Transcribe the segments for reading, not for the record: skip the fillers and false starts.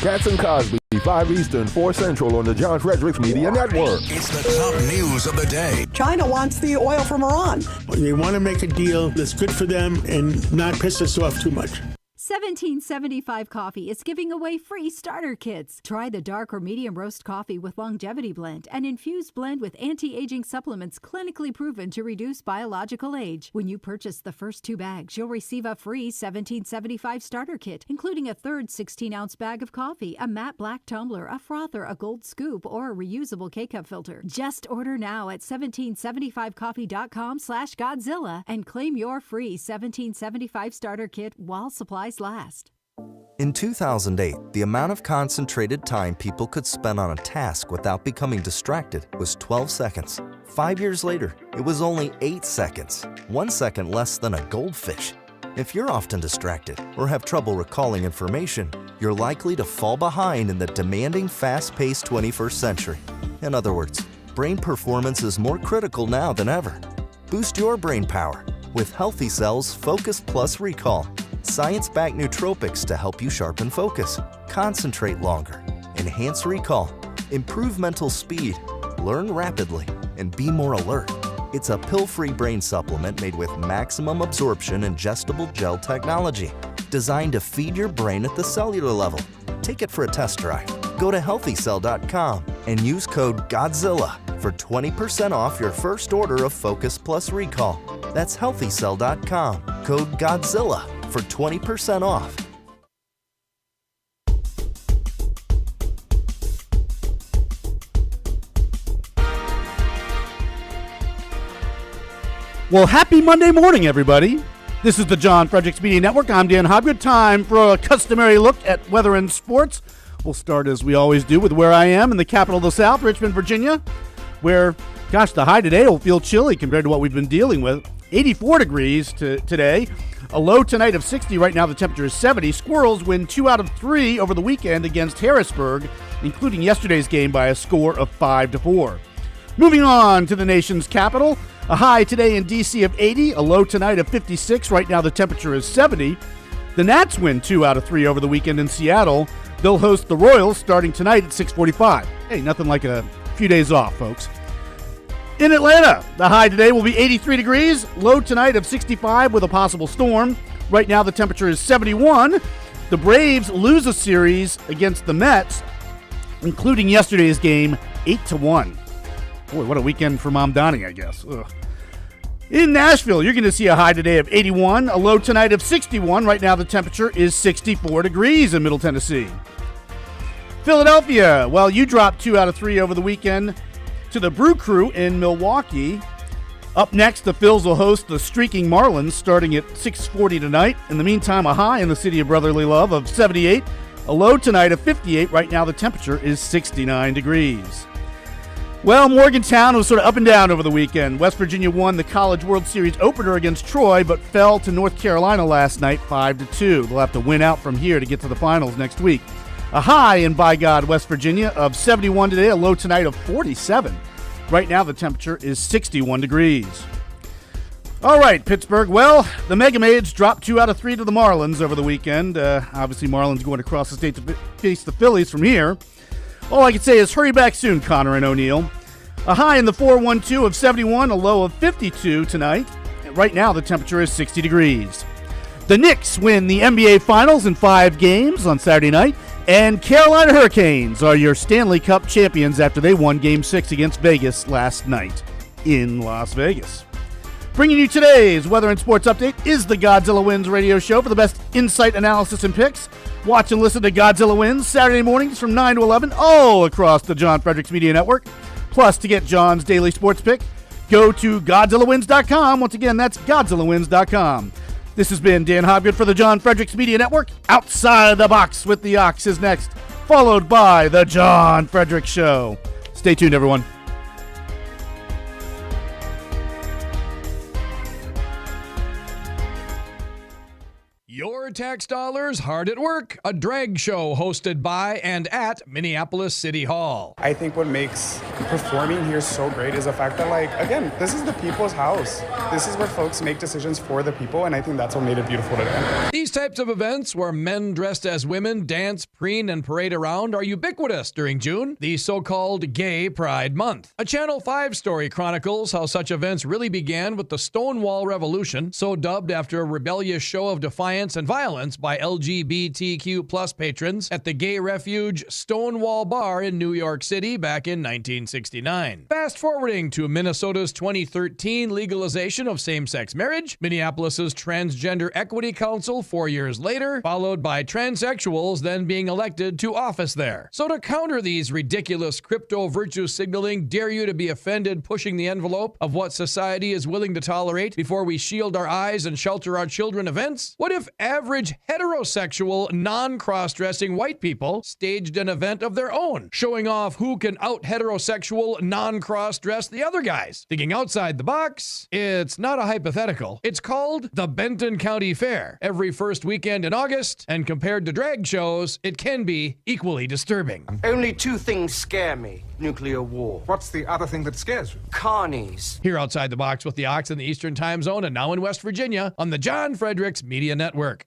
Katz and Cosby, 5 Eastern, 4 Central on the John Fredericks Media Network. It's the top news of the day. China wants the oil from Iran. They want to make a deal that's good for them and not piss us off too much. 1775 Coffee is giving away free starter kits. Try the dark or medium roast coffee with longevity blend, an infused blend with anti-aging supplements clinically proven to reduce biological age. When you purchase the first 2 bags, you'll receive a free 1775 starter kit, including a third 16-ounce bag of coffee, a matte black tumbler, a frother, a gold scoop, or a reusable K-cup filter. Just order now at 1775coffee.com/Godzilla and claim your free 1775 starter kit while supplies last. In 2008, the amount of concentrated time people could spend on a task without becoming distracted was 12 seconds. 5 years later, it was only 8 seconds, 1 second less than a goldfish. If you're often distracted or have trouble recalling information, you're likely to fall behind in the demanding, fast-paced 21st century. In other words, brain performance is more critical now than ever. Boost your brain power with Healthy Cells Focus Plus Recall. Science-backed nootropics to help you sharpen focus, concentrate longer, enhance recall, improve mental speed, learn rapidly, and be more alert. It's a pill-free brain supplement made with maximum absorption ingestible gel technology, designed to feed your brain at the cellular level. Take it for a test drive. Go to healthycell.com and use code GODZILLA for 20% off your first order of Focus Plus Recall. That's healthycell.com, code GODZILLA for 20% off. Well, happy Monday morning, everybody. This is the John Fredericks Media Network. I'm Dan Hobgood. Time for a customary look at weather and sports. We'll start, as we always do, with where I am in the capital of the South, Richmond, Virginia, where, gosh, the high today will feel chilly compared to what we've been dealing with. 84 degrees today. A low tonight of 60. Right now the temperature is 70. Squirrels win 2 out of 3 over the weekend against Harrisburg, including yesterday's game by a score of 5-4. Moving on to the nation's capital. A high today in D.C. of 80. A low tonight of 56. Right now the temperature is 70. The Nats win 2 out of 3 over the weekend in Seattle. They'll host the Royals starting tonight at 6:45. Hey, nothing like a few days off, folks. In Atlanta, the high today will be 83 degrees, low tonight of 65 with a possible storm. Right now the temperature is 71. The Braves lose a series against the Mets, including yesterday's game, 8-1. Boy, what a weekend for Mom Donnie, I guess. Ugh. In Nashville, you're going to see a high today of 81, a low tonight of 61. Right now the temperature is 64 degrees in Middle Tennessee. Philadelphia, well, you dropped 2 out of 3 over the weekend to the Brew Crew in Milwaukee. Up next, the Phils will host the Streaking Marlins starting at 6:40 tonight. In the meantime, a high in the city of brotherly love of 78, a low tonight of 58. Right now, the temperature is 69 degrees. Well, Morgantown was sort of up and down over the weekend. West Virginia won the College World Series opener against Troy, but fell to North Carolina last night 5-2. They'll have to win out from here to get to the finals next week. A high in, by God, West Virginia of 71 today, a low tonight of 47. Right now, the temperature is 61 degrees. All right, Pittsburgh. Well, the Mega Maids dropped 2 out of 3 to the Marlins over the weekend. Obviously, Marlins going across the state to face the Phillies from here. All I can say is hurry back soon, Connor and O'Neill. A high in the 412 of 71, a low of 52 tonight. Right now, the temperature is 60 degrees. The Knicks win the NBA Finals in 5 games on Saturday night. And Carolina Hurricanes are your Stanley Cup champions after they won Game 6 against Vegas last night in Las Vegas. Bringing you today's weather and sports update is the Godzilla Wins radio show for the best insight, analysis, and picks. Watch and listen to Godzilla Wins Saturday mornings from 9 to 11 all across the John Fredericks Media Network. Plus, to get John's daily sports pick, go to GodzillaWins.com. Once again, that's GodzillaWins.com. This has been Dan Hobgood for the John Fredericks Media Network. Outside the Box with the Ox is next, followed by the John Fredericks Show. Stay tuned, everyone. You're Your tax dollars hard at work. A drag show hosted by and at Minneapolis City Hall. I think what makes performing here so great is the fact that, like, again, this is the people's house. This is where folks make decisions for the people, and I think that's what made it beautiful today. These types of events where men dressed as women dance, preen, and parade around are ubiquitous during June, the so-called Gay Pride Month. A Channel 5 story chronicles how such events really began with the Stonewall Revolution, so dubbed after a rebellious show of defiance and violence by LGBTQ plus patrons at the gay refuge Stonewall Bar in New York City back in 1969. Fast forwarding to Minnesota's 2013 legalization of same-sex marriage, Minneapolis's Transgender Equity Council 4 years later, followed by transsexuals then being elected to office there. So to counter these ridiculous crypto virtue signaling, dare you to be offended, pushing the envelope of what society is willing to tolerate before we shield our eyes and shelter our children events? What if average heterosexual, non-cross-dressing white people staged an event of their own, showing off who can out-heterosexual, non-cross-dress the other guys? Thinking outside the box, it's not a hypothetical. It's called the Benton County Fair, every first weekend in August, and compared to drag shows, it can be equally disturbing. Only two things scare me. Nuclear war. What's the other thing that scares you? Carnies. Here outside the box with the Ox in the Eastern Time Zone and now in West Virginia on the John Fredericks Media Network.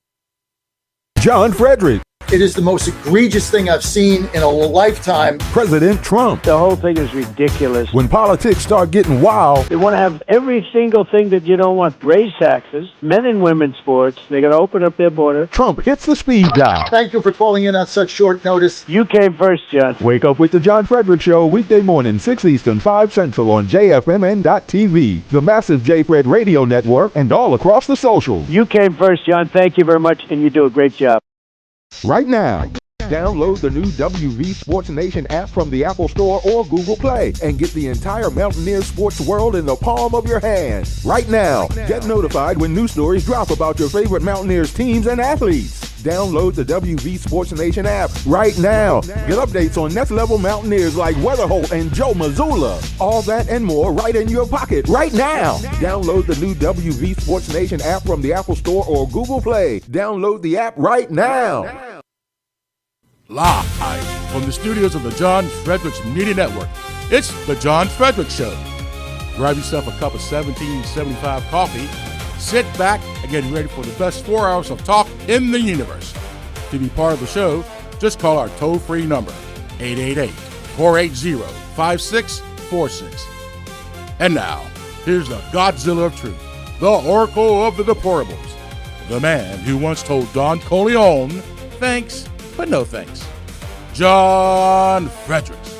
John Fredericks. It is the most egregious thing I've seen in a lifetime. President Trump. The whole thing is ridiculous. When politics start getting wild. They want to have every single thing that you don't want. Raise taxes, men and women's sports. They're going to open up their border. Trump hits the speed dial. Thank you for calling in on such short notice. You came first, John. Wake up with the John Fredericks Show weekday morning, 6 Eastern, 5 Central on JFMN.TV, the massive J-Fred radio network, and all across the socials. You came first, John. Thank you very much, and you do a great job. Right now, download the new WV Sports Nation app from the Apple Store or Google Play and get the entire Mountaineer sports world in the palm of your hand. Right now, get notified when new stories drop about your favorite Mountaineers teams and athletes. Download the WV Sports Nation app right now. Get updates on next level Mountaineers like Weatherholt and Joe Mazzulla. All that and more right in your pocket right now. Download the new WV Sports Nation app from the Apple Store or Google Play. Download the app right now. Live from the studios of the John Fredericks Media Network, it's the John Fredericks Show. Grab yourself a cup of 1775 coffee, sit back, and get ready for the best 4 hours of talk in the universe. To be part of the show, just call our toll-free number, 888-480-5646. And now, here's the Godzilla of Truth, the Oracle of the Deplorables, the man who once told Don Corleone, thanks, but no thanks, John Fredericks.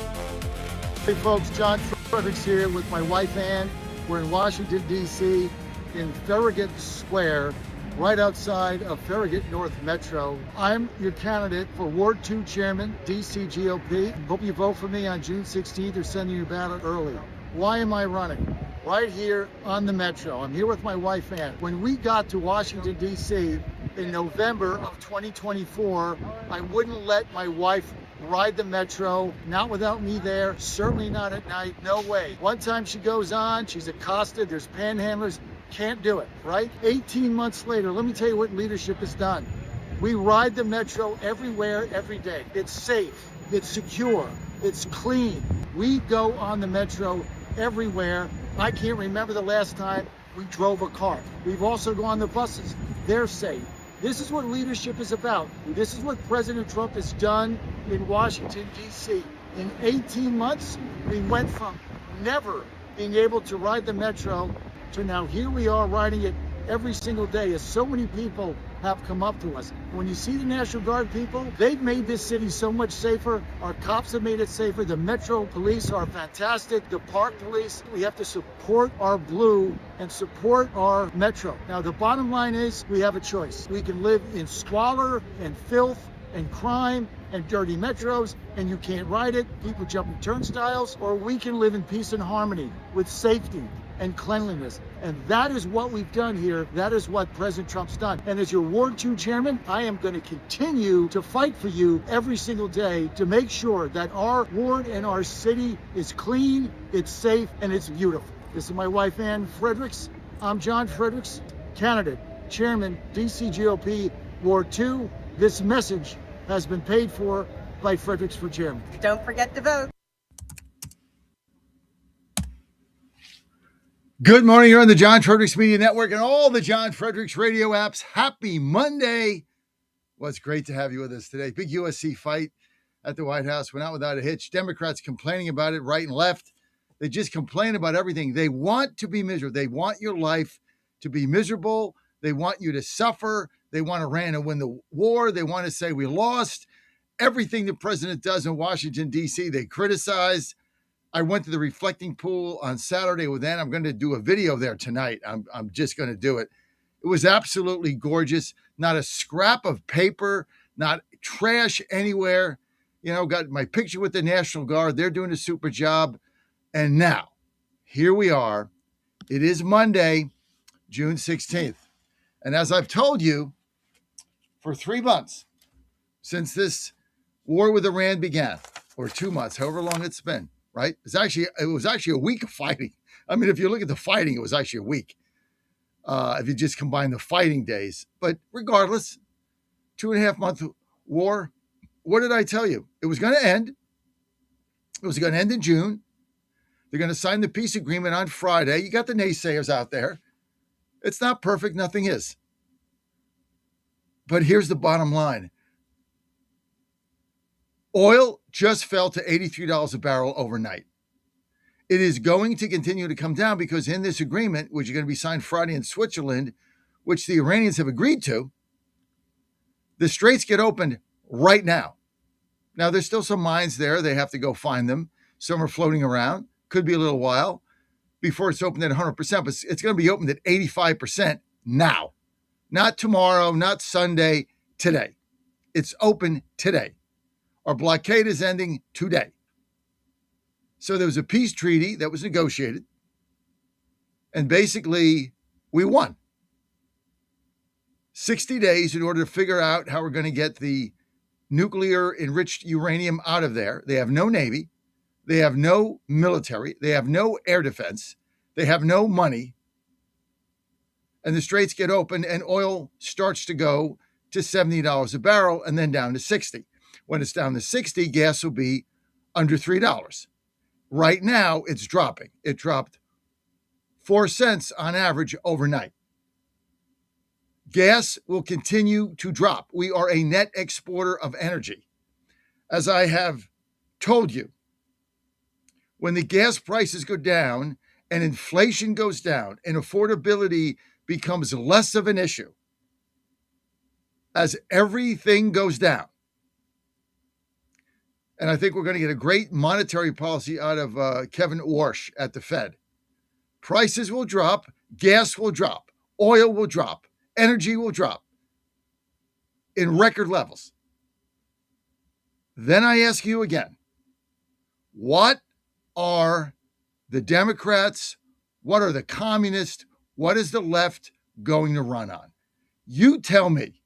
Hey folks, John Fredericks here with my wife Ann. We're in Washington, D.C. in Farragut Square, right outside of Farragut North Metro. I'm your candidate for Ward 2 Chairman, D.C. GOP. Hope you vote for me on June 16th or send your ballot early. Why am I running? Right here on the Metro. I'm here with my wife Ann. When we got to Washington, D.C. in November of 2024, I wouldn't let my wife ride the Metro, not without me there, certainly not at night, no way. One time she goes on, she's accosted, there's panhandlers, can't do it, right? 18 months later, let me tell you what leadership has done. We ride the Metro everywhere, every day. It's safe, it's secure, it's clean. We go on the Metro everywhere. I can't remember the last time we drove a car. We've also gone on the buses. They're safe. This is what leadership is about. This is what President Trump has done in Washington, D.C. In 18 months, we went from never being able to ride the Metro to now here we are riding it every single day as so many people have come up to us. When you see the National Guard people, they've made this city so much safer. Our cops have made it safer. The Metro police are fantastic. The park police, we have to support our blue and support our Metro. Now, the bottom line is we have a choice. We can live in squalor and filth and crime and dirty metros, and you can't ride it, people jumping turnstiles, or we can live in peace and harmony with safety and cleanliness. And that is what we've done here. That is what President Trump's done. And as your Ward 2 chairman, I am going to continue to fight for you every single day to make sure that our ward and our city is clean, it's safe, and it's beautiful. This is my wife, Ann Fredericks. I'm John Fredericks, candidate, chairman, DC GOP, War II. This message has been paid for by Fredericks for Jim. Don't forget to vote. Good morning. You're on the John Fredericks Media Network and all the John Fredericks radio apps. Happy Monday. Well, it's great to have you with us today. Big USC fight at the White House went out without a hitch. Democrats complaining about it right and left. They just complain about everything. They want to be miserable. They want your life to be miserable. They want you to suffer. They want Iran to win the war. They want to say we lost. Everything the president does in Washington, D.C., they criticize. I went to the reflecting pool on Saturday with Ann. I'm going to do a video there tonight. I'm just going to do it. It was absolutely gorgeous. Not a scrap of paper, not trash anywhere. You know, got my picture with the National Guard. They're doing a super job. And now, here we are. It is Monday, June 16th. And as I've told you, for 3 months since this war with Iran began, or 2 months, however long it's been, right? It was actually a week of fighting. I mean, if you look at the fighting, it was actually a week. If you just combine the fighting days. But regardless, 2.5 month war. What did I tell you? It was going to end. It was going to end in June. They're going to sign the peace agreement on Friday. You got the naysayers out there. It's not perfect. Nothing is. But here's the bottom line. Oil just fell to $83 a barrel overnight. It is going to continue to come down because in this agreement, which is going to be signed Friday in Switzerland, which the Iranians have agreed to, the straits get opened right now. Now, there's still some mines there. They have to go find them. Some are floating around. Could be a little while before it's opened at 100%, but it's going to be opened at 85% now. Not tomorrow, not Sunday, today. It's open today. Our blockade is ending today. So there was a peace treaty that was negotiated, and basically we won. 60 days in order to figure out how we're going to get the nuclear enriched uranium out of there. They have no Navy. They have no military. They have no air defense. They have no money. And the straits get open and oil starts to go to $70 a barrel and then down to 60. When it's down to 60, gas will be under $3. Right now, it's dropping. It dropped 4 cents on average overnight. Gas will continue to drop. We are a net exporter of energy. As I have told you, when the gas prices go down and inflation goes down and affordability becomes less of an issue, as everything goes down, and I think we're going to get a great monetary policy out of Kevin Warsh at the Fed. Prices will drop, gas will drop, oil will drop, energy will drop in record levels. Then I ask you again, what are the Democrats, what are the communists, what is the left going to run on? You tell me,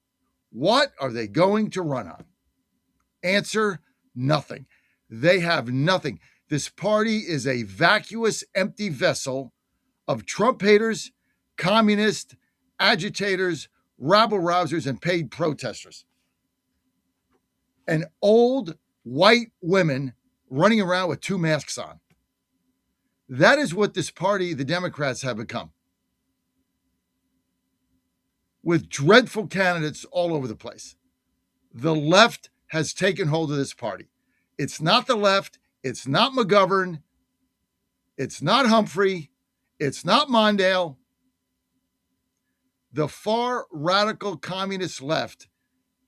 what are they going to run on? Answer, nothing. They have nothing. This party is a vacuous, empty vessel of Trump haters, communists, agitators, rabble-rousers, and paid protesters. And old white women running around with 2 masks on. That is what this party, the Democrats, have become. With dreadful candidates all over the place. The left has taken hold of this party. It's not the left. It's not McGovern. It's not Humphrey. It's not Mondale. The far radical communist left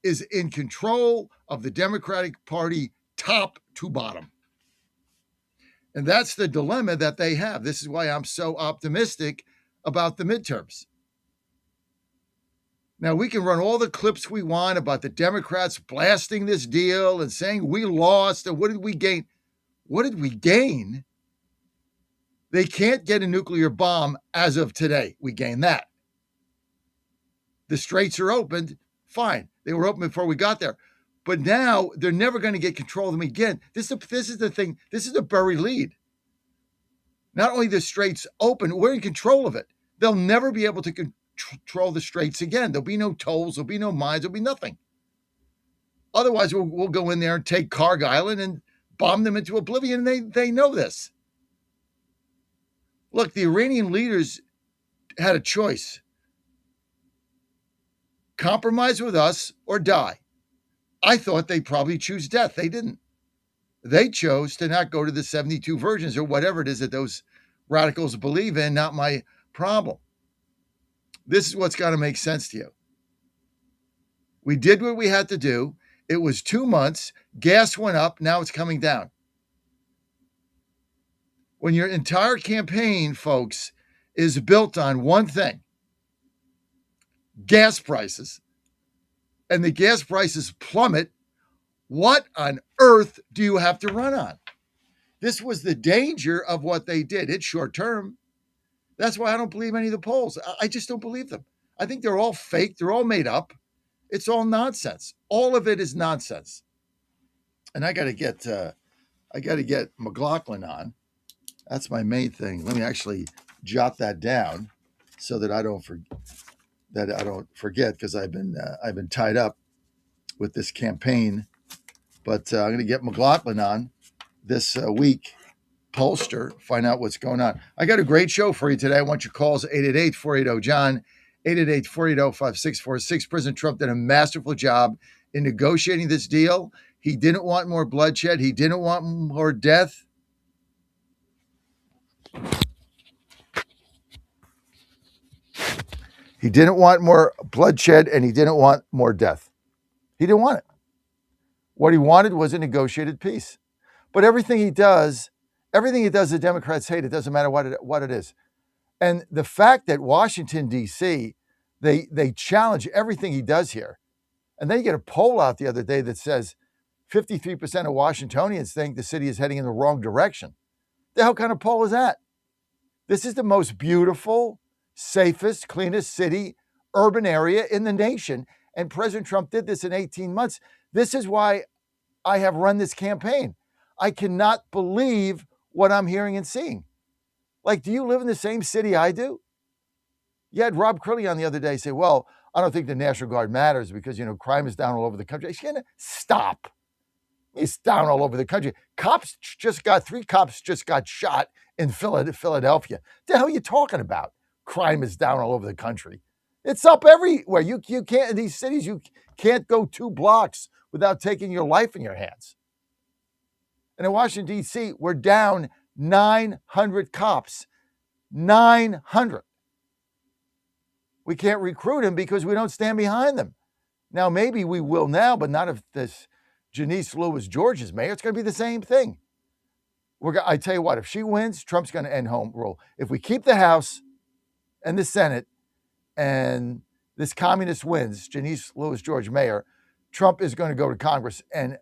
is in control of the Democratic Party top to bottom. And that's the dilemma that they have. This is why I'm so optimistic about the midterms. Now, we can run all the clips we want about the Democrats blasting this deal and saying we lost and what did we gain? What did we gain? They can't get a nuclear bomb as of today. We gained that. The straits are opened. Fine. They were open before we got there. But now they're never going to get control of them again. This is the thing. This is the buried lead. Not only the straits open, we're in control of it. They'll never be able to control the straits again. There'll be no tolls. There'll be no mines. There'll be nothing. Otherwise, we'll go in there and take Carg Island and bomb them into oblivion. And they know this. Look, the Iranian leaders had a choice. Compromise with us or die. I thought they'd probably choose death. They didn't. They chose to not go to the 72 virgins or whatever it is that those radicals believe in. Not my problem. This is what's got to make sense to you. We did what we had to do. It was 2 months. Gas went up. Now it's coming down. When your entire campaign, folks, is built on one thing, gas prices, and the gas prices plummet, what on earth do you have to run on? This was the danger of what they did. It's short term. That's why I don't believe any of the polls. I just don't believe them. I think they're all fake. They're all made up. It's all nonsense. All of it is nonsense. And I got to get McLaughlin on. That's my main thing. Let me actually jot that down so that I don't forget because I've been tied up with this campaign. But I'm going to get McLaughlin on this week, pollster, find out what's going on. I got a great show for you today. I want your calls, 888-480-JOHN, 888-480-5646. President Trump did a masterful job in negotiating this deal. He didn't want more bloodshed. He didn't want more death. He didn't want more bloodshed, and he didn't want more death. He didn't want it. What he wanted was a negotiated peace. But everything he does, the Democrats hate. It doesn't matter what it is. And the fact that Washington, D.C., they challenge everything he does here. And then you get a poll out the other day that says 53% of Washingtonians think the city is heading in the wrong direction. The hell kind of poll is that? This is the most beautiful, safest, cleanest city, urban area in the nation. And President Trump did this in 18 months. This is why I have run this campaign. I cannot believe what I'm hearing and seeing. Like, do you live in the same city I do? You had Rob Crilly on the other day say, well, I don't think the National Guard matters because, crime is down all over the country. Stop. It's down all over the country. Three cops just got shot in Philadelphia. The hell are you talking about? Crime is down all over the country. It's up everywhere. You can't, in these cities, you can't go 2 blocks without taking your life in your hands. And in Washington, D.C., we're down 900 cops. 900. We can't recruit them because we don't stand behind them. Now, maybe we will now, but not if this Janice Lewis George is mayor. It's going to be the same thing. I tell you what, if she wins, Trump's going to end home rule. If we keep the House and the Senate and this communist wins, Janice Lewis George mayor, Trump is going to go to Congress and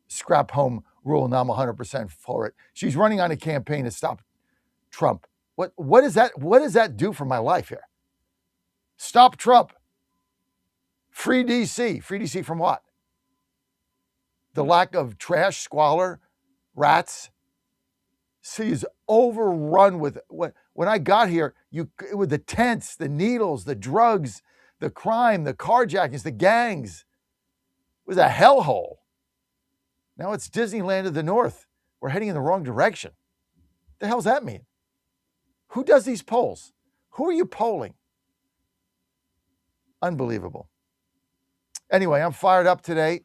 scrap home rule, and I'm 100% for it. She's running on a campaign to stop Trump. What does that do for my life here? Stop Trump. Free D.C. Free D.C. from what? The lack of trash, squalor, rats. City is overrun with when I got here, with the tents, the needles, the drugs, the crime, the carjackings, the gangs. It was a hellhole. Now it's Disneyland of the North. We're heading in the wrong direction. What the hell does that mean? Who does these polls? Who are you polling? Unbelievable. Anyway, I'm fired up today.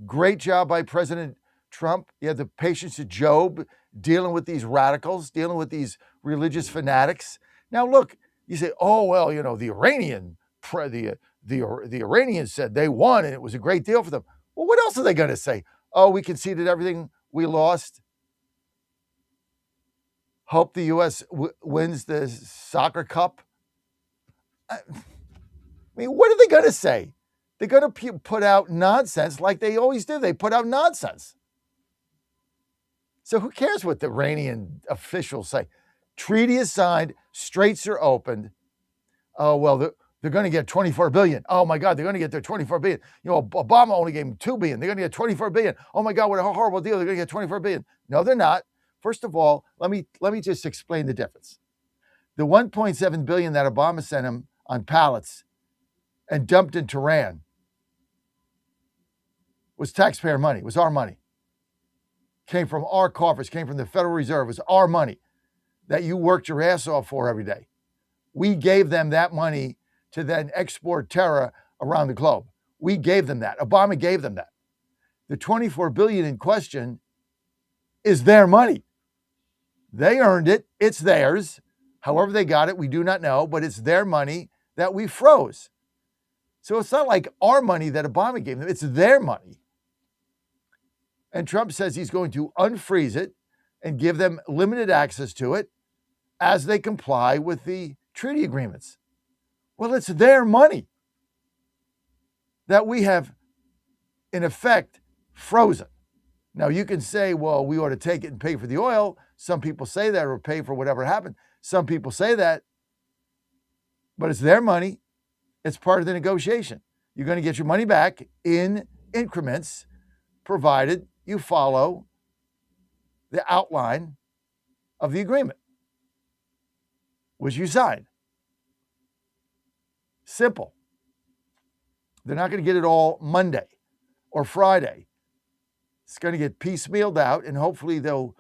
Great job by President Trump. You had the patience of Job dealing with these radicals, dealing with these religious fanatics. Now, look, you say, oh, well, the Iranians said they won and it was a great deal for them. Well, what else are they going to say? Oh, we conceded everything. We lost. Hope the U.S. wins the soccer cup. I mean, what are they going to say? They're going to put out nonsense like they always do. They put out nonsense. So who cares what the Iranian officials say? Treaty is signed. Straits are opened. Oh, well, they're going to get $24 billion. Oh, my God, they're going to get their $24 billion. Obama only gave them $2 billion. They're going to get $24 billion. Oh, my God, what a horrible deal. They're going to get $24 billion. No, they're not. First of all, let me just explain the difference. The $1.7 billion that Obama sent him on pallets and dumped in Tehran was taxpayer money, was our money. Came from our coffers, came from the Federal Reserve, was our money that you worked your ass off for every day. We gave them that money to then export terror around the globe. We gave them that. Obama gave them that. The $24 billion in question is their money. They earned it. It's theirs. However they got it, we do not know, but it's their money that we froze. So it's not like our money that Obama gave them. It's their money. And Trump says he's going to unfreeze it and give them limited access to it as they comply with the treaty agreements. Well, it's their money that we have, in effect, frozen. Now, you can say, well, we ought to take it and pay for the oil. Some people say that, or pay for whatever happened. Some people say that. But it's their money. It's part of the negotiation. You're going to get your money back in increments, provided you follow the outline of the agreement, which you signed. Simple. They're not going to get it all Monday or Friday. It's going to get piecemealed out, and hopefully they'll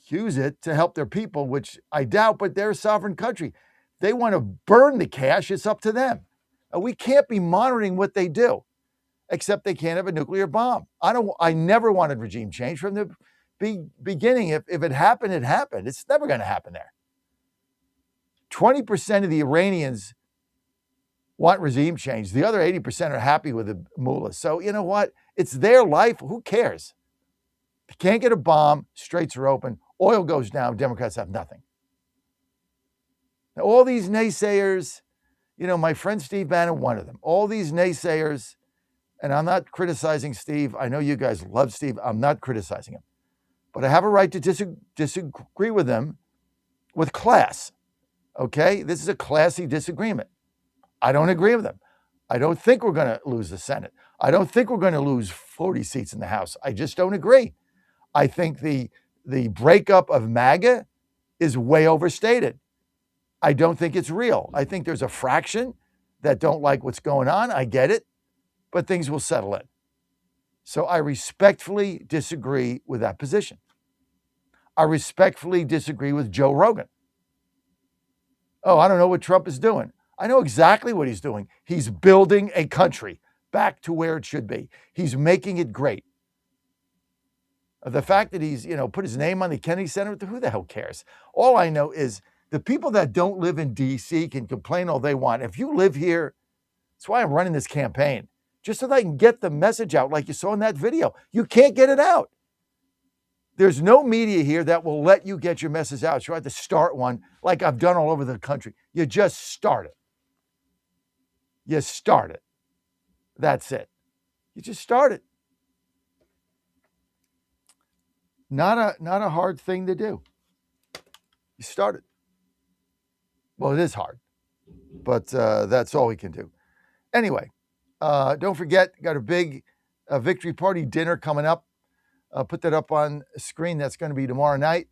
use it to help their people, which I doubt, but they're a sovereign country. They want to burn the cash. It's up to them. We can't be monitoring what they do, except they can't have a nuclear bomb. I never wanted regime change from the beginning. If it happened, it happened. It's never going to happen there. 20% of the Iranians want regime change. The other 80% are happy with the mullahs. So you know what? It's their life. Who cares? If you can't get a bomb, straits are open, oil goes down, Democrats have nothing. Now, all these naysayers, my friend Steve Bannon, one of them, all these naysayers, and I'm not criticizing Steve. I know you guys love Steve. I'm not criticizing him. But I have a right to disagree with them with class. Okay? This is a classy disagreement. I don't agree with them. I don't think we're going to lose the Senate. I don't think we're going to lose 40 seats in the House. I just don't agree. I think the breakup of MAGA is way overstated. I don't think it's real. I think there's a fraction that don't like what's going on. I get it, but things will settle in. So I respectfully disagree with that position. I respectfully disagree with Joe Rogan. Oh, I don't know what Trump is doing. I know exactly what he's doing. He's building a country back to where it should be. He's making it great. The fact that he's, put his name on the Kennedy Center, who the hell cares? All I know is the people that don't live in D.C. can complain all they want. If you live here, that's why I'm running this campaign, just so that I can get the message out like you saw in that video. You can't get it out. There's no media here that will let you get your message out. You have to start one like I've done all over the country. You just start it. You start it. That's it. You just start it. Not a hard thing to do. You start it. Well, it is hard, but that's all we can do. Anyway, don't forget, got a big victory party dinner coming up. Put that up on screen. That's going to be tomorrow night.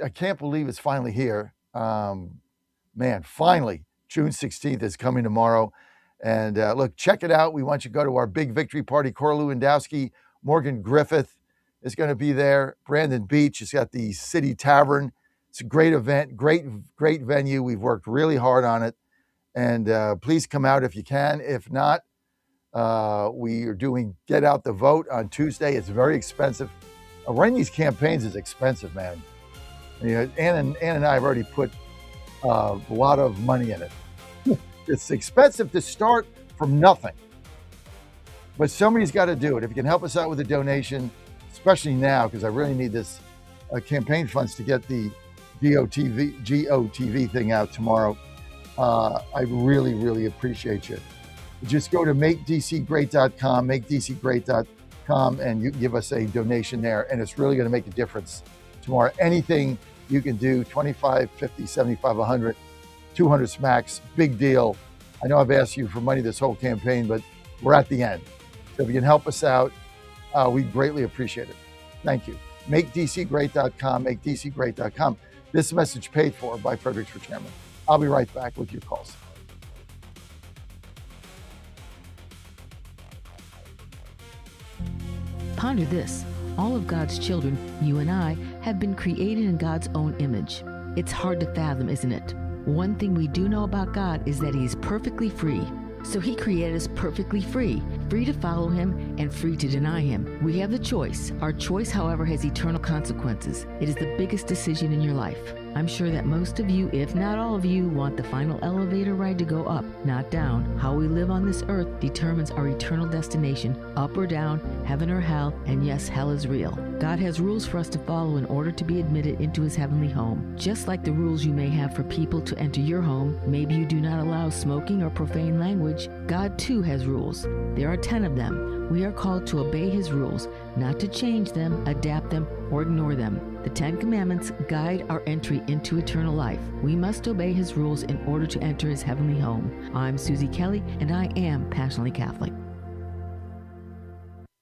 I can't believe it's finally here. Finally, June 16th is coming tomorrow. And look, check it out. We want you to go to our big victory party. Cora Lewandowski, Morgan Griffith is going to be there. Brandon Beach has got the City Tavern. It's a great event, great venue. We've worked really hard on it. And please come out if you can. If not, we are doing Get Out the Vote on Tuesday. It's very expensive. Running these campaigns is expensive, man. Ann and I have already put a lot of money in it. It's expensive to start from nothing. But somebody's got to do it. If you can help us out with a donation, especially now, because I really need this campaign funds to get the GOTV thing out tomorrow. I really, really appreciate you. Just go to makedcgreat.com, makedcgreat.com, and you can give us a donation there. And it's really going to make a difference tomorrow. Anything you can do, 25, 50, 75, 100, 200 smacks, big deal. I know I've asked you for money this whole campaign, but we're at the end. So if you can help us out, we greatly appreciate it. Thank you. MakeDCGreat.com, MakeDCGreat.com. This message paid for by Fredericks for Chairman. I'll be right back with your calls. Ponder this. All of God's children, you and I, have been created in God's own image. It's hard to fathom, isn't it? One thing we do know about God is that He is perfectly free. So He created us perfectly free to follow Him and free to deny Him. We have the choice. Our choice, however, has eternal consequences. It is the biggest decision in your life. I'm sure that most of you, if not all of you, want the final elevator ride to go up, not down. How we live on this earth determines our eternal destination, up or down, heaven or hell, and yes, hell is real. God has rules for us to follow in order to be admitted into His heavenly home. Just like the rules you may have for people to enter your home, maybe you do not allow smoking or profane language. God too has rules. There are 10 of them. We are called to obey His rules, not to change them, adapt them, or ignore them. The 10 Commandments guide our entry into eternal life. We must obey His rules in order to enter His heavenly home. I'm Susie Kelly, and I am passionately Catholic.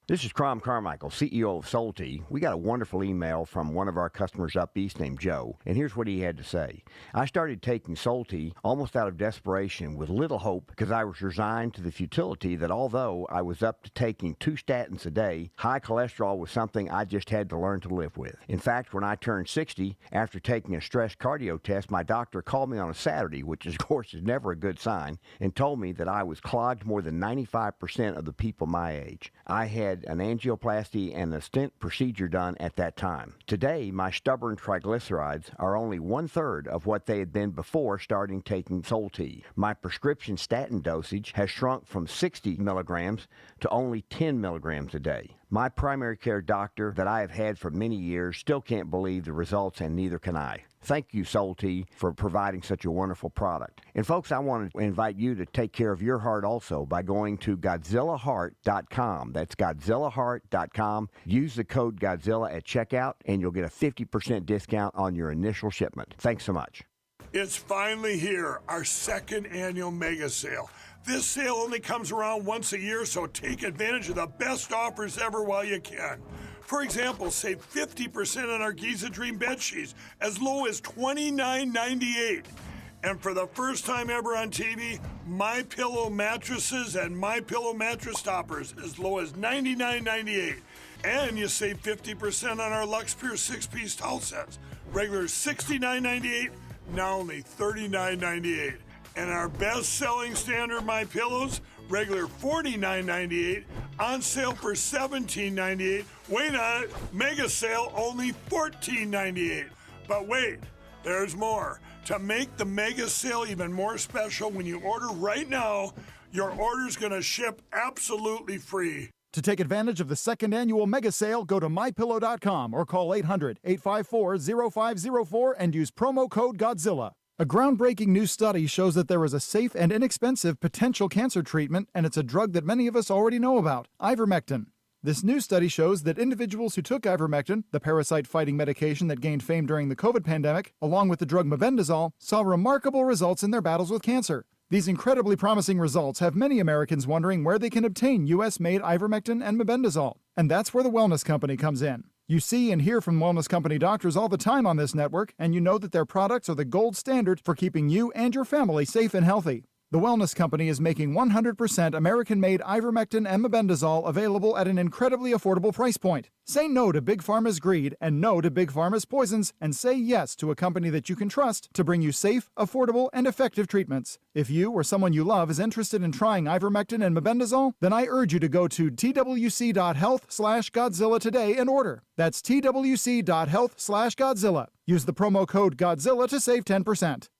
This is Crom Carmichael, CEO of Solti. We got a wonderful email from one of our customers up east named Joe, and here's what he had to say. I started taking Solti almost out of desperation with little hope because I was resigned to the futility that although I was up to taking 2 statins a day, high cholesterol was something I just had to learn to live with. In fact, when I turned 60, after taking a stress cardio test, my doctor called me on a Saturday, which of course is never a good sign, and told me that I was clogged more than 95% of the people my age. I had an angioplasty and a stent procedure done at that time. Today, my stubborn triglycerides are only 1/3 of what they had been before starting taking Solti. My prescription statin dosage has shrunk from 60 milligrams to only 10 milligrams a day. My primary care doctor that I have had for many years still can't believe the results, and neither can I. Thank you, Solti, for providing such a wonderful product. And folks, I want to invite you to take care of your heart also by going to GodzillaHeart.com. That's GodzillaHeart.com. Use the code Godzilla at checkout, and you'll get a 50% discount on your initial shipment. Thanks so much. It's finally here, our second annual mega sale. This sale only comes around once a year, so take advantage of the best offers ever while you can. For example, save 50% on our Giza Dream bed sheets, as low as $29.98. And for the first time ever on TV, MyPillow mattresses and MyPillow mattress toppers, as low as $99.98. And you save 50% on our Lux Pure 6-piece towel sets, regular $69.98, now only $39.98. And our best-selling standard MyPillows, regular $49.98, on sale for $17.98. Wait on it, mega sale only $14.98. But wait, there's more. To make the mega sale even more special, when you order right now, your order's gonna ship absolutely free. To take advantage of the second annual mega sale, go to MyPillow.com or call 800-854-0504 and use promo code Godzilla. A groundbreaking new study shows that there is a safe and inexpensive potential cancer treatment, and it's a drug that many of us already know about, ivermectin. This new study shows that individuals who took ivermectin, the parasite-fighting medication that gained fame during the COVID pandemic, along with the drug mebendazole, saw remarkable results in their battles with cancer. These incredibly promising results have many Americans wondering where they can obtain U.S.-made ivermectin and mebendazole. And that's where the Wellness Company comes in. You see and hear from Wellness Company doctors all the time on this network, and you know that their products are the gold standard for keeping you and your family safe and healthy. The Wellness Company is making 100% American-made ivermectin and mebendazole available at an incredibly affordable price point. Say no to Big Pharma's greed and no to Big Pharma's poisons, and say yes to a company that you can trust to bring you safe, affordable, and effective treatments. If you or someone you love is interested in trying ivermectin and mebendazole, then I urge you to go to twc.health/Godzilla today and order. That's twc.health/Godzilla. Use the promo code Godzilla to save 10%.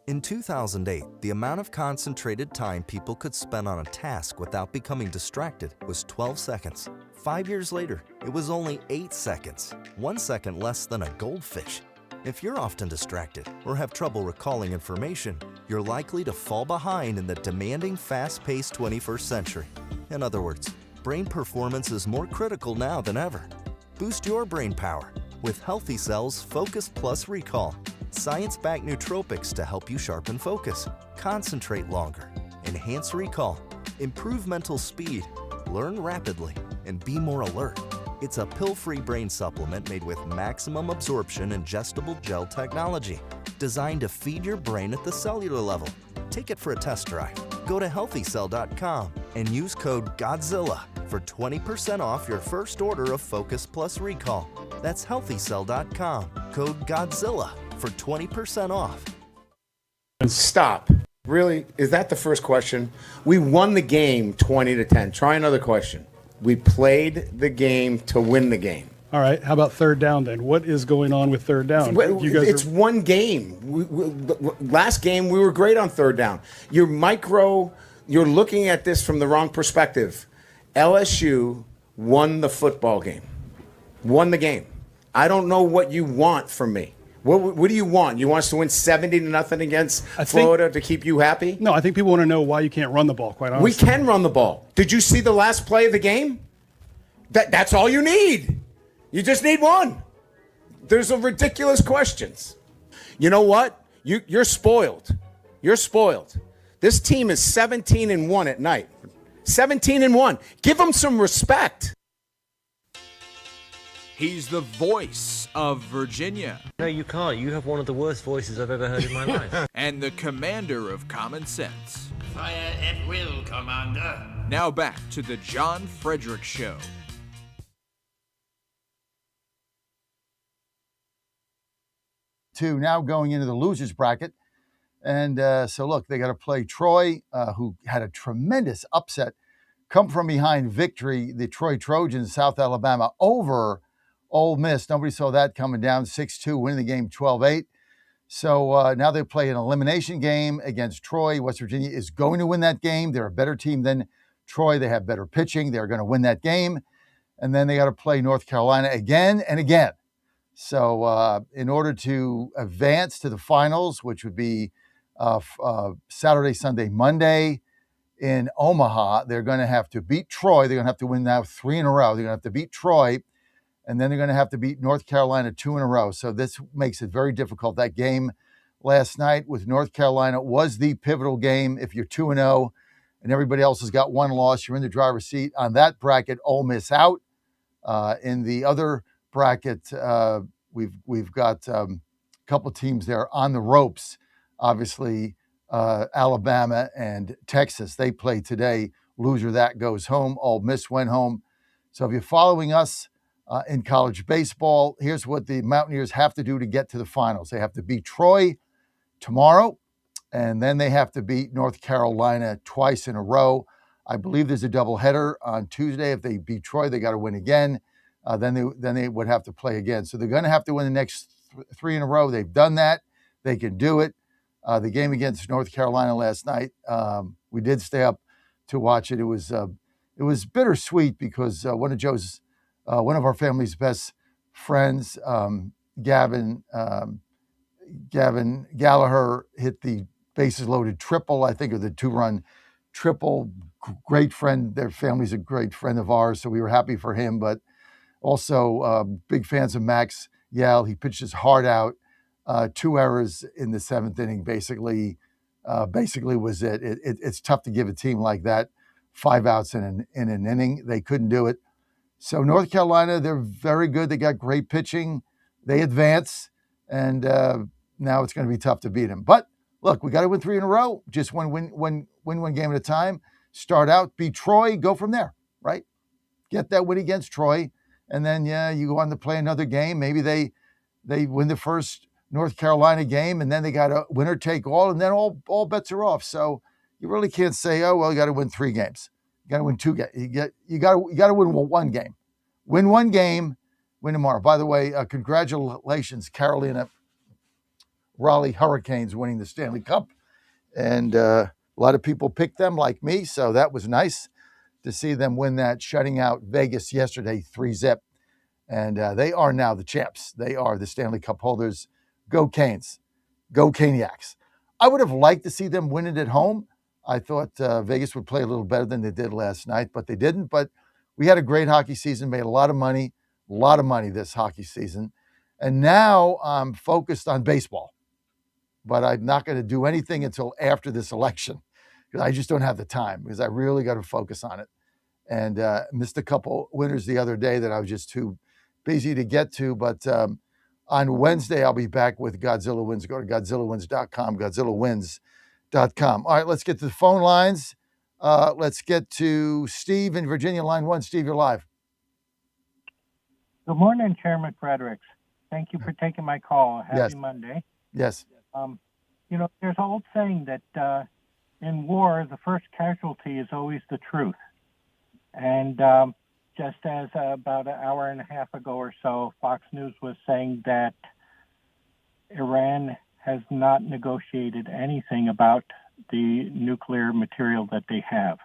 In 2008, the amount of concentrated time people could spend on a task without becoming distracted was 12 seconds. 5 years later, it was only 8 seconds, 1 second less than a goldfish. If you're often distracted or have trouble recalling information, you're likely to fall behind in the demanding, fast-paced 21st century. In other words, brain performance is more critical now than ever. Boost your brain power with Healthy Cells Focus Plus Recall. Science-backed nootropics to help you sharpen focus, concentrate longer, enhance recall, improve mental speed, learn rapidly, and be more alert. It's a pill-free brain supplement made with maximum absorption ingestible gel technology, designed to feed your brain at the cellular level. Take it for a test drive. Go to HealthyCell.com and use code GODZILLA for 20% off your first order of Focus Plus Recall. That's HealthyCell.com. Code GODZILLA for 20% off. Stop. Really? Is that the first question? We won the game 20-10. Try another question. We played the game to win the game. All right. How about third down then? What is going on with third down? It's one game. Last game, we were great on third down. You're looking at this from the wrong perspective. LSU won the football game. Won the game. I don't know what you want from me. What do you want? You want us to win 70-0 against Florida to keep you happy? No, I think people want to know why you can't run the ball, quite honestly. We can run the ball. Did you see the last play of the game? That's all you need. You just need one. There's ridiculous questions. You know what? You're spoiled. You're spoiled. This team is 17-1 at night. 17-1. Give them some respect. He's the voice of Virginia. No, you can't. You have one of the worst voices I've ever heard in my life. And the commander of common sense. Fire at will, Commander. Now back to the John Fredericks Show. Now going into the losers bracket. And so, look, they got to play Troy, who had a tremendous upset, come from behind victory, the Troy Trojans, South Alabama, over Ole Miss. Nobody saw that coming down 6-2, winning the game 12-8. So now they play an elimination game against Troy. West Virginia is going to win that game. They're a better team than Troy. They have better pitching. They're going to win that game. And then they got to play North Carolina again and again. So in order to advance to the finals, which would be Saturday, Sunday, Monday in Omaha, they're going to have to beat Troy. They're going to have to win now 3 in a row. They're going to have to beat Troy, and then they're going to have to beat North Carolina 2 in a row. So this makes it very difficult. That game last night with North Carolina was the pivotal game. If you're 2-0 and everybody else has got one loss, you're in the driver's seat. On that bracket, Ole Miss out. In the other bracket, we've got a couple teams there on the ropes. Obviously, Alabama and Texas, they play today. Loser that goes home. Ole Miss went home. So if you're following us in college baseball, here's what the Mountaineers have to do to get to the finals. They have to beat Troy tomorrow, and then they have to beat North Carolina twice in a row. I believe there's a doubleheader on Tuesday. If they beat Troy, they got to win again. Then they would have to play again. So they're going to have to win the next 3 in a row. They've done that. They can do it. The game against North Carolina last night, we did stay up to watch it. It was bittersweet because one of our family's best friends, Gavin Gallagher, hit the bases loaded triple, I think, or the 2-run triple. Great friend. Their family's a great friend of ours, so we were happy for him. But also big fans of Max Yell. He pitched his heart out. 2 errors in the 7th inning basically was it. It's tough to give a team like that 5 outs in an inning. They couldn't do it. So North Carolina, they're very good. They got great pitching. They advance, and now it's going to be tough to beat them. But look, we got to win 3 in a row. Just win one game at a time. Start out, beat Troy, go from there, right? Get that win against Troy, and then you go on to play another game. Maybe they win the first North Carolina game, and then they got a winner take all, and then all bets are off. So you really can't say, oh well, you got to win 3 games. You got to win 2 games. You got to win 1 game. Win 1 game. Win tomorrow. By the way, congratulations, Carolina Raleigh Hurricanes winning the Stanley Cup, and a lot of people picked them like me, so that was nice to see them win that, shutting out Vegas yesterday 3-0, and they are now the champs. They are the Stanley Cup holders. Go Canes. Go Caniacs. I would have liked to see them win it at home. I thought Vegas would play a little better than they did last night, but they didn't. But we had a great hockey season, made a lot of money this hockey season. And now I'm focused on baseball. But I'm not going to do anything until after this election because I just don't have the time because I really got to focus on it. And missed a couple winners the other day that I was just too busy to get to. But on Wednesday, I'll be back with Godzilla Wins. Go to GodzillaWins.com, GodzillaWins.com. All right, let's get to the phone lines. Let's get to Steve in Virginia, line 1. Steve, you're live. Good morning, Chairman Fredericks. Thank you for taking my call. Happy Monday. Yes. There's an old saying that in war, the first casualty is always the truth. And just as about an hour and a half ago or so, Fox News was saying that Iran has not negotiated anything about the nuclear material that they have.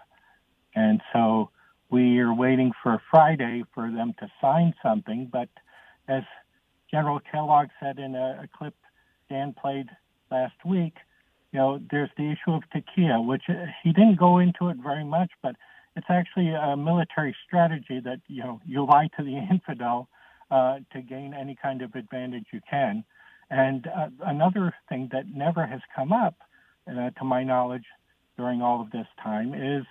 And so we are waiting for Friday for them to sign something. But as General Kellogg said in a clip Dan played last week, there's the issue of tequila, which he didn't go into it very much, but it's actually a military strategy that, you lie to the infidel to gain any kind of advantage you can. And another thing that never has come up, to my knowledge, during all of this time is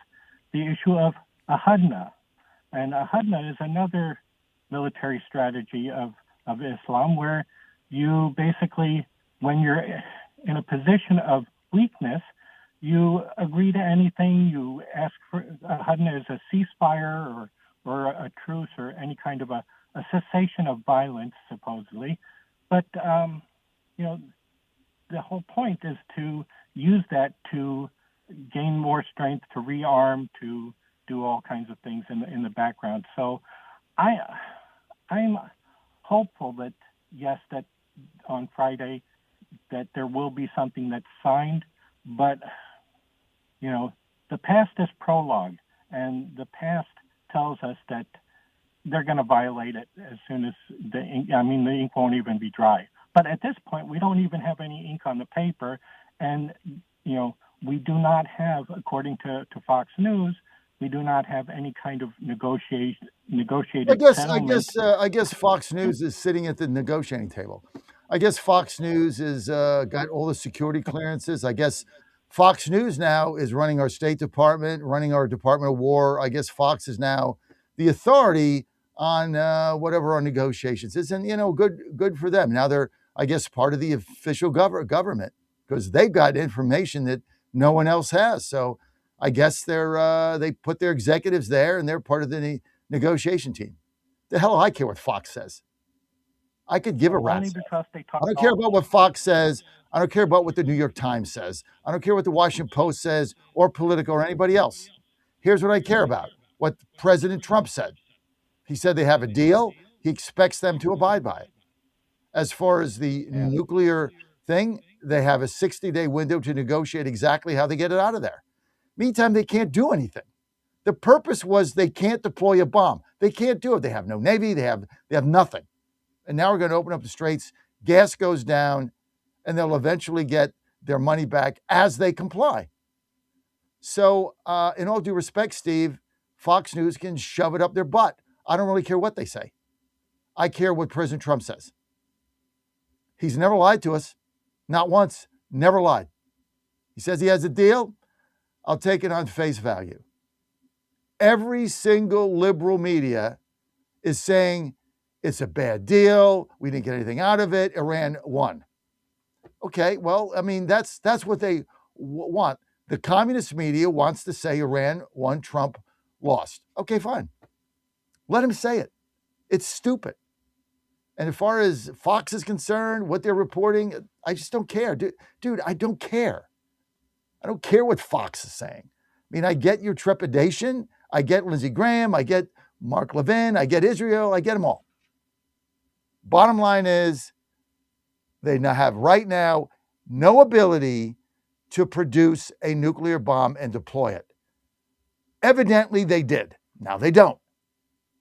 the issue of a hudna. And a hudna is another military strategy of Islam where you basically, when you're in a position of weakness, you agree to anything. You ask for a hudna is a ceasefire or a truce or any kind of a cessation of violence, supposedly. But, the whole point is to use that to gain more strength, to rearm, to do all kinds of things in the background. So I'm hopeful that, yes, that on Friday that there will be something that's signed, but, the past is prologue, and the past tells us that they're going to violate it as soon as the ink won't even be dry. But at this point, we don't even have any ink on the paper, and, we do not have, according to Fox News, we do not have any kind of negotiated settlement. I guess Fox News is sitting at the negotiating table. I guess Fox News is got all the security clearances. I guess Fox News now is running our State Department, running our Department of War. I guess Fox is now the authority on whatever our negotiations is, and good for them. Now they're, I guess, part of the official government because they've got information that no one else has. So I guess they put their executives there, and they're part of the negotiation team. The hell I care what Fox says. I could give a rat's. I don't care about what Fox says. I don't care about what the New York Times says. I don't care what the Washington Post says or Politico or anybody else. Here's what I care about, what President Trump said. He said they have a deal. He expects them to abide by it. As far as the nuclear thing, they have a 60-day window to negotiate exactly how they get it out of there. Meantime, they can't do anything. The purpose was they can't deploy a bomb. They can't do it. They have no Navy. They have nothing. And now we're going to open up the straits. Gas goes down, and they'll eventually get their money back as they comply. So in all due respect, Steve, Fox News can shove it up their butt. I don't really care what they say. I care what President Trump says. He's never lied to us. Not once. Never lied. He says he has a deal. I'll take it on face value. Every single liberal media is saying it's a bad deal. We didn't get anything out of it. Iran won. Okay, well, that's what they want. The communist media wants to say Iran won, Trump lost. Okay, fine. Let him say it. It's stupid. And as far as Fox is concerned, what they're reporting, I just don't care. Dude, I don't care. I don't care what Fox is saying. I get your trepidation. I get Lindsey Graham. I get Mark Levin. I get Israel. I get them all. Bottom line is they now have right now no ability to produce a nuclear bomb and deploy it. Evidently, they did. Now they don't.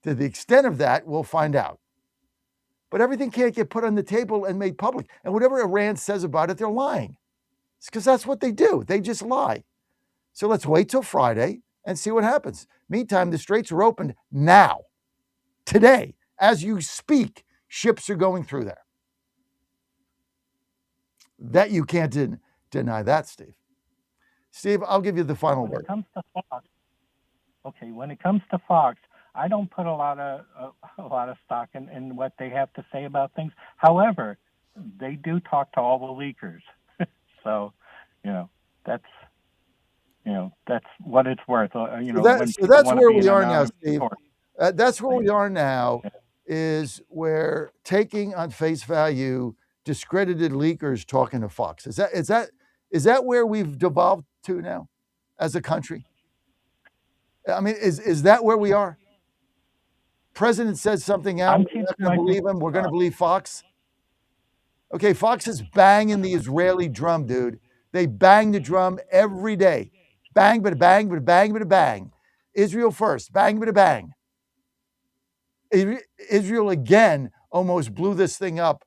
To the extent of that, we'll find out. But everything can't get put on the table and made public. And whatever Iran says about it, they're lying. It's because that's what they do. They just lie. So let's wait till Friday and see what happens. Meantime, the straits are opened now. Today, as you speak, ships are going through there. That you can't deny that, Steve. Steve, I'll give you the final word. When it comes to Fox, I don't put a lot of stock in what they have to say about things. However, they do talk to all the leakers. So, that's That's what it's worth. When So people that's want to where be we an are now, anonymous Steve. source. That's where we are now, is where taking on face value discredited leakers talking to Fox. Is that where we've devolved to now as a country? I mean, is that where we are? President says something out, we're not going to believe him. We're going to believe Fox. Okay, Fox is banging the Israeli drum, dude. They bang the drum every day. Bang, but bang, but bang, but bang. Israel first. Bang, but bang. Israel again almost blew this thing up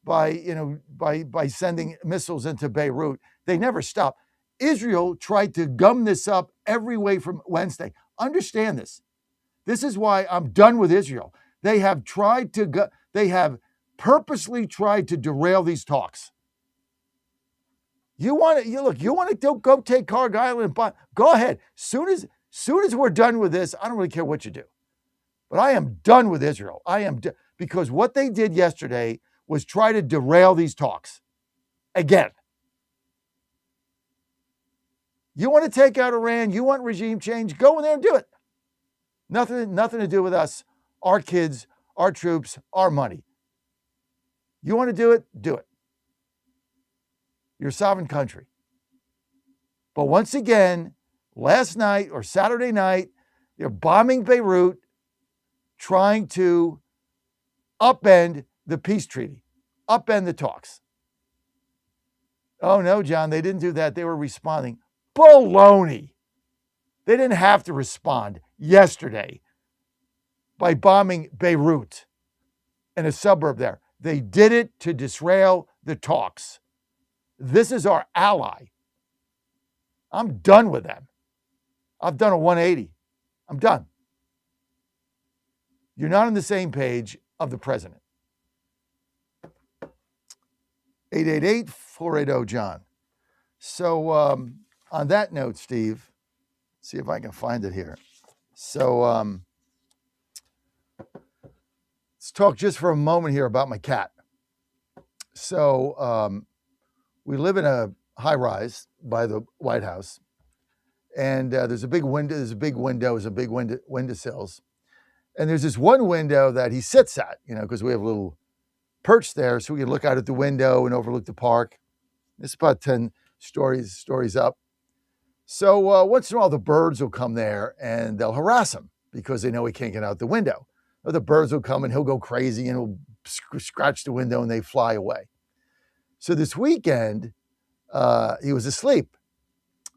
by sending missiles into Beirut. They never stop. Israel tried to gum this up every way from Wednesday. Understand this. This is why I'm done with Israel. They have purposely tried to derail these talks. You want to go take Carg Island, go ahead. Soon as we're done with this, I don't really care what you do. But I am done with Israel. Because what they did yesterday was try to derail these talks again. You want to take out Iran, you want regime change, go in there and do it. Nothing to do with us, our kids, our troops, our money. You want to do it? Do it. You're a sovereign country. But once again, last night or Saturday night, they're bombing Beirut, trying to upend the peace treaty, upend the talks. Oh no, John, they didn't do that. They were responding. Baloney. They didn't have to respond yesterday by bombing Beirut and a suburb there. They did it to disrail the talks. This is our ally. I'm done with them. I've done a 180. I'm done. You're not on the same page of the president. 888-480-JOHN. So on that note, Steve, see if I can find it here. So let's talk just for a moment here about my cat. So we live in a high rise by the White House, and there's a big window. There's big windowsills, and there's this one window that he sits at, because we have a little perch there, so we can look out at the window and overlook the park. It's about 10 stories up. So once in a while, the birds will come there and they'll harass him because they know he can't get out the window. Or the birds will come and he'll go crazy and he'll scratch the window and they fly away. So this weekend, he was asleep.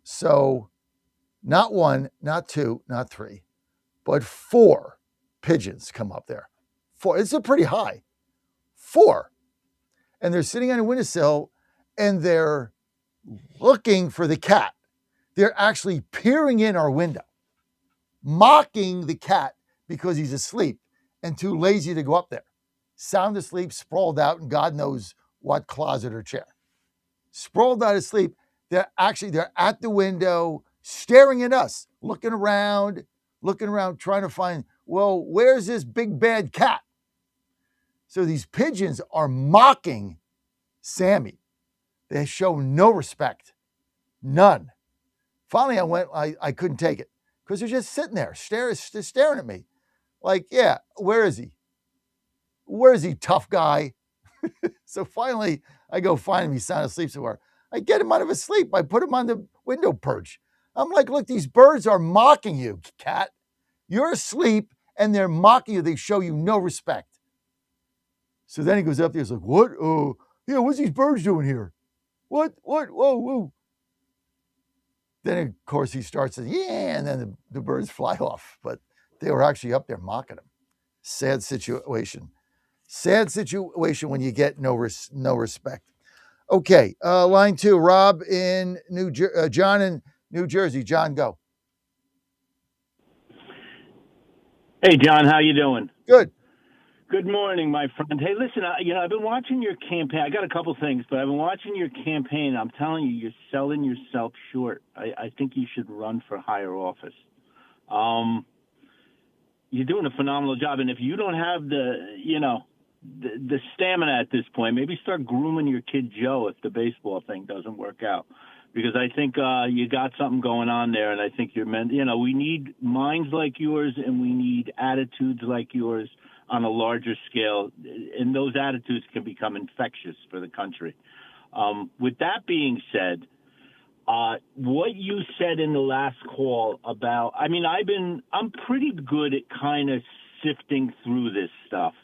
So not one, not two, not three, but 4 pigeons come up there. 4. It's a pretty high. 4. And they're sitting on a windowsill and they're looking for the cat. They're actually peering in our window, mocking the cat because he's asleep and too lazy to go up there. Sound asleep, sprawled out in God knows what closet or chair. Sprawled out asleep. They're at the window, staring at us, looking around, trying to find, well, where's this big bad cat? So these pigeons are mocking Sammy. They show no respect, none. Finally, I couldn't take it because they're just sitting there staring at me. Like, yeah, where is he? Where is he, tough guy? So finally, I go find him. He's sound asleep somewhere. I get him out of his sleep. I put him on the window perch. I'm like, look, these birds are mocking you, cat. You're asleep and they're mocking you. They show you no respect. So then he goes up there. He's like, what? Yeah, what's these birds doing here? What? Whoa. Then, of course, he starts saying, yeah, and then the birds fly off. But they were actually up there mocking him. Sad situation. Sad situation when you get no respect. Okay, line 2, Rob in John in New Jersey. John, go. Hey, John, how you doing? Good. Good morning, my friend. Hey, listen, I've been watching your campaign. I got a couple things, but I've been watching your campaign. I'm telling you, you're selling yourself short. I think you should run for higher office. You're doing a phenomenal job, and if you don't have the stamina at this point, maybe start grooming your kid Joe if the baseball thing doesn't work out. because I think you got something going on there, and I think you're meant. We need minds like yours, and we need attitudes like yours on a larger scale, and those attitudes can become infectious for the country. With that being said, what you said in the last call about, I'm pretty good at kind of sifting through this stuff.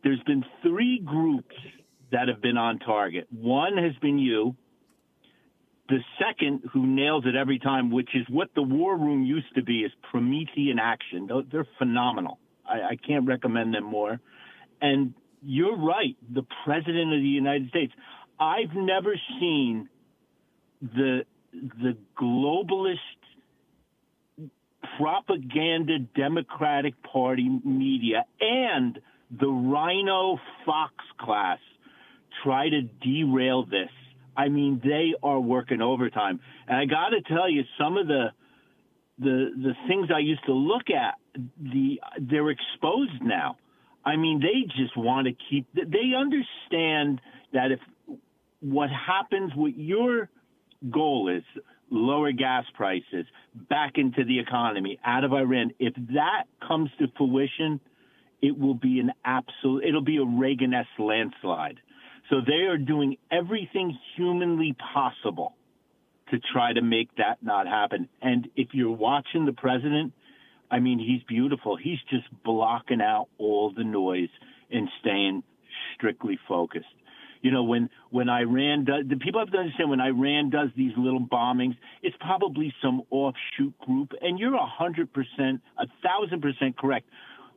There's been 3 groups that have been on target. One has been you. The second, who nails it every time, which is what the war room used to be, is Promethean Action. They're phenomenal. I can't recommend them more. And you're right, the President of the United States. I've never seen the globalist propaganda Democratic Party media and the Rhino Fox class try to derail this. They are working overtime. And I got to tell you, some of the things I used to look at, they're exposed now. They just want to they understand that if what happens, what your goal is, lower gas prices, back into the economy, out of Iran, if that comes to fruition, it will be it'll be a Reagan-esque landslide. So they are doing everything humanly possible to try to make that not happen. And if you're watching the president, he's beautiful. He's just blocking out all the noise and staying strictly focused. When Iran does, the people have to understand, when Iran does these little bombings, it's probably some offshoot group. And you're 100%, 1,000% correct.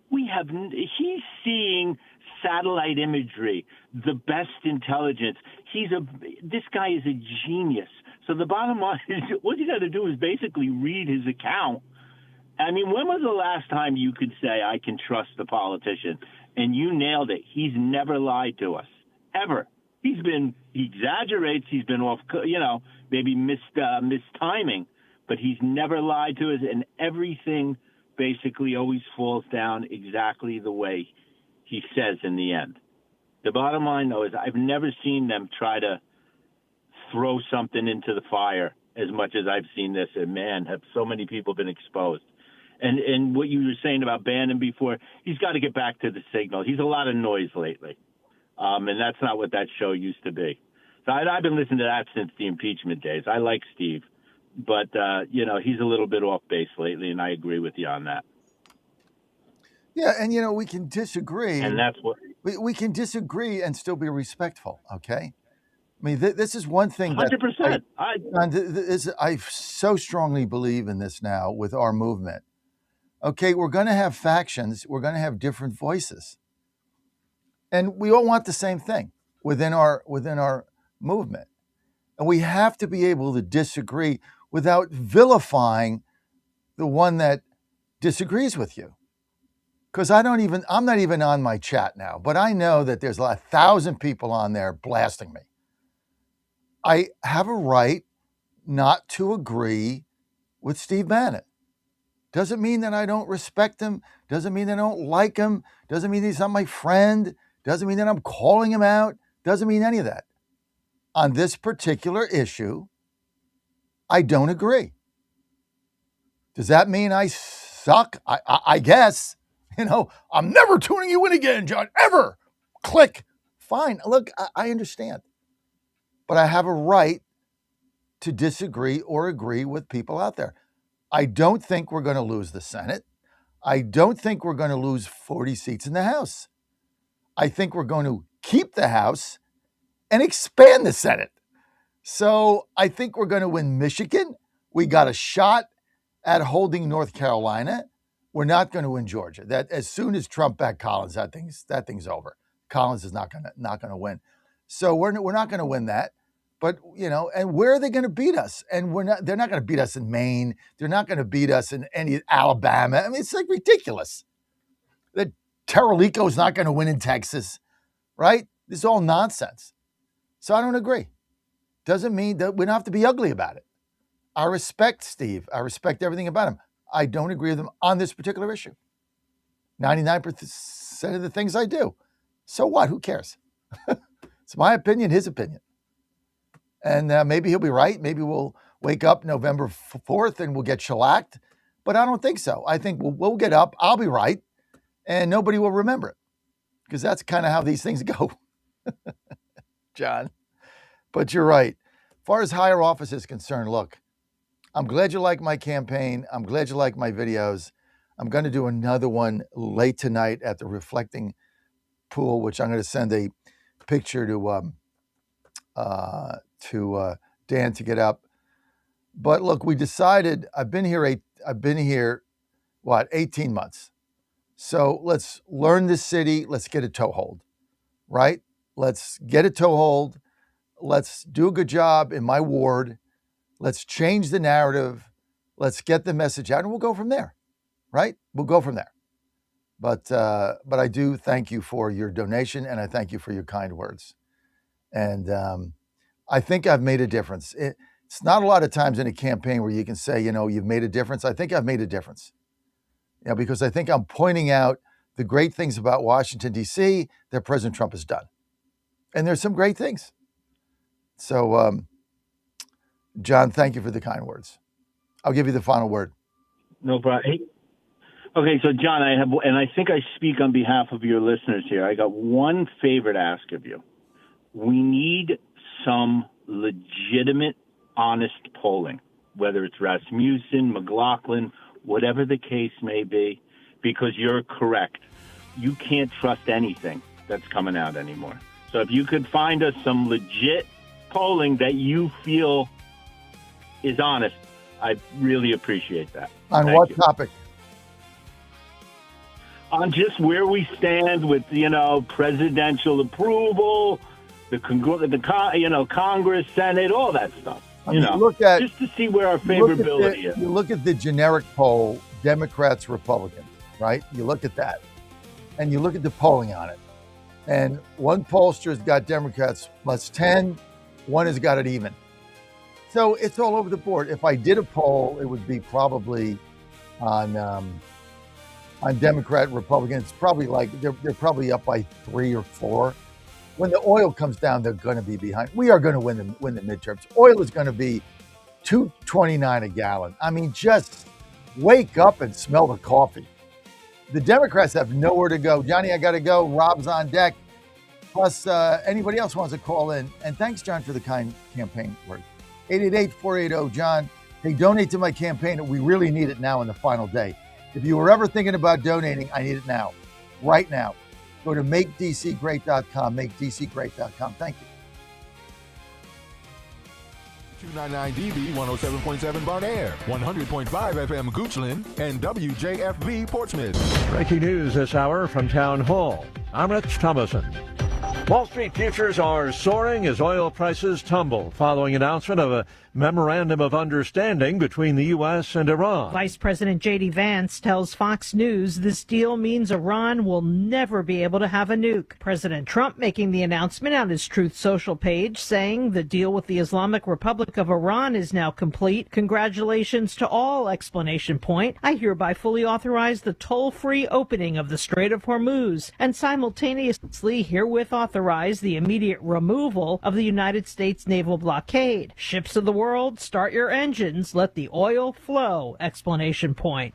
He's seeing satellite imagery, the best intelligence. This guy is a genius. So the bottom line is, what you got to do is basically read his account. When was the last time you could say, I can trust the politician? And you nailed it. He's never lied to us, ever. He exaggerates. He's been off, maybe mistiming, but he's never lied to us. And everything basically always falls down exactly the way he says in the end. The bottom line, though, is I've never seen them try to throw something into the fire as much as I've seen this. And, man, have so many people been exposed. And what you were saying about Bannon before, he's got to get back to the signal. He's a lot of noise lately. And that's not what that show used to be. So I've been listening to that since the impeachment days. I like Steve. But, he's a little bit off base lately, and I agree with you on that. Yeah, and, we can disagree. And that's what... We can disagree and still be respectful, okay? This is one thing 100%. I so strongly believe in this now with our movement. Okay, we're going to have factions. We're going to have different voices. And we all want the same thing within our movement. And we have to be able to disagree without vilifying the one that disagrees with you. Because I'm not even on my chat now, but I know that there's 1,000 people on there blasting me. I have a right not to agree with Steve Bannon. Doesn't mean that I don't respect him. Doesn't mean that I don't like him. Doesn't mean he's not my friend. Doesn't mean that I'm calling him out. Doesn't mean any of that. On this particular issue, I don't agree. Does that mean I suck? I guess. I'm never tuning you in again, John, ever. Click. Fine. Look, I understand. But I have a right to disagree or agree with people out there. I don't think we're going to lose the Senate. I don't think we're going to lose 40 seats in the House. I think we're going to keep the House and expand the Senate. So I think we're going to win Michigan. We got a shot at holding North Carolina. We're not going to win Georgia. That as soon as Trump backed Collins, that thing's over. Collins is not going to win. So we're not going to win that. But, and where are they going to beat us? And they're not going to beat us in Maine. They're not going to beat us in any Alabama. It's like ridiculous. That Terralico's not going to win in Texas, right? This is all nonsense. So I don't agree. Doesn't mean that we don't have to be ugly about it. I respect Steve. I respect everything about him. I don't agree with him on this particular issue. 99% of the things I do. So what? Who cares? It's my opinion, his opinion. And maybe he'll be right. Maybe we'll wake up November 4th and we'll get shellacked. But I don't think so. I think we'll get up. I'll be right. And nobody will remember it. Because that's kind of how these things go, John. But you're right. As far as higher office is concerned, look, I'm glad you like my campaign. I'm glad you like my videos. I'm going to do another one late tonight at the Reflecting Pool, which I'm going to send a picture to Dan to get up. But look, we decided I've been here 18 months. So let's learn this city. Let's get a toehold, right? Let's get a toehold. Let's do a good job in my ward. Let's change the narrative. Let's get the message out, and we'll go from there, right? We'll go from there. But I do thank you for your donation, and I thank you for your kind words. And I think I've made a difference. It's not a lot of times in a campaign where you can say, you've made a difference. I think I've made a difference. Because I think I'm pointing out the great things about Washington, D.C. that President Trump has done. And there's some great things. So, John, thank you for the kind words. I'll give you the final word. No problem. Hey, okay, so John, I think I speak on behalf of your listeners here. I got one favor to ask of you. We need some legitimate, honest polling, whether it's Rasmussen, McLaughlin, whatever the case may be, because you're correct. You can't trust anything that's coming out anymore. So if you could find us some legit polling that you feel is honest, I really appreciate that. On what topic? On just where we stand with, presidential approval, the Congress, Senate, all that stuff. Just to see where our favorability is. You look at the generic poll, Democrats, Republicans, right? You look at that, and you look at the polling on it. And one pollster's got Democrats +10, one has got it even. So it's all over the board. If I did a poll, it would be probably on Democrat, Republicans. It's probably they're probably up by 3 or 4. When the oil comes down, they're going to be behind. We are going to win the midterms. Oil is going to be $2.29 a gallon. I mean, just wake up and smell the coffee. The Democrats have nowhere to go. Johnny, I got to go. Rob's on deck. Plus, anybody else wants to call in. And thanks, John, for the kind campaign work. 888-480-JOHN. Hey, donate to my campaign. We really need it now in the final day. If you were ever thinking about donating, I need it now, right now. Go to makedcgreat.com, makedcgreat.com. Thank you. 299 DB 107.7 Barn Air, 100.5 FM Goochland, and WJFB Portsmouth. Breaking news this hour from Town Hall. I'm Rich Thomason. Wall Street futures are soaring as oil prices tumble following announcement of a memorandum of understanding between the U.S. and Iran. Vice President J.D. Vance tells Fox News this deal means Iran will never be able to have a nuke. President Trump making the announcement on his Truth Social page, saying the deal with the Islamic Republic of Iran is now complete. Congratulations to all! ! I hereby fully authorize the toll-free opening of the Strait of Hormuz and simultaneously herewith authorize the immediate removal of the United States naval blockade. Ships of the world, start your engines, let the oil flow!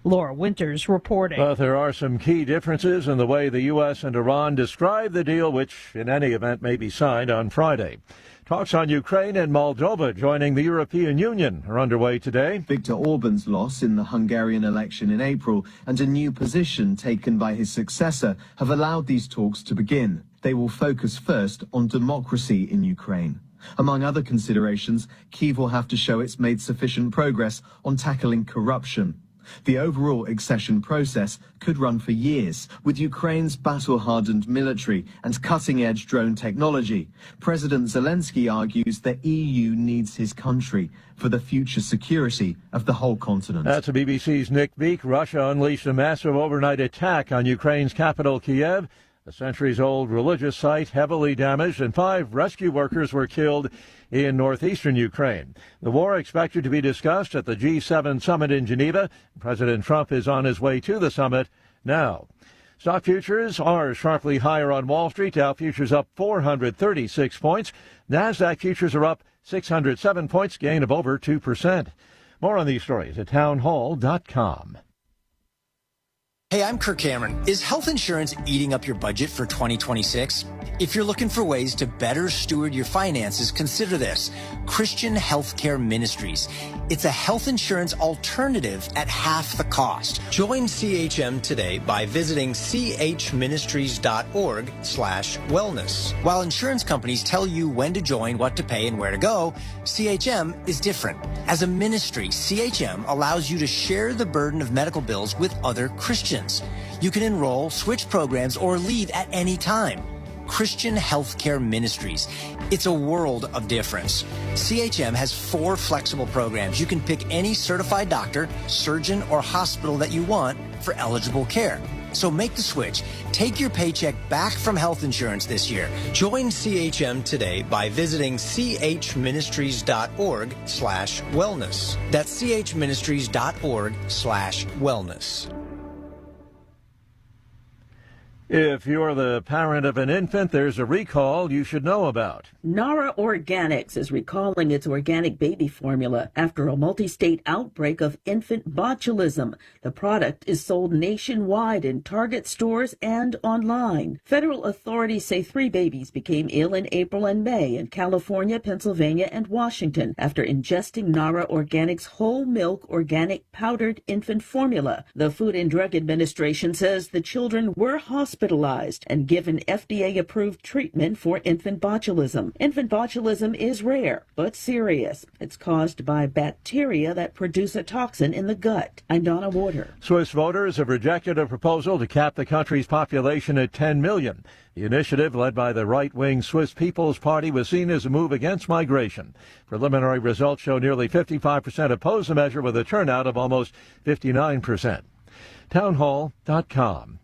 Laura Winters reporting. But there are some key differences in the way the U.S. and Iran describe the deal, which in any event may be signed on Friday. Talks on Ukraine and Moldova joining the European Union are underway today. Viktor Orban's loss in the Hungarian election in April and a new position taken by his successor have allowed these talks to begin. They will focus first on democracy in Ukraine. Among other considerations, Kyiv will have to show it's made sufficient progress on tackling corruption. The overall accession process could run for years. With Ukraine's battle-hardened military and cutting-edge drone technology, President Zelensky argues the EU needs his country for the future security of the whole continent. That's the BBC's Nick Beak. Russia unleashed a massive overnight attack on Ukraine's capital, Kiev. A centuries-old religious site heavily damaged, and 5 rescue workers were killed in northeastern Ukraine. The war expected to be discussed at the G7 summit in Geneva. President Trump is on his way to the summit now. Stock futures are sharply higher on Wall Street. Dow futures up 436 points. NASDAQ futures are up 607 points, gain of over 2%. More on these stories at townhall.com. Hey, I'm Kirk Cameron. Is health insurance eating up your budget for 2026? If you're looking for ways to better steward your finances, consider this: Christian Healthcare Ministries. It's a health insurance alternative at half the cost. Join CHM today by visiting chministries.org/wellness. While insurance companies tell you when to join, what to pay, and where to go, CHM is different. As a ministry, CHM allows you to share the burden of medical bills with other Christians. You can enroll, switch programs, or leave at any time. Christian Healthcare Ministries. It's a world of difference. CHM has 4 flexible programs. You can pick any certified doctor, surgeon, or hospital that you want for eligible care. So make the switch. Take your paycheck back from health insurance this year. Join CHM today by visiting chministries.org/wellness. That's chministries.org/wellness. If you're the parent of an infant, there's a recall you should know about. Nara Organics is recalling its organic baby formula after a multi-state outbreak of infant botulism. The product is sold nationwide in Target stores and online. Federal authorities say 3 babies became ill in April and May in California, Pennsylvania, and Washington after ingesting Nara Organics whole milk organic powdered infant formula. The Food and Drug Administration says the children were hospitalized and given FDA-approved treatment for infant botulism. Infant botulism is rare, but serious. It's caused by bacteria that produce a toxin in the gut. I'm Donna Warder. Swiss voters have rejected a proposal to cap the country's population at 10 million. The initiative, led by the right-wing Swiss People's Party, was seen as a move against migration. Preliminary results show nearly 55% oppose the measure, with a turnout of almost 59%. Townhall.com.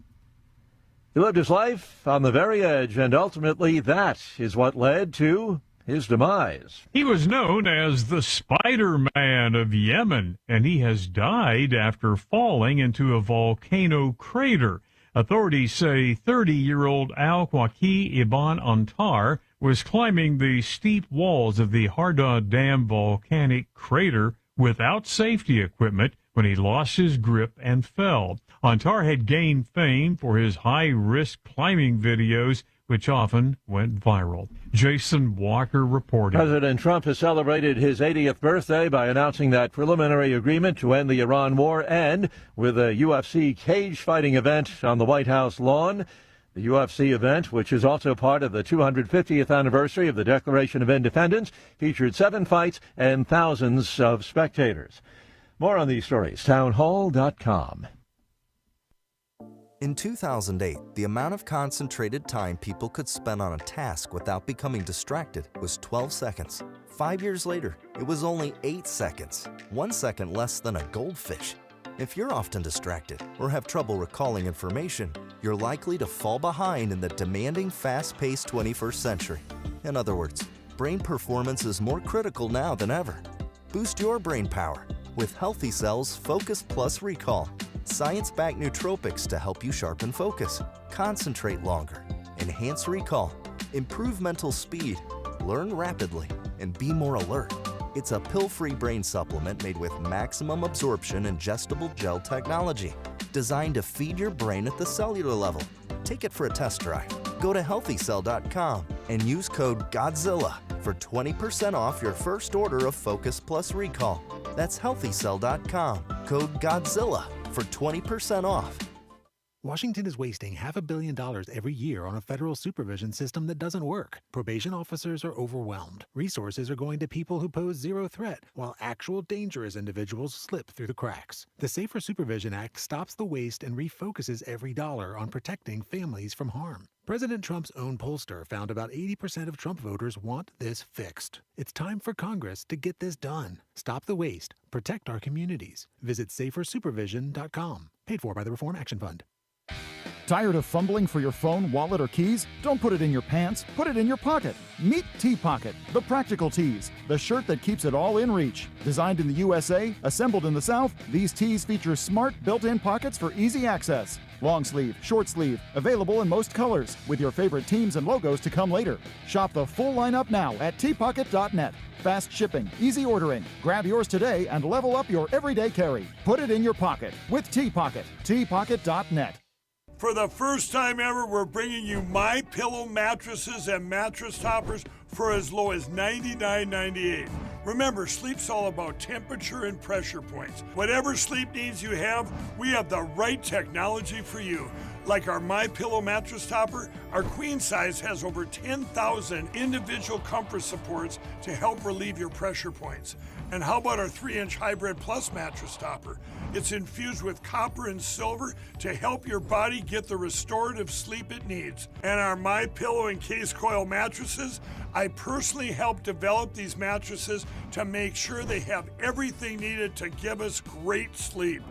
He lived his life on the very edge, and ultimately that is what led to his demise. He was known as the Spider-Man of Yemen, and he has died after falling into a volcano crater. Authorities say 30-year-old Al-Kwaki Ibn Antar was climbing the steep walls of the Hardad Dam volcanic crater without safety equipment when he lost his grip and fell. Antar had gained fame for his high-risk climbing videos, which often went viral. Jason Walker reporting. President Trump has celebrated his 80th birthday by announcing that preliminary agreement to end the Iran war and with a UFC cage fighting event on the White House lawn. The UFC event, which is also part of the 250th anniversary of the Declaration of Independence, featured 7 fights and thousands of spectators. More on these stories, townhall.com. In 2008, the amount of concentrated time people could spend on a task without becoming distracted was 12 seconds. 5 years later, it was only 8 seconds, 1 second less than a goldfish. If you're often distracted or have trouble recalling information, you're likely to fall behind in the demanding, fast-paced 21st century. In other words, brain performance is more critical now than ever. Boost your brain power with Healthy Cell's Focus Plus Recall. Science-backed nootropics to help you sharpen focus, concentrate longer, enhance recall, improve mental speed, learn rapidly, and be more alert. It's a pill-free brain supplement made with maximum absorption ingestible gel technology, designed to feed your brain at the cellular level. Take it for a test drive. Go to healthycell.com and use code GODZILLA for 20% off your first order of Focus Plus Recall. That's healthycell.com, code GODZILLA for 20% off. Washington is wasting $500 million every year on a federal supervision system that doesn't work. Probation officers are overwhelmed. Resources are going to people who pose zero threat, while actual dangerous individuals slip through the cracks. The Safer Supervision Act stops the waste and refocuses every dollar on protecting families from harm. President Trump's own pollster found about 80% of Trump voters want this fixed. It's time for Congress to get this done. Stop the waste. Protect our communities. Visit safersupervision.com. Paid for by the Reform Action Fund. Tired of fumbling for your phone, wallet, or keys? Don't put it in your pants, put it in your pocket. Meet T-Pocket, the practical tees, the shirt that keeps it all in reach. Designed in the USA, assembled in the South, these tees feature smart built-in pockets for easy access. Long sleeve, short sleeve, available in most colors, with your favorite teams and logos to come later. Shop the full lineup now at tpocket.net. Fast shipping, easy ordering. Grab yours today and level up your everyday carry. Put it in your pocket with T-Pocket. tpocket.net. For the first time ever, we're bringing you My Pillow mattresses and mattress toppers for as low as $99.98. Remember, sleep's all about temperature and pressure points. Whatever sleep needs you have, we have the right technology for you. Like our My Pillow mattress topper, our queen size has over 10,000 individual comfort supports to help relieve your pressure points. And how about our 3-inch Hybrid Plus mattress topper? It's infused with copper and silver to help your body get the restorative sleep it needs. And our My Pillow and Case Coil mattresses, I personally helped develop these mattresses to make sure they have everything needed to give us great sleep.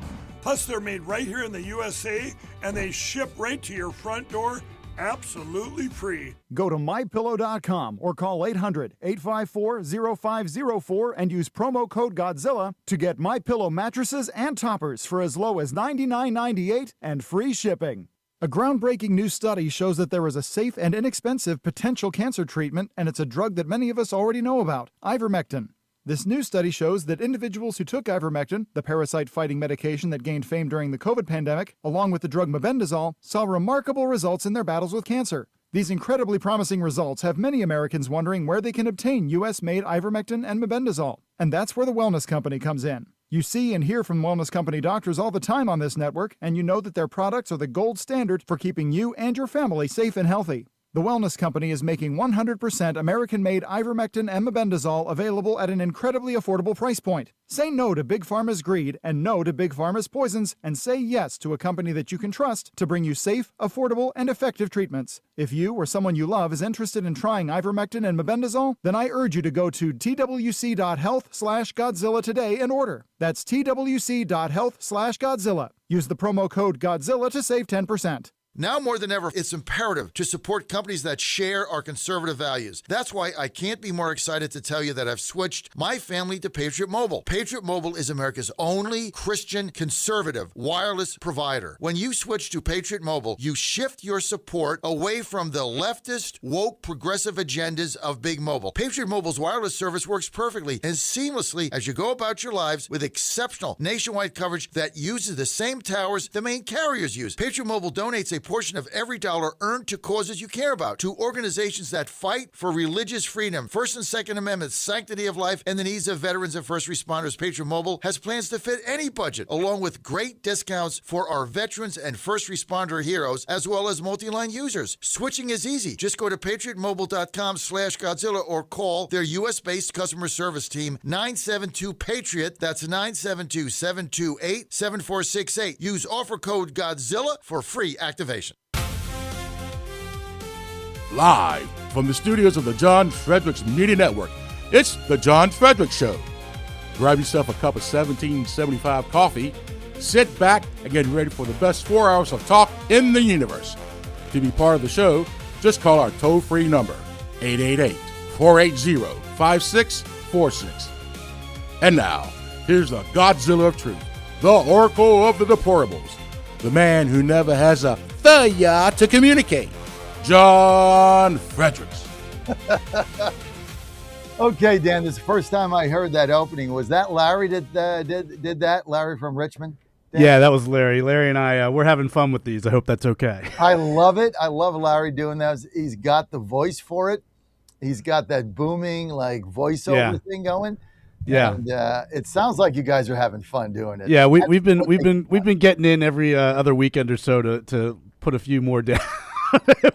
Plus, they're made right here in the USA, and they ship right to your front door, absolutely free. Go to mypillow.com or call 800-854-0504 and use promo code Godzilla to get MyPillow mattresses and toppers for as low as $99.98 and free shipping. A groundbreaking new study shows that there is a safe and inexpensive potential cancer treatment, and it's a drug that many of us already know about, ivermectin. This new study shows that individuals who took ivermectin, the parasite-fighting medication that gained fame during the COVID pandemic, along with the drug mebendazole, saw remarkable results in their battles with cancer. These incredibly promising results have many Americans wondering where they can obtain U.S.-made ivermectin and mebendazole. And that's where the Wellness Company comes in. You see and hear from Wellness Company doctors all the time on this network, and you know that their products are the gold standard for keeping you and your family safe and healthy. The Wellness Company is making 100% American-made ivermectin and mebendazole available at an incredibly affordable price point. Say no to Big Pharma's greed and no to Big Pharma's poisons, and say yes to a company that you can trust to bring you safe, affordable, and effective treatments. If you or someone you love is interested in trying ivermectin and mebendazole, then I urge you to go to twc.health/Godzilla today and order. That's twc.health/Godzilla. Use the promo code Godzilla to save 10%. Now more than ever, it's imperative to support companies that share our conservative values. That's why I can't be more excited to tell you that I've switched my family to Patriot Mobile. Patriot Mobile is America's only Christian conservative wireless provider. When you switch to Patriot Mobile, you shift your support away from the leftist, woke, progressive agendas of Big Mobile. Patriot Mobile's wireless service works perfectly and seamlessly as you go about your lives with exceptional nationwide coverage that uses the same towers the main carriers use. Patriot Mobile donates a portion of every dollar earned to causes you care about, to organizations that fight for religious freedom, First and Second Amendments, sanctity of life, and the needs of veterans and first responders. Patriot Mobile has plans to fit any budget, along with great discounts for our veterans and first responder heroes, as well as multi-line users. Switching is easy. Just go to patriotmobile.com/Godzilla or call their U.S.-based customer service team, 972-PATRIOT. That's 972-728-7468. Use offer code Godzilla for free activation. Live from the studios of the John Fredericks Media Network, it's the John Fredericks Show. Grab yourself a cup of 1775 coffee, sit back, and get ready for the best 4 hours of talk in the universe. To be part of the show, just call our toll-free number, 888-480-5646. And now, here's the Godzilla of Truth, the Oracle of the Deplorables, the man who never has a failure to communicate, John Fredericks. Okay, Dan, this is the first time I heard that opening. Was that Larry that did that? Larry from Richmond? Dan? Yeah, that was Larry. Larry and I, we're having fun with these. I hope that's okay. I love it. I love Larry doing that. He's got the voice for it. He's got that booming, like, voiceover thing going. Yeah, and, it sounds like you guys are having fun doing it. Yeah, we've been getting in every other weekend or so to put a few more down.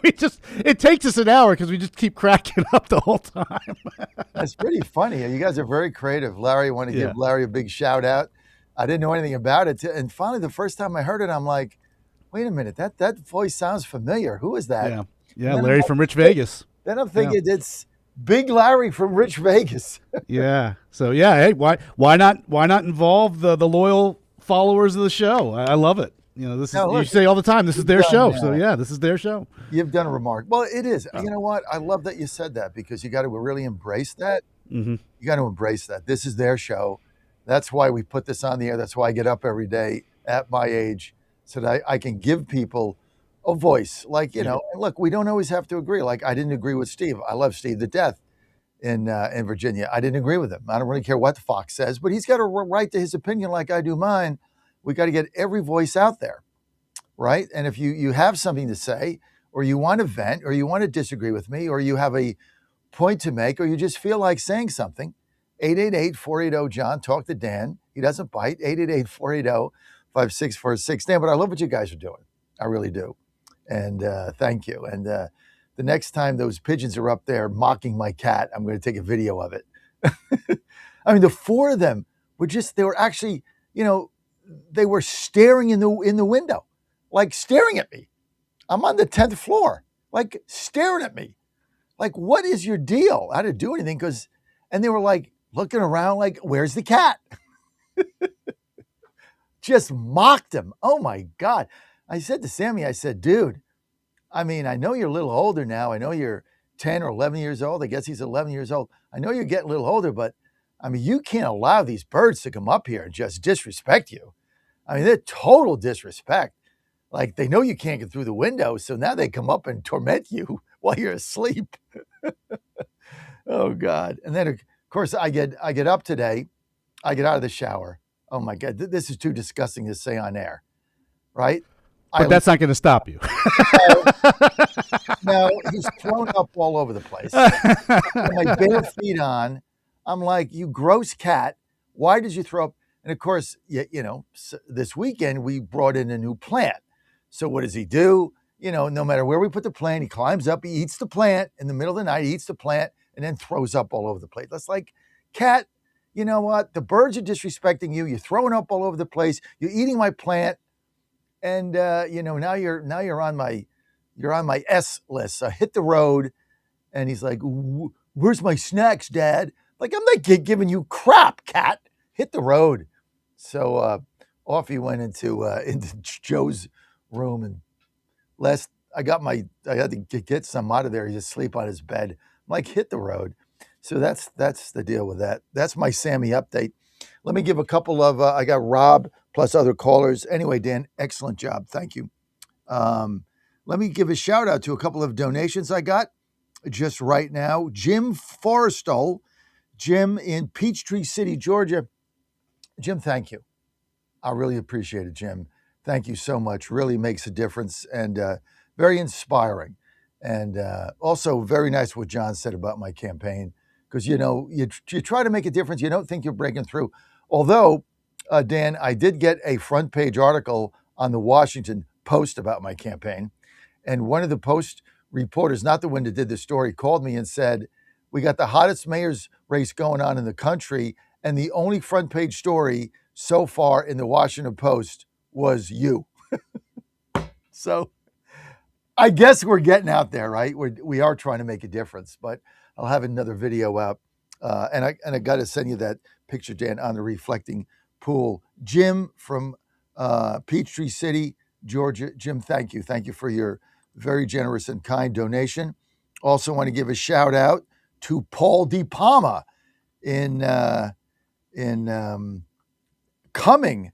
It takes us an hour because we just keep cracking up the whole time. That's pretty funny. You guys are very creative. Larry, I want to give Larry a big shout out. I didn't know anything about it. And finally, the first time I heard it, I'm like, wait a minute, that voice sounds familiar. Who is that? Yeah, Larry from Rich Vegas. Then I'm thinking it's Big Larry from Rich Vegas. Yeah. So hey, why not involve the loyal followers of the show? I love it. You know, this is Now, you look, say all the time. This is their you've show. done So that. yeah, this is their show. You've done a remark. Well, it is. You know what? I love that you said that because you got to really embrace that. Mm-hmm. You got to embrace that. This is their show. That's why we put this on the air. That's why I get up every day at my age so that I can give people a voice. Like, you know, and look, we don't always have to agree. Like, I didn't agree with Steve. I love Steve to death in Virginia. I didn't agree with him. I don't really care what Fox says, but he's got a right to his opinion like I do mine. We got to get every voice out there, right? And if you have something to say, or you want to vent, or you want to disagree with me, or you have a point to make, or you just feel like saying something, 888-480-JOHN. Talk to Dan. He doesn't bite. 888-480-5646. Dan, but I love what you guys are doing. I really do. And thank you. And the next time those pigeons are up there mocking my cat, I'm going to take a video of it. I mean, the four of them they were actually, you know, they were staring in the window, like staring at me. I'm on the 10th floor, like staring at me. Like, what is your deal? I didn't do anything and they were like looking around like, where's the cat? Just mocked him. Oh my God. I said to Sammy, I said, dude, I mean, I know you're a little older now. I know you're 10 or 11 years old. I guess he's 11 years old. I know you're getting a little older, but I mean, you can't allow these birds to come up here and just disrespect you. I mean, they're total disrespect. Like, they know you can't get through the window, so now they come up and torment you while you're asleep. Oh God. And then of course I get up today, I get out of the shower. Oh my God, this is too disgusting to say on air, right? But that's not going to stop you. No, he's thrown up all over the place. With my bare feet on, I'm like, you gross cat, why did you throw up? And of course, you know, this weekend we brought in a new plant. So what does he do? You know, no matter where we put the plant, he climbs up, he eats the plant in the middle of the night, he eats the plant and then throws up all over the place. That's like, cat, you know what? The birds are disrespecting you. You're throwing up all over the place. You're eating my plant. And, you know, now you're on my S list. So hit the road. And he's like, where's my snacks, Dad? Like, I'm not giving you crap, cat. Hit the road. So off he went into Joe's room. And I had to get some out of there. He's asleep on his bed. I'm like, hit the road. So that's the deal with that. That's my Sammy update. Let me give a couple of, I got Rob plus other callers. Anyway, Dan, excellent job. Thank you. Let me give a shout out to a couple of donations I got just right now. Jim Forrestal, Jim in Peachtree City, Georgia. Jim, thank you. I really appreciate it, Jim. Thank you so much. Really makes a difference and very inspiring. And also very nice what John said about my campaign. Because, you know, you try to make a difference. You don't think you're breaking through. Although, Dan, I did get a front page article on the Washington Post about my campaign. And one of the Post reporters, not the one that did the story, called me and said, we got the hottest mayor's race going on in the country. And the only front page story so far in the Washington Post was you. So I guess we're getting out there, right? We are trying to make a difference, but I'll have another video out. And I got to send you that picture, Dan, on the reflecting pool. Jim from Peachtree City, Georgia. Jim, thank you. Thank you for your very generous and kind donation. Also want to give a shout out to Paul De Palma in Cumming,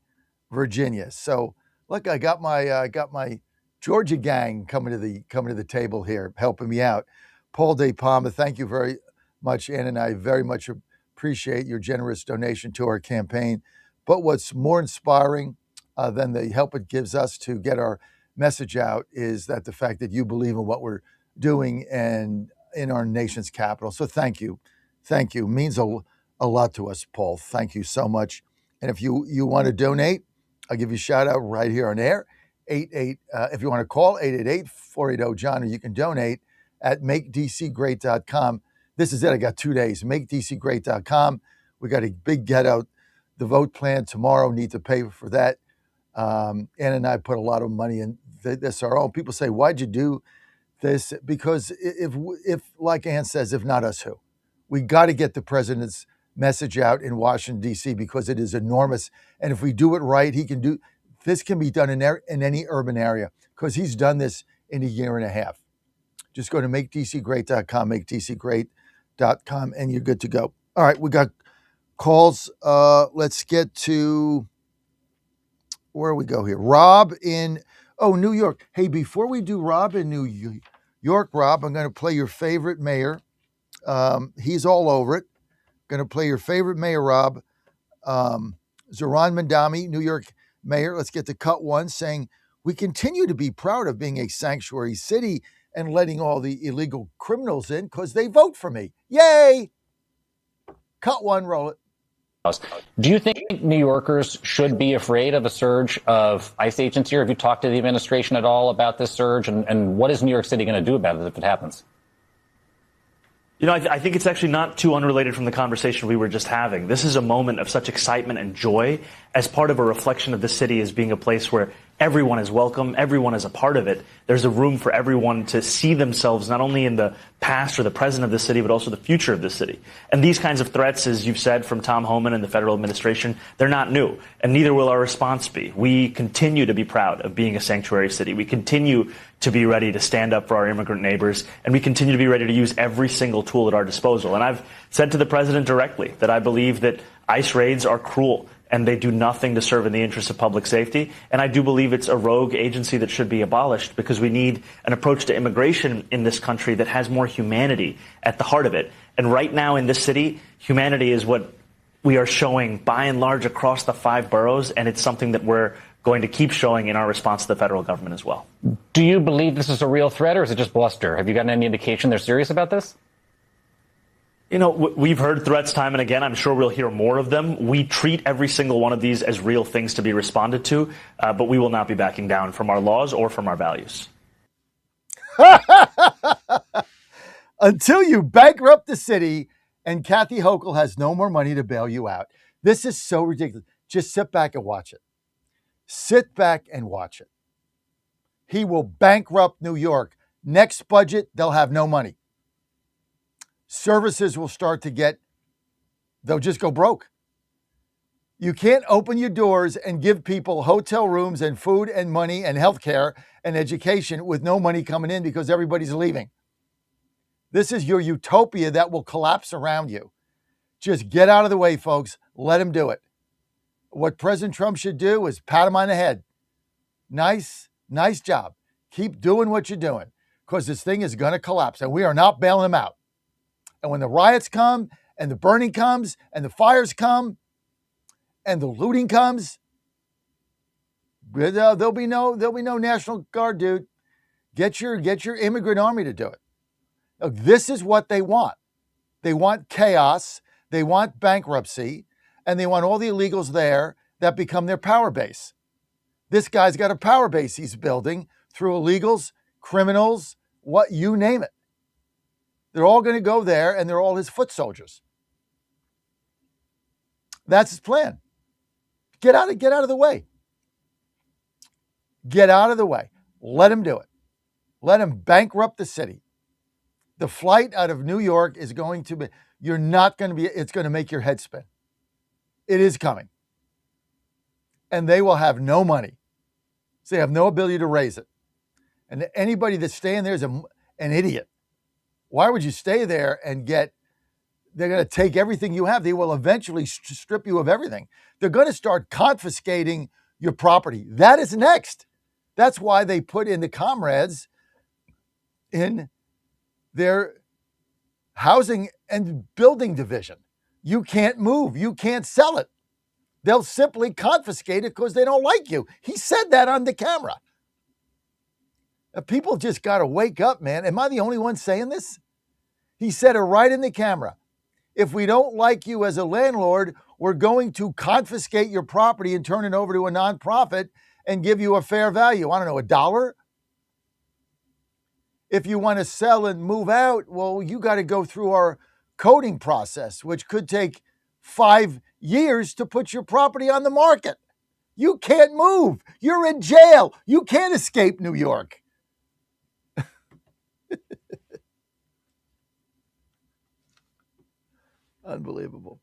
Virginia. So look, I got my Georgia gang coming to the table here, helping me out. Paul De Palma, thank you very much. Ann and I very much appreciate your generous donation to our campaign. But what's more inspiring than the help it gives us to get our message out is that the fact that you believe in what we're doing and in our nation's capital. So thank you. Thank you. It means a lot to us, Paul. Thank you so much. And if you want to donate, I'll give you a shout out right here on air. If you want to call, 888-480-JOHN, or you can donate at makedcgreat.com. This is it. I got 2 days. Makedcgreat.com. We got a big get out the vote plan tomorrow. Need to pay for that. Ann and I put a lot of money in this our own. People say, why'd you do this? Because if like Ann says, if not us, who? We got to get the president's message out in Washington, D.C., because it is enormous. And if we do it right, he can do this can be done in any urban area because he's done this in a year and a half. Just go to makedcgreat.com, makedcgreat.com, and you're good to go. All right, we got calls. Let's get to where we go here. Rob in New York. Hey, before we do Rob in New York, Rob, I'm going to play your favorite mayor. He's all over it. Going to play your favorite mayor, Rob. Zohran Mandami, New York mayor. Let's get to cut one, saying, we continue to be proud of being a sanctuary city and letting all the illegal criminals in because they vote for me. Yay! Cut one, roll it. Do you think New Yorkers should be afraid of a surge of ICE agents here? Have you talked to the administration at all about this surge? And what is New York City going to do about it if it happens? You know, I think it's actually not too unrelated from the conversation we were just having. This is a moment of such excitement and joy as part of a reflection of the city as being a place where everyone is welcome, everyone is a part of it. There's a room for everyone to see themselves not only in the past or the present of the city, but also the future of the city. And these kinds of threats, as you've said, from Tom Homan and the federal administration, they're not new, and neither will our response be. We continue to be proud of being a sanctuary city. We continue to be ready to stand up for our immigrant neighbors, and we continue to be ready to use every single tool at our disposal. And I've said to the president directly that I believe that ICE raids are cruel and they do nothing to serve in the interest of public safety. And I do believe it's a rogue agency that should be abolished because we need an approach to immigration in this country that has more humanity at the heart of it. And right now in this city, humanity is what we are showing by and large across the 5 boroughs, and it's something that we're going to keep showing in our response to the federal government as well. Do you believe this is a real threat, or is it just bluster? Have you gotten any indication they're serious about this? You know, we've heard threats time and again. I'm sure we'll hear more of them. We treat every single one of these as real things to be responded to, but we will not be backing down from our laws or from our values. Until you bankrupt the city and Kathy Hochul has no more money to bail you out. This is so ridiculous. Just sit back and watch it. Sit back and watch it. He will bankrupt New York. Next budget, they'll have no money. Services will start to they'll just go broke. You can't open your doors and give people hotel rooms and food and money and healthcare and education with no money coming in because everybody's leaving. This is your utopia that will collapse around you. Just get out of the way, folks. Let him do it. What President Trump should do is pat him on the head. Nice job. Keep doing what you're doing because this thing is going to collapse and we are not bailing him out. And when the riots come and the burning comes and the fires come and the looting comes, there'll be no National Guard, dude. Get your immigrant army to do it. Look, this is what they want. They want chaos, they want bankruptcy, and they want all the illegals there that become their power base. This guy's got a power base he's building through illegals, criminals, what you name it. They're all going to go there, and they're all his foot soldiers. That's his plan. Get out of the way. Get out of the way. Let him do it. Let him bankrupt the city. The flight out of New York is going to be, it's going to make your head spin. It is coming. And they will have no money. So they have no ability to raise it. And anybody that's staying there is an idiot. Why would you stay there and they're going to take everything you have. They will eventually strip you of everything. They're going to start confiscating your property. That is next. That's why they put in the comrades in their housing and building division. You can't move. You can't sell it. They'll simply confiscate it because they don't like you. He said that on the camera. People just got to wake up, man. Am I the only one saying this? He said it right in the camera. If we don't like you as a landlord, we're going to confiscate your property and turn it over to a nonprofit and give you a fair value. I don't know, $1? If you want to sell and move out, well, you got to go through our coding process, which could take 5 years to put your property on the market. You can't move. You're in jail. You can't escape New York. Unbelievable.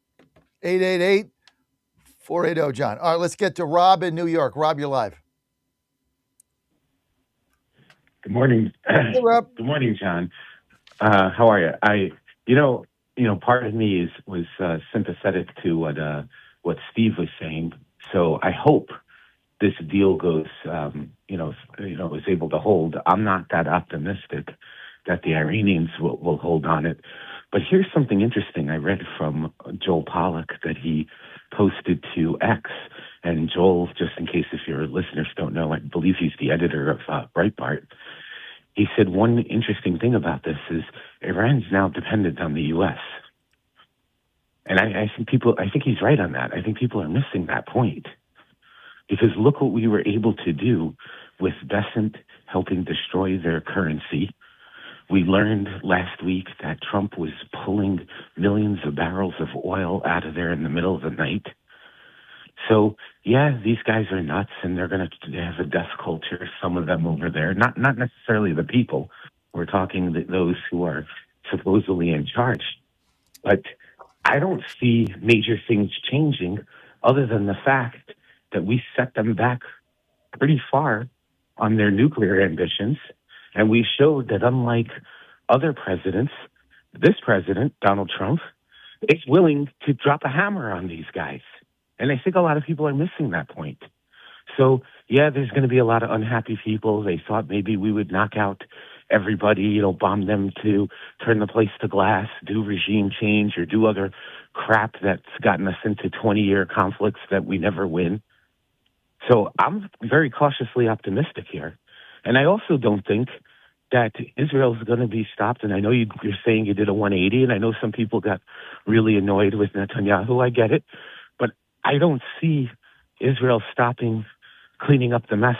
480 John. All right, let's get to Rob in New York. Rob, you're live. Good morning. Hey, Rob. Good morning, John. How are you? Part of me was sympathetic to what Steve was saying. So I hope this deal goes, is able to hold. I'm not that optimistic that the Iranians will hold on it. But here's something interesting I read from Joel Pollack that he posted to X. And Joel, just in case if your listeners don't know, I believe he's the editor of Breitbart. He said one interesting thing about this is Iran's now dependent on the U.S. And I think he's right on that. I think people are missing that point. Because look what we were able to do with Besant helping destroy their currency. We learned last week that Trump was pulling millions of barrels of oil out of there in the middle of the night. So, yeah, these guys are nuts, and they're going to have a death culture, some of them over there. Not necessarily the people. We're talking those who are supposedly in charge. But I don't see major things changing other than the fact that we set them back pretty far on their nuclear ambitions. And we showed that unlike other presidents, this president, Donald Trump, is willing to drop a hammer on these guys. And I think a lot of people are missing that point. So, yeah, there's going to be a lot of unhappy people. They thought maybe we would knock out everybody, bomb them to turn the place to glass, do regime change, or do other crap that's gotten us into 20-year conflicts that we never win. So I'm very cautiously optimistic here. And I also don't think that Israel is going to be stopped. And I know you're saying you did a 180, and I know some people got really annoyed with Netanyahu. I get it. But I don't see Israel stopping cleaning up the mess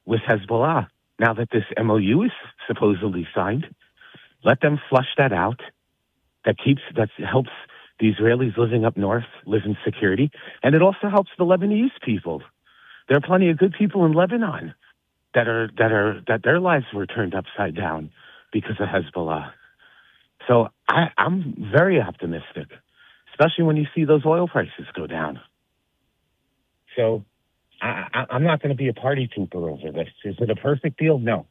with Hezbollah now that this MOU is supposedly signed. Let them flush that out. That helps the Israelis living up north live in security. And it also helps the Lebanese people. There are plenty of good people in Lebanon that their lives were turned upside down because of Hezbollah. So I'm very optimistic, especially when you see those oil prices go down. So I'm not going to be a party pooper over this. Is it a perfect deal? No.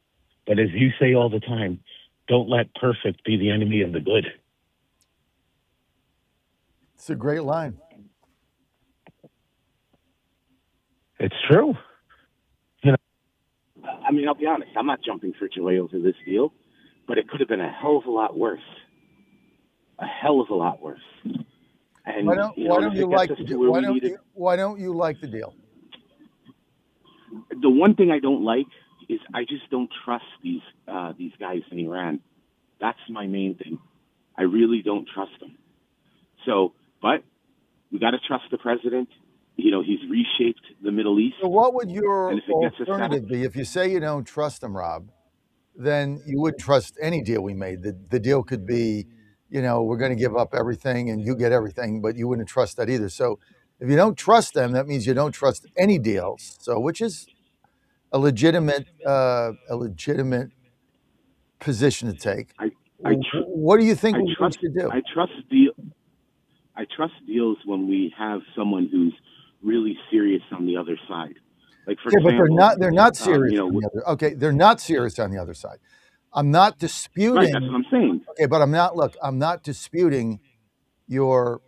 But as you say all the time, don't let perfect be the enemy of the good. It's a great line. It's true. I mean, I'll be honest. I'm not jumping for joy over this deal, but it could have been a hell of a lot worse. A hell of a lot worse. And why don't you like the deal? The one thing I don't like is I just don't trust these guys in Iran. That's my main thing. I really don't trust them. So, but we got to trust the president. He's reshaped the Middle East. So what would your alternative be? If you say you don't trust them, Rob, then you wouldn't trust any deal we made. The deal could be, we're going to give up everything and you get everything, but you wouldn't trust that either. So if you don't trust them, that means you don't trust any deals. So which is a legitimate position to take. What do you think we should do? I trust deals when we have someone who's really serious on the other side. Like for example, but they're not serious. They're not serious on the other side. I'm not disputing. Right, that's what I'm saying. Okay, but I'm not disputing your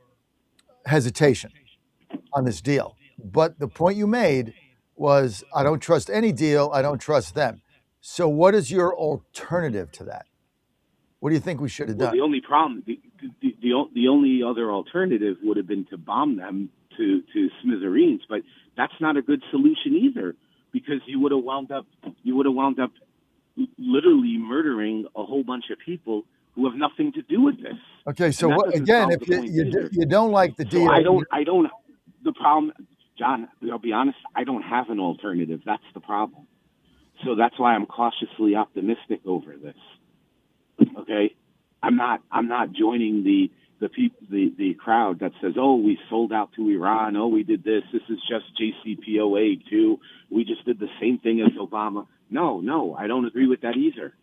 hesitation on this deal. But the point you made was, I don't trust any deal. I don't trust them. So what is your alternative to that? What do you think we should have done? The only problem, the only other alternative would have been to bomb them to smithereens, but that's not a good solution either, because you would have wound up literally murdering a whole bunch of people who have nothing to do with this. Okay, so again, if you don't like the deal, so I don't. The problem, John, I'll be honest, I don't have an alternative. That's the problem. So that's why I'm cautiously optimistic over this. Okay, I'm not joining the crowd that says, oh, we sold out to Iran. Oh, we did this. This is just JCPOA too. We just did the same thing as Obama. No, I don't agree with that either.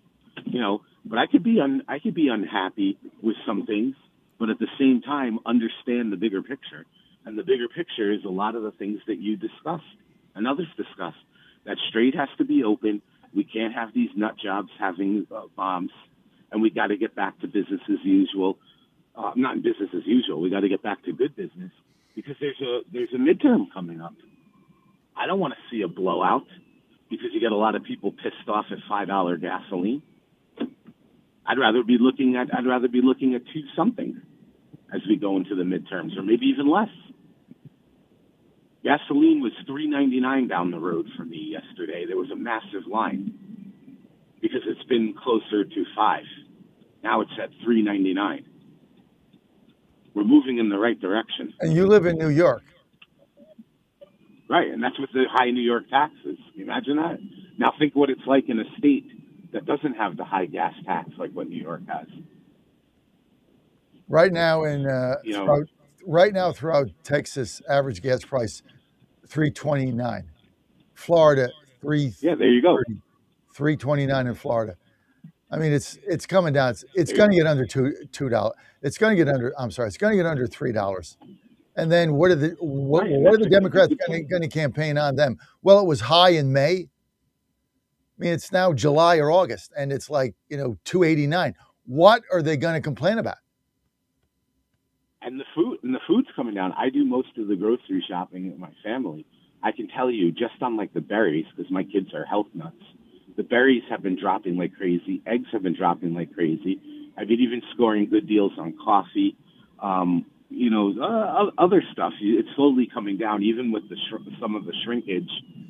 But I could be unhappy with some things, but at the same time understand the bigger picture. And the bigger picture is a lot of the things that you discussed and others discussed. That Strait has to be open. We can't have these nut jobs having bombs, and we got to get back to business as usual. Not business as usual. We got to get back to good business because there's a midterm coming up. I don't want to see a blowout because you get a lot of people pissed off at $5 gasoline. I'd rather be looking at 2 something as we go into the midterms, or maybe even less. Gasoline was $3.99 down the road for me yesterday. There was a massive line because it's been closer to $5. Now it's at $3.99. We're moving in the right direction. And you live in New York. Right, and that's with the high New York taxes. Can you imagine that? Now think what it's like in a state that doesn't have the high gas tax like what New York has. Right now throughout Texas, average gas price $3.29. Florida Yeah, there you go. $3.29 in Florida. I mean, it's coming down. It's going to get under $2. It's going to get under. I'm sorry. It's going to get under $3. And then what are the Democrats going to campaign on them? Well, it was high in May. I mean, it's now July or August, and it's like $2.89. What are they going to complain about? And the food's coming down. I do most of the grocery shopping with my family. I can tell you just on like the berries, because my kids are health nuts. The berries have been dropping like crazy. Eggs have been dropping like crazy. I've been even scoring good deals on coffee. Other stuff. It's slowly coming down, even with some of the shrinkage,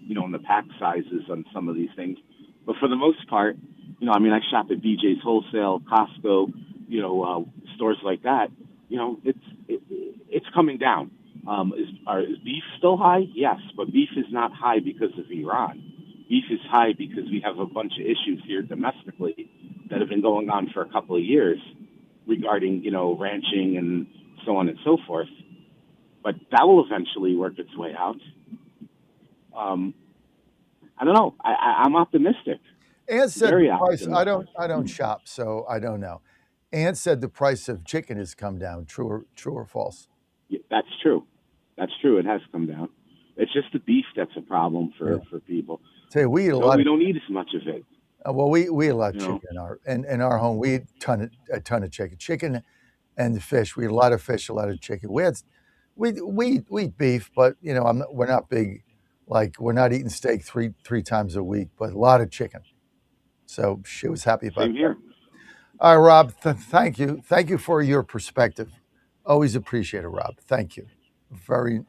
in the pack sizes on some of these things. But for the most part, I shop at BJ's Wholesale, Costco, stores like that. It's coming down. Is beef still high? Yes, but beef is not high because of Iran. Beef is high because we have a bunch of issues here domestically that have been going on for a couple of years regarding, ranching and so on and so forth. But that will eventually work its way out. I don't know. I'm optimistic. Ann said Very the price. optimistic. I don't shop, so I don't know. Ann said the price of chicken has come down. True or false? Yeah, that's true. That's true. It has come down. It's just the beef that's a problem for people. Tell you, we eat a lot. We don't eat as much of it. Well, we eat a lot of chicken in our home. We eat a ton of chicken and fish. We eat a lot of fish, a lot of chicken. We eat beef, but we're not big. Like we're not eating steak three times a week, but a lot of chicken. So she was happy about Same here. All right, Rob. Thank you. Thank you for your perspective. Always appreciate it, Rob. Thank you.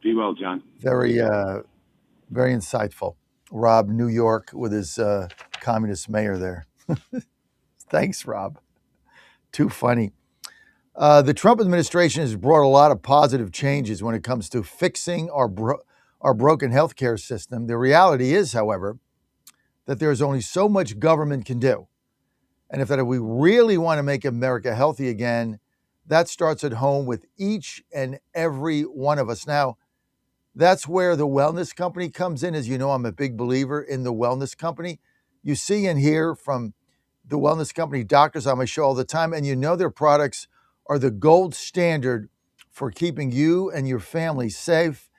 Be well, John. Very insightful. Rob, New York, with his communist mayor there. Thanks, Rob. Too funny. The Trump administration has brought a lot of positive changes when it comes to fixing our broken healthcare system. The reality is, however, that there's only so much government can do. And if we really want to make America healthy again, that starts at home with each and every one of us. Now, that's where the wellness company comes in. As you know, I'm a big believer in the wellness company. You see and hear from the wellness company doctors on my show all the time, and their products are the gold standard for keeping you and your family safe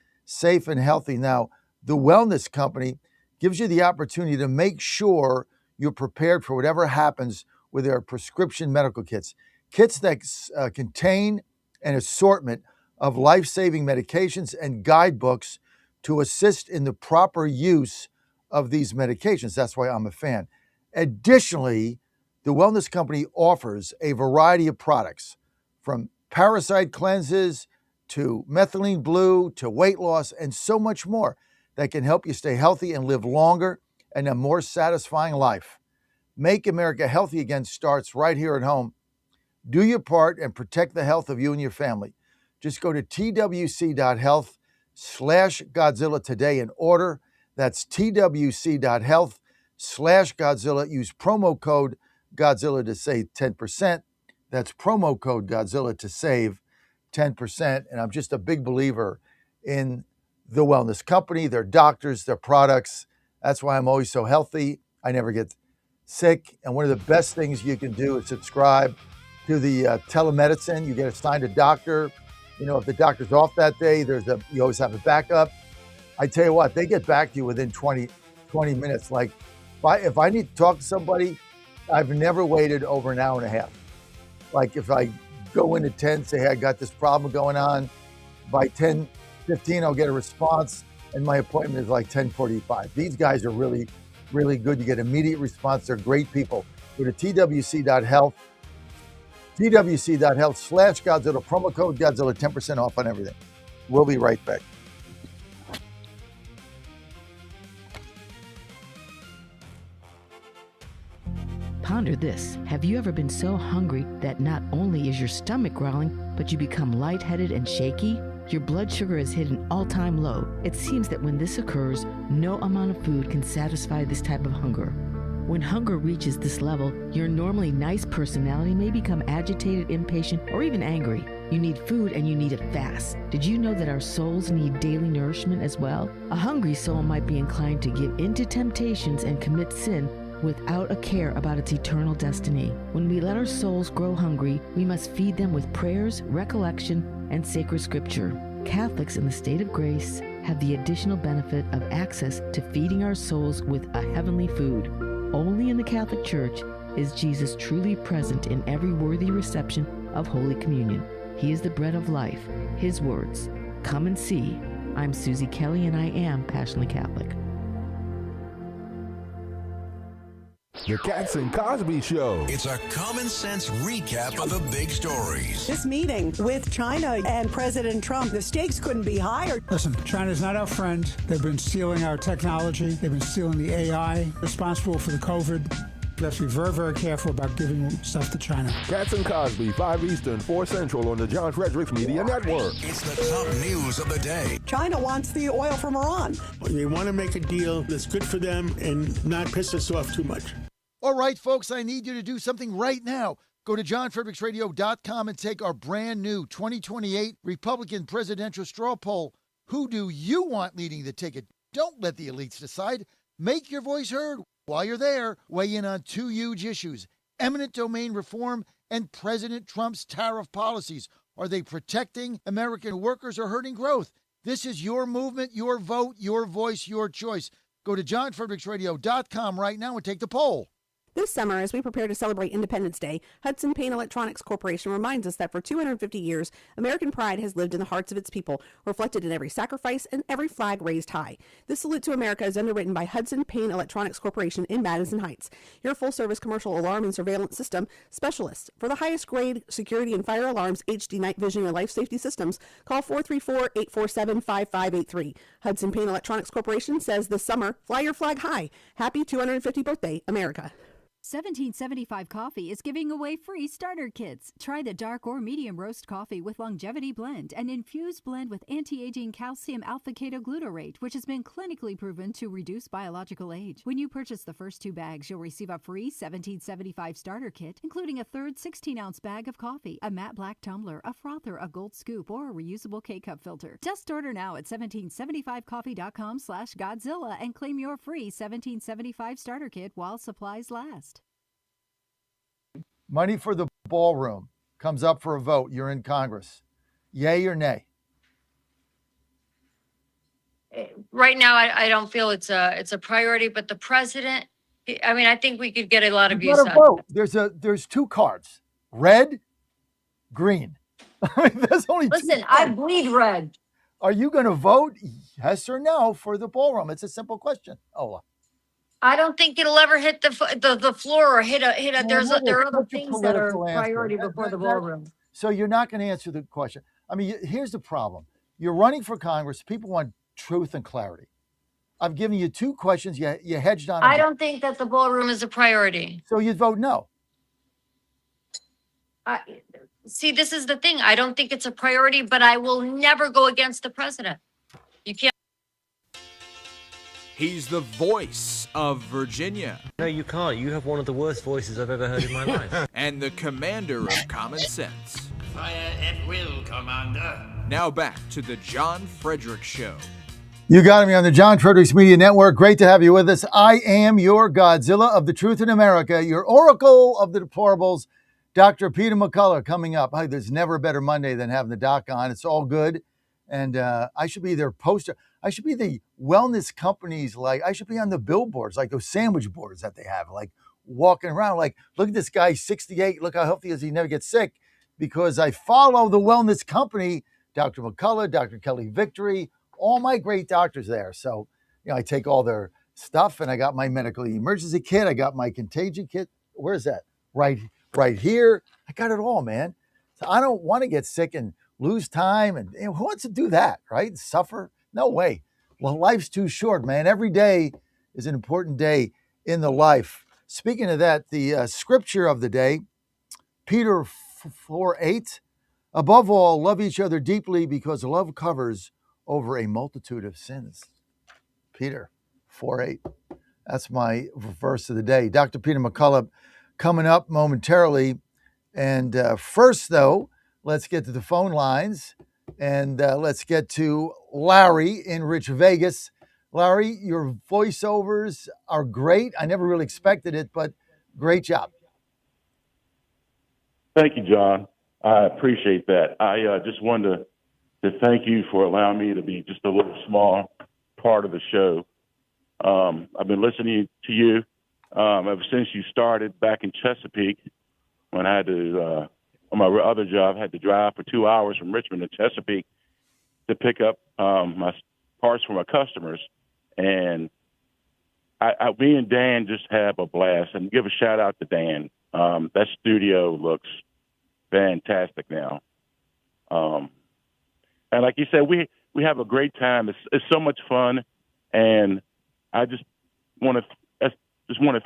and healthy. Now, the wellness company gives you the opportunity to make sure you're prepared for whatever happens with their prescription medical kits that contain an assortment of life-saving medications and guidebooks to assist in the proper use of these medications. That's why I'm a fan. Additionally, the wellness company offers a variety of products, from parasite cleanses to methylene blue to weight loss and so much more, that can help you stay healthy and live longer and a more satisfying life. Make America healthy again starts right here at home. Do your part and protect the health of you and your family. Just go to twc.health/Godzilla today and order. That's twc.health/Godzilla. Use promo code Godzilla to save 10%. That's promo code Godzilla to save 10%. And I'm just a big believer in the wellness company, their doctors, their products. That's why I'm always so healthy. I never get sick. And one of the best things you can do is subscribe to the telemedicine. You get assigned a doctor If the doctor's off that day, you always have a backup. I tell you what, they get back to you within 20 minutes. Like if I need to talk to somebody, I've never waited over an hour and a half. Like if I go in at 10, say, hey, I got this problem going on, by 10:15, I'll get a response, and my appointment is like 10:45. These guys are really, really good. You get immediate response. They're great people. Go to twc.health, twc.health/Godzilla, promo code Godzilla, 10% off on everything. We'll be right back. Ponder this. Have you ever been so hungry that not only is your stomach growling, but you become lightheaded and shaky? Your blood sugar has hit an all-time low. It seems that when this occurs, no amount of food can satisfy this type of hunger. When hunger reaches this level, your normally nice personality may become agitated, impatient, or even angry. You need food and you need it fast. Did you know that our souls need daily nourishment as well? A hungry soul might be inclined to give into temptations and commit sin without a care about its eternal destiny. When we let our souls grow hungry, we must feed them with prayers, recollection, and sacred scripture. Catholics in the state of grace have the additional benefit of access to feeding our souls with a heavenly food. Only in the Catholic Church is Jesus truly present in every worthy reception of Holy Communion. He is the bread of life. His words, come and see. I'm Susie Kelly and I am passionately Catholic. The Cats and Cosby Show. It's a common sense recap of the big stories. This meeting with China and President Trump, the stakes couldn't be higher. Listen, China's not our friend. They've been stealing our technology. They've been stealing the AI, responsible for the COVID. We have to be very, very careful about giving stuff to China. Cats and Cosby, 5 Eastern, 4 Central on the John Fredericks Media Network. It's the top news of the day. China wants the oil from Iran. They want to make a deal that's good for them and not piss us off too much. All right, folks, I need you to do something right now. Go to johnfredericksradio.com and take our brand new 2028 Republican presidential straw poll. Who do you want leading the ticket? Don't let the elites decide. Make your voice heard. While you're there, weigh in on 2 huge issues: eminent domain reform and President Trump's tariff policies. Are they protecting American workers or hurting growth? This is your movement, your vote, your voice, your choice. Go to johnfredericksradio.com right now and take the poll. This summer, as we prepare to celebrate Independence Day, Hudson Paint Electronics Corporation reminds us that for 250 years, American pride has lived in the hearts of its people, reflected in every sacrifice and every flag raised high. This salute to America is underwritten by Hudson Paint Electronics Corporation in Madison Heights, your full-service commercial alarm and surveillance system specialist. For the highest grade security and fire alarms, HD night vision, and life safety systems, call 434-847-5583. Hudson Paint Electronics Corporation says this summer, fly your flag high. Happy 250th birthday, America. 1775 Coffee is giving away free starter kits. Try the dark or medium roast coffee with longevity blend, an infused blend with anti-aging calcium alpha-ketoglutarate, which has been clinically proven to reduce biological age. When you purchase the first 2 bags, you'll receive a free 1775 starter kit, including a third 16-ounce bag of coffee, a matte black tumbler, a frother, a gold scoop, or a reusable K-cup filter. Just order now at 1775coffee.com/Godzilla and claim your free 1775 starter kit while supplies last. Money for the ballroom comes up for a vote. You're in Congress. Yay or nay? Right now, I don't feel it's a priority, but the president, I think we could get a lot of views on vote. There's 2 cards, red, green. There's only 2 Listen, cards. I bleed red. Are you going to vote yes or no for the ballroom? It's a simple question. Ola. I don't think it'll ever hit the floor or hit a. There are other things that are Political answer. priority before the ballroom. So you're not going to answer the question. Here's the problem. You're running for Congress. People want truth and clarity. I've given you 2 questions. You hedged on. I don't think that the ballroom is a priority. So you'd vote no. See, this is the thing. I don't think it's a priority, but I will never go against the president. You can't. He's the voice of Virginia. No, you can't. You have one of the worst voices I've ever heard in my life. And the commander of common sense. Fire at will, Commander. Now back to the John Fredericks Show. You got me on the John Fredericks Media Network. Great to have you with us. I am your Godzilla of the truth in America, your oracle of the deplorables, Dr. Peter McCullough coming up. Hey, there's never a better Monday than having the doc on. It's all good. And I should be their poster. I should be the wellness companies. Like, I should be on the billboards, like those sandwich boards that they have, like walking around. Like, look at this guy, 68. Look how healthy he is. He never gets sick because I follow the wellness company, Dr. McCullough, Dr. Kelly Victory, all my great doctors there. So, I take all their stuff and I got my medical emergency kit. I got my contagion kit. Where's that? Right here. I got it all, man. So I don't want to get sick and lose time. And who wants to do that, right? Suffer? No way. Well, life's too short, man. Every day is an important day in the life. Speaking of that, the scripture of the day, Peter 4:8, above all, love each other deeply because love covers over a multitude of sins. Peter 4:8. That's my verse of the day. Dr. Peter McCullough coming up momentarily. And first, though, let's get to the phone lines and let's get to Larry in Rich Vegas. Larry, your voiceovers are great. I never really expected it, but great job. Thank you, John. I appreciate that. I just wanted to thank you for allowing me to be just a little small part of the show. I've been listening to you ever since you started back in Chesapeake when I had to, on my other job, had to drive for 2 hours from Richmond to Chesapeake to pick up my parts for my customers. And me and Dan just have a blast. And give a shout out to Dan. That studio looks fantastic now. And like you said, we have a great time. It's so much fun. And I just want to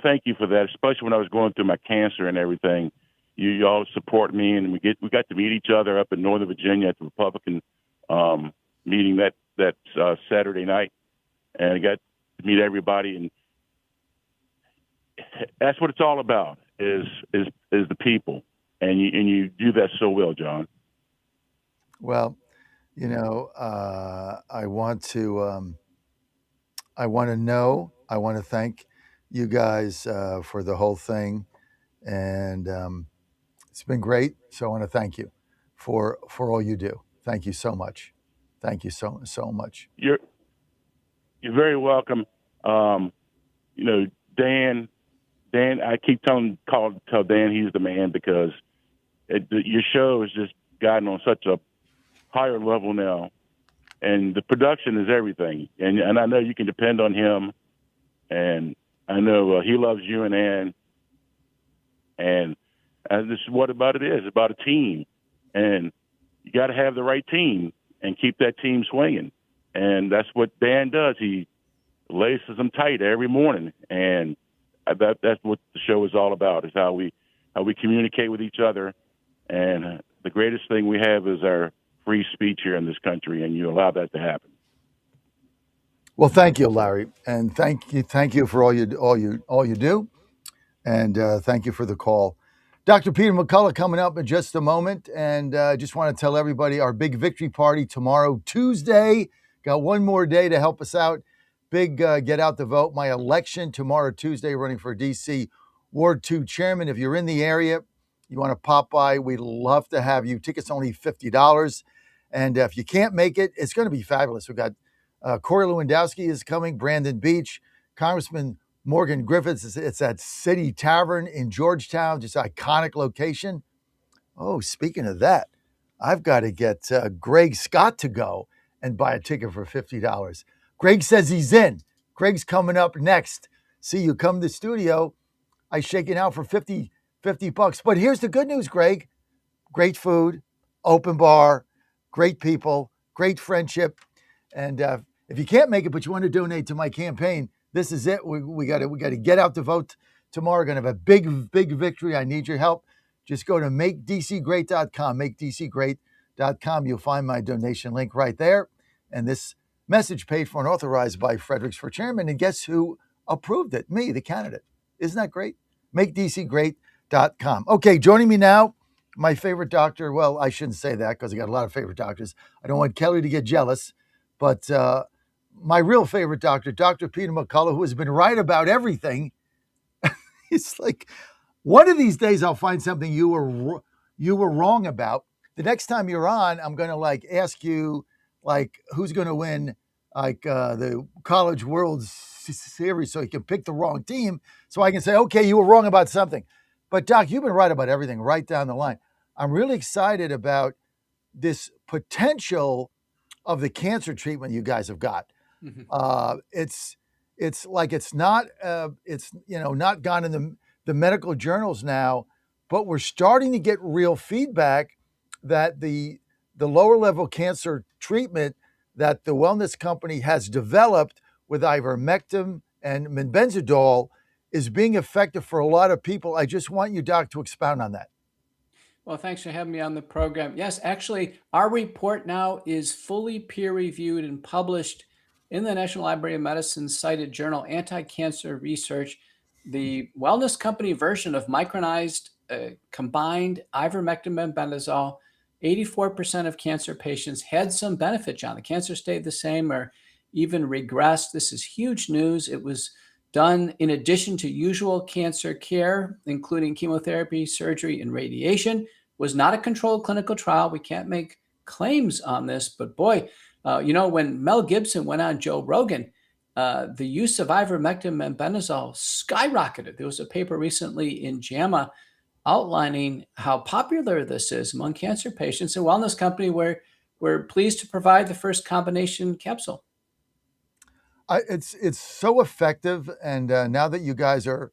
thank you for that, especially when I was going through my cancer and everything. You all support me, and we got to meet each other up in Northern Virginia at the Republican meeting that Saturday night, and I got to meet everybody, and that's what it's all about is the people, and you do that so well, John. Well, I want to thank you guys for the whole thing, and it's been great. So I want to thank you for all you do. Thank you so much. Thank you so much. You're very welcome. Dan, I keep tell Dan he's the man because your show has just gotten on such a higher level now, and the production is everything. And I know you can depend on him, and I know he loves you and Ann. And this is what about it is. It's about a team, and you got to have the right team and keep that team swinging. And that's what Dan does. He laces them tight every morning, and that's what the show is all about. Is how we communicate with each other. And the greatest thing we have is our free speech here in this country, and you allow that to happen. Well, thank you, Larry, and thank you for all you do, and thank you for the call. Dr. Peter McCullough coming up in just a moment, and I just want to tell everybody our big victory party tomorrow, Tuesday. Got one more day to help us out. Big get out the vote. My election tomorrow, Tuesday, running for DC Ward 2 chairman. If you're in the area, you want to pop by, we'd love to have you. Tickets only $50. And if you can't make it, it's going to be fabulous. We've got Corey Lewandowski is coming, Brandon Beach, Congressman Morgan Griffiths. It's at City Tavern in Georgetown, just iconic location. Oh, speaking of that, I've got to get Greg Scott to go and buy a ticket for $50. Greg says he's in. Greg's coming up next. See, you come to the studio, I shake it out for $50. But here's the good news, Greg. Great food, open bar, great people, great friendship. And if you can't make it, but you want to donate to my campaign, this is it. We got to get out the vote tomorrow. We're going to have a big victory. I need your help. Just go to makedcgreat.com, makedcgreat.com. You'll find my donation link right there. And this message paid for and authorized by Fredericks for chairman. And guess who approved it? Me, the candidate. Isn't that great? makedcgreat.com. Okay, joining me now, my favorite doctor. Well, I shouldn't say that because I got a lot of favorite doctors. I don't want Kelly to get jealous. But my real favorite doctor, Dr. Peter McCullough, who has been right about everything. He's like, One of these days, I'll find something you were wrong about. The next time you're on, I'm going to ask you who's going to win the College World Series, so you can pick the wrong team, so I can say, okay, you were wrong about something. But Doc, you've been right about everything right down the line. I'm really excited about this potential of the cancer treatment you guys have got. Mm-hmm. It's not gone in the medical journals now, but we're starting to get real feedback that the lower level cancer treatment that the wellness company has developed with ivermectin and benzodol is being effective for a lot of people. I just want you, Doc, to expound on that. Well, thanks for having me on the program. Yes, actually, our report now is fully peer-reviewed and published in the National Library of Medicine's cited journal, Anti-Cancer Research. The wellness company version of micronized combined ivermectin and benzodol, 84% of cancer patients had some benefit, John. The cancer stayed the same or even regressed. This is huge news. It was done in addition to usual cancer care, including chemotherapy, surgery, and radiation. Was not a controlled clinical trial. We can't make claims on this, but boy, when Mel Gibson went on Joe Rogan, the use of ivermectin and benzodol skyrocketed. There was a paper recently in JAMA outlining how popular this is among cancer patients. A wellness company where we're pleased to provide the first combination capsule. It's so effective, and now that you guys are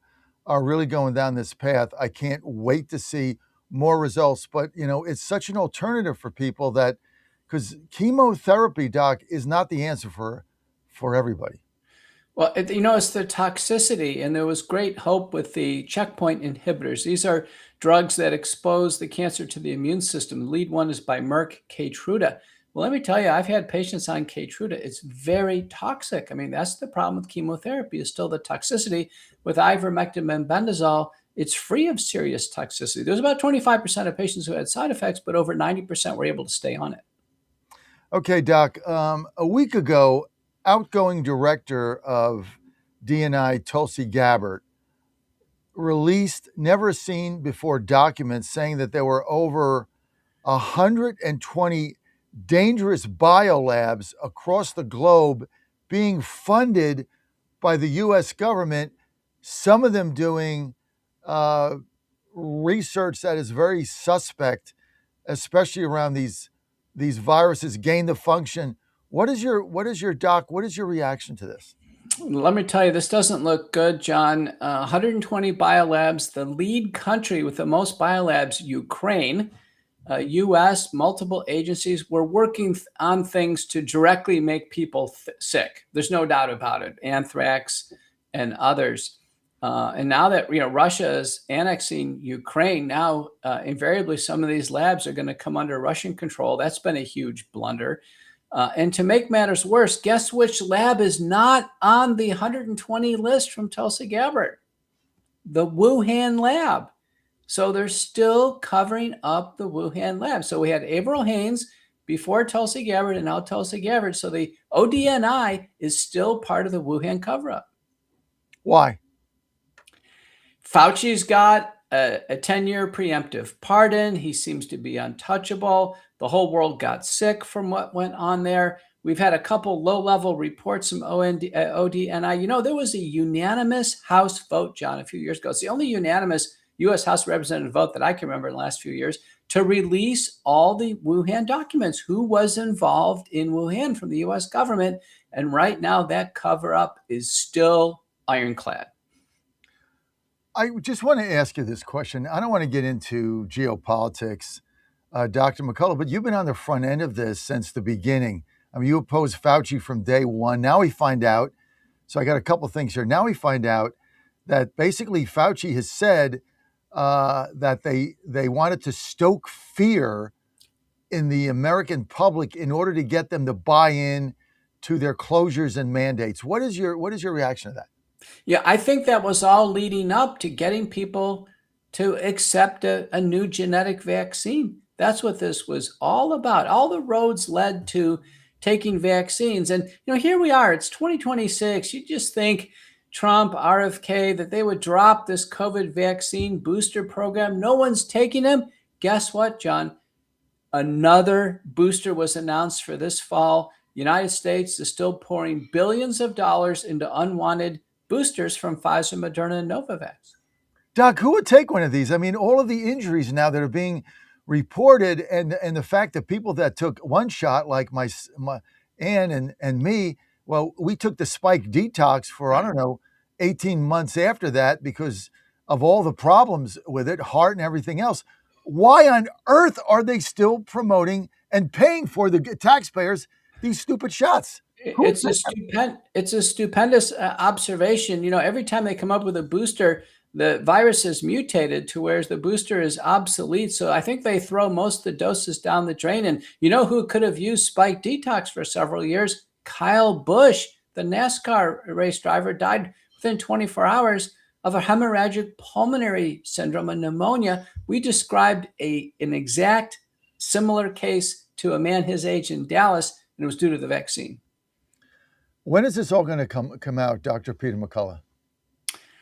really going down this path, I can't wait to see more results. But it's such an alternative for people because chemotherapy, Doc, is not the answer for everybody. Well, it's the toxicity, and there was great hope with the checkpoint inhibitors. These are drugs that expose the cancer to the immune system. The lead one is by Merck, Keytruda. Well, let me tell you, I've had patients on Keytruda. It's very toxic. I mean, that's the problem with chemotherapy is still the toxicity. With ivermectin and benzodol, it's free of serious toxicity. There's about 25% of patients who had side effects, but over 90% were able to stay on it. Okay, Doc. A week ago, outgoing director of DNI, Tulsi Gabbard, released never seen before documents saying that there were over 120 dangerous biolabs across the globe being funded by the U.S. government, some of them doing research that is very suspect, especially around these viruses, gain of function. What is your reaction to this? Let me tell you, this doesn't look good, John. 120 biolabs, the lead country with the most biolabs, Ukraine. U.S., multiple agencies were working on things to directly make people sick. There's no doubt about it. Anthrax and others. And now that Russia is annexing Ukraine, now invariably some of these labs are going to come under Russian control. That's been a huge blunder. And to make matters worse, guess which lab is not on the 120 list from Tulsi Gabbard? The Wuhan lab. So they're still covering up the Wuhan lab. So we had Avril Haines before Tulsi Gabbard and now Tulsi Gabbard. So the ODNI is still part of the Wuhan cover-up. Why? Fauci's got a 10-year preemptive pardon. He seems to be untouchable. The whole world got sick from what went on there. We've had a couple low-level reports from ODNI. There was a unanimous House vote, John, a few years ago. It's the only unanimous U.S. House Representative vote that I can remember in the last few years to release all the Wuhan documents. Who was involved in Wuhan from the U.S. government? And right now, that cover-up is still ironclad. I just want to ask you this question. I don't want to get into geopolitics, Dr. McCullough, but you've been on the front end of this since the beginning. I mean, you opposed Fauci from day one. Now we find out. So I got a couple things here. Now we find out that basically Fauci has said that they wanted to stoke fear in the American public in order to get them to buy in to their closures and mandates. What is your reaction to that? Yeah, I think that was all leading up to getting people to accept a new genetic vaccine. That's what this was all about. All the roads led to taking vaccines. And, here we are. It's 2026. You just think Trump, RFK, that they would drop this COVID vaccine booster program. No one's taking them. Guess what, John? Another booster was announced for this fall. United States is still pouring billions of dollars into unwanted boosters from Pfizer, Moderna, and Novavax. Doc, who would take one of these? I mean, all of the injuries now that are being reported, and the fact that people that took one shot, like my Ann and me, well, we took the spike detox for, I don't know, 18 months after that because of all the problems with it, heart and everything else. Why on earth are they still promoting and paying for the taxpayers these stupid shots? It's a stupendous observation. You know, every time they come up with a booster, the virus is mutated to where the booster is obsolete. So I think they throw most of the doses down the drain. And you know who could have used spike detox for several years? Kyle Busch, the NASCAR race driver, died within 24 hours of a hemorrhagic pulmonary syndrome, a pneumonia. We described an exact similar case to a man his age in Dallas, and it was due to the vaccine. When is this all going to come out, Dr. Peter McCullough?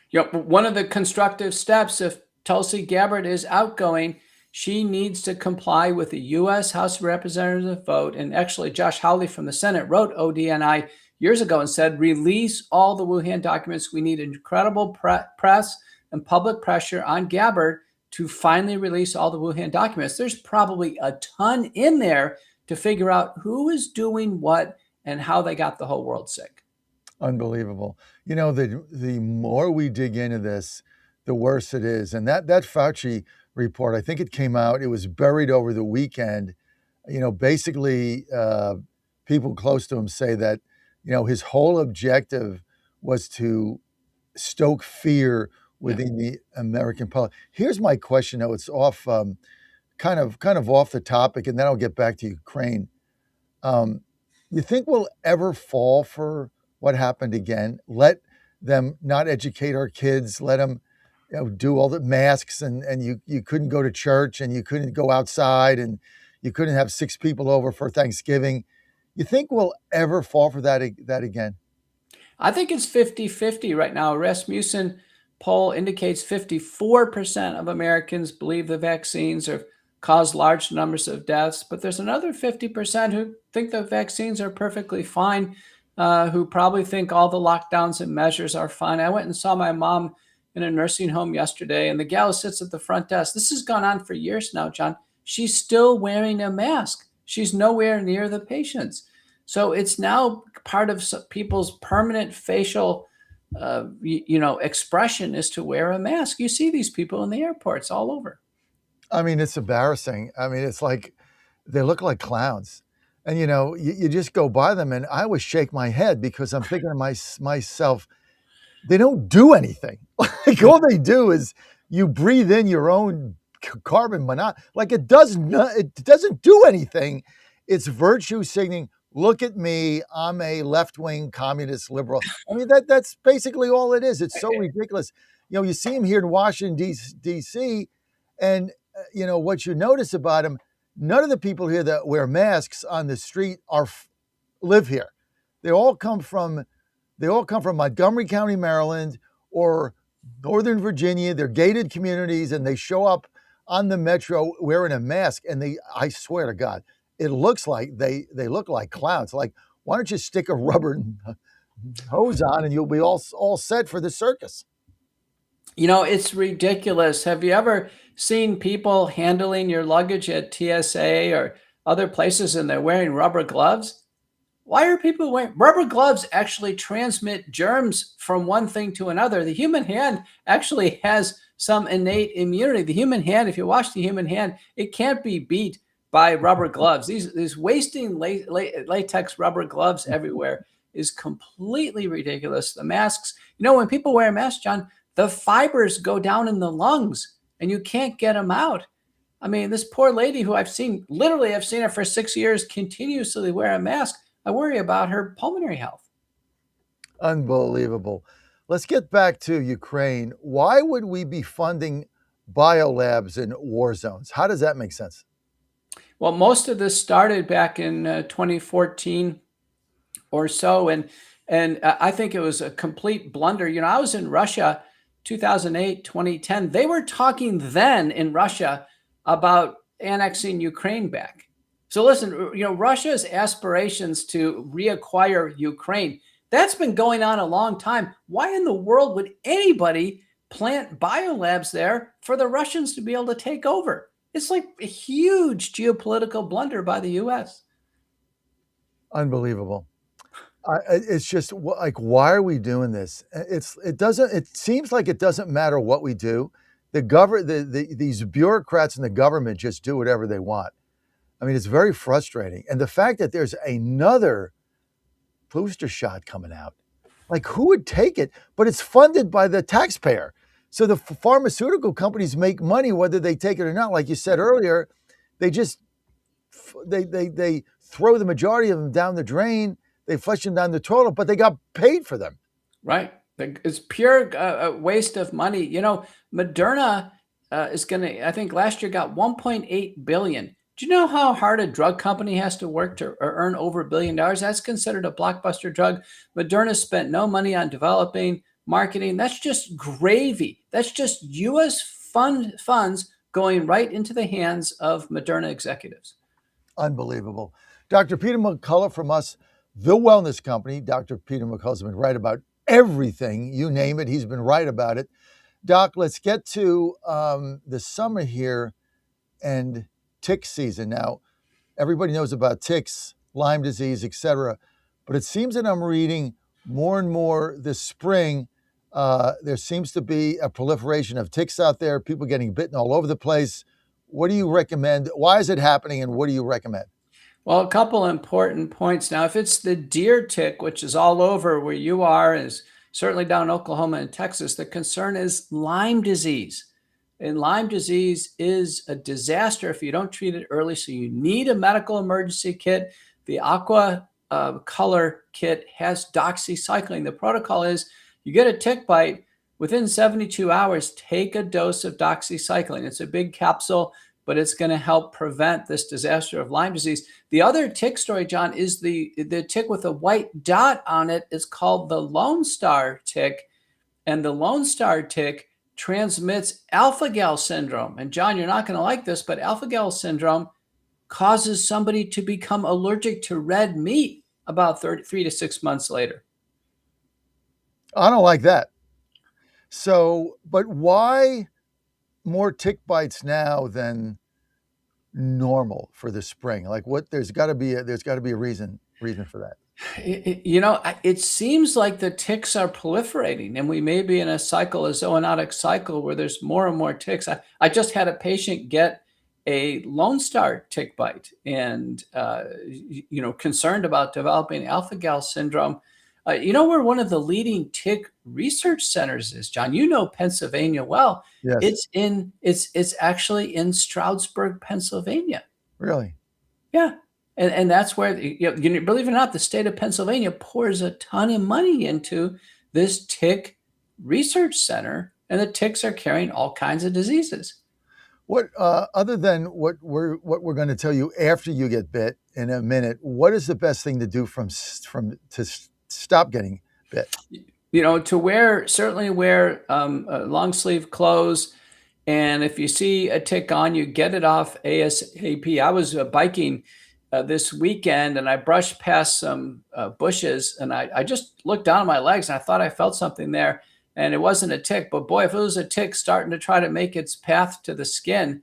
You know, one of the constructive steps, if Tulsi Gabbard is outgoing, she needs to comply with the U.S. House of Representatives vote. And actually, Josh Hawley from the Senate wrote ODNI years ago and said, release all the Wuhan documents. We need incredible press and public pressure on Gabbard to finally release all the Wuhan documents. There's probably a ton in there to figure out who is doing what and how they got the whole world sick. Unbelievable. You know, the more we dig into this, the worse it is. And that Fauci report, I think it came out, it was buried over the weekend. You know, basically, people close to him say that, you know, his whole objective was to stoke fear within the American public. Here's my question, though. It's off, kind of off the topic, and then I'll get back to Ukraine. You think we'll ever fall for what happened again? Let them not educate our kids. Let them, you know, do all the masks, and you couldn't go to church, and you couldn't go outside, and you couldn't have 6 people over for Thanksgiving. You think we'll ever fall for that again? I think it's 50-50 right now. A Rasmussen poll indicates 54% of Americans believe the vaccines have caused large numbers of deaths, but there's another 50% who think the vaccines are perfectly fine, who probably think all the lockdowns and measures are fine. I went and saw my mom in a nursing home yesterday, and the gal sits at the front desk. This has gone on for years now, John. She's still wearing a mask. She's nowhere near the patients. So it's now part of people's permanent facial, expression is to wear a mask. You see these people in the airports all over. I mean, it's embarrassing. I mean, it's like they look like clowns. And, you know, you just go by them, and I always shake my head because I'm thinking to myself, they don't do anything. Like, all they do is you breathe in your own carbon monoxide. Like, it doesn't do anything. It's virtue signaling. Look at me. I'm a left-wing communist liberal. I mean, that's basically all it is. It's so ridiculous. You know, you see him here in Washington, D.C., and, you know, what you notice about him, none of the people here that wear masks on the street live here. They all come from Montgomery County, Maryland, or Northern Virginia. They're gated communities, and they show up on the metro wearing a mask. And I swear to God, it looks like they look like clowns. Like, why don't you stick a rubber hose on and you'll be all set for the circus? You know, it's ridiculous. Have you ever seen people handling your luggage at TSA or other places and they're wearing rubber gloves? Why are people wearing rubber gloves? Actually transmit germs from one thing to another. The human hand actually has some innate immunity. The human hand, if you watch the human hand, it can't be beat by rubber gloves. These wasting latex rubber gloves everywhere is completely ridiculous. The masks, you know, when people wear a mask, John, the fibers go down in the lungs and you can't get them out. I mean, this poor lady who I've seen her for 6 years continuously wear a mask. I worry about her pulmonary health. Unbelievable. Let's get back to Ukraine. Why would we be funding biolabs in war zones? How does that make sense? Well, most of this started back in 2014 or so. And And I think it was a complete blunder. I was in Russia 2008, 2010. They were talking then in Russia about annexing Ukraine back. So listen, Russia's aspirations to reacquire Ukraine, that's been going on a long time. Why in the world would anybody plant biolabs there for the Russians to be able to take over? It's like a huge geopolitical blunder by the U.S. Unbelievable. It's just like, why are we doing this? It seems like it doesn't matter what we do. These bureaucrats in the government just do whatever they want. I mean, it's very frustrating. And the fact that there's another booster shot coming out, like, who would take it? But it's funded by the taxpayer. So the pharmaceutical companies make money whether they take it or not. Like you said earlier, they throw the majority of them down the drain. They flush them down the toilet, but they got paid for them. Right. It's pure waste of money. Moderna is going to, I think last year got $1.8 billion. Do you know how hard a drug company has to work to earn over $1 billion? That's considered a blockbuster drug. Moderna spent no money on developing, marketing. That's just gravy. That's just U.S. funds going right into the hands of Moderna executives. Unbelievable. Dr. Peter McCullough from us, The Wellness Company. Dr. Peter McCullough's been right about everything. You name it, he's been right about it. Doc, let's get to the summer here and tick season. Now, everybody knows about ticks, Lyme disease, etc. But it seems that I'm reading more and more this spring. There seems to be a proliferation of ticks out there, people getting bitten all over the place. What do you recommend? Why is it happening, and what do you recommend? Well, a couple important points. Now, if it's the deer tick, which is all over where you are, is certainly down in Oklahoma and Texas, the concern is Lyme disease. And Lyme disease is a disaster if you don't treat it early. So you need a medical emergency kit. The Aqua Color kit has doxycycline. The protocol is you get a tick bite, within 72 hours, take a dose of doxycycline. It's a big capsule, but it's going to help prevent this disaster of Lyme disease. The other tick story, John, is the tick with a white dot on it is called the Lone Star tick. And the Lone Star tick transmits alpha-gal syndrome. And John, you're not going to like this, but alpha-gal syndrome causes somebody to become allergic to red meat about 3 to 6 months later. I don't like that. So, but why more tick bites now than normal for the spring? Like, what? There's got to be a reason for that. It seems like the ticks are proliferating, and we may be in a zoonotic cycle where there's more and more ticks. I just had a patient get a Lone Star tick bite, and concerned about developing alpha-gal syndrome. Where one of the leading tick research centers is, John. Pennsylvania well. Yes. It's actually in Stroudsburg, Pennsylvania. Really? Yeah. And that's where, believe it or not, the state of Pennsylvania pours a ton of money into this tick research center, and the ticks are carrying all kinds of diseases. What, other than what we're going to tell you after you get bit in a minute, what is the best thing to do to stop getting bit? To certainly wear long sleeve clothes. And if you see a tick on you, get it off ASAP. I was biking this weekend, and I brushed past some bushes, and I just looked down at my legs, and I thought I felt something there, and it wasn't a tick. But boy, if it was a tick starting to try to make its path to the skin,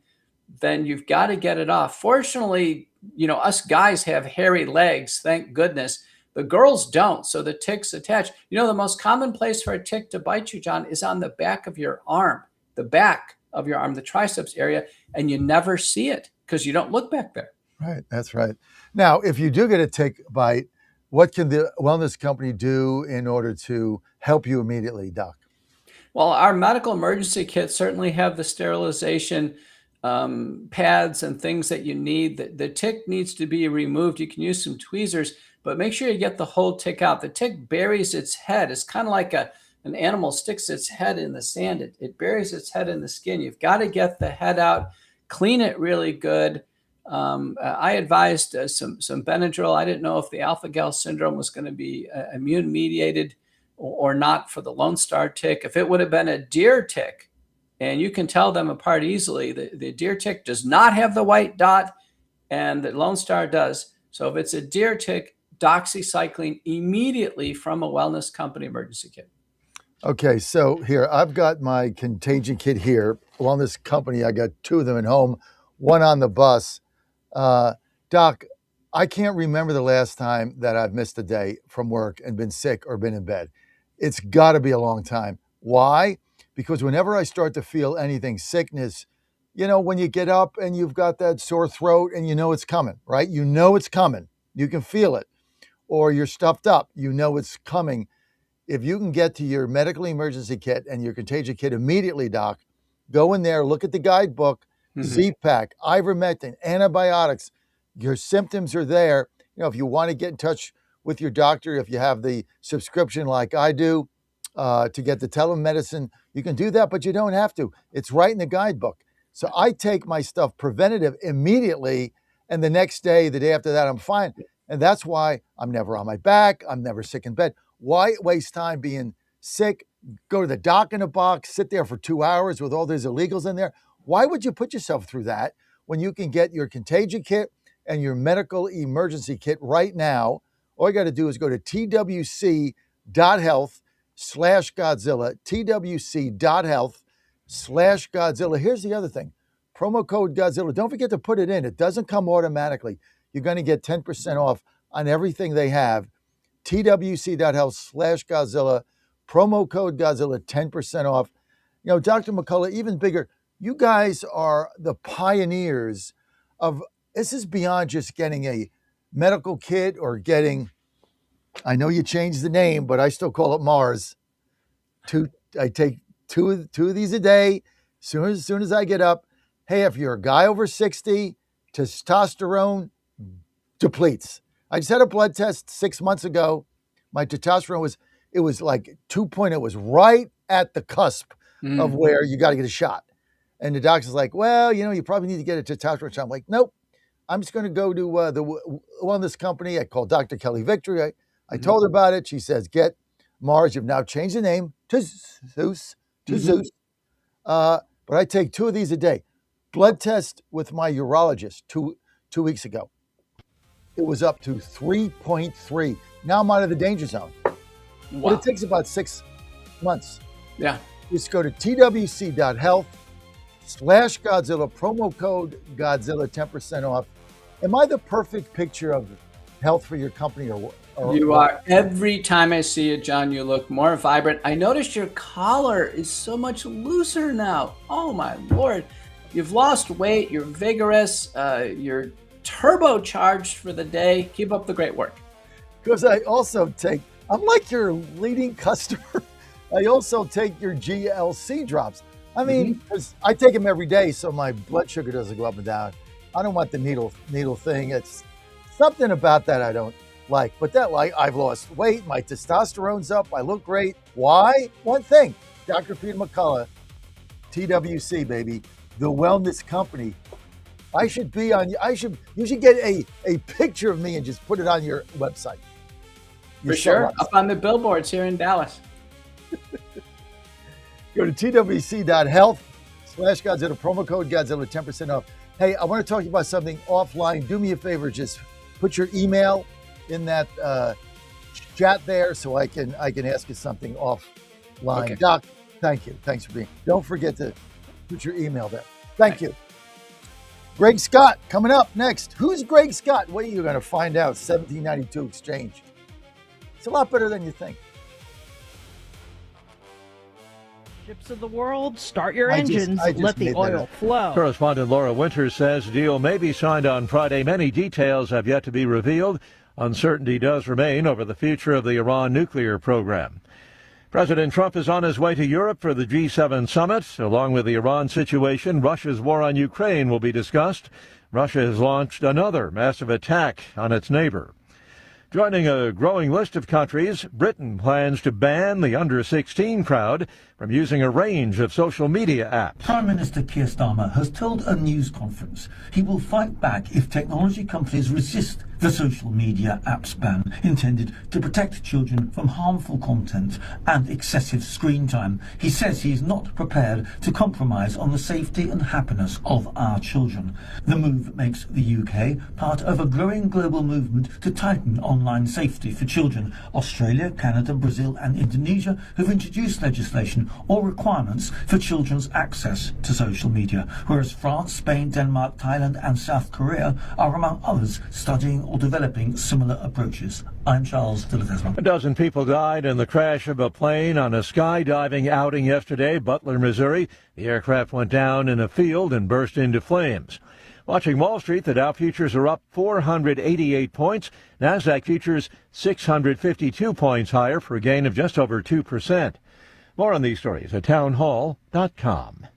then you've got to get it off. Fortunately, us guys have hairy legs, thank goodness. The girls don't, so the ticks attach. The most common place for a tick to bite you, John, is on the back of your arm, the triceps area, and you never see it because you don't look back there. Right, that's right. Now, if you do get a tick bite, what can the wellness company do in order to help you immediately, Doc? Well, our medical emergency kits certainly have the sterilization pads and things that you need. The tick needs to be removed. You can use some tweezers, but make sure you get the whole tick out. The tick buries its head. It's kind of like an animal sticks its head in the sand. It buries its head in the skin. You've got to get the head out, clean it really good. I advised some Benadryl. I didn't know if the alpha-gal syndrome was going to be immune-mediated or not for the Lone Star tick. If it would have been a deer tick, and you can tell them apart easily, the deer tick does not have the white dot, and the Lone Star does. So if it's a deer tick, doxycycline immediately from a wellness company emergency kit. Okay, so here, I've got my contagion kit here. Wellness company, I got 2 of them at home, 1 on the bus. Doc, I can't remember the last time that I've missed a day from work and been sick or been in bed. It's got to be a long time. Why? Because whenever I start to feel anything, sickness, when you get up and you've got that sore throat and you know it's coming, right? You know it's coming. You can feel it. Or you're stuffed up. You know it's coming. If you can get to your medical emergency kit and your contagion kit immediately, Doc, go in there, look at the guidebook, Z-Pack, ivermectin, antibiotics. Your symptoms are there. If you want to get in touch with your doctor, if you have the subscription like I do to get the telemedicine, you can do that, but you don't have to. It's right in the guidebook. So I take my stuff preventative immediately, and the next day, the day after that, I'm fine. And that's why I'm never on my back. I'm never sick in bed. Why waste time being sick? Go to the doc in a box, sit there for 2 hours with all these illegals in there. Why would you put yourself through that when you can get your contagion kit and your medical emergency kit right now? All you got to do is go to twc.health/Godzilla, twc.health/Godzilla. Here's the other thing. Promo code Godzilla. Don't forget to put it in. It doesn't come automatically. You're going to get 10% off on everything they have. twc.health/Godzilla, promo code Godzilla, 10% off. Dr. McCullough, even bigger, you guys are the pioneers of, this is beyond just getting a medical kit or getting, I know you changed the name, but I still call it Mars. I take two of these a day. As soon as I get up, hey, if you're a guy over 60, testosterone depletes. I just had a blood test 6 months ago. My testosterone was like 2 point. It was right at the cusp of where you got to get a shot. And the doctor's like, well, you probably need to get a testosterone shot. I'm like, nope. I'm just going to go to the wellness company. I called Dr. Kelly Victory. I told her about it. She says, get Mars. You've now changed the name to Zeus. But I take 2 of these a day. Blood test with my urologist 2 weeks ago. It was up to 3.3. Now I'm out of the danger zone. Wow. But it takes about 6 months. Yeah. Just go to twc.health/Godzilla, promo code Godzilla, 10% off. Am I the perfect picture of health for your company? Or you are. Every time I see you, John, you look more vibrant. I noticed your collar is so much looser now. Oh, my Lord. You've lost weight. You're vigorous. You're turbocharged for the day. Keep up the great work. Because I also I'm like your leading customer. I also take your GLC drops. I mean, 'cause I take them every day, so my blood sugar doesn't go up and down. I don't want the needle thing. It's something about that I don't like. But I've lost weight. My testosterone's up. I look great. Why? One thing. Dr. Peter McCullough, TWC, baby, the wellness company. You should get a picture of me and just put it on your website. For sure. Up on the billboards here in Dallas. Go to twc.health/Godzilla, promo code Godzilla, 10% off. Hey, I want to talk to you about something offline. Do me a favor, just put your email in that chat there so I can ask you something offline. Okay. Doc, thank you. Thanks for being. Don't forget to put your email there. Thank you. Greg Scott coming up next. Who's Greg Scott? What are you going to find out? 1792 Exchange. It's a lot better than you think. Ships of the world, start your engines, let the oil flow. Correspondent Laura Winters says deal may be signed on Friday. Many details have yet to be revealed. Uncertainty does remain over the future of the Iran nuclear program. President Trump is on his way to Europe for the G7 summit. Along with the Iran situation, Russia's war on Ukraine will be discussed. Russia has launched another massive attack on its neighbor. Joining a growing list of countries, Britain plans to ban the under-16 crowd from using a range of social media apps. Prime Minister Keir Starmer has told a news conference he will fight back if technology companies resist the social media apps ban intended to protect children from harmful content and excessive screen time. He says he is not prepared to compromise on the safety and happiness of our children. The move makes the UK part of a growing global movement to tighten online safety for children. Australia, Canada, Brazil and Indonesia have introduced legislation or requirements for children's access to social media, whereas France, Spain, Denmark, Thailand and South Korea are among others studying or developing similar approaches. I'm Charles Phillips. A dozen people died in the crash of a plane on a skydiving outing yesterday, Butler, Missouri. The aircraft went down in a field and burst into flames. Watching Wall Street, the Dow futures are up 488 points. NASDAQ futures 652 points higher for a gain of just over 2%. More on these stories at townhall.com.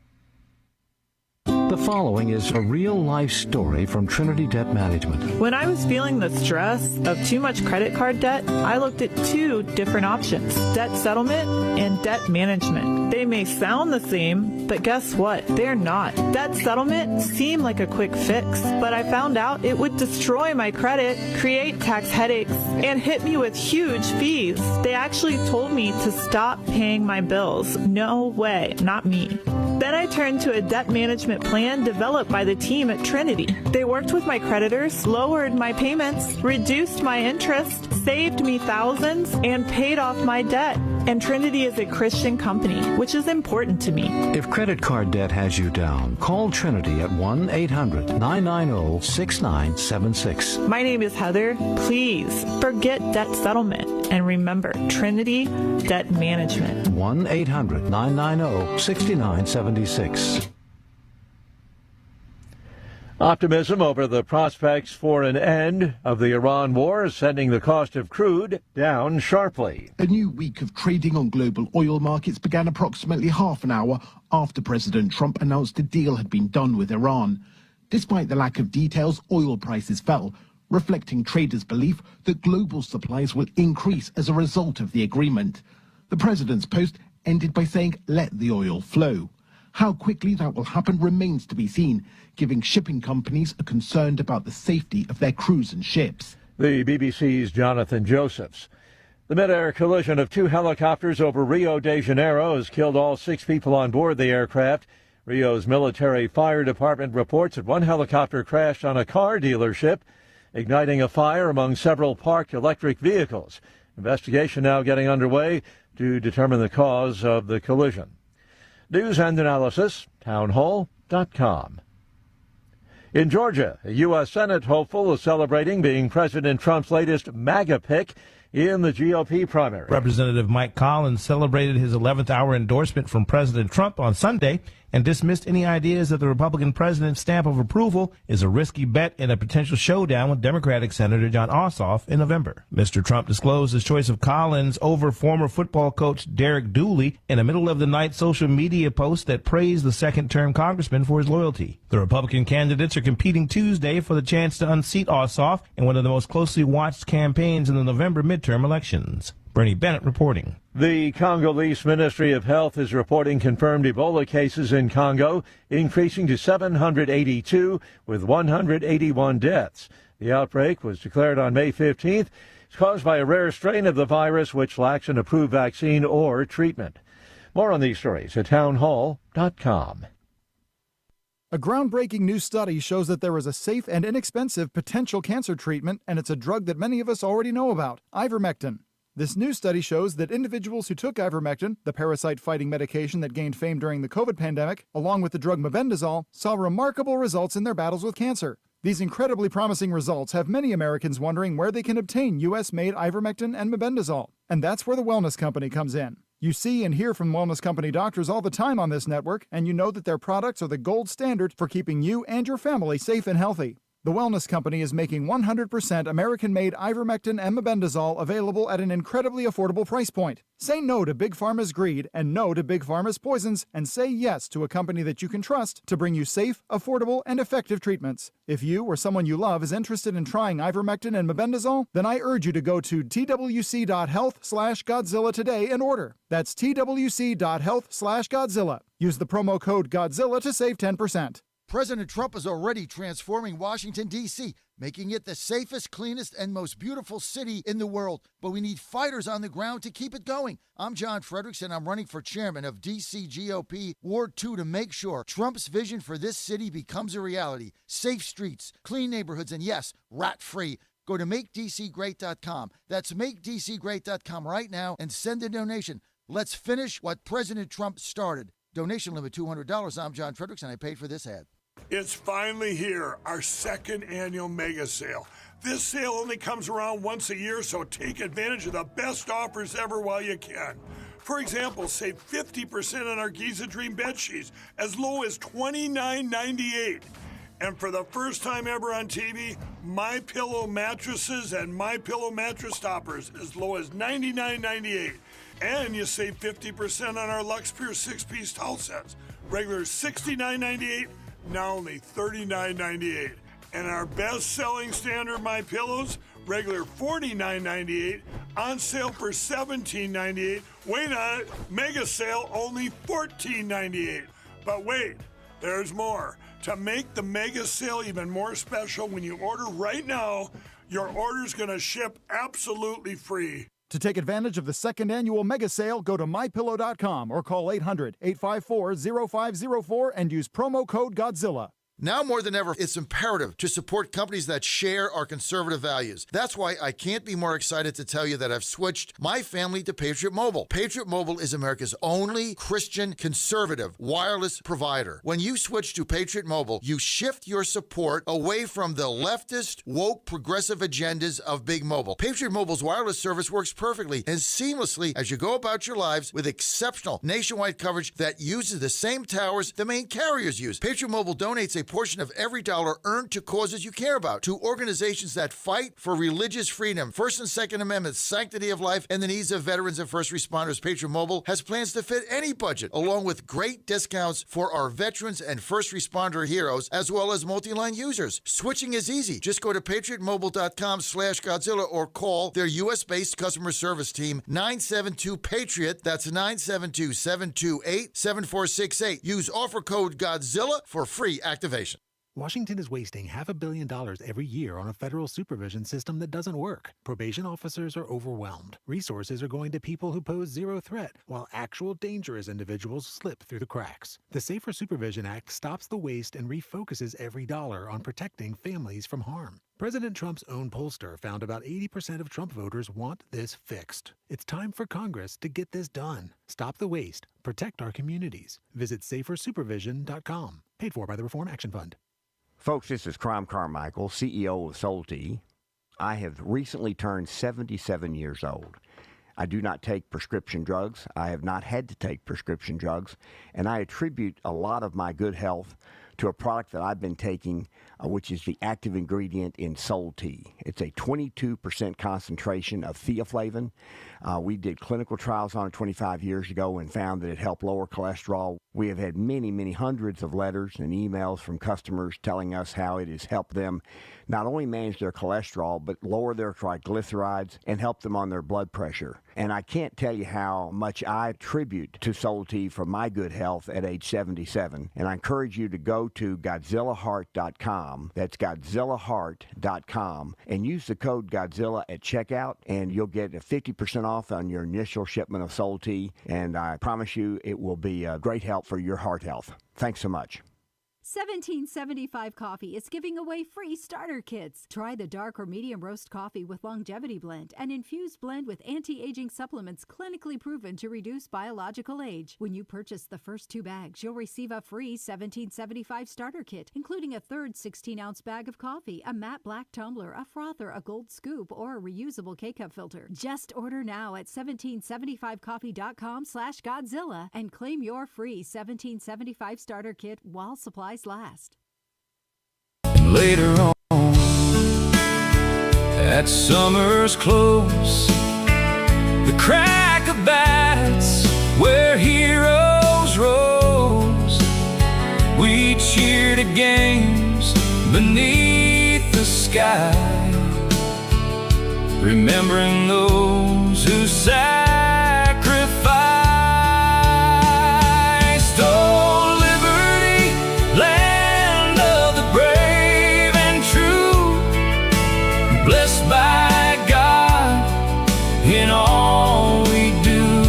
The following is a real-life story from Trinity Debt Management. When I was feeling the stress of too much credit card debt, I looked at two different options: debt settlement and debt management. They may sound the same, but guess what? They're not. Debt settlement seemed like a quick fix, but I found out it would destroy my credit, create tax headaches, and hit me with huge fees. They actually told me to stop paying my bills. No way, not me. Then I turned to a debt management plan developed by the team at Trinity. They worked with my creditors, lowered my payments, reduced my interest, saved me thousands, and paid off my debt. And Trinity is a Christian company, which is important to me. If credit card debt has you down, call Trinity at 1-800-990-6976. My name is Heather. Please forget debt settlement and remember Trinity Debt Management. 1-800-990-6976. Optimism over the prospects for an end of the Iran war is sending the cost of crude down sharply. A new week of trading on global oil markets began approximately half an hour after President Trump announced a deal had been done with Iran. Despite the lack of details, oil prices fell, reflecting traders' belief that global supplies will increase as a result of the agreement. The president's post ended by saying, "Let the oil flow." How quickly that will happen remains to be seen, giving shipping companies are concerned about the safety of their crews and ships. The BBC's Jonathan Josephs. The mid-air collision of two helicopters over Rio de Janeiro has killed all 6 people on board the aircraft. Rio's military fire department reports that one helicopter crashed on a car dealership, igniting a fire among several parked electric vehicles. Investigation now getting underway to determine the cause of the collision. News and analysis, townhall.com. In Georgia, a U.S. Senate hopeful is celebrating being President Trump's latest MAGA pick in the GOP primary. Representative Mike Collins celebrated his 11th hour endorsement from President Trump on Sunday and dismissed any ideas that the Republican president's stamp of approval is a risky bet in a potential showdown with Democratic Senator Jon Ossoff in November. Mr. Trump disclosed his choice of Collins over former football coach Derek Dooley in a middle-of-the-night social media post that praised the second-term congressman for his loyalty. The Republican candidates are competing Tuesday for the chance to unseat Ossoff in one of the most closely watched campaigns in the November midterm elections. Bernie Bennett reporting. The Congolese Ministry of Health is reporting confirmed Ebola cases in Congo, increasing to 782 with 181 deaths. The outbreak was declared on May 15th. It's caused by a rare strain of the virus which lacks an approved vaccine or treatment. More on these stories at townhall.com. A groundbreaking new study shows that there is a safe and inexpensive potential cancer treatment, and it's a drug that many of us already know about, ivermectin. This new study shows that individuals who took ivermectin, the parasite-fighting medication that gained fame during the COVID pandemic, along with the drug mebendazole, saw remarkable results in their battles with cancer. These incredibly promising results have many Americans wondering where they can obtain U.S.-made ivermectin and mebendazole. And that's where the Wellness Company comes in. You see and hear from Wellness Company doctors all the time on this network, and you know that their products are the gold standard for keeping you and your family safe and healthy. The wellness company is making 100% American-made ivermectin and mebendazole available at an incredibly affordable price point. Say no to Big Pharma's greed and no to Big Pharma's poisons, and say yes to a company that you can trust to bring you safe, affordable, and effective treatments. If you or someone you love is interested in trying ivermectin and mebendazole, then I urge you to go to twc.health/Godzilla today and order. That's twc.health/Godzilla. Use the promo code Godzilla to save 10%. President Trump is already transforming Washington, D.C., making it the safest, cleanest, and most beautiful city in the world. But we need fighters on the ground to keep it going. I'm John Fredericks, and I'm running for chairman of D.C. GOP Ward 2 to make sure Trump's vision for this city becomes a reality. Safe streets, clean neighborhoods, and yes, rat-free. Go to MakeDCGreat.com. That's MakeDCGreat.com right now and send a donation. Let's finish what President Trump started. Donation limit $200. I'm John Fredericks, and I paid for this ad. It's finally here, our second annual mega sale. This sale only comes around once a year, so take advantage of the best offers ever while you can. For example, save 50% on our Giza Dream bed sheets, as low as $29.98. And for the first time ever on TV, MyPillow mattresses and MyPillow mattress toppers, as low as $99.98. And you save 50% on our Lux Pure 6-piece towel sets, regular $69.98. Now only $39.98. And our best-selling standard My Pillows, regular $49.98, on sale for $17.98. Wait on it, mega sale only $14.98. But wait, there's more. To make the mega sale even more special, when you order right now, your order's gonna ship absolutely free. To take advantage of the second annual mega sale, go to MyPillow.com or call 800-854-0504 and use promo code Godzilla. Now more than ever, it's imperative to support companies that share our conservative values. That's why I can't be more excited to tell you that I've switched my family to Patriot Mobile. Patriot Mobile is America's only Christian conservative wireless provider. When you switch to Patriot Mobile, you shift your support away from the leftist, woke, progressive agendas of Big Mobile. Patriot Mobile's wireless service works perfectly and seamlessly as you go about your lives with exceptional nationwide coverage that uses the same towers the main carriers use. Patriot Mobile donates a portion of every dollar earned to causes you care about, to organizations that fight for religious freedom, First and Second Amendments, sanctity of life, and the needs of veterans and first responders. Patriot Mobile has plans to fit any budget, along with great discounts for our veterans and first responder heroes, as well as multi-line users. Switching is easy. Just go to patriotmobile.com/Godzilla or call their U.S.-based customer service team, 972-PATRIOT. That's 972-728-7468. Use offer code Godzilla for free activation. Washington is wasting $500 million every year on a federal supervision system that doesn't work. Probation officers are overwhelmed. Resources are going to people who pose zero threat, while actual dangerous individuals slip through the cracks. The Safer Supervision Act stops the waste and refocuses every dollar on protecting families from harm. President Trump's own pollster found about 80% of Trump voters want this fixed. It's time for Congress to get this done. Stop the waste. Protect our communities. Visit safersupervision.com. Paid for by the Reform Action Fund. Folks, this is Crom Carmichael, CEO of Solti. I have recently turned 77 years old. I do not take prescription drugs. I have not had to take prescription drugs, and I attribute a lot of my good health to a product that I've been taking, which is the active ingredient in Solti. It's a 22% concentration of theaflavin. We did clinical trials on it 25 years ago and found that it helped lower cholesterol. We have had many hundreds of letters and emails from customers telling us how it has helped them not only manage their cholesterol, but lower their triglycerides and help them on their blood pressure. And I can't tell you how much I attribute to Solti for my good health at age 77. And I encourage you to go to GodzillaHeart.com. That's GodzillaHeart.com. And use the code Godzilla at checkout, and you'll get a 50% off on your initial shipment of Solti. And I promise you it will be a great help for your heart health. Thanks so much. 1775 Coffee is giving away free starter kits. Try the dark or medium roast coffee with longevity blend, an infused blend with anti-aging supplements clinically proven to reduce biological age. When you purchase the first 2 bags, you'll receive a free 1775 starter kit, including a third 16-ounce bag of coffee, a matte black tumbler, a frother, a gold scoop, or a reusable K-cup filter. Just order now at 1775coffee.com/Godzilla and claim your free 1775 starter kit while supplies last. Later on That summer's close, the crack of bats where heroes rose. We cheered at games beneath the sky, remembering those who sacrificed. Oh, liberty, land of the brave and true, blessed by God in all we do,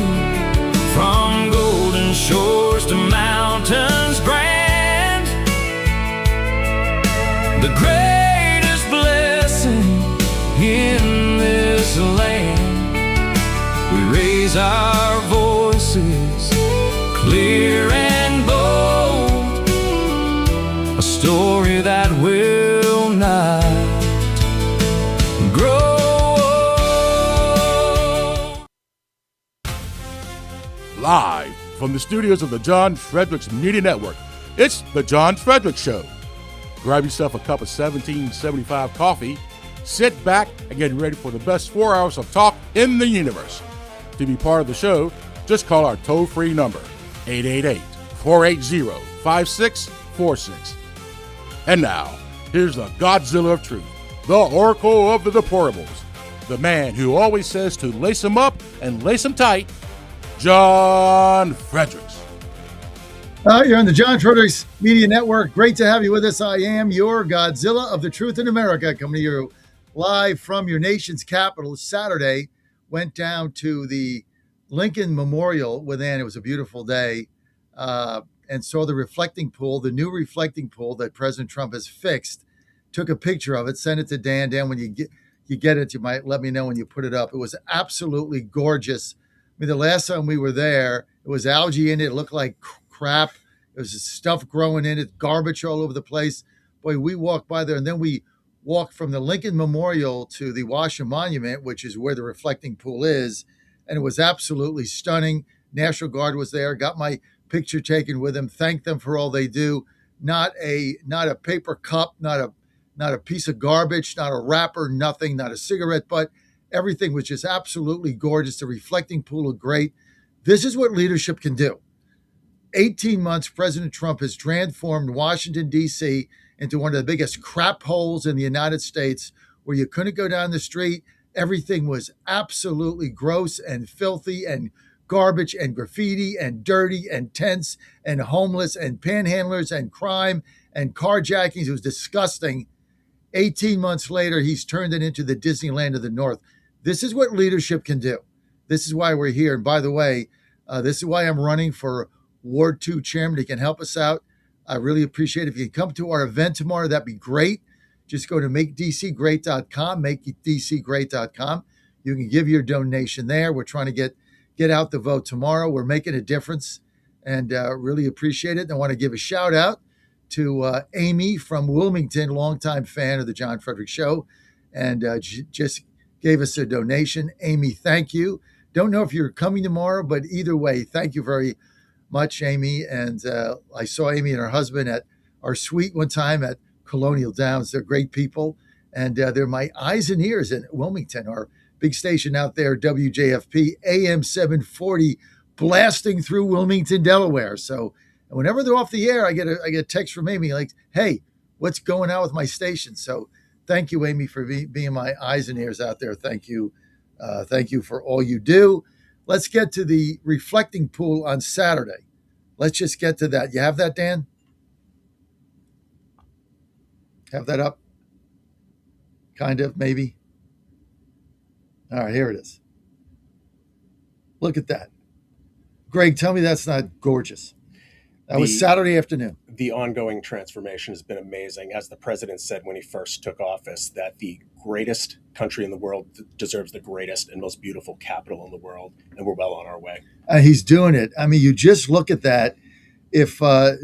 from golden shores to mountains grand. The greatest blessing in this land, we raise our voices clear and bold, a story that will not grow old. Live from the studios of the John Fredericks Media Network, it's the John Fredericks Show. Grab yourself a cup of 1775 coffee, sit back, and get ready for the best 4 hours of talk in the universe. To be part of the show, just call our toll-free number, 888-480-5646. And now, here's the Godzilla of Truth, the Oracle of the Deplorables, the man who always says to lace them up and lace them tight, John Fredericks. You're on the John Fredericks Media Network. Great to have you with us. I am your Godzilla of the Truth in America, coming to you live from your nation's capital. Saturday, went down to the Lincoln Memorial with Ann. It was a beautiful day, and saw the reflecting pool, the new reflecting pool that President Trump has fixed. Took a picture of it, sent it to Dan. Dan, when you get it, you might let me know when you put it up. It was absolutely gorgeous. I mean, the last time we were there, it was algae in it. It looked like crap. There was stuff growing in it, garbage all over the place. Boy, we walked by there, and then we walked from the Lincoln Memorial to the Washington Monument, which is where the reflecting pool is, and it was absolutely stunning. National Guard was there, got my picture taken with them, thanked them for all they do. Not a paper cup, not a piece of garbage, not a wrapper, nothing, not a cigarette butt. Everything was just absolutely gorgeous. The reflecting pool looked great. This is what leadership can do. 18 months, President Trump has transformed Washington, D.C. into one of the biggest crap holes in the United States, where you couldn't go down the street. Everything was absolutely gross and filthy and garbage and graffiti and dirty and tense and homeless and panhandlers and crime and carjackings. It was disgusting. 18 months later, he's turned it into the Disneyland of the North. This is what leadership can do. This is why we're here. And by the way, this is why I'm running for Ward 2 chairman. He can help us out. I really appreciate it. If you can come to our event tomorrow, that'd be great. Just go to makedcgreat.com, makedcgreat.com. You can give your donation there. We're trying to get out the vote tomorrow. We're making a difference, and really appreciate it. And I want to give a shout out to Amy from Wilmington, longtime fan of the John Fredericks Show, and just gave us a donation. Amy, thank you. Don't know if you're coming tomorrow, but either way, thank you very much, Amy. And I saw Amy and her husband at our suite one time at Colonial Downs. They're great people, and they're my eyes and ears in Wilmington, our big station out there, WJFP, AM 740, blasting through Wilmington, Delaware. So whenever they're off the air, I get a text from Amy like, hey, what's going on with my station? So thank you, Amy, for being my eyes and ears out there. Thank you. Thank you for all you do. Let's get to the reflecting pool on Saturday. Let's just get to that. You have that, Dan? Have that up? Kind of, maybe. All right, here it is. Look at that. Greg, tell me that's not gorgeous. That was Saturday afternoon. The ongoing transformation has been amazing. As the president said when he first took office, that the greatest country in the world deserves the greatest and most beautiful capital in the world, and we're well on our way. He's doing it. I mean, you just look at that. If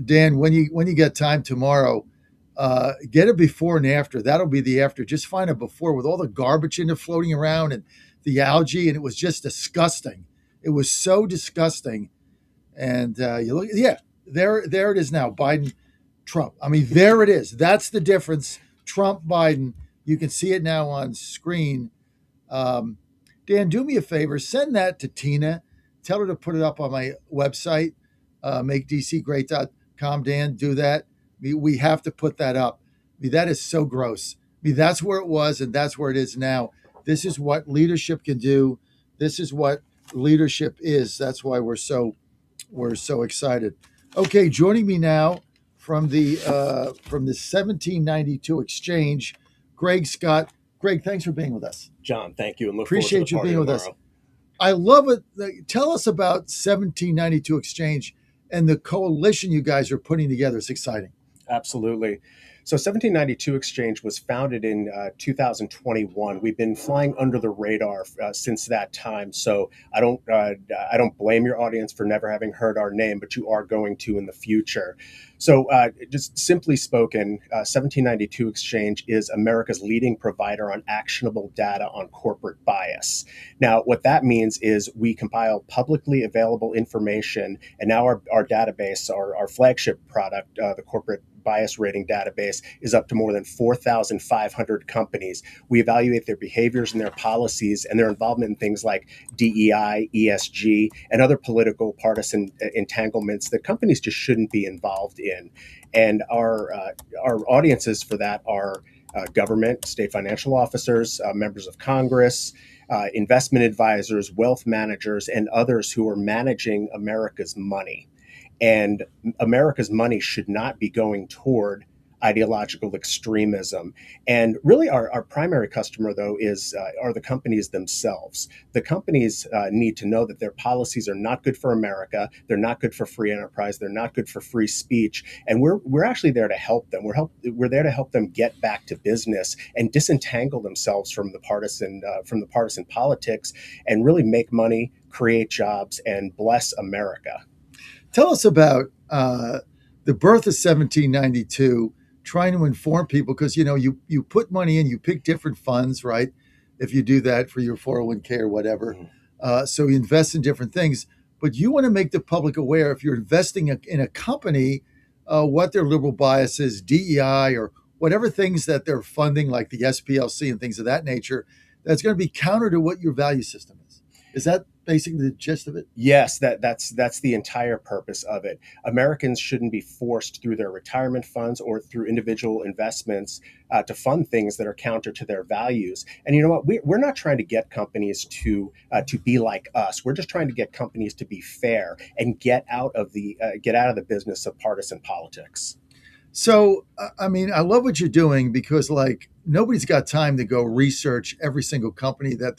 Dan, when you get time tomorrow, get a before and after. That'll be the after. Just find a before with all the garbage in it floating around and the algae, and it was just disgusting. It was so disgusting. And you look, yeah. There it is now, Biden, Trump. I mean, there it is. That's the difference. Trump, Biden. You can see it now on screen. Dan, do me a favor. Send that to Tina. Tell her to put it up on my website, makedcgreat.com. Dan, do that. We have to put that up. That is so gross. That's where it was, and that's where it is now. This is what leadership can do. This is what leadership is. That's why we're so excited. Okay, joining me now from the 1792 exchange, Greg Scott. Greg, thanks for being with us. John, thank you, and Appreciate you being with us. I love it. Tell us about 1792 exchange and the coalition you guys are putting together. It's exciting. Absolutely. So 1792 Exchange was founded in 2021. We've been flying under the radar since that time. So I don't blame your audience for never having heard our name, but you are going to in the future. So just simply spoken, 1792 Exchange is America's leading provider on actionable data on corporate bias. Now, what that means is we compile publicly available information, and now our database, our flagship product, the corporate bias rating database, is up to more than 4,500 companies. We evaluate their behaviors and their policies and their involvement in things like DEI, ESG, and other political partisan entanglements that companies just shouldn't be involved in. And our audiences for that are government, state financial officers, members of Congress, investment advisors, wealth managers, and others who are managing America's money. And America's money should not be going toward ideological extremism. And really our primary customer, though, are the companies themselves. The companies need to know that their policies are not good for America. They're not good for free enterprise. They're not good for free speech. And we're actually there to help them. We're there to help them get back to business and disentangle themselves from the partisan politics and really make money, create jobs, and bless America. Tell us about the birth of 1792, trying to inform people, because, you put money in, you pick different funds, right? If you do that for your 401k or whatever. So you invest in different things, but you want to make the public aware, if you're investing in a company, what their liberal bias is, DEI, or whatever things that they're funding, like the SPLC and things of that nature, that's going to be counter to what your value system is. Is that basically the gist of it? Yes, that's the entire purpose of it. Americans shouldn't be forced through their retirement funds or through individual investments to fund things that are counter to their values. And you know what? We're not trying to get companies to be like us. We're just trying to get companies to be fair and get out of the business of partisan politics. So, I love what you're doing, because nobody's got time to go research every single company that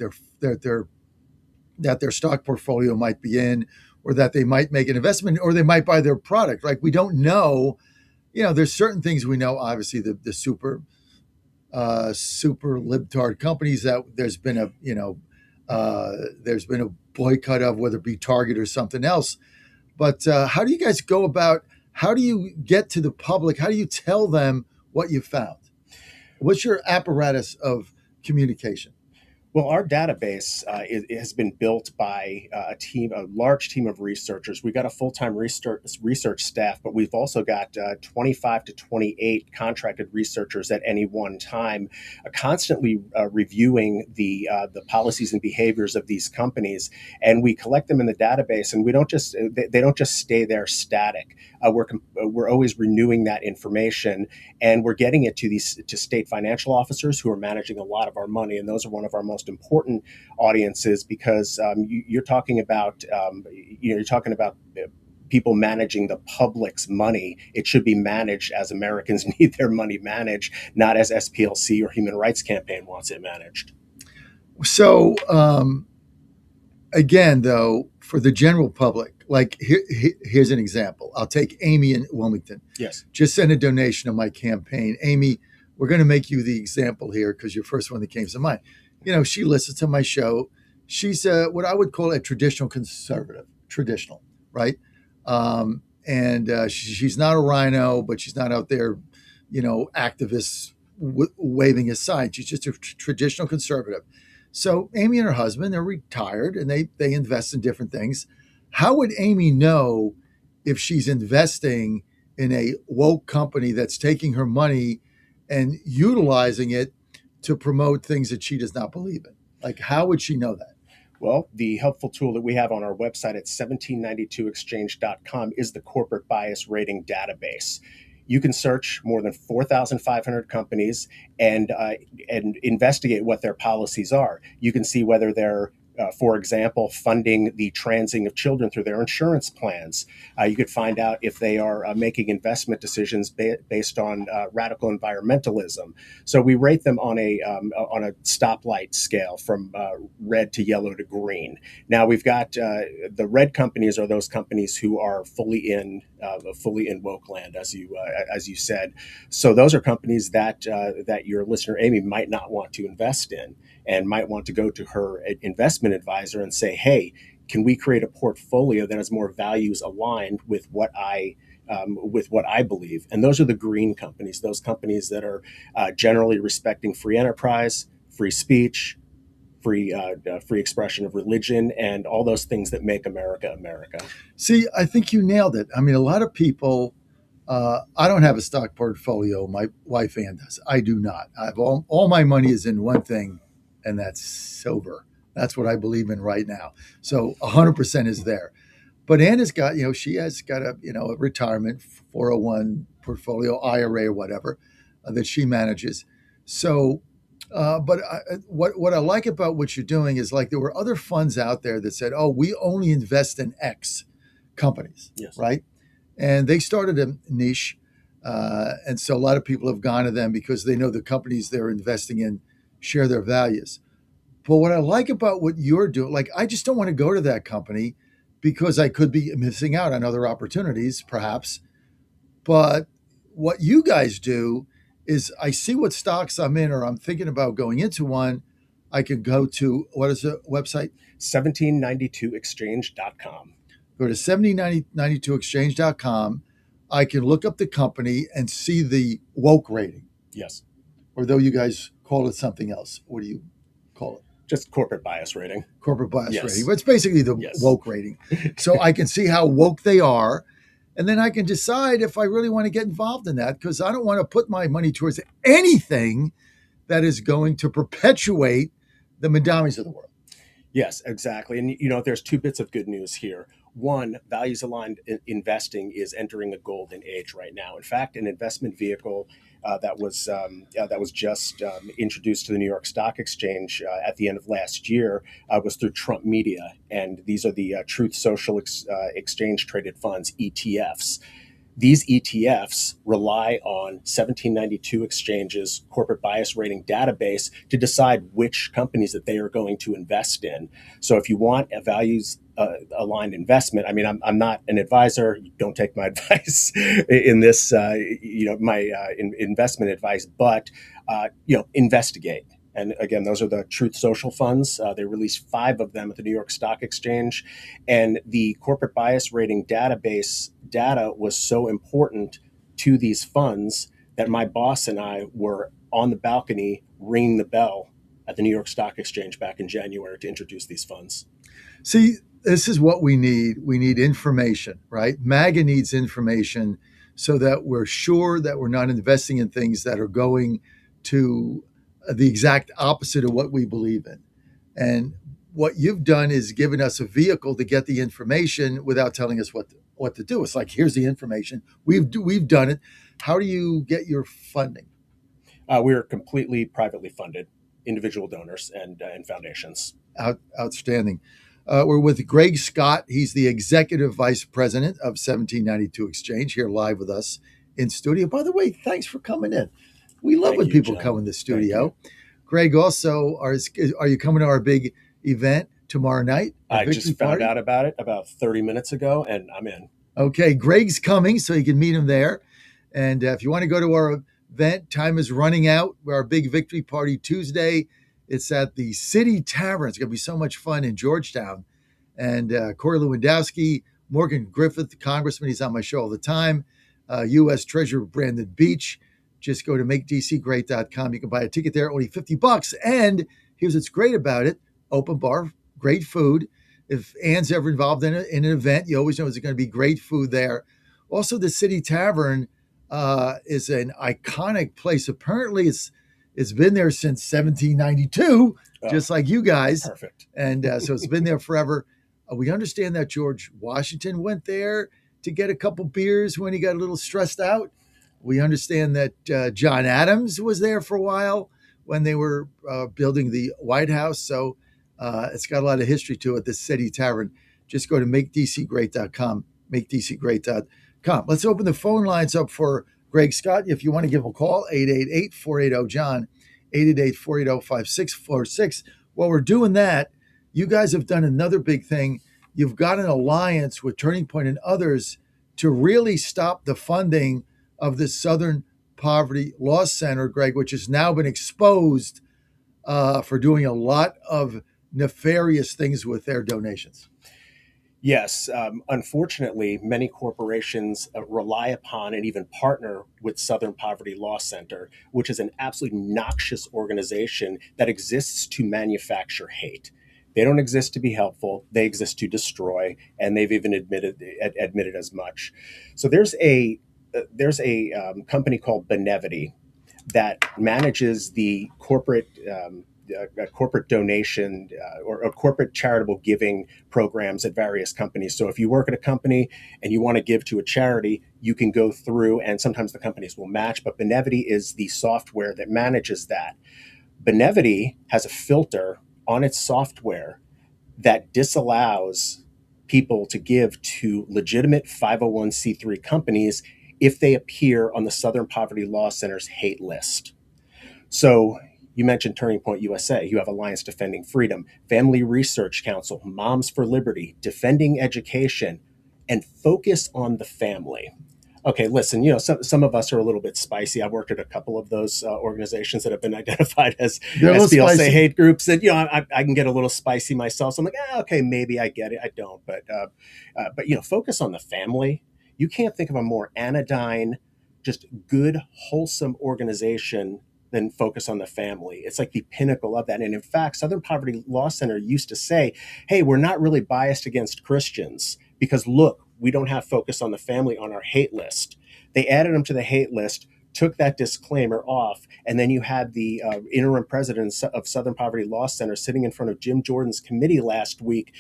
their stock portfolio might be in, or that they might make an investment, or they might buy their product. We don't know, there's certain things we know, obviously the super libtard companies that there's been a boycott of, whether it be Target or something else. But how do you guys go about, how do you get to the public? How do you tell them what you found? What's your apparatus of communication? Well, our database has been built by a large team of researchers. We've got a full-time research staff, but we've also got 25 to 28 contracted researchers at any one time, constantly reviewing the policies and behaviors of these companies. And we collect them in the database, and they don't just stay there static. We're always renewing that information, and we're getting it to state financial officers who are managing a lot of our money, and those are one of our most important audiences, because you're talking about people managing the public's money. It should be managed as Americans need their money managed, not as SPLC or Human Rights Campaign wants it managed. So again, though, for the general public, here's an example. I'll take Amy in Wilmington. Yes. Just send a donation to my campaign. Amy, we're going to make you the example here, because you're the first one that came to mind. She listens to my show. She's what I would call a traditional conservative, right? And she's not a rhino, but she's not out there, activists waving a sign. She's just a traditional conservative. So Amy and her husband, they're retired, and they invest in different things. How would Amy know if she's investing in a woke company that's taking her money and utilizing it to promote things that she does not believe in? Like, how would she know that? Well, the helpful tool that we have on our website at 1792exchange.com is the corporate bias rating database. You can search more than 4,500 companies and investigate what their policies are. You can see whether they're for example, funding the transing of children through their insurance plans. You could find out if they are making investment decisions based on radical environmentalism. So we rate them on a stoplight scale from red to yellow to green. Now we've got the red companies are those companies who are fully in woke land, as you said. So those are companies that your listener Amy might not want to invest in, and might want to go to her investment advisor and say, hey, can we create a portfolio that has more values aligned with what I believe? And those are the green companies, those companies that are generally respecting free enterprise, free speech, free expression of religion, and all those things that make America America. See, I think you nailed it. I mean, a lot of people, I don't have a stock portfolio. My wife Ann does. I do not. I have all my money is in one thing, and that's silver. That's what I believe in right now. So 100% is there. But Ann has got, she has got a retirement 401 portfolio, IRA or whatever that she manages. So, but what I like about what you're doing is, like, there were other funds out there that said, oh, we only invest in X companies, yes, right? And they started a niche. And so a lot of people have gone to them because they know the companies they're investing in share their values. But what I like about what you're doing, like, I just don't want to go to that company because I could be missing out on other opportunities, perhaps. But what you guys do is, I see what stocks I'm in or I'm thinking about going into one. I can go to, what is the website? 1792exchange.com. Go to 1792exchange.com. I can look up the company and see the woke rating. Yes. Or though you guys call it something else. What do you call it? Just corporate bias rating. Corporate bias yes. rating. But it's basically the woke rating. So I can see how woke they are. And then I can decide if I really want to get involved in that, because I don't want to put my money towards anything that is going to perpetuate the Madamis of the world. Yes, exactly. And, there's two bits of good news here. One, values-aligned investing is entering a golden age right now. In fact, an investment vehicle that was just introduced to the New York Stock Exchange at the end of last year was through Trump Media, and these are the Truth Social Exchange Traded Funds, ETFs. These ETFs rely on 1792 Exchange's corporate bias rating database to decide which companies that they are going to invest in. So if you want a values aligned investment, I mean, I'm not an advisor. Don't take my advice in this, my investment advice, but, investigate. And again, those are the Truth Social funds. They released 5 of them at the New York Stock Exchange. And the corporate bias rating database data was so important to these funds that my boss and I were on the balcony ringing the bell at the New York Stock Exchange back in January to introduce these funds. See, this is what we need. We need information, right? MAGA needs information so that we're sure that we're not investing in things that are going to the exact opposite of what we believe in. And what you've done is given us a vehicle to get the information without telling us what to do. It's like, here's the information. We've done it. How do you get your funding? We're completely privately funded, individual donors and foundations. Outstanding. We're with Greg Scott. He's the executive vice president of 1792 Exchange, here live with us in studio. By the way, thanks for coming in. We love when people come in the studio. Greg, also, are you coming to our big event tomorrow night? I just found out about it about 30 minutes ago, and I'm in. Okay, Greg's coming, so you can meet him there. And if you want to go to our event, time is running out. Our big victory party Tuesday. It's at the City Tavern. It's going to be so much fun in Georgetown. And Corey Lewandowski, Morgan Griffith, the congressman, he's on my show all the time. U.S. Treasurer Brandon Beach. Just go to makedcgreat.com. You can buy a ticket there, only $50. And here's what's great about it. Open bar, great food. If Ann's ever involved in an event, you always know there's going to be great food there. Also, the City Tavern is an iconic place. Apparently, It's been there since 1792, Oh, just like you guys. Perfect. And so it's been there forever. We understand that George Washington went there to get a couple beers when he got a little stressed out. We understand that John Adams was there for a while when they were building the White House. So it's got a lot of history to it, this City Tavern. Just go to makedcgreat.com, makedcgreat.com. Let's open the phone lines up for Greg Scott. If you want to give him a call, 888-480-JOHN, 888-480-5646. While we're doing that, you guys have done another big thing. You've got an alliance with Turning Point and others to really stop the funding of the Southern Poverty Law Center, Greg, which has now been exposed for doing a lot of nefarious things with their donations. Yes. Unfortunately, many corporations rely upon and even partner with Southern Poverty Law Center, which is an absolutely noxious organization that exists to manufacture hate. They don't exist to be helpful. They exist to destroy, and they've even admitted as much. So there's a company called Benevity that manages the corporate donation or corporate charitable giving programs at various companies. So if you work at a company and you want to give to a charity, you can go through, and sometimes the companies will match, but Benevity is the software that manages that. Benevity has a filter on its software that disallows people to give to legitimate 501c3 companies if they appear on the Southern Poverty Law Center's hate list. So you mentioned Turning Point USA. You have Alliance Defending Freedom, Family Research Council, Moms for Liberty, Defending Education, and Focus on the Family. Okay, listen, some of us are a little bit spicy. I've worked at a couple of those organizations that have been identified as SPLC hate groups. And, I can get a little spicy myself. So I'm like, okay, maybe I get it. I don't. But Focus on the Family. You can't think of a more anodyne, just good, wholesome organization than Focus on the Family. It's like the pinnacle of that. And in fact, Southern Poverty Law Center used to say, hey, we're not really biased against Christians because look, we don't have Focus on the Family on our hate list. They added them to the hate list, took that disclaimer off, and then you had the interim president of Southern Poverty Law Center sitting in front of Jim Jordan's committee last week,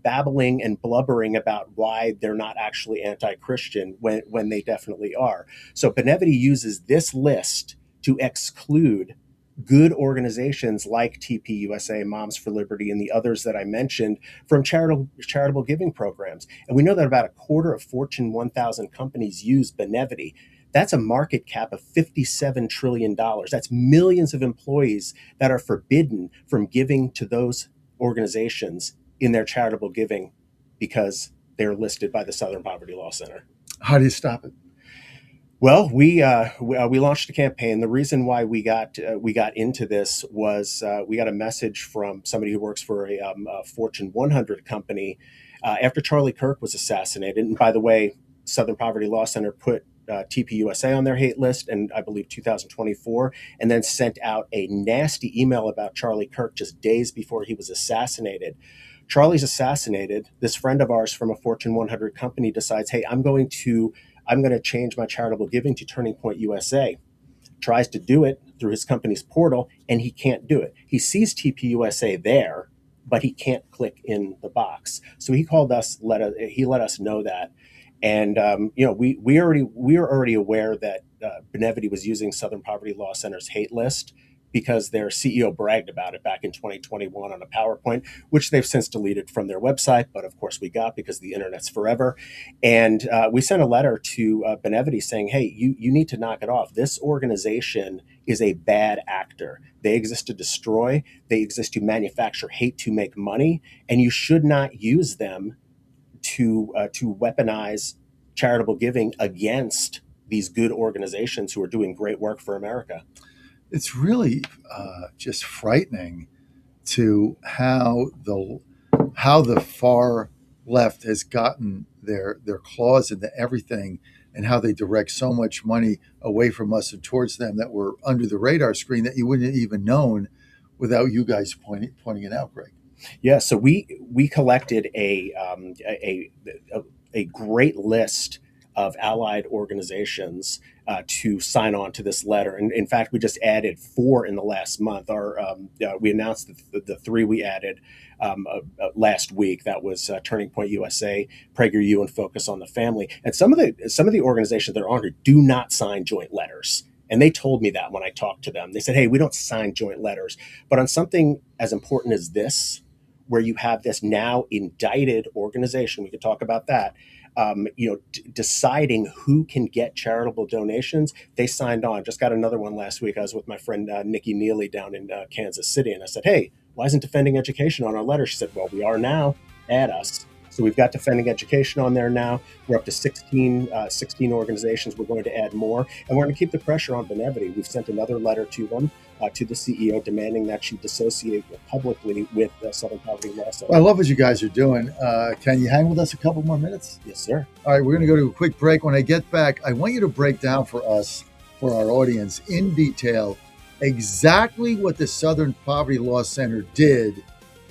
babbling and blubbering about why they're not actually anti-Christian when they definitely are. So Benevity uses this list to exclude good organizations like TPUSA, Moms for Liberty, and the others that I mentioned from charitable giving programs. And we know that about a quarter of Fortune 1000 companies use Benevity. That's a market cap of $57 trillion. That's millions of employees that are forbidden from giving to those organizations in their charitable giving because they're listed by the Southern Poverty Law Center. How do you stop it? Well, we launched a campaign. The reason why we got into this was we got a message from somebody who works for a Fortune 100 company after Charlie Kirk was assassinated. And by the way, Southern Poverty Law Center put TPUSA on their hate list in, I believe, 2024, and then sent out a nasty email about Charlie Kirk just days before he was assassinated. Charlie's assassinated. This friend of ours from a Fortune 100 company decides, hey, I'm going to change my charitable giving to Turning Point USA. Tries to do it through his company's portal, and he can't do it. He sees TPUSA there, but he can't click in the box. So he called us. He let us know that, and we are already aware that Benevity was using Southern Poverty Law Center's hate list because their CEO bragged about it back in 2021 on a PowerPoint, which they've since deleted from their website. But of course we got, because the internet's forever. And we sent a letter to Benevity saying, hey, you need to knock it off. This organization is a bad actor. They exist to destroy. They exist to manufacture hate to make money. And you should not use them to weaponize charitable giving against these good organizations who are doing great work for America. It's really just frightening to how the far left has gotten their claws into everything, and how they direct so much money away from us and towards them that were under the radar screen that you wouldn't have even known without you guys pointing it out, Greg. Yeah, so we collected a great list of allied organizations to sign on to this letter. And in fact, we just added 4 in the last month. We announced the 3 we added last week. That was Turning Point USA, PragerU, and Focus on the Family. And some of the organizations that are on here do not sign joint letters. And they told me that when I talked to them. They said, hey, we don't sign joint letters. But on something as important as this, where you have this now indicted organization, we could talk about that, deciding who can get charitable donations, they signed on. Just got another one last week. I was with my friend Nikki Neely down in Kansas City, and I said, hey, why isn't Defending Education on our letter? She said, well, we are now. Add us. So we've got Defending Education on there now. We're up to 16 organizations. We're going to add more. And we're going to keep the pressure on Benevity. We've sent another letter to them, to the CEO, demanding that she dissociate publicly with the Southern Poverty Law Center. Well, I love what you guys are doing. Can you hang with us a couple more minutes? Yes, sir. All right, we're going to go to a quick break. When I get back, I want you to break down for us, for our audience, in detail, exactly what the Southern Poverty Law Center did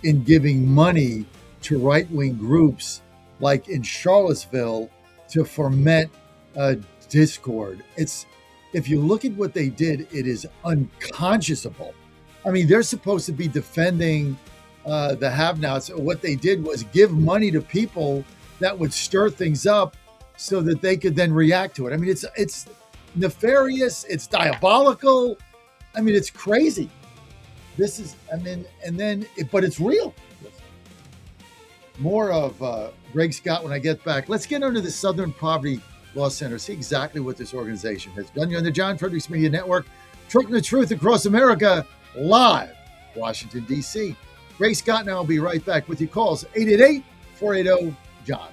in giving money to right-wing groups like in Charlottesville to foment discord. If you look at what they did, it is unconscionable. I mean, they're supposed to be defending the have-nots. What they did was give money to people that would stir things up so that they could then react to it. I mean, it's nefarious, it's diabolical. I mean, it's crazy. But it's real. More of Greg Scott when I get back. Let's get under the Southern Poverty Law Center, see exactly what this organization has done. You're on the John Fredericks Media Network, trucking the truth across America, live, Washington, D.C. Greg Scott and I will be right back with your calls, 888-480-JOHN.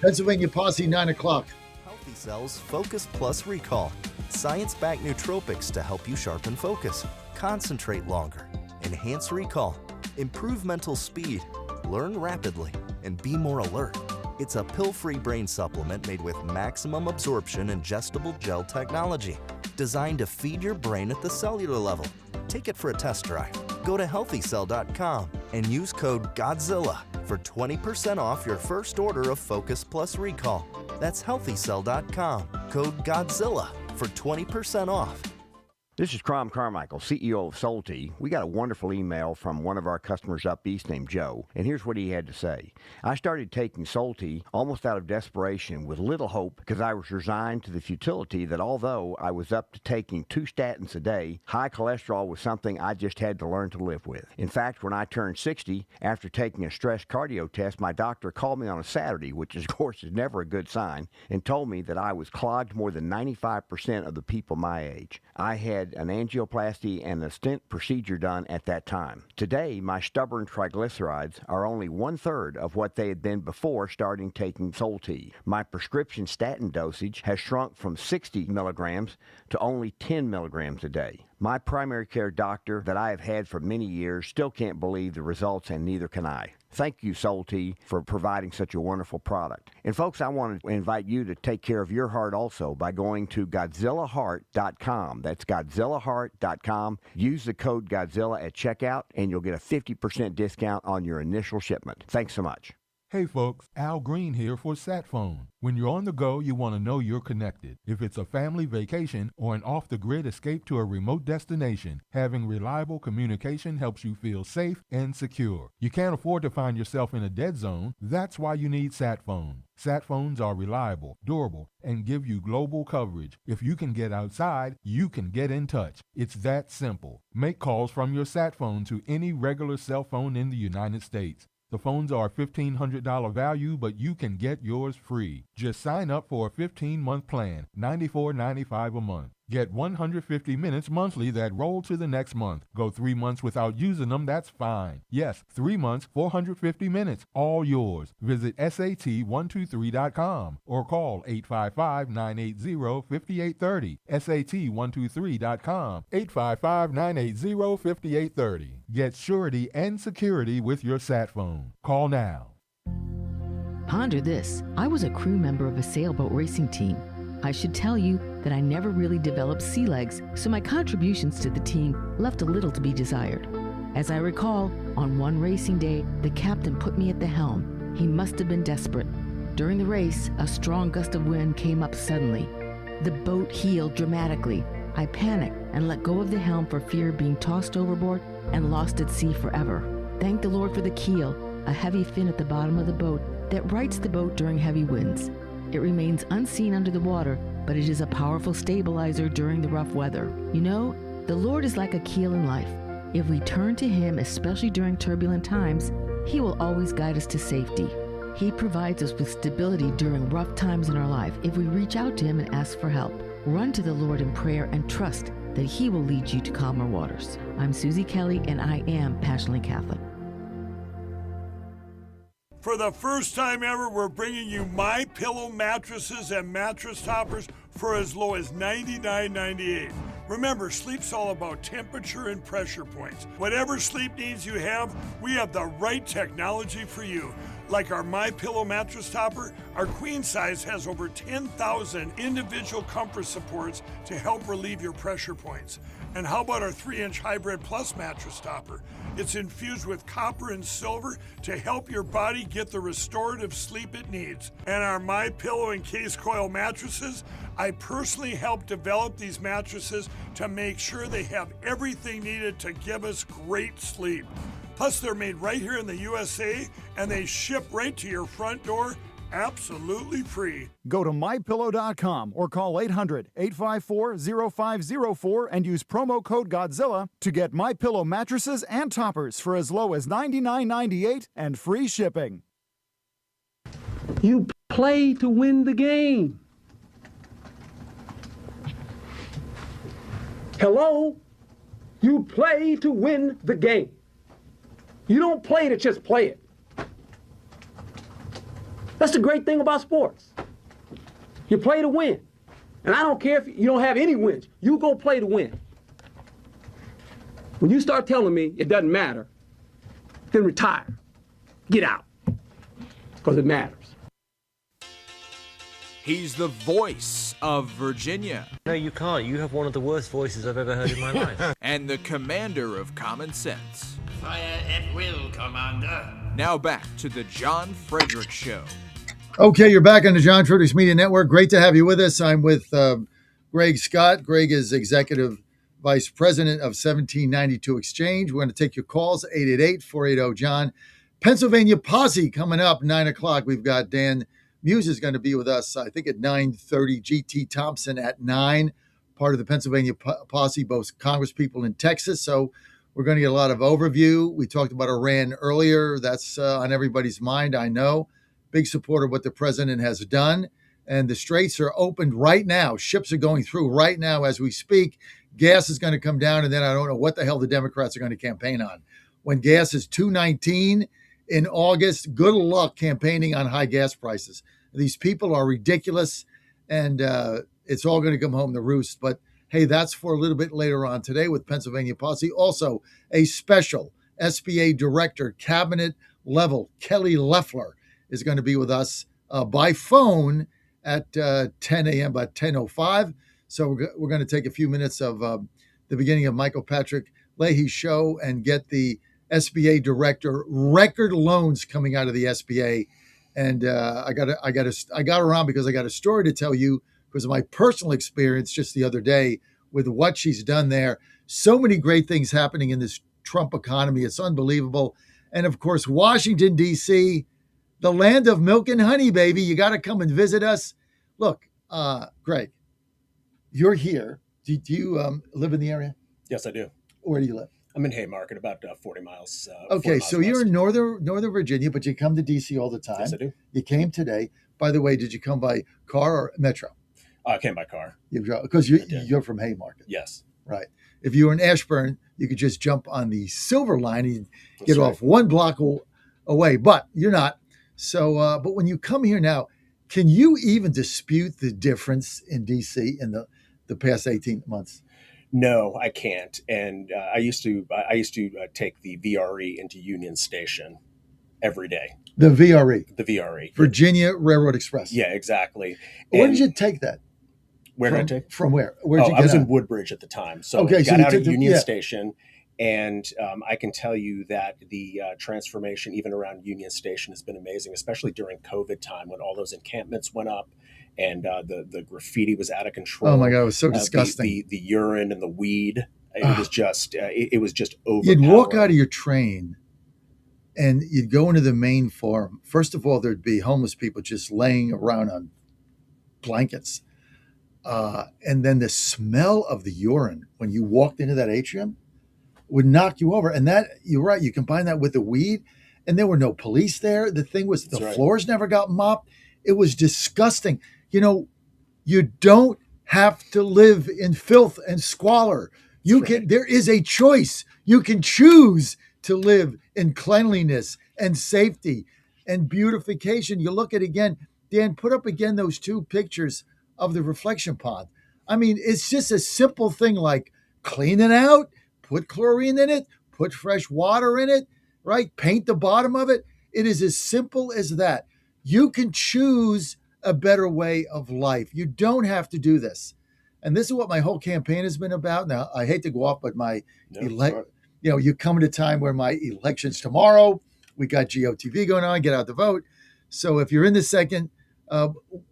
Pennsylvania Posse, 9 o'clock. Healthy Cells Focus Plus Recall. Science-backed nootropics to help you sharpen focus, concentrate longer, enhance recall, improve mental speed, learn rapidly, and be more alert. It's a pill-free brain supplement made with maximum absorption ingestible gel technology, designed to feed your brain at the cellular level. Take it for a test drive. Go to healthycell.com and use code GODZILLA for 20% off your first order of Focus Plus Recall. That's healthycell.com, code GODZILLA for 20% off. This is Crom Carmichael, CEO of Solti. We got a wonderful email from one of our customers up east named Joe, and here's what he had to say. I started taking Solti almost out of desperation with little hope because I was resigned to the futility that although I was up to taking 2 statins a day, high cholesterol was something I just had to learn to live with. In fact, when I turned 60, after taking a stress cardio test, my doctor called me on a Saturday, which of course is never a good sign, and told me that I was clogged more than 95% of the people my age. I had an angioplasty and a stent procedure done at that time. Today, my stubborn triglycerides are only 1/3 of what they had been before starting taking Solti. My prescription statin dosage has shrunk from 60 milligrams to only 10 milligrams a day. My primary care doctor that I have had for many years still can't believe the results, and neither can I. Thank you, Solti, for providing such a wonderful product. And folks, I want to invite you to take care of your heart also by going to GodzillaHeart.com. That's GodzillaHeart.com. Use the code Godzilla at checkout, and you'll get a 50% discount on your initial shipment. Thanks so much. Hey folks, Al Green here for SatPhone. When you're on the go, you want to know you're connected. If it's a family vacation or an off-the-grid escape to a remote destination, having reliable communication helps you feel safe and secure. You can't afford to find yourself in a dead zone. That's why you need SatPhone. SatPhones are reliable, durable, and give you global coverage. If you can get outside, you can get in touch. It's that simple. Make calls from your SatPhone to any regular cell phone in the United States. The phones are $1,500 value, but you can get yours free. Just sign up for a 15-month plan, $94.95 a month. Get 150 minutes monthly that roll to the next month. Go 3 months without using them, that's fine. Yes, 3 months, 450 minutes, all yours. Visit SAT123.com or call 855-980-5830. SAT123.com, 855-980-5830. Get surety and security with your SatPhone. Call now. Ponder this. I was a crew member of a sailboat racing team. I should tell you that I never really developed sea legs, so my contributions to the team left a little to be desired. As I recall, on one racing day, the captain put me at the helm. He must have been desperate. During the race, a strong gust of wind came up suddenly. The boat heeled dramatically. I panicked and let go of the helm for fear of being tossed overboard and lost at sea forever. Thank the Lord for the keel, a heavy fin at the bottom of the boat that rights the boat during heavy winds. It remains unseen under the water, but it is a powerful stabilizer during the rough weather. You know, the Lord is like a keel in life. If we turn to Him, especially during turbulent times, He will always guide us to safety. He provides us with stability during rough times in our life if we reach out to Him and ask for help. Run to the Lord in prayer and trust that He will lead you to calmer waters. I'm Susie Kelly, and I am passionately Catholic. For the first time ever, we're bringing you My Pillow mattresses and mattress toppers for as low as $99.98. Remember, sleep's all about temperature and pressure points. Whatever sleep needs you have, we have the right technology for you. Like our My Pillow mattress topper, our queen size has over 10,000 individual comfort supports to help relieve your pressure points. And how about our 3-inch Hybrid Plus mattress topper? It's infused with copper and silver to help your body get the restorative sleep it needs. And our My Pillow and Case Coil mattresses, I personally helped develop these mattresses to make sure they have everything needed to give us great sleep. Plus, they're made right here in the USA, and they ship right to your front door, absolutely free. Go to MyPillow.com or call 800-854-0504 and use promo code Godzilla to get MyPillow mattresses and toppers for as low as $99.98 and free shipping. You play to win the game. Hello? You play to win the game. You don't play to just play it. That's the great thing about sports. You play to win. And I don't care if you don't have any wins. You go play to win. When you start telling me it doesn't matter, then retire. Get out. Because it matters. He's the voice of Virginia. No, you can't. You have one of the worst voices I've ever heard in my life. And the commander of common sense. Fire at will, Commander. Now back to the John Fredericks Show. Okay, you're back on the John Fredericks Media Network. Great to have you with us. I'm with Greg Scott. Greg is Executive Vice President of 1792 Exchange. We're going to take your calls, 888-480-JOHN. Pennsylvania Posse coming up, 9 o'clock. We've got Dan Muse is going to be with us, I think, at 9:30. G.T. Thompson at 9, part of the Pennsylvania Posse, both congresspeople in Texas. So we're going to get a lot of overview. We talked about Iran earlier. That's on everybody's mind, I know. Big supporter of what the president has done. And the straits are opened right now. Ships are going through right now as we speak. Gas is going to come down, and then I don't know what the hell the Democrats are going to campaign on. When gas is $2.19 in August, good luck campaigning on high gas prices. These people are ridiculous, and it's all going to come home to roost. But hey, that's for a little bit later on today with Pennsylvania Posse. Also, a special SBA director, cabinet level, Kelly Loeffler, is going to be with us by phone at 10 a.m., about 10:05. So we're going to take a few minutes of the beginning of Michael Patrick Leahy's show and get the SBA director record loans coming out of the SBA. And I got her on because I got a story to tell you because of my personal experience just the other day with what she's done there. So many great things happening in this Trump economy. It's unbelievable. And of course, Washington, D.C., the land of milk and honey, baby. You got to come and visit us. Look, Greg, you're here. Do you live in the area? Yes, I do. Where do you live? I'm in Haymarket, about 40 miles. Okay, so you're in Northern Virginia, but you come to D.C. all the time. Yes, I do. You came today. By the way, did you come by car or metro? I came by car. You drove because you're from Haymarket. Yes. Right. If you were in Ashburn, you could just jump on the Silver Line and get That's right. off one block away. But you're not. So, but when you come here now, can you even dispute the difference in D.C. in the past 18 months? No, I can't. And I used to take the VRE into Union Station every day. The VRE. The VRE. Virginia Railroad Express. Yeah, exactly. Where did you take that? Where did I take? From where? Where'd you get I was out? in Woodbridge at the time. So okay, I got so out at Union Station And I can tell you that the transformation, even around Union Station, has been amazing, especially during COVID time when all those encampments went up and the graffiti was out of control. Oh my God, it was so disgusting. The urine and the weed, it was just overpowering. You'd walk out of your train and you'd go into the main forum. First of all, there'd be homeless people just laying around on blankets. And then the smell of the urine when you walked into that atrium would knock you over. And that, you're right, you combine that with the weed, and there were no police there. The thing was, the floors never got mopped. It was disgusting. You know, you don't have to live in filth and squalor. There is a choice. You can choose to live in cleanliness and safety and beautification. You look at again, Dan, put up again those two pictures of the reflection pond. I mean, it's just a simple thing like clean it out, put chlorine in it, put fresh water in it, right? Paint the bottom of it. It is as simple as that. You can choose a better way of life. You don't have to do this. And this is what my whole campaign has been about. Now, I hate to go off, but you come at a time where my election's tomorrow. We got GOTV going on, get out the vote. So if you're in the second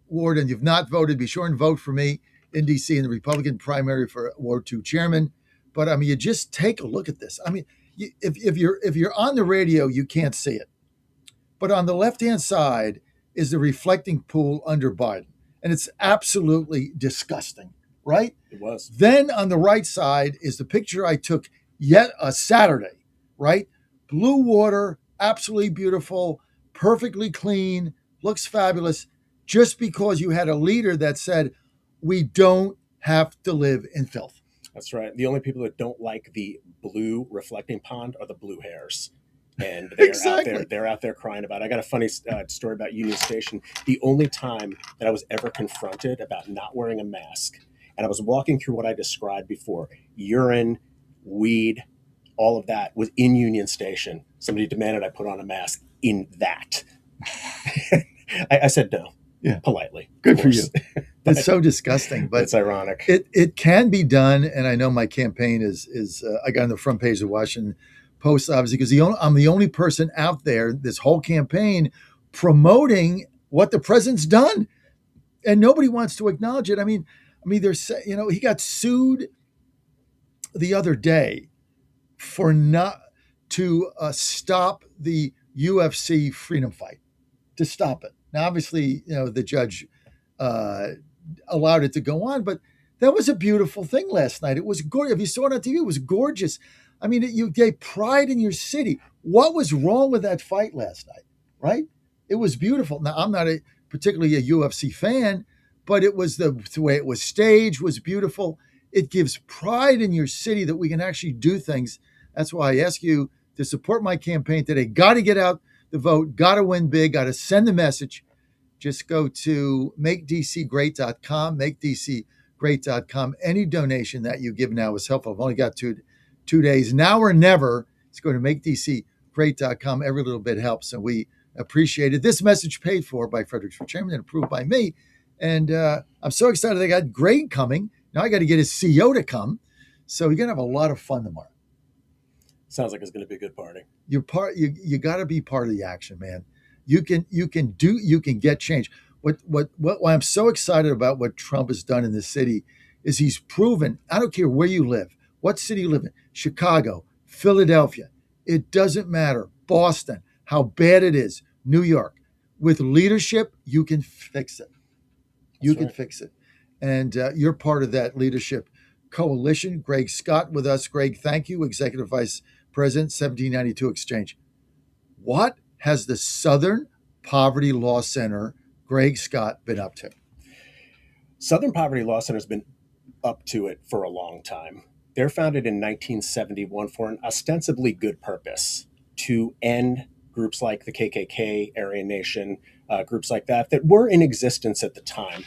ward and you've not voted, be sure and vote for me in DC in the Republican primary for Ward 2 chairman. But I mean, you just take a look at this. I mean, if you're on the radio, you can't see it. But on the left-hand side is the reflecting pool under Biden. And it's absolutely disgusting, right? It was. Then on the right side is the picture I took yet a Saturday, right? Blue water, absolutely beautiful, perfectly clean, looks fabulous, just because you had a leader that said, we don't have to live in filth. That's right. The only people that don't like the blue reflecting pond are the blue hairs. And they're out there crying about it. I got a funny story about Union Station. The only time that I was ever confronted about not wearing a mask, and I was walking through what I described before, urine, weed, all of that was in Union Station. Somebody demanded I put on a mask in that. I said no. Yeah, politely. Good for you. It's so disgusting, but it's ironic. It can be done, and I know my campaign is I got on the front page of the Washington Post, obviously, because I'm the only person out there this whole campaign promoting what the president's done, and nobody wants to acknowledge it. I mean, there's he got sued the other day for not to stop the UFC freedom fight, to stop it. Now, obviously, the judge allowed it to go on, but that was a beautiful thing last night. It was gorgeous. If you saw it on TV, it was gorgeous. I mean, you gave pride in your city. What was wrong with that fight last night, right? It was beautiful. Now, I'm not particularly a UFC fan, but it was the way it was staged was beautiful. It gives pride in your city that we can actually do things. That's why I ask you to support my campaign today. Got to get out the vote, got to win big, got to send the message. Just go to makedcgreat.com, makedcgreat.com. Any donation that you give now is helpful. I've only got two days. Now or never, it's going to makedcgreat.com. Every little bit helps, and we appreciate it. This message paid for by Fredericks for Chairman and approved by me. And I'm so excited. I got Greg coming. Now I got to get his CEO to come. So you're going to have a lot of fun tomorrow. Sounds like it's going to be a good party. You got to be part of the action, man. You can get change. What I'm so excited about what Trump has done in this city is he's proven, I don't care where you live, what city you live in, Chicago, Philadelphia, it doesn't matter, Boston, how bad it is, New York. With leadership, you can fix it. You can fix it. And you're part of that leadership coalition. Greg Scott with us. Greg, thank you. Executive Vice President, 1792 Exchange. What has the Southern Poverty Law Center, Greg Scott, been up to? Southern Poverty Law Center has been up to it for a long time. They're founded in 1971 for an ostensibly good purpose, to end groups like the KKK, Aryan Nation, groups like that were in existence at the time.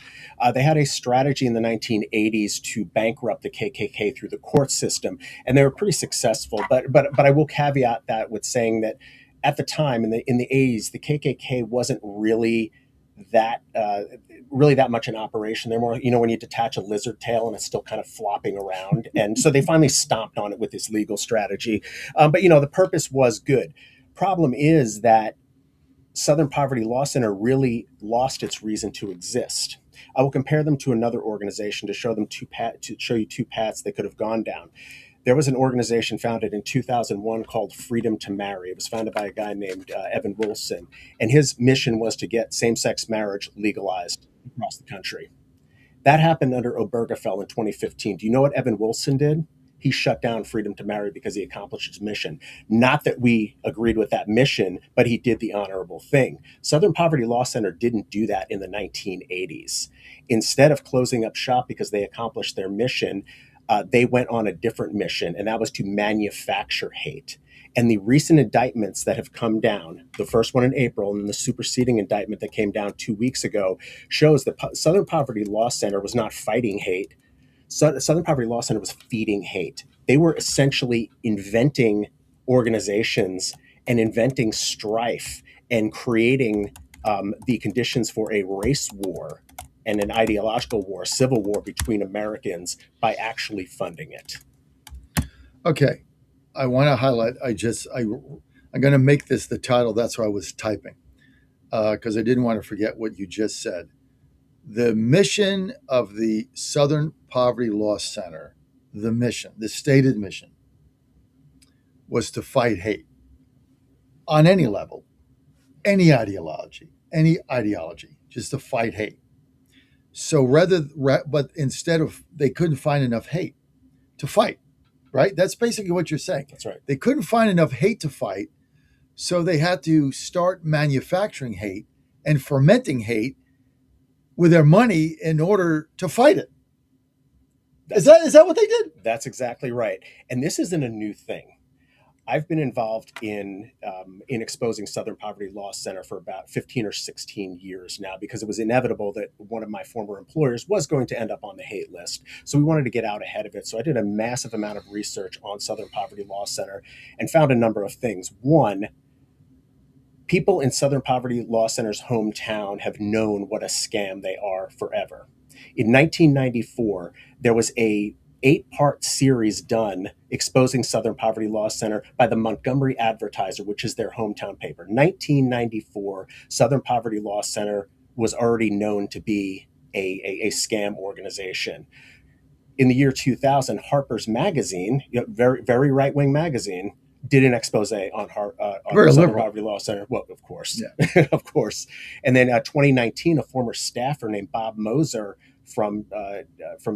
They had a strategy in the 1980s to bankrupt the KKK through the court system, and they were pretty successful. But I will caveat that with saying that at the time, in the 80s, the KKK wasn't really that really that much in operation. They're more, when you detach a lizard tail and it's still kind of flopping around. And so they finally stomped on it with this legal strategy. But the purpose was good. Problem is that Southern Poverty Law Center really lost its reason to exist. I will compare them to another organization to show you two paths they could have gone down. There was an organization founded in 2001 called Freedom to Marry. It was founded by a guy named Evan Wilson, and his mission was to get same-sex marriage legalized across the country. That happened under Obergefell in 2015. Do you know what Evan Wilson did? He shut down Freedom to Marry because he accomplished his mission. Not that we agreed with that mission, but he did the honorable thing. Southern Poverty Law Center didn't do that in the 1980s. Instead of closing up shop because they accomplished their mission, they went on a different mission, and that was to manufacture hate. And the recent indictments that have come down, the first one in April and the superseding indictment that came down 2 weeks ago, shows that Southern Poverty Law Center was not fighting hate. Southern Poverty Law Center was feeding hate. They were essentially inventing organizations and inventing strife and creating the conditions for a race war and an ideological war, civil war between Americans by actually funding it. Okay. I want to highlight, I'm going to make this the title. That's why I was typing, because I didn't want to forget what you just said. The mission of the Southern Poverty Law Center, the stated mission, was to fight hate on any level, any ideology, just to fight hate. So but instead of, they couldn't find enough hate to fight, right? That's basically what you're saying. That's right. They couldn't find enough hate to fight, so they had to start manufacturing hate and fermenting hate with their money in order to fight it. Is that what they did? That's exactly right. And this isn't a new thing. I've been involved in exposing Southern Poverty Law Center for about 15 or 16 years now, because it was inevitable that one of my former employers was going to end up on the hate list. So we wanted to get out ahead of it. So I did a massive amount of research on Southern Poverty Law Center and found a number of things. One, people in Southern Poverty Law Center's hometown have known what a scam they are forever. In 1994, there was a 8-part series done exposing Southern Poverty Law Center by the Montgomery Advertiser, which is their hometown paper. 1994, Southern Poverty Law Center was already known to be a scam organization. In the year 2000, Harper's Magazine, very, very right-wing magazine, did an expose on Southern Poverty Law Center. Well, of course, yeah. Of course. And then 2019, a former staffer named Bob Moser from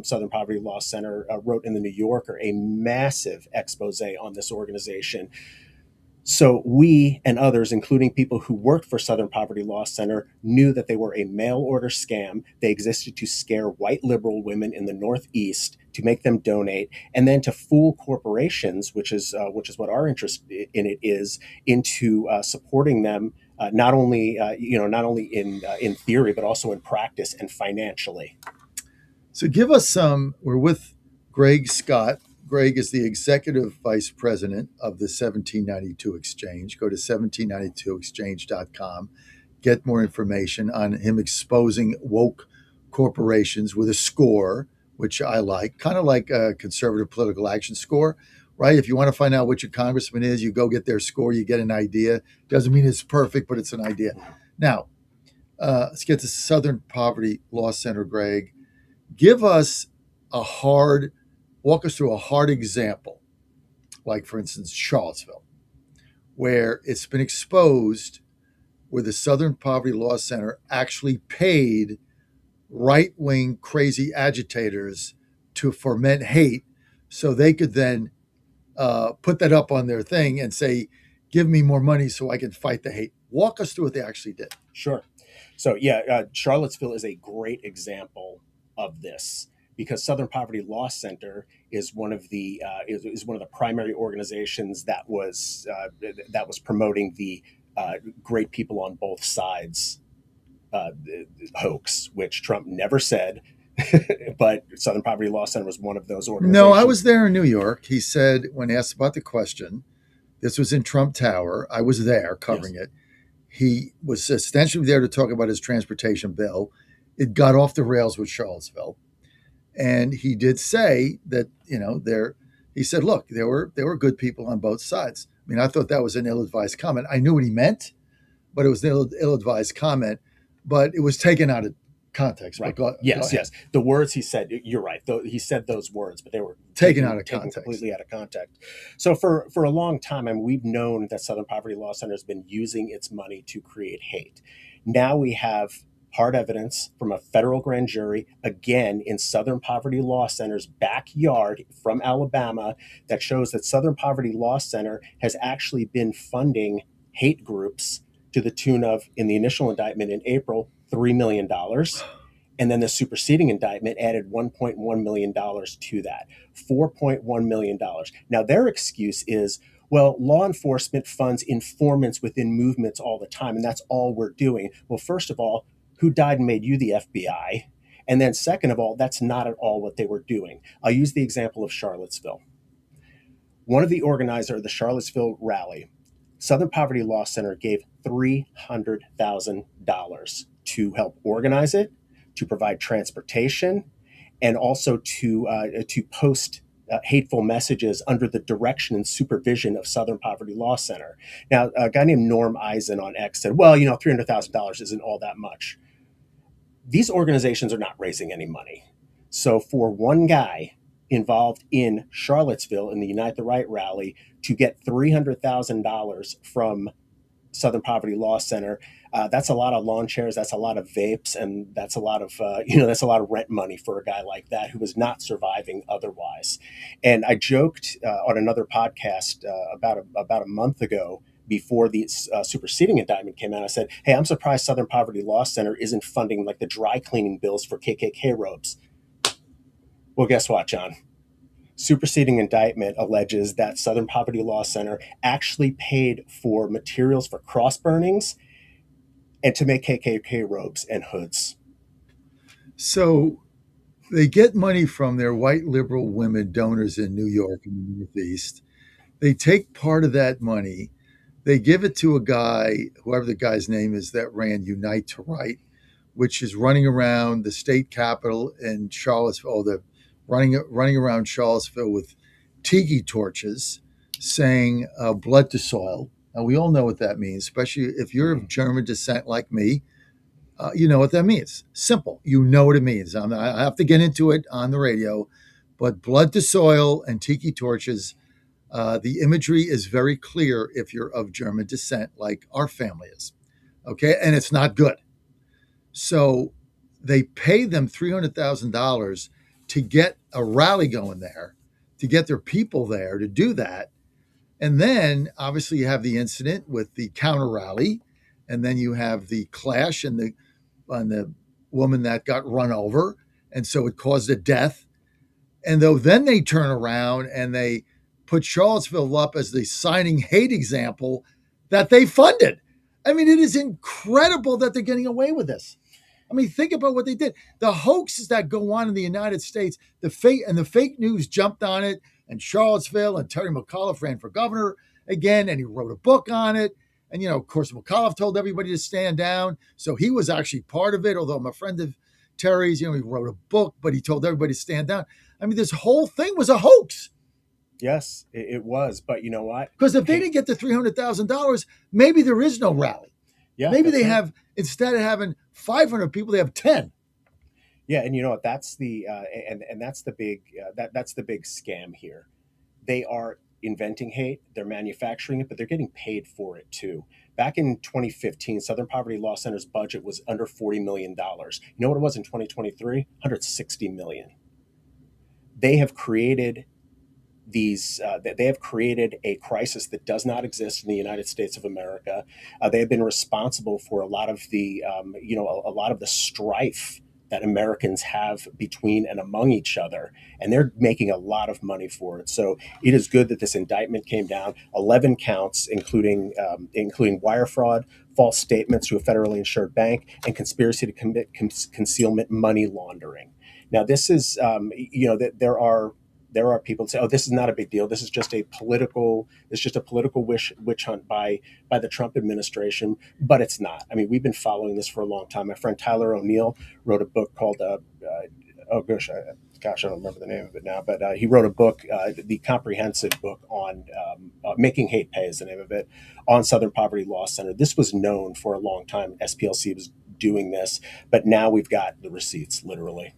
Southern Poverty Law Center wrote in the New Yorker a massive expose on this organization. So we and others, including people who worked for Southern Poverty Law Center, knew that they were a mail order scam. They existed to scare white liberal women in the Northeast, to make them donate, and then to fool corporations, which is what our interest in it is, into supporting them not only in theory but also in practice and financially. So give us some. We're with Greg Scott. Greg is the executive vice president of the 1792 Exchange. Go to 1792exchange.com. Get more information on him exposing woke corporations with a score, which I like, kind of like a conservative political action score, right? If you want to find out what your congressman is, you go get their score, you get an idea. Doesn't mean it's perfect, but it's an idea. Now, let's get to Southern Poverty Law Center, Greg. Give us walk us through a hard example, like, for instance, Charlottesville, where it's been exposed where the Southern Poverty Law Center actually paid right-wing crazy agitators to foment hate so they could then put that up on their thing and say, give me more money so I can fight the hate. Walk us through what they actually did. Sure. So, Charlottesville is a great example of this, because Southern Poverty Law Center is one of the primary organizations that was promoting the great people on both sides hoax, which Trump never said, but Southern Poverty Law Center was one of those organizations. No, I was there in New York. He said, when asked about the question, this was in Trump Tower, I was there covering it. He was ostensibly there to talk about his transportation bill. It got off the rails with Charlottesville. And he did say that, he said, look, there were good people on both sides. I mean, I thought that was an ill-advised comment. I knew what he meant, but it was an ill-advised comment, but it was taken out of context. Right. Go Yes. ahead. The words he said, you're right. He said those words, but they were taken out of context. Completely out of context. So for a long time, we've known that Southern Poverty Law Center has been using its money to create hate. Now we have hard evidence from a federal grand jury, again, in Southern Poverty Law Center's backyard from Alabama, that shows that Southern Poverty Law Center has actually been funding hate groups to the tune of, in the initial indictment in April, $3 million. And then the superseding indictment added $1.1 million to that, $4.1 million. Now, their excuse is, well, law enforcement funds informants within movements all the time, and that's all we're doing. Well, first of all, who died and made you the FBI? And then second of all, that's not at all what they were doing. I'll use the example of Charlottesville. One of the organizers of the Charlottesville rally, Southern Poverty Law Center gave $300,000 to help organize it, to provide transportation, and also to post hateful messages under the direction and supervision of Southern Poverty Law Center. Now, a guy named Norm Eisen on X said, well, $300,000 isn't all that much. These organizations are not raising any money. So for one guy involved in Charlottesville in the Unite the Right rally to get $300,000 from Southern Poverty Law Center, that's a lot of lawn chairs, that's a lot of vapes, and that's a lot of that's a lot of rent money for a guy like that who was not surviving otherwise. And I joked on another podcast about a month ago, before the superseding indictment came out, I said, hey, I'm surprised Southern Poverty Law Center isn't funding like the dry cleaning bills for KKK robes. Well, guess what, John? Superseding indictment alleges that Southern Poverty Law Center actually paid for materials for cross burnings and to make KKK robes and hoods. So they get money from their white liberal women donors in New York and the Northeast. They take part of that money. They give it to a guy, whoever the guy's name is, that ran Unite to Right, which is running around the state capitol in Charlottesville, running around Charlottesville with tiki torches saying blood to soil. Now, we all know what that means, especially if you're of German descent like me. You know what that means. Simple. You know what it means. I have to get into it on the radio, but blood to soil and tiki torches, the imagery is very clear if you're of German descent like our family is. Okay? And it's not good. So they pay them $300,000 to get a rally going there, to get their people there to do that. And then obviously you have the incident with the counter rally, and then you have the clash and the woman that got run over. And so it caused a death. And then they turn around and they put Charlottesville up as the signing hate example that they funded. I mean, it is incredible that they're getting away with this. I mean, think about what they did. The hoaxes that go on in the United States, the fake news jumped on it, and Charlottesville, and Terry McAuliffe ran for governor again, and he wrote a book on it. And, of course, McAuliffe told everybody to stand down. So he was actually part of it, although I'm a friend of Terry's. He wrote a book, but he told everybody to stand down. I mean, this whole thing was a hoax. Yes, it was. But you know what? Because if they didn't get the $300,000, maybe there is no rally. Yeah, maybe they have, instead of having 500 people, they have 10. Yeah, and you know what? That's the that's the big that's the big scam here. They are inventing hate, they're manufacturing it, but they're getting paid for it too. Back in 2015, Southern Poverty Law Center's budget was under $40 million. You know what it was in 2023? $160 million. They have created they have created a crisis that does not exist in the United States of America. They have been responsible for a lot of the a lot of the strife that Americans have between and among each other, and they're making a lot of money for it. So it is good that this indictment came down. 11 counts, including wire fraud, false statements to a federally insured bank, and conspiracy to commit concealment money laundering. Now, this is that there are there are people that say, "Oh, this is not a big deal. This is just a political witch hunt by the Trump administration." But it's not. I mean, we've been following this for a long time. My friend Tyler O'Neill wrote a book called I don't remember the name of it now, but he wrote a book, the comprehensive book on Making Hate Pay is the name of it, on Southern Poverty Law Center. This was known for a long time. SPLC was doing this, but now we've got the receipts, literally.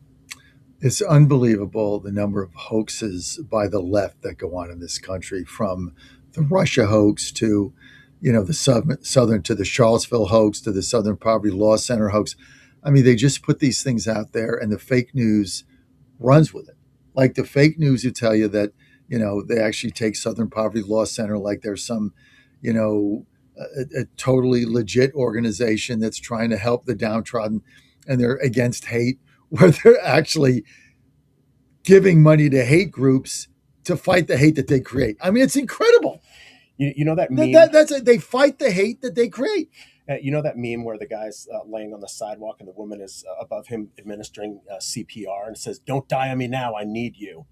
It's unbelievable the number of hoaxes by the left that go on in this country, from the Russia hoax to, the Southern to the Charlottesville hoax to the Southern Poverty Law Center hoax. I mean, they just put these things out there and the fake news runs with it. Like the fake news who tell you that, they actually take Southern Poverty Law Center like there's some, a totally legit organization that's trying to help the downtrodden and they're against hate, where they're actually giving money to hate groups to fight the hate that they create. I mean, it's incredible. You know that meme? They fight the hate that they create. You know that meme where the guy's laying on the sidewalk and the woman is above him administering CPR and says, "Don't die on me now, I need you."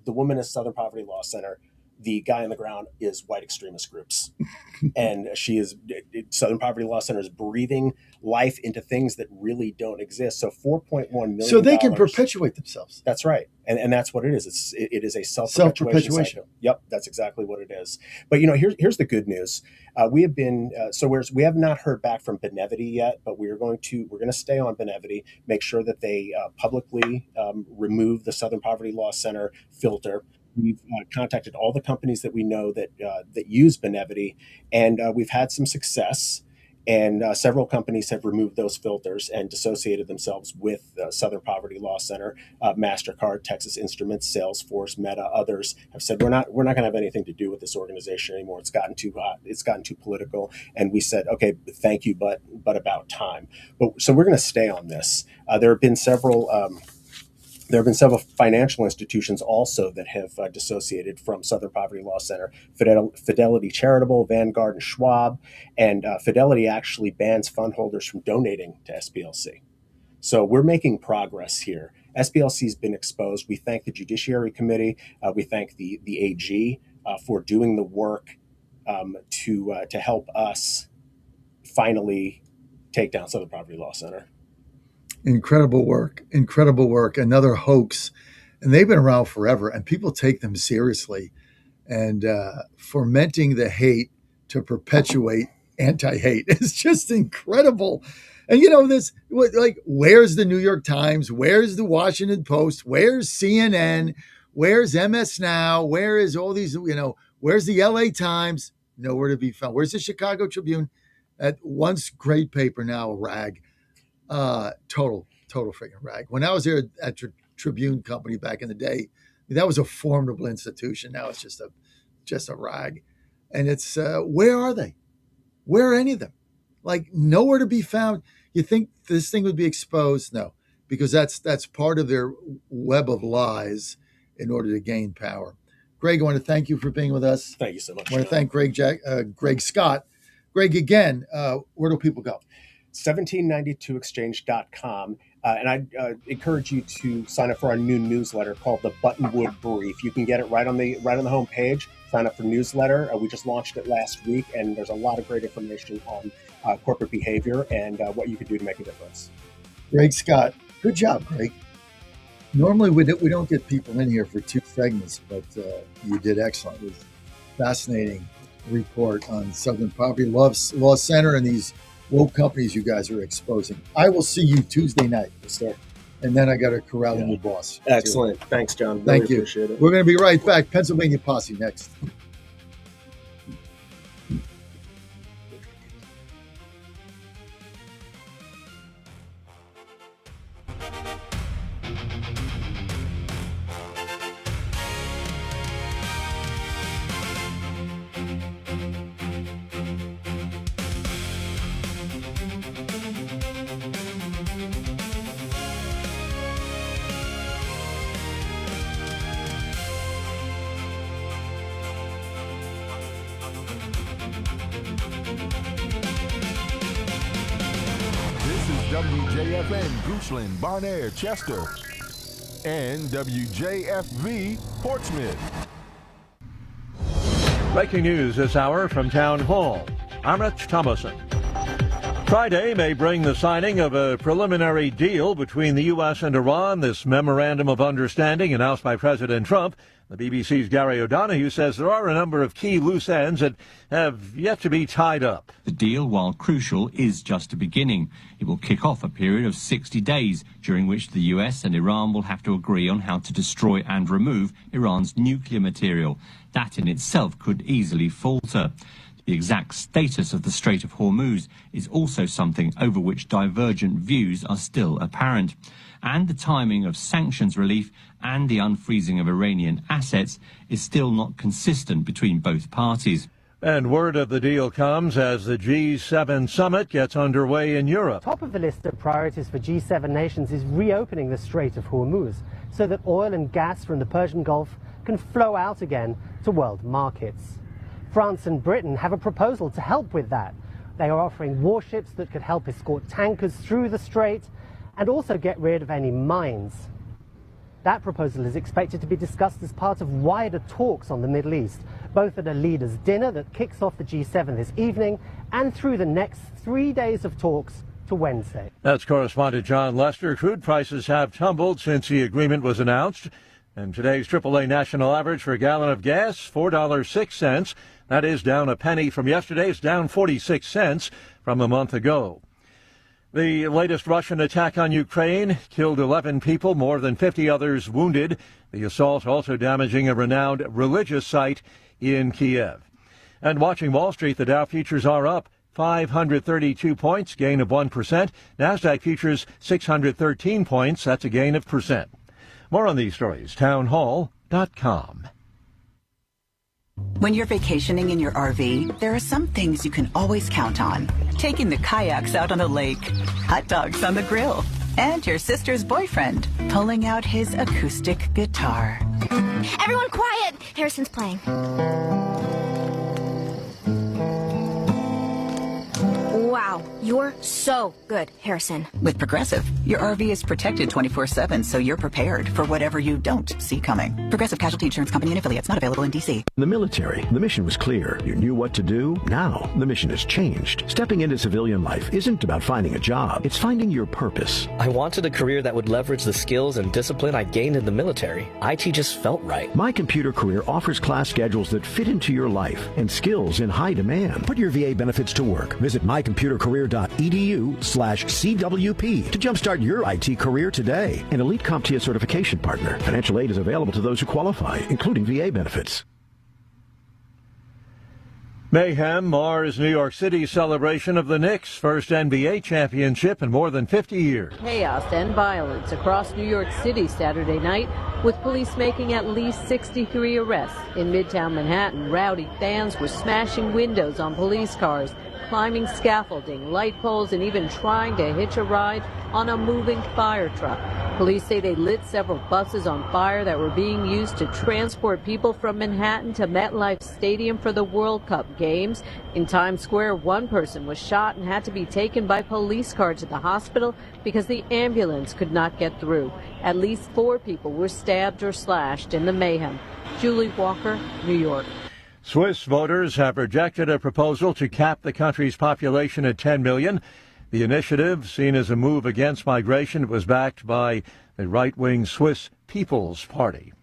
The woman is Southern Poverty Law Center. The guy on the ground is white extremist groups. And Southern Poverty Law Center is breathing life into things that really don't exist. So $4.1 million. So they can perpetuate themselves. That's right. And that's what it is. It is a self-perpetuation cycle. Yep, that's exactly what it is. But, here's the good news. We have been, we have not heard back from Benevity yet, but we're going to stay on Benevity, make sure that they publicly remove the Southern Poverty Law Center filter. We've contacted all the companies that we know that use Benevity, and we've had some success. And several companies have removed those filters and dissociated themselves with Southern Poverty Law Center. MasterCard, Texas Instruments, Salesforce, Meta, others have said we're not going to have anything to do with this organization anymore. It's gotten too hot. It's gotten too political. And we said, okay, thank you, but about time. So we're going to stay on this. There have been several financial institutions also that have dissociated from Southern Poverty Law Center. Fidelity Charitable, Vanguard, and Schwab. And Fidelity actually bans fund holders from donating to SPLC. So we're making progress here. SPLC has been exposed. We thank the Judiciary Committee. We thank the AG for doing the work to help us finally take down Southern Poverty Law Center. Incredible work. Another hoax. And they've been around forever and people take them seriously, and fomenting the hate to perpetuate anti-hate is just incredible. And where's the New York Times? Where's the Washington Post? Where's CNN? Where's MS Now? Where is all these, where's the LA Times? Nowhere to be found. Where's the Chicago Tribune? That once great paper, now a rag. Total freaking rag. When I was there at Tribune Company back in the day, that was a formidable institution. Now it's just a rag. And it's, where are they? Where are any of them? Like, nowhere to be found. You think this thing would be exposed? No, because that's part of their web of lies in order to gain power. Greg, I want to thank you for being with us. Thank you so much. I want to thank Greg Scott. Greg, again, where do people go? 1792exchange.com. And I encourage you to sign up for our new newsletter called the Buttonwood Brief. You can get it right on the home page. Sign up for newsletter. We just launched it last week, and there's a lot of great information on corporate behavior and what you can do to make a difference. Greg Scott, good job, Greg. Normally we don't get people in here for 2 segments, but you did excellent. It was a fascinating report on Southern Poverty Law Center and these woke companies you guys are exposing. I will see you Tuesday night. Yes, sir. And then I got to corral your boss. Excellent. Thanks, John. Really Thank you. Appreciate it. We're going to be right back. Pennsylvania Posse next. WJFN, Goochland, Barnair, Chester. and WJFV Portsmouth. Breaking news this hour from Town Hall. I'm Rich Thomason. Friday may bring the signing of a preliminary deal between the U.S. and Iran. This memorandum of understanding announced by President Trump. The BBC's Gary O'Donoghue says there are a number of key loose ends that have yet to be tied up. The deal, while crucial, is just a beginning. It will kick off a period of 60 days, during which the US and Iran will have to agree on how to destroy and remove Iran's nuclear material. That in itself could easily falter. The exact status of the Strait of Hormuz is also something over which divergent views are still apparent. And the timing of sanctions relief and the unfreezing of Iranian assets is still not consistent between both parties. And word of the deal comes as the G7 summit gets underway in Europe. Top of the list of priorities for G7 nations is reopening the Strait of Hormuz so that oil and gas from the Persian Gulf can flow out again to world markets. France and Britain have a proposal to help with that. They are offering warships that could help escort tankers through the strait and also get rid of any mines. That proposal is expected to be discussed as part of wider talks on the Middle East, both at a leaders' dinner that kicks off the G7 this evening and through the next 3 days of talks to Wednesday. That's correspondent John Lester. Crude prices have tumbled since the agreement was announced. And today's AAA national average for a gallon of gas, $4.06. That is down a penny from yesterday. It's down 46 cents from a month ago. The latest Russian attack on Ukraine killed 11 people, more than 50 others wounded. The assault also damaging a renowned religious site in Kiev. And watching Wall Street, the Dow futures are up 532 points, gain of 1%. NASDAQ futures 613 points, that's a gain of %. More on these stories, townhall.com. When you're vacationing in your RV, there are some things you can always count on. Taking the kayaks out on the lake, hot dogs on the grill, and your sister's boyfriend pulling out his acoustic guitar. Everyone quiet! Harrison's playing. Wow, you're so good, Harrison. With Progressive, your RV is protected 24/7, so you're prepared for whatever you don't see coming. Progressive Casualty Insurance Company and affiliates, not available in D.C. In the military, the mission was clear. You knew what to do. Now, the mission has changed. Stepping into civilian life isn't about finding a job. It's finding your purpose. I wanted a career that would leverage the skills and discipline I gained in the military. IT just felt right. My Computer Career offers class schedules that fit into your life and skills in high demand. Put your VA benefits to work. Visit mycomputercareer.edu/CWP to jumpstart your IT career today. An elite CompTIA certification partner. Financial aid is available to those who qualify, including VA benefits. Mayhem mars New York City's celebration of the Knicks' first NBA championship in more than 50 years. Chaos and violence across New York City Saturday night, with police making at least 63 arrests. In Midtown Manhattan, rowdy fans were smashing windows on police cars, climbing scaffolding, light poles, and even trying to hitch a ride on a moving fire truck. Police say they lit several buses on fire that were being used to transport people from Manhattan to MetLife Stadium for the World Cup games. In Times Square, one person was shot and had to be taken by police car to the hospital because the ambulance could not get through. At least 4 people were stabbed or slashed in the mayhem. Julie Walker, New York. Swiss voters have rejected a proposal to cap the country's population at 10 million. The initiative, seen as a move against migration, was backed by the right-wing Swiss People's Party.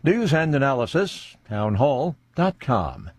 News and analysis, townhall.com.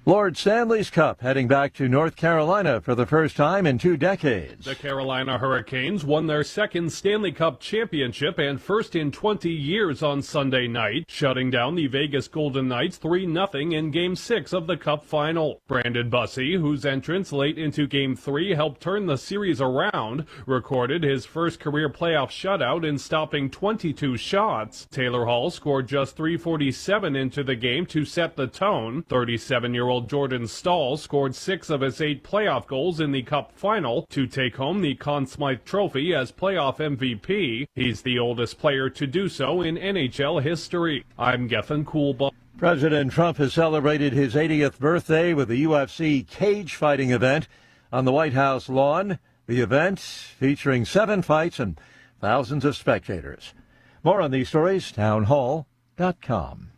Lord Stanley's Cup heading back to North Carolina for the first time in 2 decades. The Carolina Hurricanes won their second Stanley Cup championship and first in 20 years on Sunday night, shutting down the Vegas Golden Knights 3-0 in Game 6 of the Cup final. Brandon Bussey, whose entrance late into Game 3 helped turn the series around, recorded his first career playoff shutout in stopping 22 shots. Taylor Hall scored just .347 into the game to set the tone. 37-year-old Jordan Stahl scored 6 of his 8 playoff goals in the Cup final to take home the Conn Smythe Trophy as playoff MVP. He's the oldest player to do so in NHL history. I'm Gethin Coolbaugh. President Trump has celebrated his 80th birthday with the UFC cage fighting event on the White House lawn. The event, featuring 7 fights and thousands of spectators. More on these stories, townhall.com.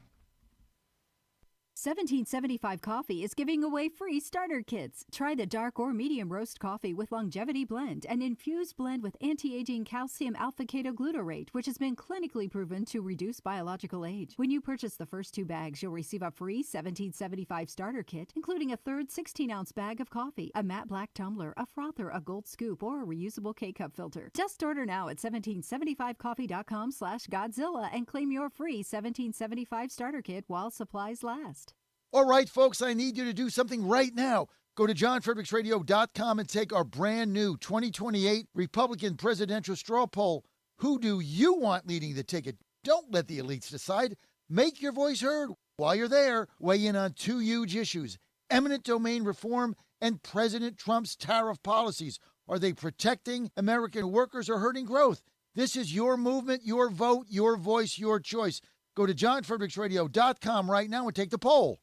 1775 Coffee is giving away free starter kits. Try the dark or medium roast coffee with longevity blend, an infused blend with anti-aging calcium alpha-ketoglutarate, which has been clinically proven to reduce biological age. When you purchase the first 2 bags, you'll receive a free 1775 starter kit, including a third 16-ounce bag of coffee, a matte black tumbler, a frother, a gold scoop, or a reusable K-cup filter. Just order now at 1775coffee.com/Godzilla and claim your free 1775 starter kit while supplies last. All right, folks, I need you to do something right now. Go to johnfredericksradio.com and take our brand new 2028 Republican presidential straw poll. Who do you want leading the ticket? Don't let the elites decide. Make your voice heard. While you're there, weigh in on 2 huge issues: eminent domain reform and President Trump's tariff policies. Are they protecting American workers or hurting growth? This is your movement, your vote, your voice, your choice. Go to johnfredericksradio.com right now and take the poll.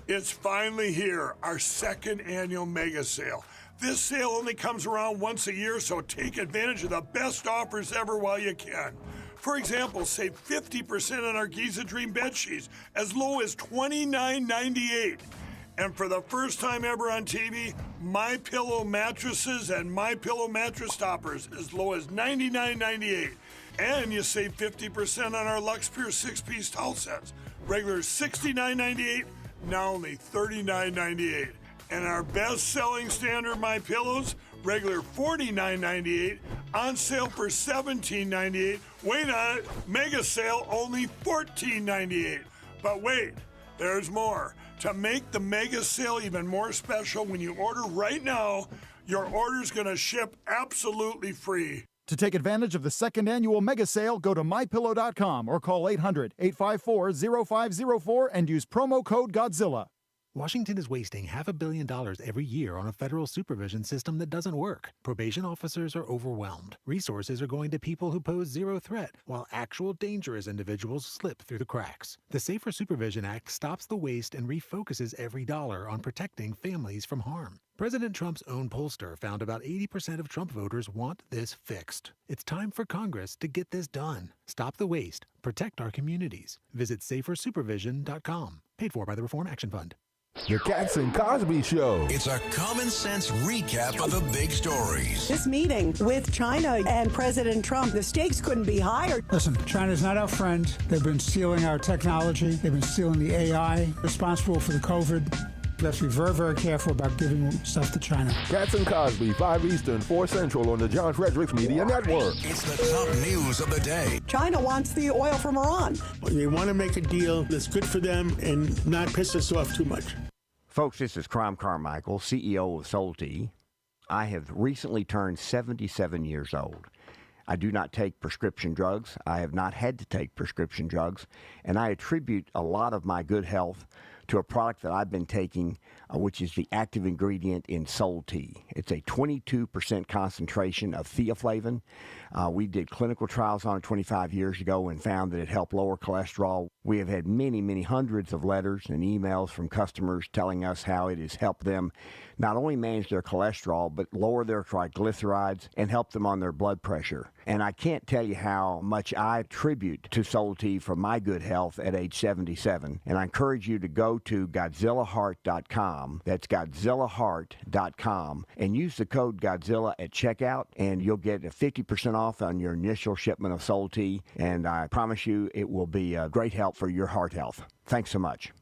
It's finally here, our second annual mega sale. This sale only comes around once a year, so take advantage of the best offers ever while you can. For example, save 50% on our Giza Dream bed sheets, as low as $29.98. And for the first time ever on TV, My Pillow mattresses and My Pillow mattress toppers, as low as $99.98. And you save 50% on our Lux Pure 6-piece towel sets, regular $69.98. Now only $39.98. And our best-selling standard My Pillows, regular $49.98, on sale for $17.98. Wait on it, mega sale only $14.98. But wait, there's more. To make the mega sale even more special, when you order right now, your order's gonna ship absolutely free. To take advantage of the second annual mega sale, go to mypillow.com or call 800-854-0504 and use promo code Godzilla. Washington is wasting $500 million every year on a federal supervision system that doesn't work. Probation officers are overwhelmed. Resources are going to people who pose zero threat, while actual dangerous individuals slip through the cracks. The Safer Supervision Act stops the waste and refocuses every dollar on protecting families from harm. President Trump's own pollster found about 80% of Trump voters want this fixed. It's time for Congress to get this done. Stop the waste. Protect our communities. Visit safersupervision.com. Paid for by the Reform Action Fund. The Cats and Cosby Show. It's a common sense recap of the big stories. This meeting with China and President Trump, the stakes couldn't be higher. Listen, China's not our friend. They've been stealing our technology. They've been stealing the AI, responsible for the COVID. Let's be very, very careful about giving stuff to China. Cats and Cosby, 5 Eastern, 4 Central on the John Fredericks Media Network. It's the top news of the day. China wants the oil from Iran. They want to make a deal that's good for them and not piss us off too much. Folks, this is Crom Carmichael, CEO of Solti. I have recently turned 77 years old. I do not take prescription drugs. I have not had to take prescription drugs, and I attribute a lot of my good health to a product that I've been taking, which is the active ingredient in Sol Tea. It's a 22% concentration of theaflavin. We did clinical trials on it 25 years ago and found that it helped lower cholesterol. We have had many, many hundreds of letters and emails from customers telling us how it has helped them not only manage their cholesterol, but lower their triglycerides and help them on their blood pressure. And I can't tell you how much I attribute to Sol Tea for my good health at age 77. And I encourage you to go to GodzillaHeart.com. That's GodzillaHeart.com. And use the code Godzilla at checkout, and you'll get a 50% off on your initial shipment of Sol Tea. And I promise you it will be a great help for your heart health. Thanks so much.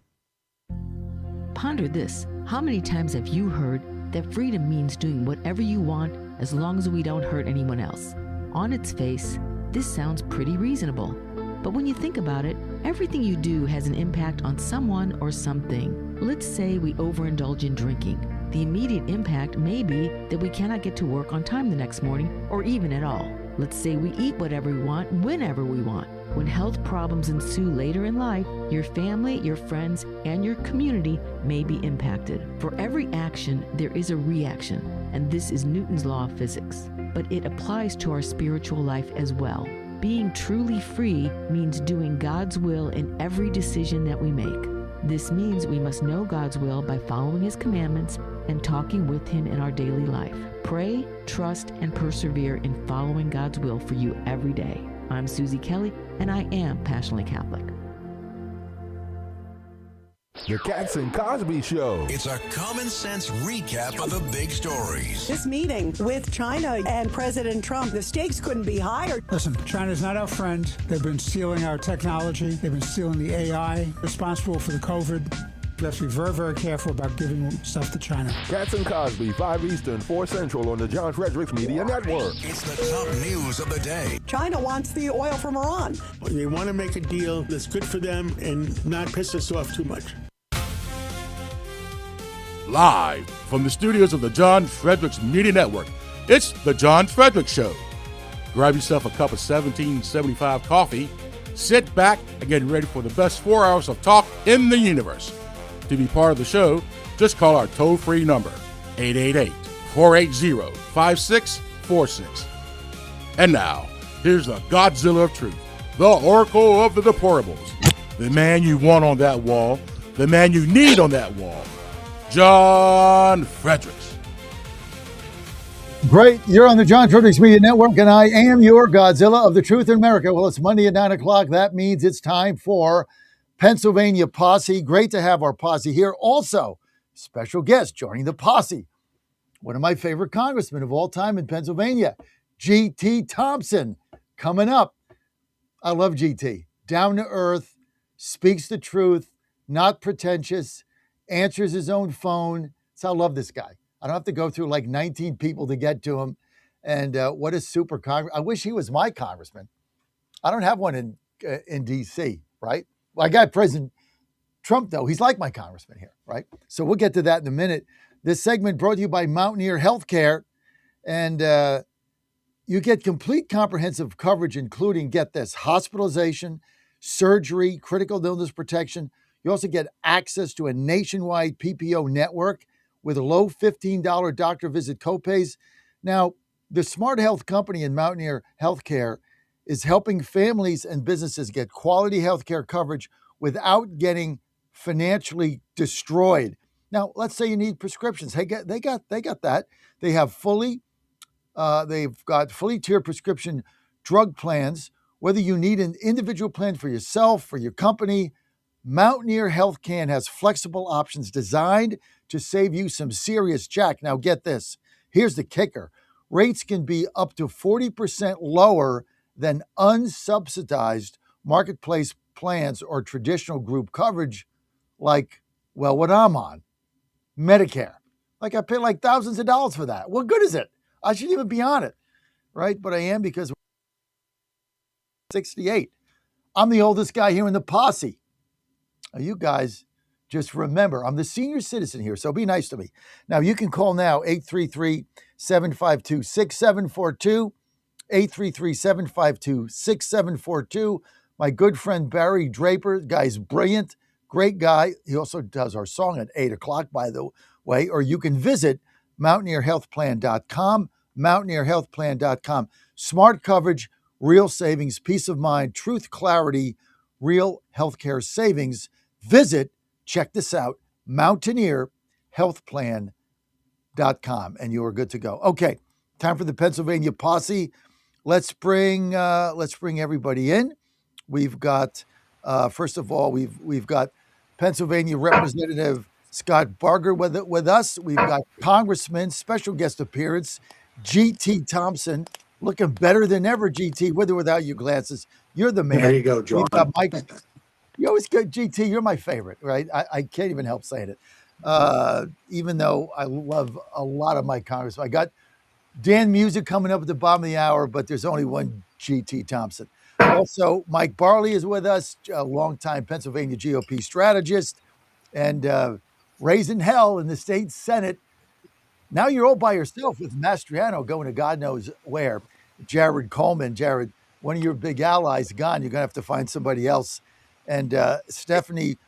Ponder this. How many times have you heard that freedom means doing whatever you want as long as we don't hurt anyone else? On its face, this sounds pretty reasonable. But when you think about it, everything you do has an impact on someone or something. Let's say we overindulge in drinking. The immediate impact may be that we cannot get to work on time the next morning, or even at all. Let's say we eat whatever we want, whenever we want. When health problems ensue later in life, your family, your friends, and your community may be impacted. For every action, there is a reaction, and this is Newton's law of physics. But it applies to our spiritual life as well. Being truly free means doing God's will in every decision that we make. This means we must know God's will by following His commandments and talking with Him in our daily life. Pray, trust, and persevere in following God's will for you every day. I'm Susie Kelly, and I am passionately Catholic. The Cats and Cosby Show. It's a common sense recap of the big stories. This meeting with China and President Trump, the stakes couldn't be higher. Listen, China's not our friend. They've been stealing our technology. They've been stealing the AI, responsible for the COVID. We have to be very, very careful about giving stuff to China. Cats and Cosby, 5 Eastern, 4 Central on the John Fredericks Media Network. It's the top news of the day. China wants the oil from Iran. They want to make a deal that's good for them and not piss us off too much. Live from the studios of the John Fredericks Media Network, it's the John Fredericks Show. Grab yourself a cup of 1775 coffee, sit back, and get ready for the best 4 hours of talk in the universe. To be part of the show, just call our toll-free number, 888-480-5646. And now, here's the Godzilla of Truth, the Oracle of the Deplorables, the man you want on that wall, the man you need on that wall, John Fredericks. Great. You're on the John Fredericks Media Network, and I am your Godzilla of the Truth in America. Well, it's Monday at 9 o'clock. That means it's time for Pennsylvania Posse. Great to have our posse here. Also, special guest joining the posse, one of my favorite congressmen of all time in Pennsylvania, G.T. Thompson, coming up. I love G.T. Down to earth, speaks the truth, not pretentious, answers his own phone. So I love this guy. I don't have to go through like 19 people to get to him. And what a super congressman. I wish he was my congressman. I don't have one in D.C., right? Well, I got President Trump, though. He's like my congressman here, right? So we'll get to that in a minute. This segment brought to you by Mountaineer Healthcare. And you get complete comprehensive coverage, including, get this, hospitalization, surgery, critical illness protection. You also get access to a nationwide PPO network with low $15 doctor visit copays. Now, the Smart Health Company in Mountaineer Healthcare is helping families and businesses get quality healthcare coverage without getting financially destroyed. Now, let's say you need prescriptions. Hey, they got that. They have they've got fully tiered prescription drug plans. Whether you need an individual plan for yourself, for your company, Mountaineer Healthcare has flexible options designed to save you some serious jack. Now, get this. Here's the kicker. Rates can be up to 40% lower than unsubsidized marketplace plans or traditional group coverage like, well, what I'm on, Medicare. Like I pay like thousands of dollars for that. What good is it? I shouldn't even be on it, right? But I am because 68. I'm the oldest guy here in the posse. Now, you guys just remember, I'm the senior citizen here, so be nice to me. Now, you can call now, 833-752-6742, 833-752-6742. My good friend Barry Draper, guy's brilliant, great guy. He also does our song at 8 o'clock, by the way. Or you can visit mountaineerhealthplan.com, mountaineerhealthplan.com. Smart coverage, real savings, peace of mind, truth, clarity, real healthcare savings. Visit, check this out, mountaineerhealthplan.com, and you are good to go. Okay, time for the Pennsylvania Posse. Let's bring everybody in. We've got, first of all, we've got Pennsylvania Representative Scott Barger with us. We've got Congressman, special guest appearance, G.T. Thompson, looking better than ever, G.T., with or without your glasses. You're the man. There you go, John. We've got Mike. You always good, G.T., you're my favorite, right? I can't even help saying it. Even though I love a lot of my congressmen. I got Dan Music coming up at the bottom of the hour, but there's only one G.T. Thompson. Also, Mike Barley is with us, a longtime Pennsylvania GOP strategist, and raising hell in the state Senate. Now you're all by yourself with Mastriano going to God knows where. Jared Coleman, Jared, one of your big allies gone. You're going to have to find somebody else. And Stephanie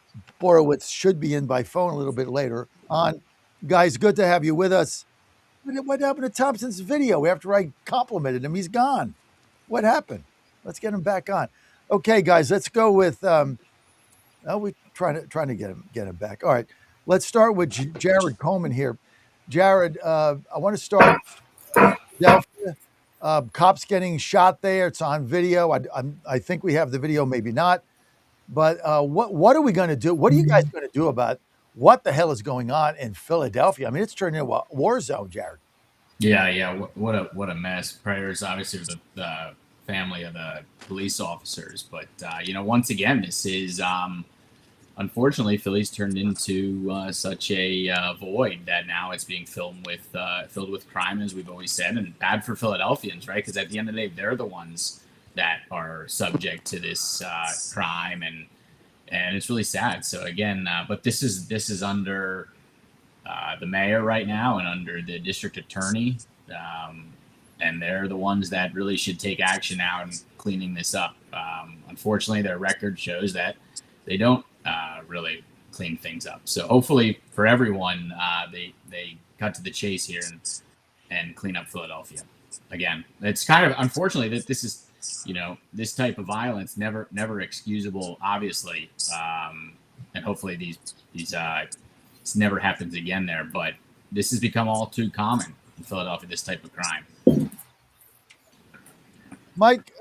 Borowitz should be in by phone a little bit later on. Guys, good to have you with us. What happened to Thompson's video after I complimented him? He's gone. What happened? Let's get him back on. Okay, guys, let's go with We trying to get him back. All right, let's start with Jared Coleman here. Jared, I want to start Philadelphia. Cops getting shot there. It's on video. I think we have the video, maybe not. But what are we going to do? What are you guys going to do about what the hell is going on in Philadelphia? I mean, it's turning into a war zone, Jared. Yeah. What a mess. Prayers, obviously, for the family of the police officers. But once again, this is unfortunately Philly's turned into such a void that now it's being filled with crime, as we've always said, and bad for Philadelphians, right? Because at the end of the day, they're the ones that are subject to this crime, and it's really sad. So again, but this is under the mayor right now and under the district attorney, and they're the ones that really should take action out and cleaning this up. Unfortunately, their record shows that they don't really clean things up. So hopefully for everyone, they cut to the chase here and clean up Philadelphia. Again, it's kind of unfortunately that this is, this type of violence never excusable, obviously, and hopefully these this never happens again there. But this has become all too common in Philadelphia, this type of crime. Mike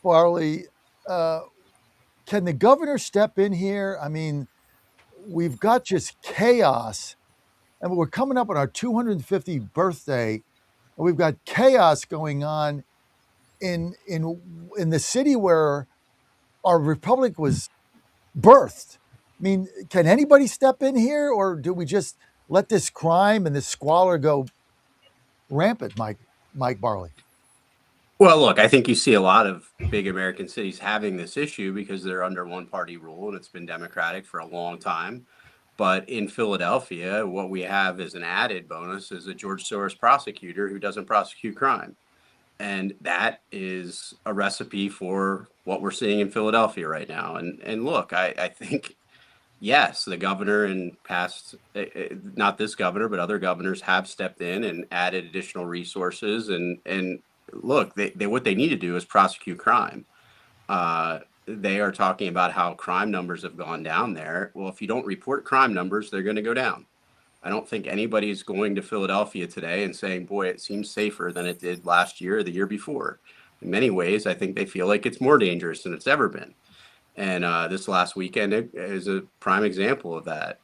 Barley, can the governor step in here? I mean, we've got just chaos, and we're coming up on our 250th birthday, and we've got chaos going on in the city where our republic was birthed. I mean, can anybody step in here, or do we just let this crime and this squalor go rampant, Mike Barley? Well, look, I think you see a lot of big American cities having this issue because they're under one-party rule, and it's been Democratic for a long time. But in Philadelphia, what we have as an added bonus is a George Soros prosecutor who doesn't prosecute crime. And that is a recipe for what we're seeing in Philadelphia right now. And look, I think, yes, the governor in past, not this governor, but other governors have stepped in and added additional resources. And look, what they need to do is prosecute crime. They are talking about how crime numbers have gone down there. Well, if you don't report crime numbers, they're going to go down. I don't think anybody's going to Philadelphia today and saying, boy, it seems safer than it did last year or the year before. In many ways, I think they feel like it's more dangerous than it's ever been. And this last weekend is a prime example of that.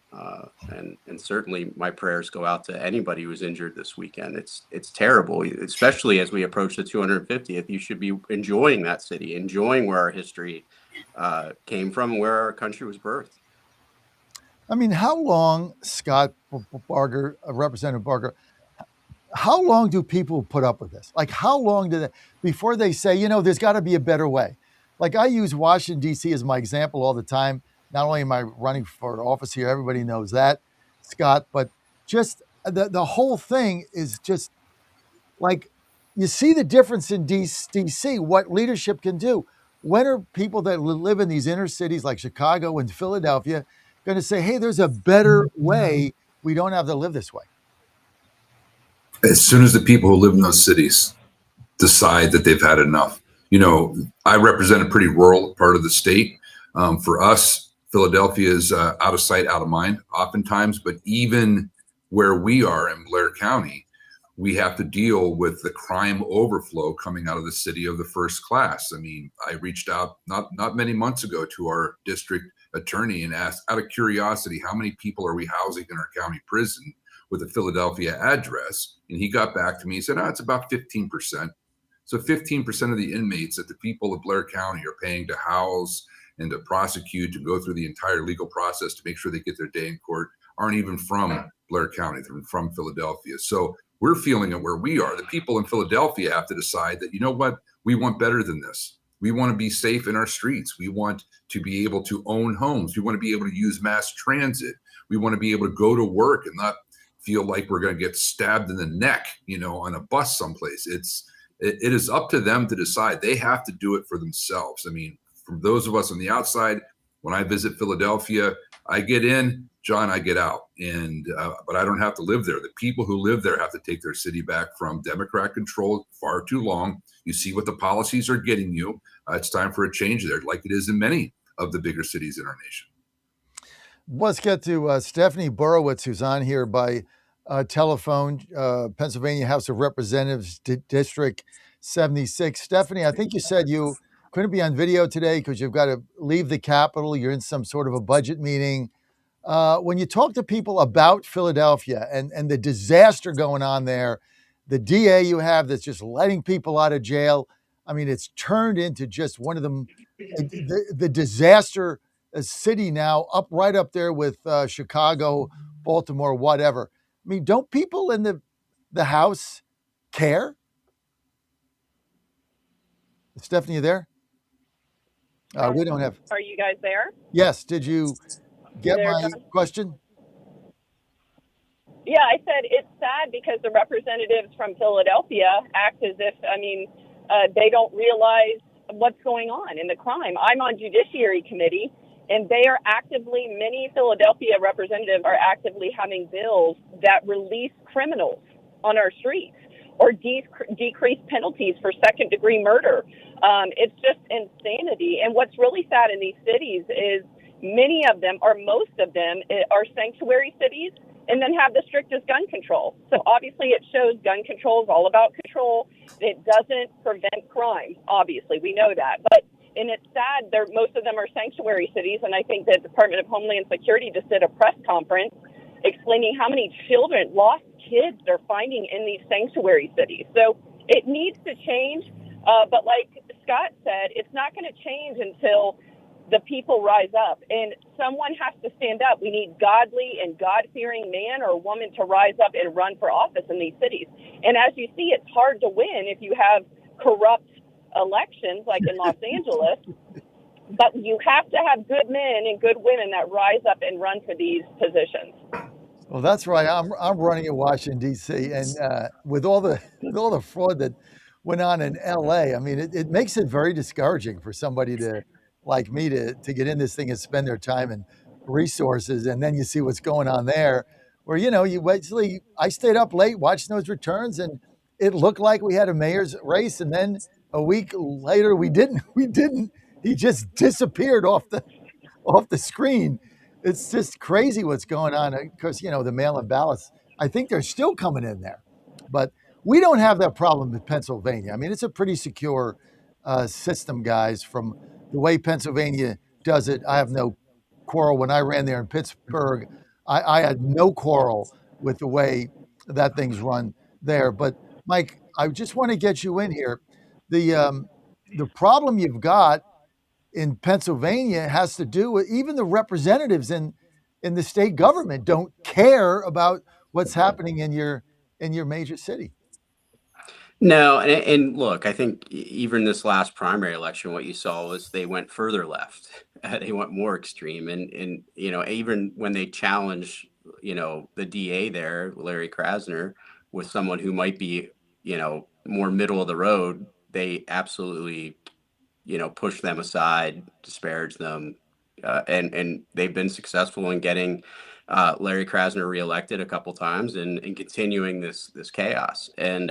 And certainly my prayers go out to anybody who was injured this weekend. It's terrible, especially as we approach the 250th. You should be enjoying that city, enjoying where our history came from, where our country was birthed. I mean, how long, Scott Barger, Representative Barger, how long do people put up with this? Like, how long before they say, there's got to be a better way? Like, I use Washington, D.C. as my example all the time. Not only am I running for office here, everybody knows that, Scott, but just the whole thing is just like, you see the difference in D.C., what leadership can do. When are people that live in these inner cities like Chicago and Philadelphia going to say, hey, there's a better way? We don't have to live this way. As soon as the people who live in those cities decide that they've had enough. I represent a pretty rural part of the state. For us, Philadelphia is out of sight, out of mind oftentimes, but even where we are in Blair County, we have to deal with the crime overflow coming out of the city of the first class. I mean, I reached out not many months ago to our district attorney and asked, out of curiosity, how many people are we housing in our county prison with a Philadelphia address? And he got back to me and said, it's about 15%. So 15% of the inmates that the people of Blair County are paying to house and to prosecute, to go through the entire legal process to make sure they get their day in court, aren't even from Blair County. They're from Philadelphia. So we're feeling it where we are. The people in Philadelphia have to decide that, what, we want better than this. We want to be safe in our streets. We want to be able to own homes. We want to be able to use mass transit. We want to be able to go to work and not feel like we're going to get stabbed in the neck, on a bus someplace. It is up to them to decide. They have to do it for themselves. I mean, for those of us on the outside, when I visit Philadelphia, I get in, John, I get out. And but I don't have to live there. The people who live there have to take their city back from Democrat control far too long. You see what the policies are getting you. It's time for a change there, like it is in many of the bigger cities in our nation. Let's get to Stephanie Borowitz, who's on here by telephone, Pennsylvania House of Representatives, District 76. Stephanie, I think you said you couldn't be on video today because you've got to leave the Capitol. You're in some sort of a budget meeting. When you talk to people about Philadelphia and the disaster going on there, the DA you have that's just letting people out of jail, I mean, it's turned into just one of the disaster city now, right up there with Chicago, Baltimore, whatever. I mean, don't people in the House care? Stephanie, you there? We don't have. Are you guys there? Yes. Did you get my question? Yeah, I said it's sad because the representatives from Philadelphia act as if, they don't realize what's going on in the crime. I'm on Judiciary Committee, and many Philadelphia representatives are actively having bills that release criminals on our streets or decrease penalties for second-degree murder. It's just insanity. And what's really sad in these cities is many of them, or most of them, are sanctuary cities and then have the strictest gun control. So obviously it shows gun control is all about control. It doesn't prevent crime, obviously. We know that. And it's sad, most of them are sanctuary cities, and I think the Department of Homeland Security just did a press conference explaining how many lost kids they're finding in these sanctuary cities. So it needs to change, but like Scott said, it's not going to change until the people rise up, and someone has to stand up. We need godly and God-fearing man or woman to rise up and run for office in these cities. And as you see, it's hard to win if you have corrupt elections like in Los Angeles, but you have to have good men and good women that rise up and run for these positions. Well, that's right. I'm running in Washington D.C. and with all the fraud that went on in L.A., I mean, it makes it very discouraging for somebody like me to get in this thing and spend their time and resources, and then you see what's going on there, where I stayed up late watching those returns, and it looked like we had a mayor's race, and then a week later we didn't. He just disappeared off the screen. It's just crazy what's going on because the mail-in ballots, I think they're still coming in there, but we don't have that problem with Pennsylvania. I mean, it's a pretty secure system, guys, from the way Pennsylvania does it. I have no quarrel. When I ran there in Pittsburgh, I had no quarrel with the way that thing's run there. But Mike, I just want to get you in here. The problem you've got in Pennsylvania has to do with even the representatives in the state government don't care about what's happening in your major city. No, and look, I think even this last primary election, what you saw was they went further left. They went more extreme, and even when they challenged, the DA there, Larry Krasner, with someone who might be, more middle of the road, they absolutely, pushed them aside, disparaged them, and they've been successful in getting Larry Krasner reelected a couple times and continuing this chaos. And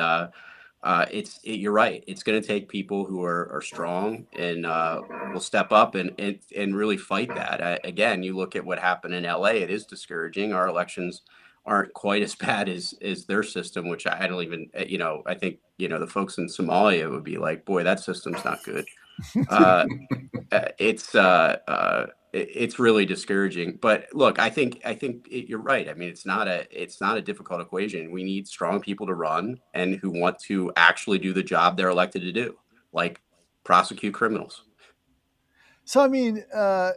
you're right. It's going to take people who are strong and will step up and really fight that. Again, you look at what happened in LA. It is discouraging. Our elections aren't quite as bad as their system, which I don't even, I think, the folks in Somalia would be like, boy, that system's not good. It's really discouraging. But look, I think you're right. I mean, it's not a difficult equation. We need strong people to run and who want to actually do the job they're elected to do, like prosecute criminals. So, I mean,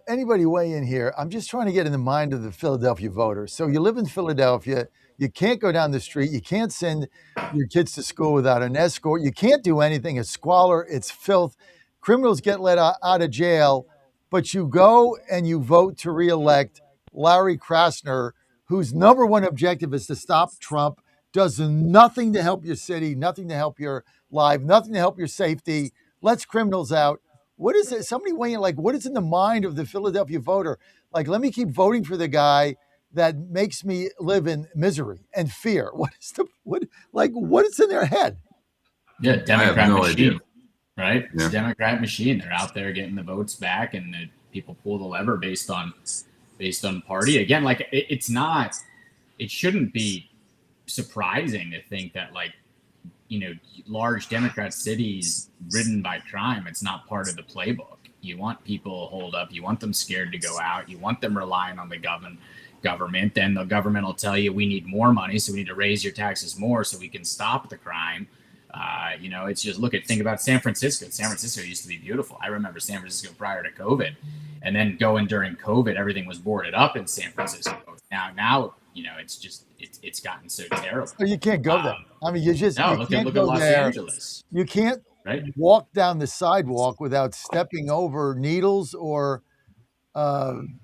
anybody weigh in here? I'm just trying to get in the mind of the Philadelphia voters. So you live in Philadelphia. You can't go down the street. You can't send your kids to school without an escort. You can't do anything. It's squalor. It's filth. Criminals get let out of jail. But you go and you vote to reelect Larry Krasner, whose number one objective is to stop Trump, does nothing to help your city, nothing to help your life, nothing to help your safety, lets criminals out. What is it? Somebody weighing like, what is in the mind of the Philadelphia voter? Like, let me keep voting for the guy that makes me live in misery and fear. What is in their head? Yeah, Democrat no machine, idea. right? It's Yeah. a Democrat machine. They're out there getting the votes back, and people pull the lever based on based on party. Again, like it shouldn't be surprising to think that, like, large Democrat cities ridden by crime, it's not part of the playbook. You want people holed up. You want them scared to go out. You want them relying on the government. Then the government will tell you, we need more money, so we need to raise your taxes more so we can stop the crime. It's just, think about San Francisco. San Francisco used to be beautiful. I remember San Francisco prior to COVID, and then going during COVID, everything was boarded up in San Francisco. Now, it's gotten so terrible. You can't go there. I mean, look at Los Angeles. You can't right? walk down the sidewalk without stepping over needles or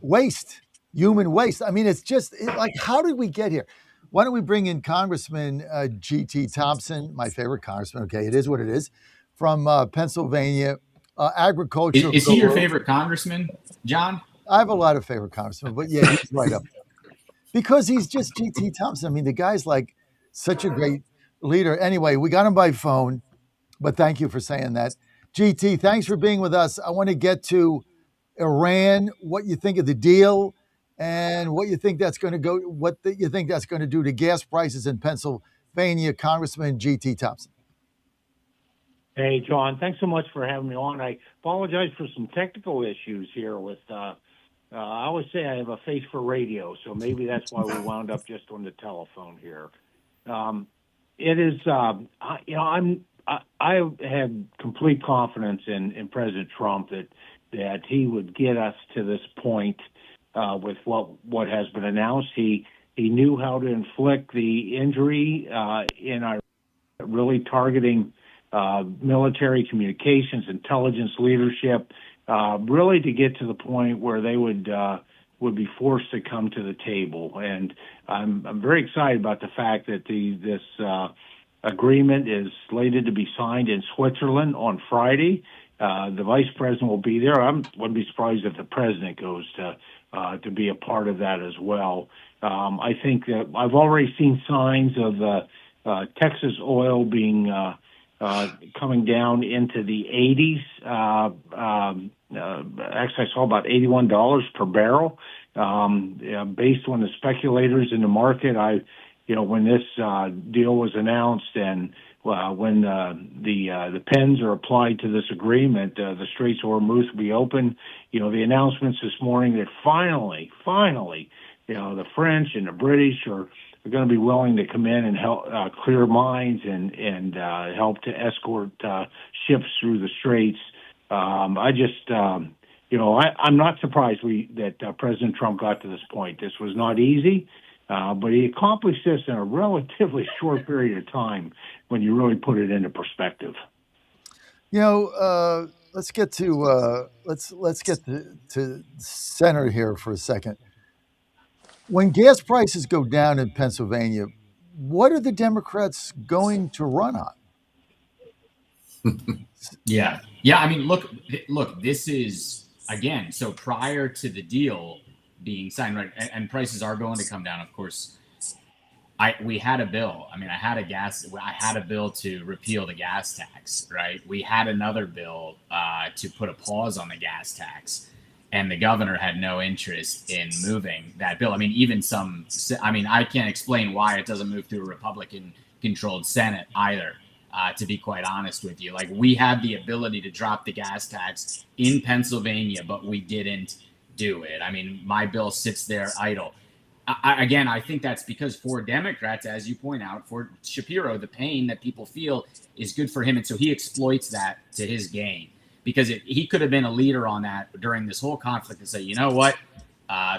waste, human waste. I mean, it's just like, how did we get here? Why don't we bring in Congressman G.T. Thompson, my favorite congressman? Okay, it is what it is, from Pennsylvania, agriculture. Is he your favorite congressman, John? I have a lot of favorite congressmen, but yeah, he's right up there. Because he's just G.T. Thompson. I mean, the guy's like such a great leader. Anyway, we got him by phone, but thank you for saying that. G.T., thanks for being with us. I want to get to Iran, what you think of the deal, and what you think that's going to do to gas prices in Pennsylvania. Congressman G.T. Thompson. Hey, John, thanks so much for having me on. I apologize for some technical issues here with I always say I have a face for radio, so maybe that's why we wound up just on the telephone here. It is, I have complete confidence in President Trump that he would get us to this point with what has been announced. He knew how to inflict the injury in our really targeting military communications, intelligence, leadership. Really to get to the point where they would be forced to come to the table. And I'm very excited about the fact that this agreement is slated to be signed in Switzerland on Friday. The vice president will be there. I wouldn't be surprised if the president goes to be a part of that as well. I think that I've already seen signs of Texas oil being coming down into the 80s. Actually, I saw about $81 per barrel. Based on the speculators in the market, when this deal was announced and when the pens are applied to this agreement, the Straits of Hormuz will be open. The announcements this morning that finally, the French and the British are going to be willing to come in and help clear mines and help to escort ships through the Straits. I'm not surprised that President Trump got to this point. This was not easy, but he accomplished this in a relatively short period of time when you really put it into perspective. Let's get to to center here for a second. When gas prices go down in Pennsylvania, what are the Democrats going to run on? Yeah. I mean, look, this is, again, so prior to the deal being signed, right, and prices are going to come down, of course. We had a bill. I mean, I had a bill to repeal the gas tax, right? We had another bill to put a pause on the gas tax. And the governor had no interest in moving that bill. I mean, I can't explain why it doesn't move through a Republican-controlled Senate either, to be quite honest with you. Like, we had the ability to drop the gas tax in Pennsylvania, but we didn't do it. I mean, my bill sits there idle. I think that's because for Democrats, as you point out, for Shapiro, the pain that people feel is good for him. And so he exploits that to his gain. Because he could have been a leader on that during this whole conflict and say, you know what,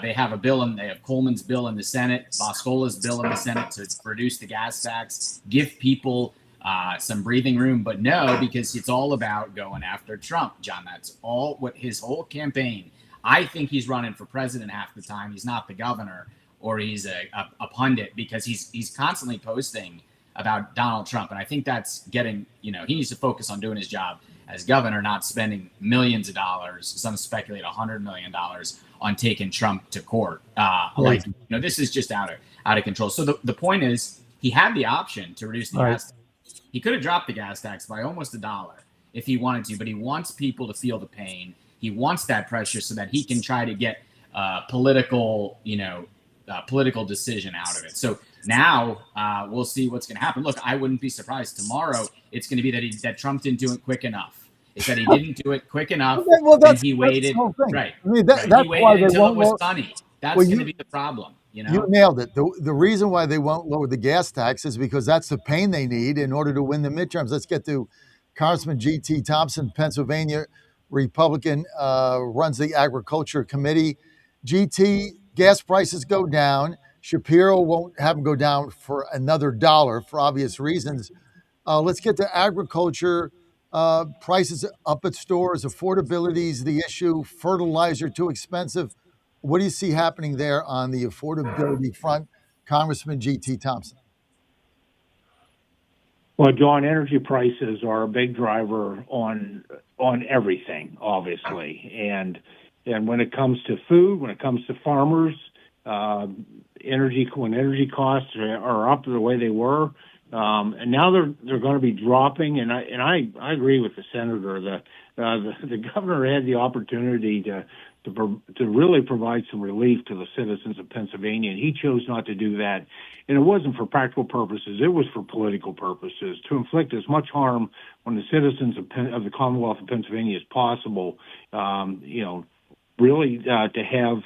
they have a bill and they have Coleman's bill in the Senate, Boscola's bill in the Senate to reduce the gas tax, give people some breathing room. But no, because it's all about going after Trump, John. That's all what his whole campaign. I think he's running for president half the time. He's not the governor, or he's a pundit, because he's constantly posting about Donald Trump. And I think that's getting, he needs to focus on doing his job as governor, not spending millions of dollars, some speculate $100 million on taking Trump to court. This is just out of control. So the point is, he had the option to reduce the gas tax. He could have dropped the gas tax by almost $1 if he wanted to, but he wants people to feel the pain. He wants that pressure so that he can try to get political, political decision out of it. So now we'll see what's going to happen. Look, I wouldn't be surprised tomorrow. It's going to be that Trump didn't do it quick enough. It's that he didn't do it quick enough. Well, and he waited. that's the whole thing. Right. I mean, right. that's He waited why they until won't it was lower. sunny. That's Well, going to be the problem. You nailed it. The reason why they won't lower the gas tax is because that's the pain they need in order to win the midterms. Let's get to Congressman G.T. Thompson, Pennsylvania Republican, runs the Agriculture Committee. GT, gas prices go down. Shapiro won't have them go down for another dollar for obvious reasons. Let's get to agriculture. Prices up at stores, affordability is the issue, fertilizer too expensive. What do you see happening there on the affordability front, Congressman G.T. Thompson? Well, John, energy prices are a big driver on everything, obviously, and when it comes to food, when it comes to farmers, when energy costs are up the way they were, and now they're going to be dropping. And I agree with the senator. The governor had the opportunity to really provide some relief to the citizens of Pennsylvania, and he chose not to do that. And it wasn't for practical purposes; it was for political purposes, to inflict as much harm on the citizens of the Commonwealth of Pennsylvania as possible. Really to have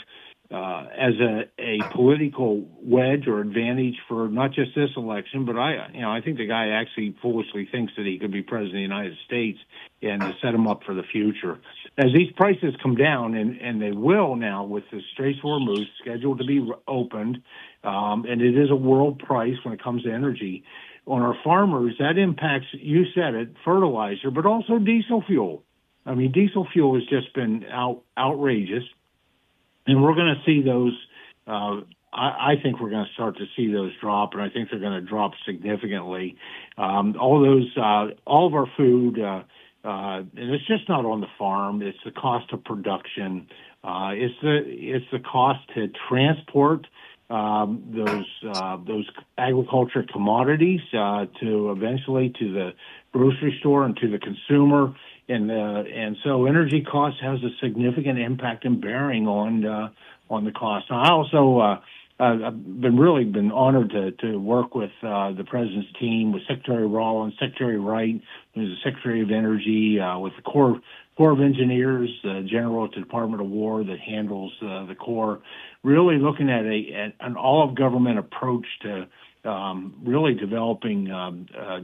as a political wedge or advantage for not just this election, but I think the guy actually foolishly thinks that he could be president of the United States, and to set him up for the future. As these prices come down, and they will now with the Straits of Hormuz scheduled to be opened, and it is a world price when it comes to energy, on our farmers, that impacts, you said it, fertilizer, but also diesel fuel. I mean, diesel fuel has just been outrageous, and we're going to see those. I think we're going to start to see those drop, and I think they're going to drop significantly. All of our food, and it's just not on the farm. It's the cost of production. It's the cost to transport those agriculture commodities to eventually to the grocery store and to the consumer. And so energy costs has a significant impact and bearing on the cost. I also I've been honored to work with the president's team, with Secretary Rollins, Secretary Wright, who's the Secretary of Energy, with the Corps of Engineers, General at the Department of War that handles the Corps, really looking at an all-of-government approach to really developing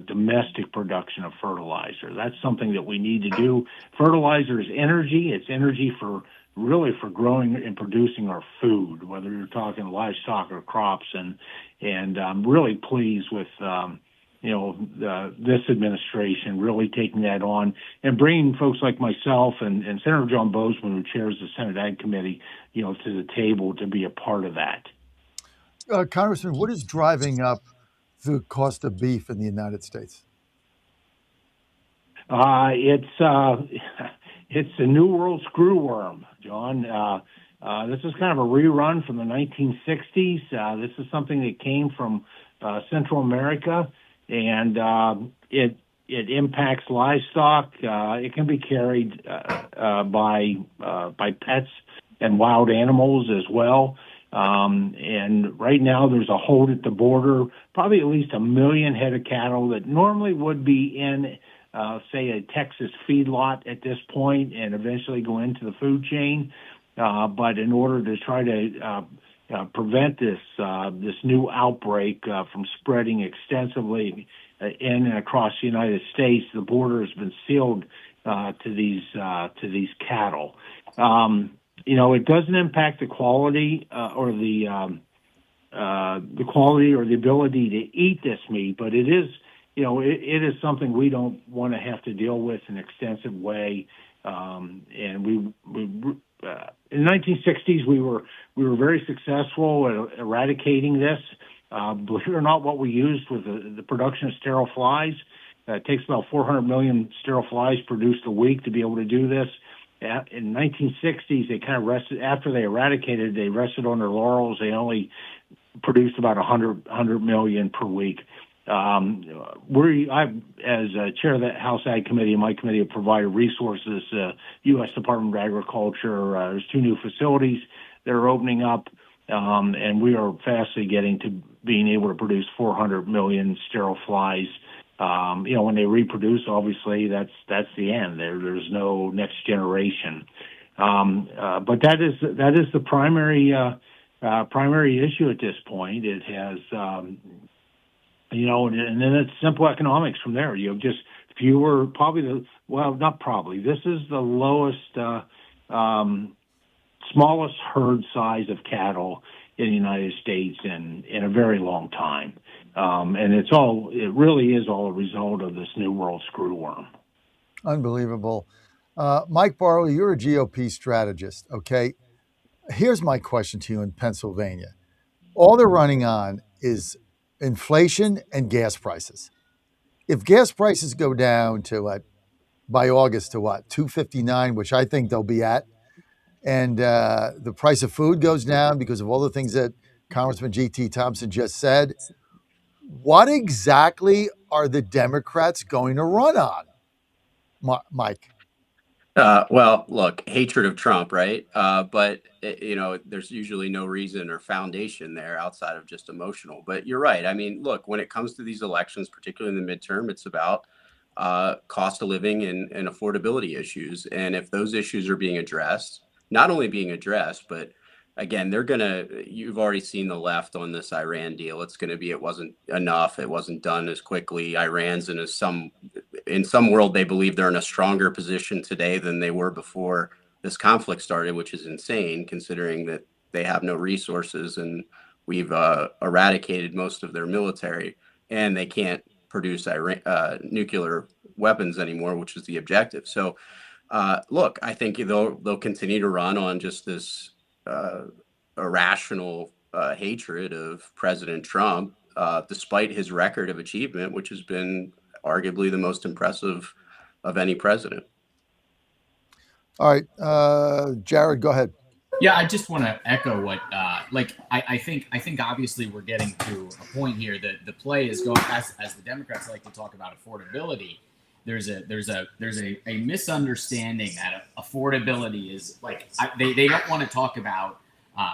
domestic production of fertilizer. That's something that we need to do. Fertilizer is energy. It's energy for growing and producing our food, whether you're talking livestock or crops. And I'm really pleased with this administration really taking that on and bringing folks like myself and Senator John Bozeman, who chairs the Senate Ag Committee, to the table to be a part of that. Congressman, what is driving up the cost of beef in the United States? It's the New World screwworm, John. This is kind of a rerun from the 1960s. This is something that came from Central America, and it impacts livestock. It can be carried by pets and wild animals as well. And right now there's a hold at the border, probably at least 1 million head of cattle that normally would be in, say, a Texas feedlot at this point and eventually go into the food chain. But in order to try to prevent this new outbreak from spreading extensively in and across the United States, the border has been sealed to these cattle. It doesn't impact the quality or the quality or the ability to eat this meat, but it is, it is something we don't want to have to deal with in an extensive way. And we in the 1960s we were very successful at eradicating this. Believe it or not, what we used was the production of sterile flies. It takes about 400 million sterile flies produced a week to be able to do this. In the 1960s, they kind of rested. After they eradicated, they rested on their laurels. They only produced about 100 million per week. I, as chair of the House Ag Committee, and my committee have provided resources. U.S. Department of Agriculture. There's 2 new facilities are opening up, and we are fastly getting to being able to produce 400 million sterile flies. When they reproduce, obviously that's the end. There's no next generation. But that is the primary issue at this point. It has, and then it's simple economics from there. You have just fewer, this is the lowest, smallest herd size of cattle in the United States in a very long time. And it really is all a result of this New World screwworm. Unbelievable. Mike Barley, you're a GOP strategist, okay? Here's my question to you in Pennsylvania. All they're running on is inflation and gas prices. If gas prices go down to, by August to $2.59, which I think they'll be at, and the price of food goes down because of all the things that Congressman G.T. Thompson just said, what exactly are the Democrats going to run on, Mike? Well, look, hatred of Trump, right? But there's usually no reason or foundation there outside of just emotional. But you're right. I mean, look, when it comes to these elections, particularly in the midterm, it's about cost of living and affordability issues. And if those issues are being addressed, not only being addressed, but again, you've already seen the left on this Iran deal. It's going to be, it wasn't enough. It wasn't done as quickly. Iran's in some world, they believe they're in a stronger position today than they were before this conflict started, which is insane considering that they have no resources and we've eradicated most of their military and they can't produce nuclear weapons anymore, which is the objective. So, look, I think they'll continue to run on just this irrational hatred of President Trump, despite his record of achievement, which has been arguably the most impressive of any president. All right, Jared, go ahead. Yeah, I just want to echo what, I think obviously we're getting to a point here that the play is going, as the Democrats like to talk about affordability. There's a misunderstanding that affordability is they don't want to talk about.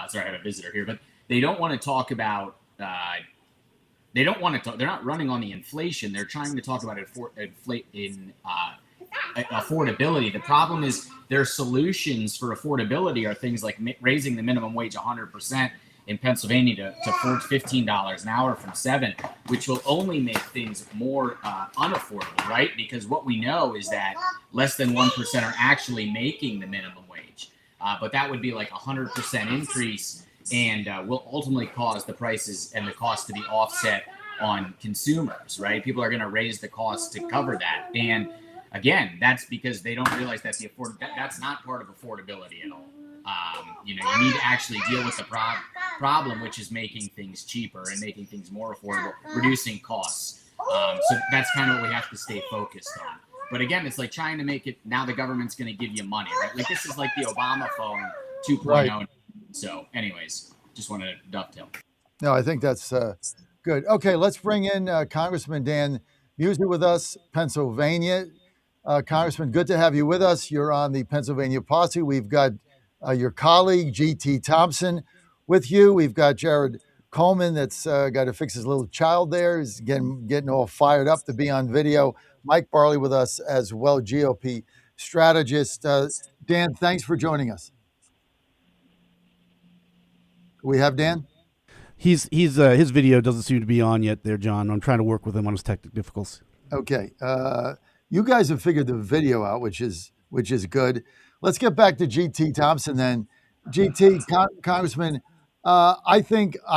Sorry, I have a visitor here, but they don't want to talk about. They don't want to talk. They're not running on the inflation. They're trying to talk about affordability. The problem is their solutions for affordability are things like raising the minimum wage 100% in Pennsylvania to $15 an hour from $7, which will only make things more unaffordable, right? Because what we know is that less than 1% are actually making the minimum wage. But that would be like 100% increase and will ultimately cause the prices and the cost to be offset on consumers, right? People are going to raise the cost to cover that. And again, that's because they don't realize that that's not part of affordability at all. You need to actually deal with the problem, which is making things cheaper and making things more affordable, reducing costs. So that's kind of what we have to stay focused on. But again, it's like trying to make it now the government's going to give you money, right? Like this is like the Obama phone 2.0. Right. So anyways, just want to dovetail. No, I think that's good. Okay, let's bring in Congressman Dan Musi with us, Pennsylvania. Congressman, good to have you with us. You're on the Pennsylvania Posse. We've got your colleague, G.T. Thompson, with you. We've got Jared Coleman that's got to fix his little child there. He's getting all fired up to be on video. Mike Barley with us as well, GOP strategist. Dan, thanks for joining us. We have Dan? His video doesn't seem to be on yet there, John. I'm trying to work with him on his technical difficulties. Okay. You guys have figured the video out, which is good. Let's get back to G.T. Thompson then. G.T., Congressman, I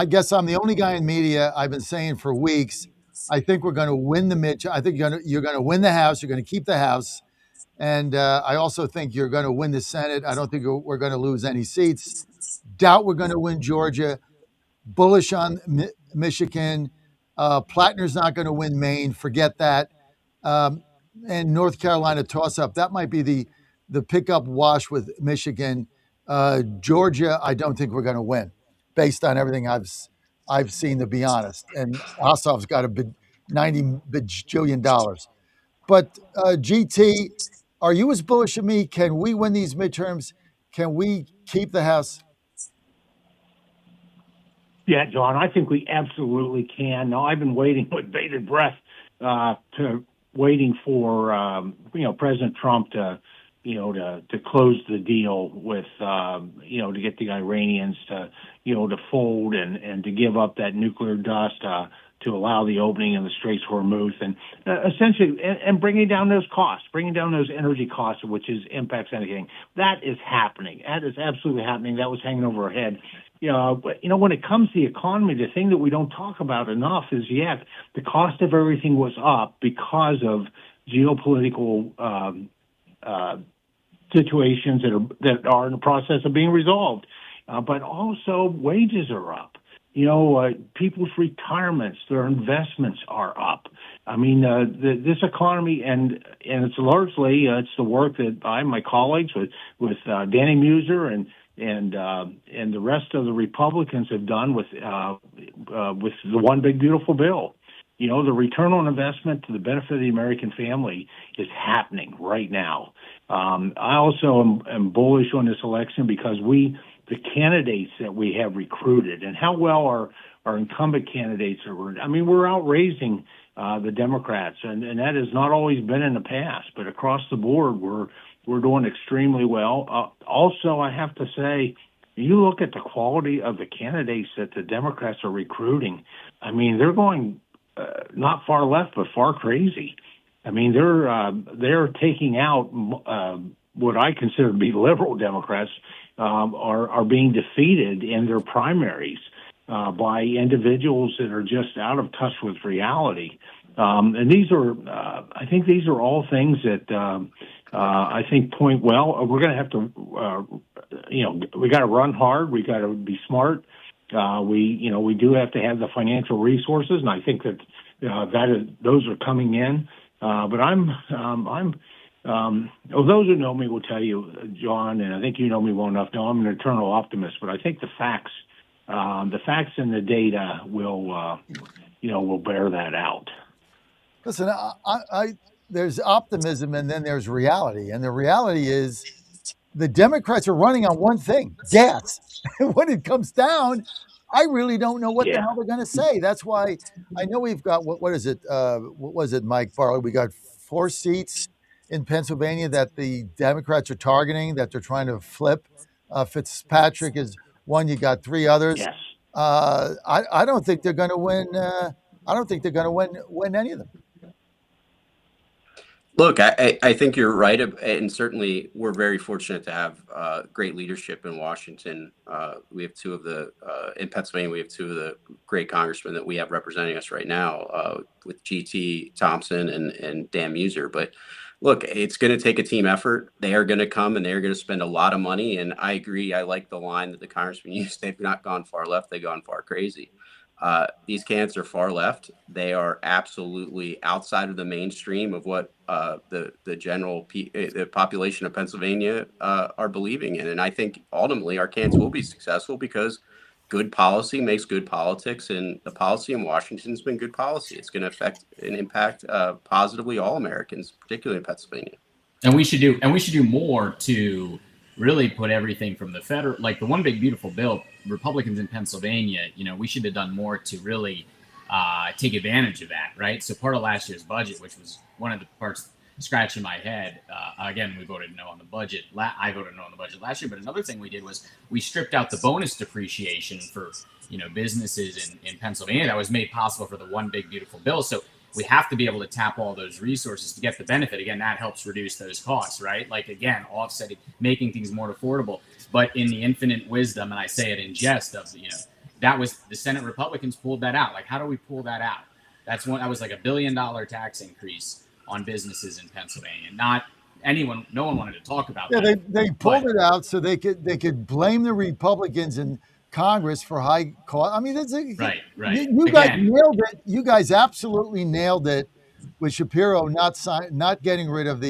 guess I'm the only guy in media. I've been saying for weeks, I think we're going to win the midterm. I think you're going to win the House. You're going to keep the House. And I also think you're going to win the Senate. I don't think we're going to lose any seats. Doubt we're going to win Georgia. Bullish on Michigan. Plattner's not going to win Maine. Forget that. And North Carolina toss-up. That might be the pickup wash with Michigan. Georgia, I don't think we're going to win, based on everything I've seen, to be honest. And Ossoff's got $90 bajillion. But GT, are you as bullish as me? Can we win these midterms? Can we keep the House? Yeah, John, I think we absolutely can. Now, I've been waiting with bated breath waiting for President Trump to close the deal with to get the Iranians to fold and to give up that nuclear dust to allow the opening of the Straits of Hormuz and essentially and bringing down those costs, bringing down those energy costs, which impacts anything. That is happening. That is absolutely happening. That was hanging over our head. But when it comes to the economy, the thing that we don't talk about enough is, the cost of everything was up because of geopolitical situations that are in the process of being resolved. But also wages are up. People's retirements, their investments are up. I mean, this economy, and it's largely it's the work that my colleagues with Danny Muser and the rest of the Republicans have done with the One Big Beautiful Bill. The return on investment to the benefit of the American family is happening right now. I also am bullish on this election because the candidates that we have recruited and how well our incumbent candidates are. We're outraising the Democrats, and that has not always been in the past, but across the board, we're doing extremely well. Also, I have to say, you look at the quality of the candidates that the Democrats are recruiting. They're going not far left, but far crazy. They're taking out what I consider to be liberal Democrats are being defeated in their primaries by individuals that are just out of touch with reality. And these are, I think, these are all things that I think point well. We're going to have to, we got to run hard. We got to be smart. We do have to have the financial resources, and I think that those are coming in. But those who know me will tell you, John, and I think you know me well enough. Know I'm an eternal optimist, but I think the facts and the data will bear that out. Listen, there's optimism and then there's reality, and the reality is the Democrats are running on one thing: gas. When it comes down, I really don't know what the hell they're going to say. That's why I know we've got what is it? What was it, Mike Farley? We got 4 seats in Pennsylvania that the Democrats are targeting, that they're trying to flip. Fitzpatrick is one. You got 3 others. Yes. I don't think they're going to win. I don't think they're going to win any of them. Look, I think you're right, and certainly we're very fortunate to have great leadership in Washington. We have 2 of the in Pennsylvania. We have 2 of the great congressmen that we have representing us right now, with G.T. Thompson and Dan Muser. But look, it's going to take a team effort. They are going to come and they're going to spend a lot of money. And I agree. I like the line that the congressman used. They've not gone far left. They've gone far crazy. These candidates are far left. They are absolutely outside of the mainstream of what the general the population of Pennsylvania are believing in. And I think ultimately our candidates will be successful because good policy makes good politics, and the policy in Washington has been good policy. It's going to affect and impact positively all Americans, particularly in Pennsylvania. And we should do more to really put everything from the federal, like the One Big Beautiful Bill. Republicans in Pennsylvania, we should have done more to really take advantage of that, right? So part of last year's budget, which was one of the parts scratching my head, again, we voted no on the budget. I voted no on the budget last year, but another thing we did was we stripped out the bonus depreciation for businesses in Pennsylvania that was made possible for the One Big Beautiful Bill. So we have to be able to tap all those resources to get the benefit. Again, that helps reduce those costs, right? Like, again, offsetting, making things more affordable. But in the infinite wisdom, and I say it in jest, of that was the Senate Republicans pulled that out. Like, how do we pull that out? That was like $1 billion tax increase on businesses in Pennsylvania. No one wanted to talk about that. They pulled it out so they could blame the Republicans in Congress for high cost. I mean, right. You guys nailed it. You guys absolutely nailed it with Shapiro not getting rid of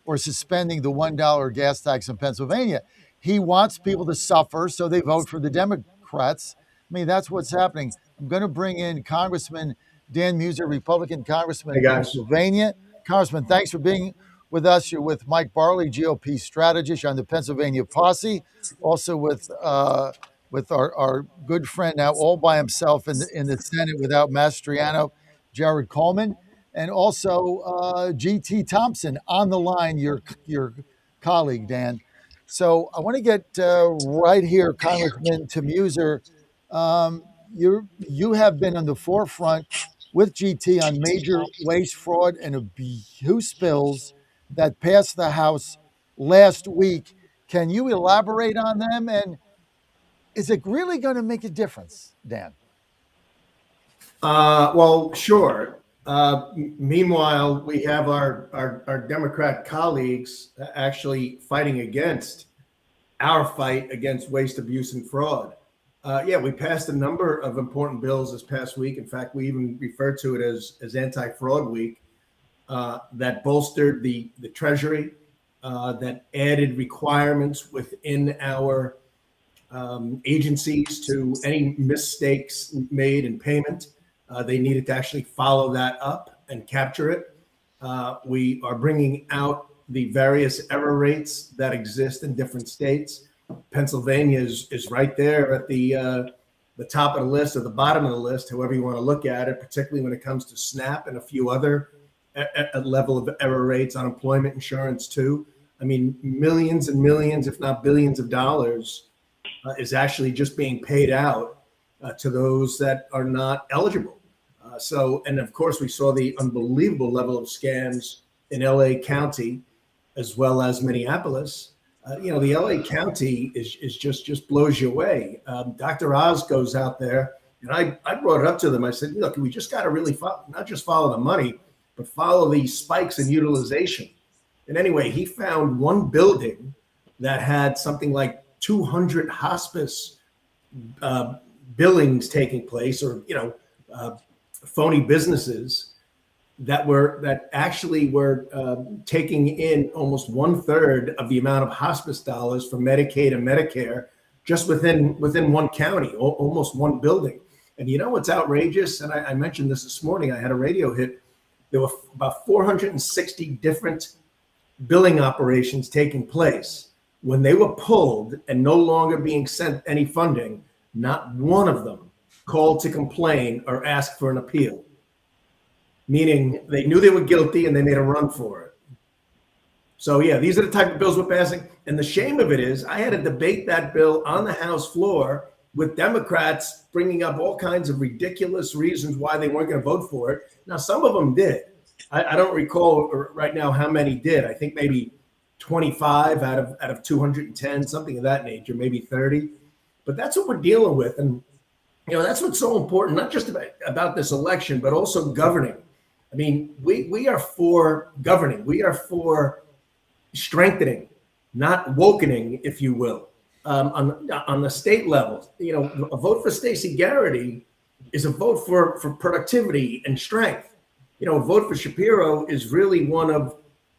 or suspending the $1 gas tax in Pennsylvania. He wants people to suffer, so they vote for the Democrats. I mean, that's what's happening. I'm going to bring in Congressman Dan Muser, Republican Congressman in Pennsylvania. Congressman, thanks for being with us. You're with Mike Barley, GOP strategist on the Pennsylvania Posse. Also with with our good friend now all by himself in the Senate without Mastriano, Jared Coleman, and also G.T. Thompson on the line, your colleague, Dan. So I want to get right here, Congressman Tamuser. You have been on the forefront with GT on major waste, fraud, and abuse bills that passed the House last week. Can you elaborate on them? And is it really going to make a difference, Dan? Well, sure. Meanwhile, we have our Democrat colleagues actually fighting against our fight against waste, abuse, and fraud. Yeah, we passed a number of important bills this past week. In fact, we even referred to it as Anti-Fraud Week, that bolstered the Treasury, that added requirements within our agencies to any mistakes made in payment. They needed to actually follow that up and capture it. We are bringing out the various error rates that exist in different states. Pennsylvania is right there at the top of the list or the bottom of the list, however you want to look at it, particularly when it comes to SNAP and a few other level of error rates, unemployment insurance too. I mean, millions and millions, if not billions of dollars is actually just being paid out to those that are not eligible. And of course, we saw the unbelievable level of scams in LA County, as well as Minneapolis. The LA County is just blows you away. Dr. Oz goes out there, and I brought it up to them. I said, look, we just got to really not just follow the money, but follow these spikes in utilization. And anyway, he found one building that had something like 200 hospice billings taking place, or phony businesses that actually were taking in almost 1/3 of the amount of hospice dollars for Medicaid and Medicare just within one county, almost one building. And you know what's outrageous? And I mentioned this morning. I had a radio hit. There were about 460 different billing operations taking place. When they were pulled and no longer being sent any funding, not one of them called to complain or ask for an appeal, meaning they knew they were guilty and they made a run for it. So yeah, these are the type of bills we're passing. And the shame of it is I had to debate that bill on the House floor with Democrats bringing up all kinds of ridiculous reasons why they weren't going to vote for it. Now, some of them did. I don't recall right now how many did. I think maybe 25 out of 210, something of that nature, maybe 30. But that's what we're dealing with. And, that's what's so important, not just about this election, but also governing. I mean, we are for governing. We are for strengthening, not wokening, if you will, on the state level. A vote for Stacey Garrity is a vote for productivity and strength. A vote for Shapiro is really one of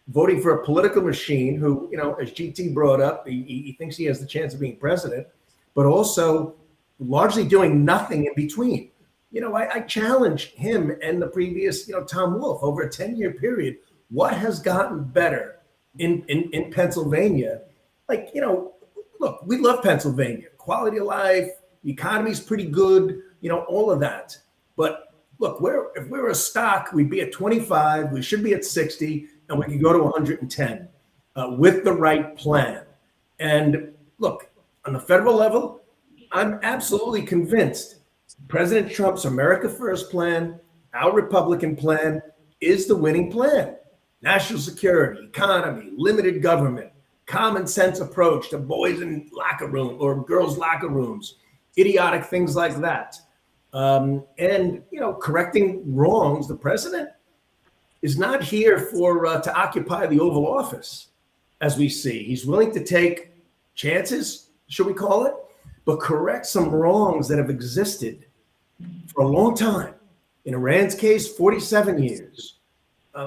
voting for a political machine who, as GT brought up, he thinks he has the chance of being president, but also largely doing nothing in between. I challenge him and the previous, Tom Wolf over a 10-year period. What has gotten better in Pennsylvania? Look, we love Pennsylvania. Quality of life, the economy's pretty good, all of that. But look, if we were a stock, we'd be at 25. We should be at 60, and we can go to 110 with the right plan. And look, on the federal level, I'm absolutely convinced President Trump's America First plan, our Republican plan, is the winning plan. National security, economy, limited government, common sense approach to boys in locker room or girls' locker rooms, idiotic things like that. And correcting wrongs. The president is not here to occupy the Oval Office, as we see. He's willing to take chances, should we call it, but correct some wrongs that have existed for a long time. In Iran's case, 47 years.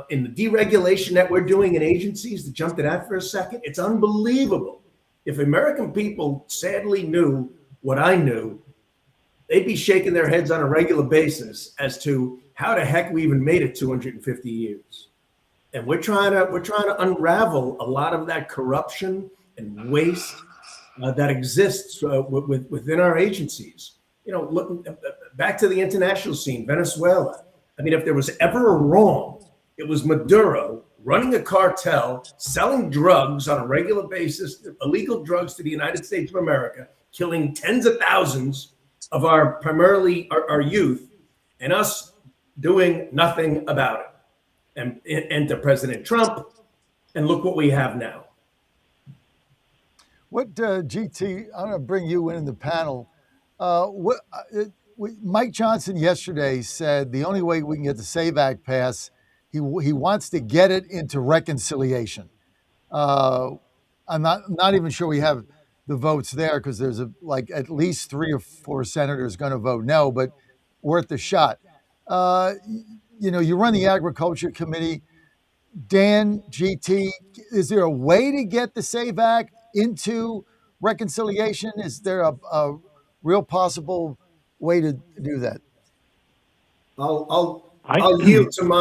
In the deregulation that we're doing in agencies, to jump to that for a second, it's unbelievable. If American people sadly knew what I knew, they'd be shaking their heads on a regular basis as to how the heck we even made it 250 years. And we're trying to unravel a lot of that corruption and waste that exists within our agencies. Look back to the international scene, Venezuela. I mean, if there was ever a wrong, it was Maduro running a cartel, selling drugs on a regular basis, illegal drugs to the United States of America, killing tens of thousands of primarily our youth, and us doing nothing about it. And enter President Trump, and look what we have now. What, GT, I'm going to bring you in the panel. Mike Johnson yesterday said the only way we can get the SAVE Act passed, he wants to get it into reconciliation. I'm not even sure we have the votes there because there's at least 3 or 4 senators going to vote no, but worth a shot. You run the Agriculture Committee. Dan, GT, is there a way to get the SAVE Act into reconciliation? Is there a real possible way to do that? I'll yield to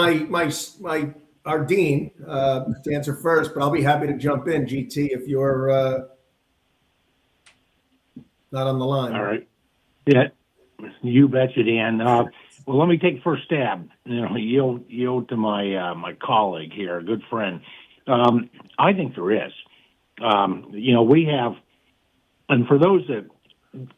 our dean to answer first, but I'll be happy to jump in, GT, if you're not on the line. All right. Yeah, you betcha, Dan. Well, let me take first stab. Yield to my colleague here, a good friend. I think there is. We have, and for those that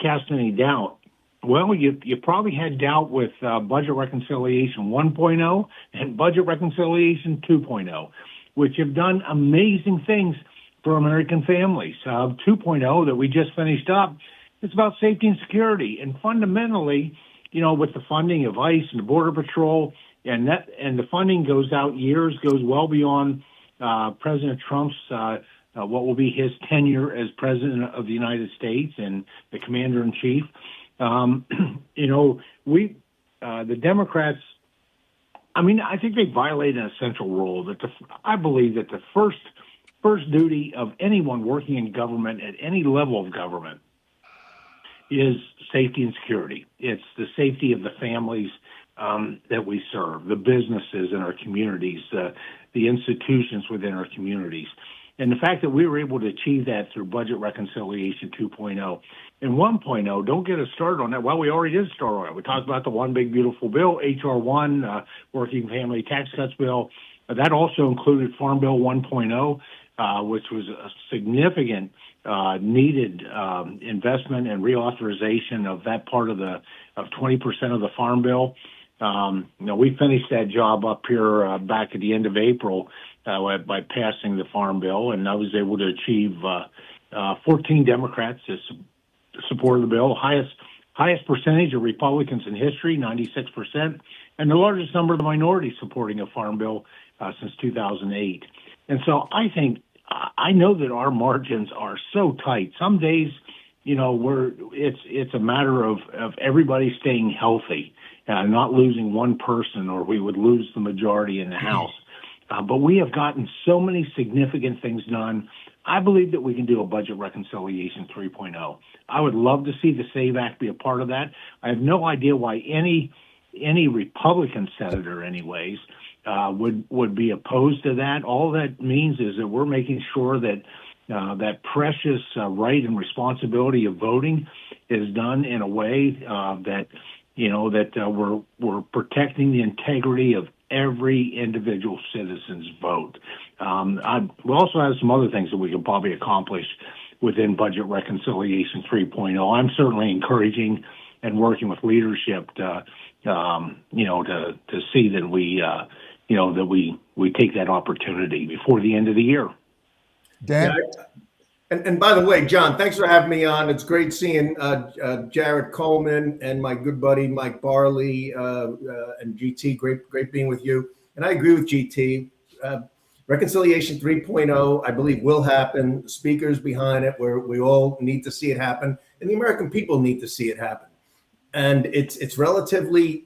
cast any doubt, well, you probably had doubt with Budget Reconciliation 1.0 and Budget Reconciliation 2.0, which have done amazing things for American families. 2.0 that we just finished up, it's about safety and security, and fundamentally, with the funding of ICE and the Border Patrol, and the funding goes well beyond President Trump's what will be his tenure as President of the United States and the Commander in Chief. The Democrats, I think they violated an essential rule. I believe that the first duty of anyone working in government at any level of government is safety and security. It's the safety of the families that we serve, the businesses in our communities, the institutions within our communities. And the fact that we were able to achieve that through Budget Reconciliation 2.0 and 1.0, don't get us started on that. Well, we already did start on it. We talked about the One Big Beautiful Bill, H.R. 1, Working Family Tax Cuts Bill. That also included Farm Bill 1.0, which was a significant needed investment and reauthorization of that part of 20% of the Farm Bill. We finished that job up here back at the end of April by passing the Farm Bill, and I was able to achieve 14 Democrats to support the bill, highest percentage of Republicans in history, 96%, and the largest number of the minorities supporting a Farm Bill since 2008. And so I know that our margins are so tight. Some days, it's a matter of everybody staying healthy, not losing one person, or we would lose the majority in the House. But we have gotten so many significant things done. I believe that we can do a Budget Reconciliation 3.0. I would love to see the SAVE Act be a part of that. I have no idea why any Republican senator, anyways, would be opposed to that. All that means is that we're making sure that that precious right and responsibility of voting is done in a way that we're protecting the integrity of every individual citizen's vote. We also have some other things that we can probably accomplish within Budget Reconciliation 3.0. I'm certainly encouraging and working with leadership to see that we take that opportunity before the end of the year. Dan? Yeah, and by the way, John, thanks for having me on. It's great seeing Jared Coleman and my good buddy Mike Barley and GT. Great being with you. And I agree with GT. Reconciliation 3.0, I believe, will happen. The speakers behind it, where we all need to see it happen, and the American people need to see it happen. And it's relatively,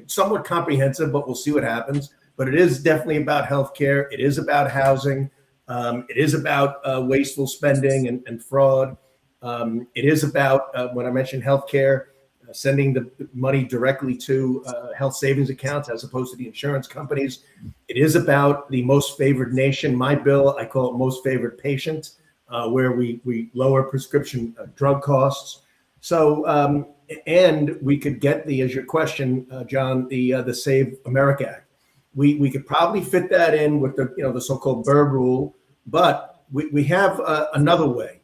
somewhat comprehensive, but we'll see what happens. But it is definitely about healthcare. It is about housing. It is about wasteful spending and fraud. It is about, when I mentioned healthcare, sending the money directly to health savings accounts as opposed to the insurance companies. It is about the most favored nation. My bill, I call it most favored patient. where we lower prescription drug costs. So, and we could get as your question, John, the Save America Act. We could probably fit that in with the so-called Burr rule, but we have another way,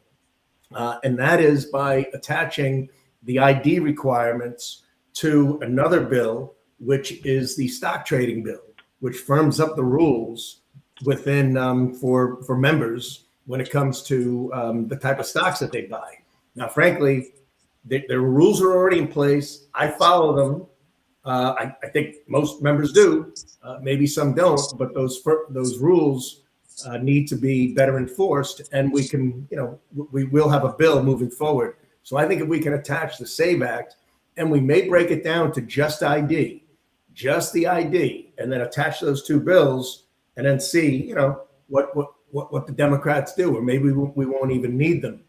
and that is by attaching the ID requirements to another bill, which is the stock trading bill, which firms up the rules within for members when it comes to the type of stocks that they buy. Now, frankly, their rules are already in place. I follow them. I think most members do. Maybe some don't, but those rules need to be better enforced, and we will have a bill moving forward. So I think if we can attach the SAVE Act, and we may break it down to just ID, just the ID, and then attach those two bills, and then see, what the Democrats do, or maybe we won't even need them.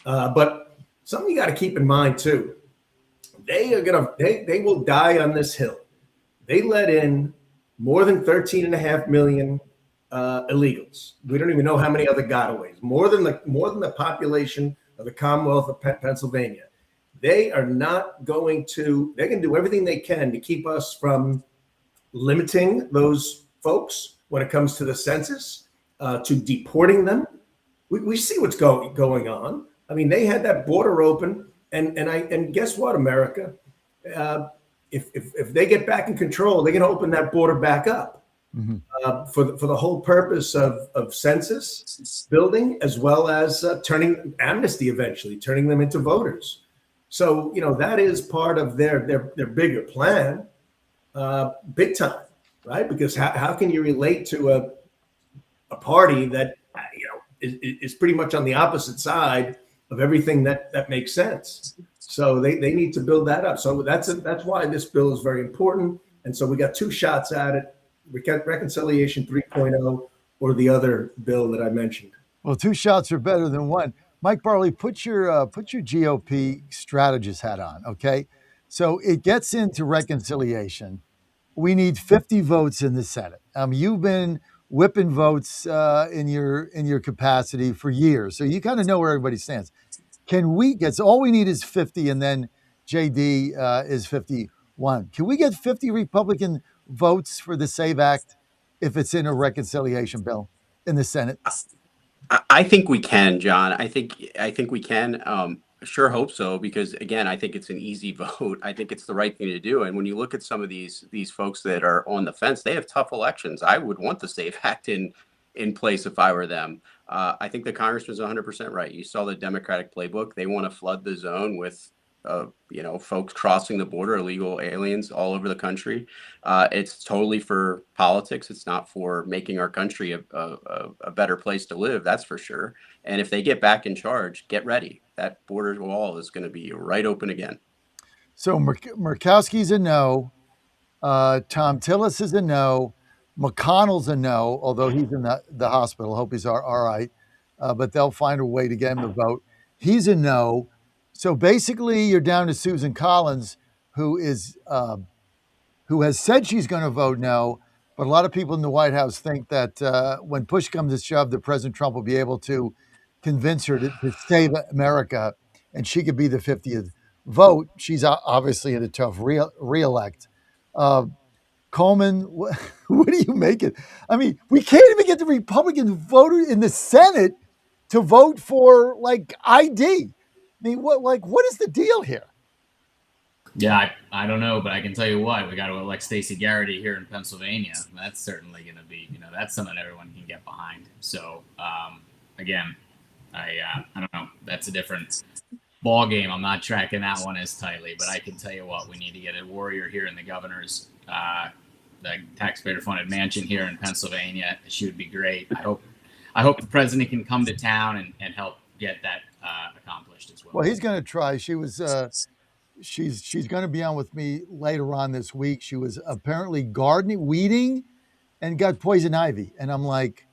But something you got to keep in mind too. They will die on this hill. They let in more than 13.5 million illegals. We don't even know how many other gotaways. More than the population of the Commonwealth of Pennsylvania. They are not going to. They can do everything they can to keep us from limiting those folks when it comes to the census, to deporting them. We see what's going on. I mean, they had that border open, and guess what, America? If they get back in control, they're going to open that border back up for the whole purpose of census building, as well as turning amnesty eventually, turning them into voters. So that is part of their bigger plan, big time, right? Because how can you relate to a party that is pretty much on the opposite side of everything that makes sense? So they need to build that up. So that's why this bill is very important. And so we got two shots at it. We got Reconciliation 3.0 or the other bill that I mentioned. Well, two shots are better than one. Mike Barley, put your GOP strategist hat on, okay? So it gets into reconciliation. We need 50 votes in the Senate. You've been whipping votes in your capacity for years, so you kind of know where everybody stands. Can we get? So all we need is 50, and then JD is 51. Can we get 50 Republican votes for the SAVE Act if it's in a reconciliation bill in the Senate? I think we can, John. I think we can. Sure hope so, because again, I think it's an easy vote. I think it's the right thing to do. And when you look at some of these folks that are on the fence, they have tough elections. I would want the SAVE Act in place if I were them. I think the congressman's 100% right. You saw the Democratic playbook. They want to flood the zone with folks crossing the border, illegal aliens all over the country. It's totally for politics. It's not for making our country a better place to live. That's for sure. And if they get back in charge, get ready. That border wall is going to be right open again. So Murkowski's a no. Tom Tillis is a no. McConnell's a no, although he's in the hospital. Hope he's all right. But they'll find a way to get him to vote. He's a no. So basically, you're down to Susan Collins, who has said she's going to vote no. But a lot of people in the White House think that when push comes to shove, that President Trump will be able to convince her to save America, and she could be the 50th vote. She's obviously in a tough reelect. Coleman, what do you make it? I mean, we can't even get the Republican voter in the Senate to vote for ID. I mean, what is the deal here? Yeah, I don't know, but I can tell you what, we got to elect Stacey Garrity here in Pennsylvania. That's certainly going to be, that's something everyone can get behind. So, again, I don't know. That's a different ball game. I'm not tracking that one as tightly, but I can tell you what, we need to get a warrior here in the governor's, the taxpayer-funded mansion here in Pennsylvania. She would be great. I hope the president can come to town and help get that accomplished as well. Well, he's going to try. She was, she's going to be on with me later on this week. She was apparently weeding, and got poison ivy. And I'm like,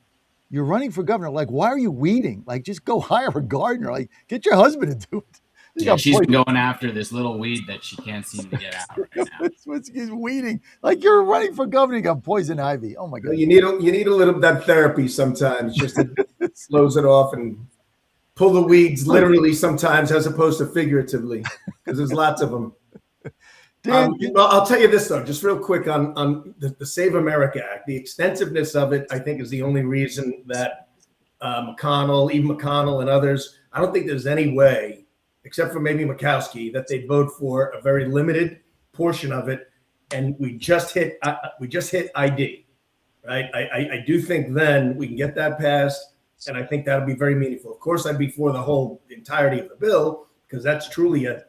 you're running for governor. Like, why are you weeding? Like, just go hire a gardener. Like, get your husband to do it. Yeah, she's going after this little weed that she can't seem to get out right now. He's weeding. Like, you're running for governor, you got poison ivy. Oh my God. You need a little of that therapy sometimes, just to slows it off and pull the weeds literally sometimes as opposed to figuratively, because there's lots of them. Well, I'll tell you this, though, just real quick on the Save America Act. The extensiveness of it, I think, is the only reason that McConnell and others, I don't think there's any way, except for maybe Murkowski, that they'd vote for a very limited portion of it. And we just hit ID, right? I do think then we can get that passed, and I think that'll be very meaningful. Of course, I'd be for the entirety of the bill, because that's truly a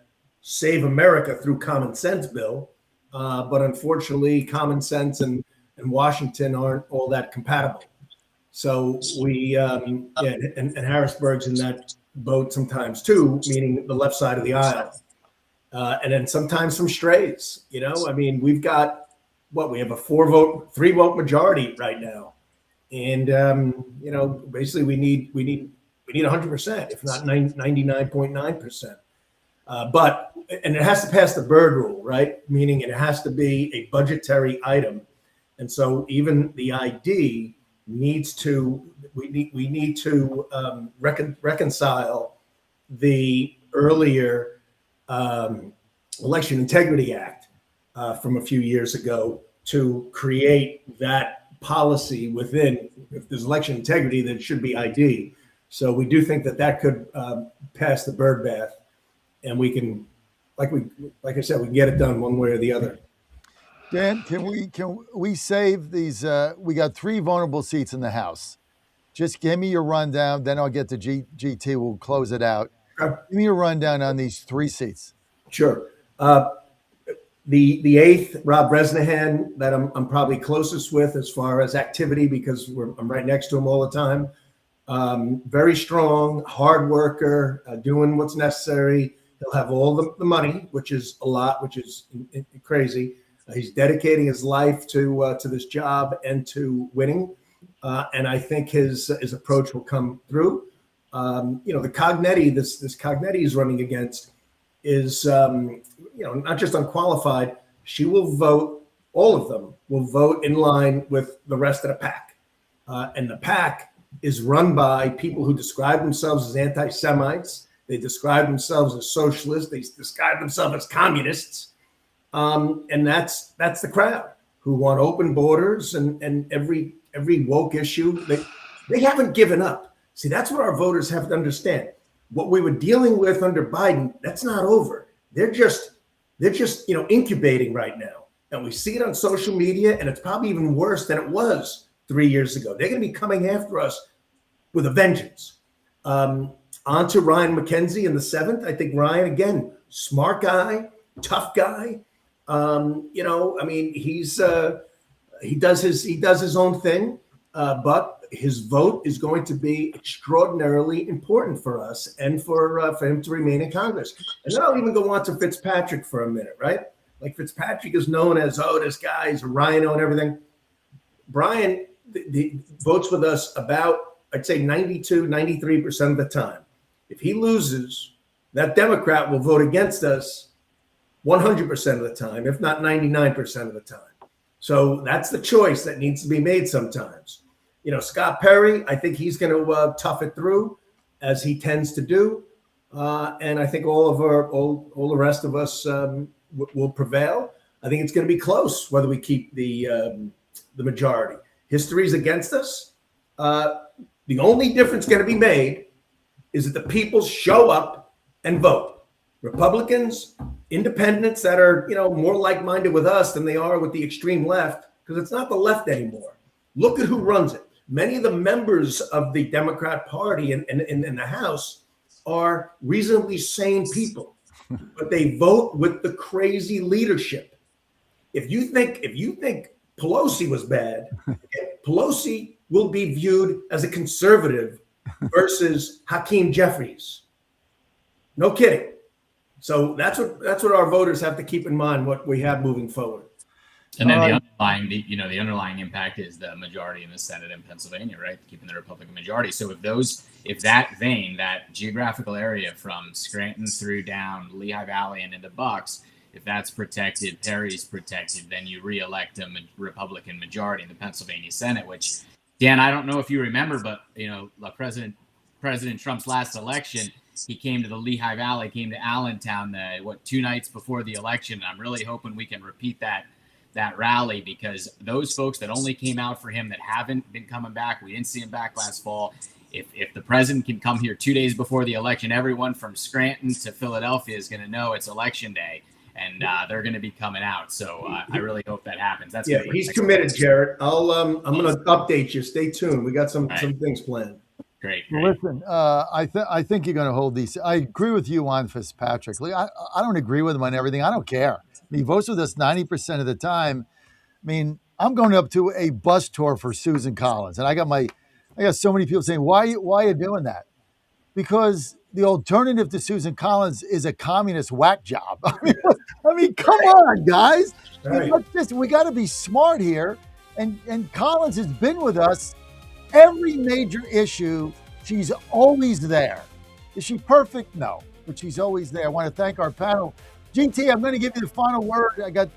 Save America through common sense bill. But unfortunately, common sense and Washington aren't all that compatible. So and Harrisburg's in that boat sometimes too, meaning the left side of the aisle. And then sometimes some strays, I mean, we've got we have a 3-vote majority right now. And, basically we need 100%, if not 99.9%. And it has to pass the Byrd rule, right? Meaning it has to be a budgetary item. And so even the ID needs to, we need to reconcile the earlier Election Integrity Act from a few years ago to create that policy within, if there's election integrity, then it should be ID. So we do think that could pass the Byrd bath, and we can, like I said, we can get it done one way or the other. Dan, can we save these? We got 3 vulnerable seats in the House. Just give me your rundown, then I'll get to GT. We'll close it out. Give me your rundown on these 3 seats. Sure. The 8th, Rob Bresnahan, that I'm probably closest with as far as activity, because I'm right next to him all the time. Very strong, hard worker, doing what's necessary. He'll have all the money, which is a lot, which is crazy. He's dedicating his life to this job and to winning. And I think his approach will come through. The Cognetti, this Cognetti he's running against is, not just unqualified. She will vote, all of them will vote in line with the rest of the pack. And the pack is run by people who describe themselves as anti-Semites. They describe themselves as socialists. They describe themselves as communists. And that's the crowd who want open borders and every woke issue. They haven't given up. See, that's what our voters have to understand. What we were dealing with under Biden, that's not over. They're just incubating right now. And we see it on social media, and it's probably even worse than it was 3 years ago. They're going to be coming after us with a vengeance. On to Ryan McKenzie in the 7th. I think Ryan, again, smart guy, tough guy. He does his own thing, but his vote is going to be extraordinarily important for us and for him to remain in Congress. And then I'll even go on to Fitzpatrick for a minute, right? Like Fitzpatrick is known as, this guy is a rhino and everything. Brian votes with us about, I'd say 92, 93% of the time. If he loses, that Democrat will vote against us 100% of the time, if not 99% of the time. So that's the choice that needs to be made sometimes. Scott Perry, I think he's going to tough it through, as he tends to do. And I think all the rest of us will prevail. I think it's going to be close whether we keep the majority. History's against us. The only difference going to be made is that the people show up and vote. Republicans, independents that are more like-minded with us than they are with the extreme left, because it's not the left anymore. Look at who runs it. Many of the members of the Democrat Party in the House are reasonably sane people, but they vote with the crazy leadership. If you think Pelosi was bad, Pelosi will be viewed as a conservative versus Hakeem Jeffries. No kidding. So that's what our voters have to keep in mind, what we have moving forward. And then the underlying impact is the majority in the Senate in Pennsylvania, right? Keeping the Republican majority. So if that geographical area from Scranton through down Lehigh Valley and into Bucks, if that's protected, Perry's protected, then you reelect a Republican majority in the Pennsylvania Senate, which, Dan, I don't know if you remember, but President President Trump's last election, he came to the Lehigh Valley, came to Allentown, 2 nights before the election. And I'm really hoping we can repeat that rally, because those folks that only came out for him that haven't been coming back, we didn't see him back last fall. If the president can come here 2 days before the election, everyone from Scranton to Philadelphia is going to know it's election day, and they're going to be coming out. So I really hope that happens. That's he's committed, Jarrett. I'm going to update you. Stay tuned. We got some things planned. Great. Listen, I think you're going to hold these. I agree with you on Fitzpatrick. I don't agree with him on everything. I don't care. He votes with us 90% of the time. I mean, I'm going up to a bus tour for Susan Collins, and I got so many people saying, why are you doing that? Because the alternative to Susan Collins is a communist whack job. I mean, come on, guys. Right. We got to be smart here. And Collins has been with us every major issue. She's always there. Is she perfect? No, but she's always there. I want to thank our panel. GT, I'm going to give you the final word. I got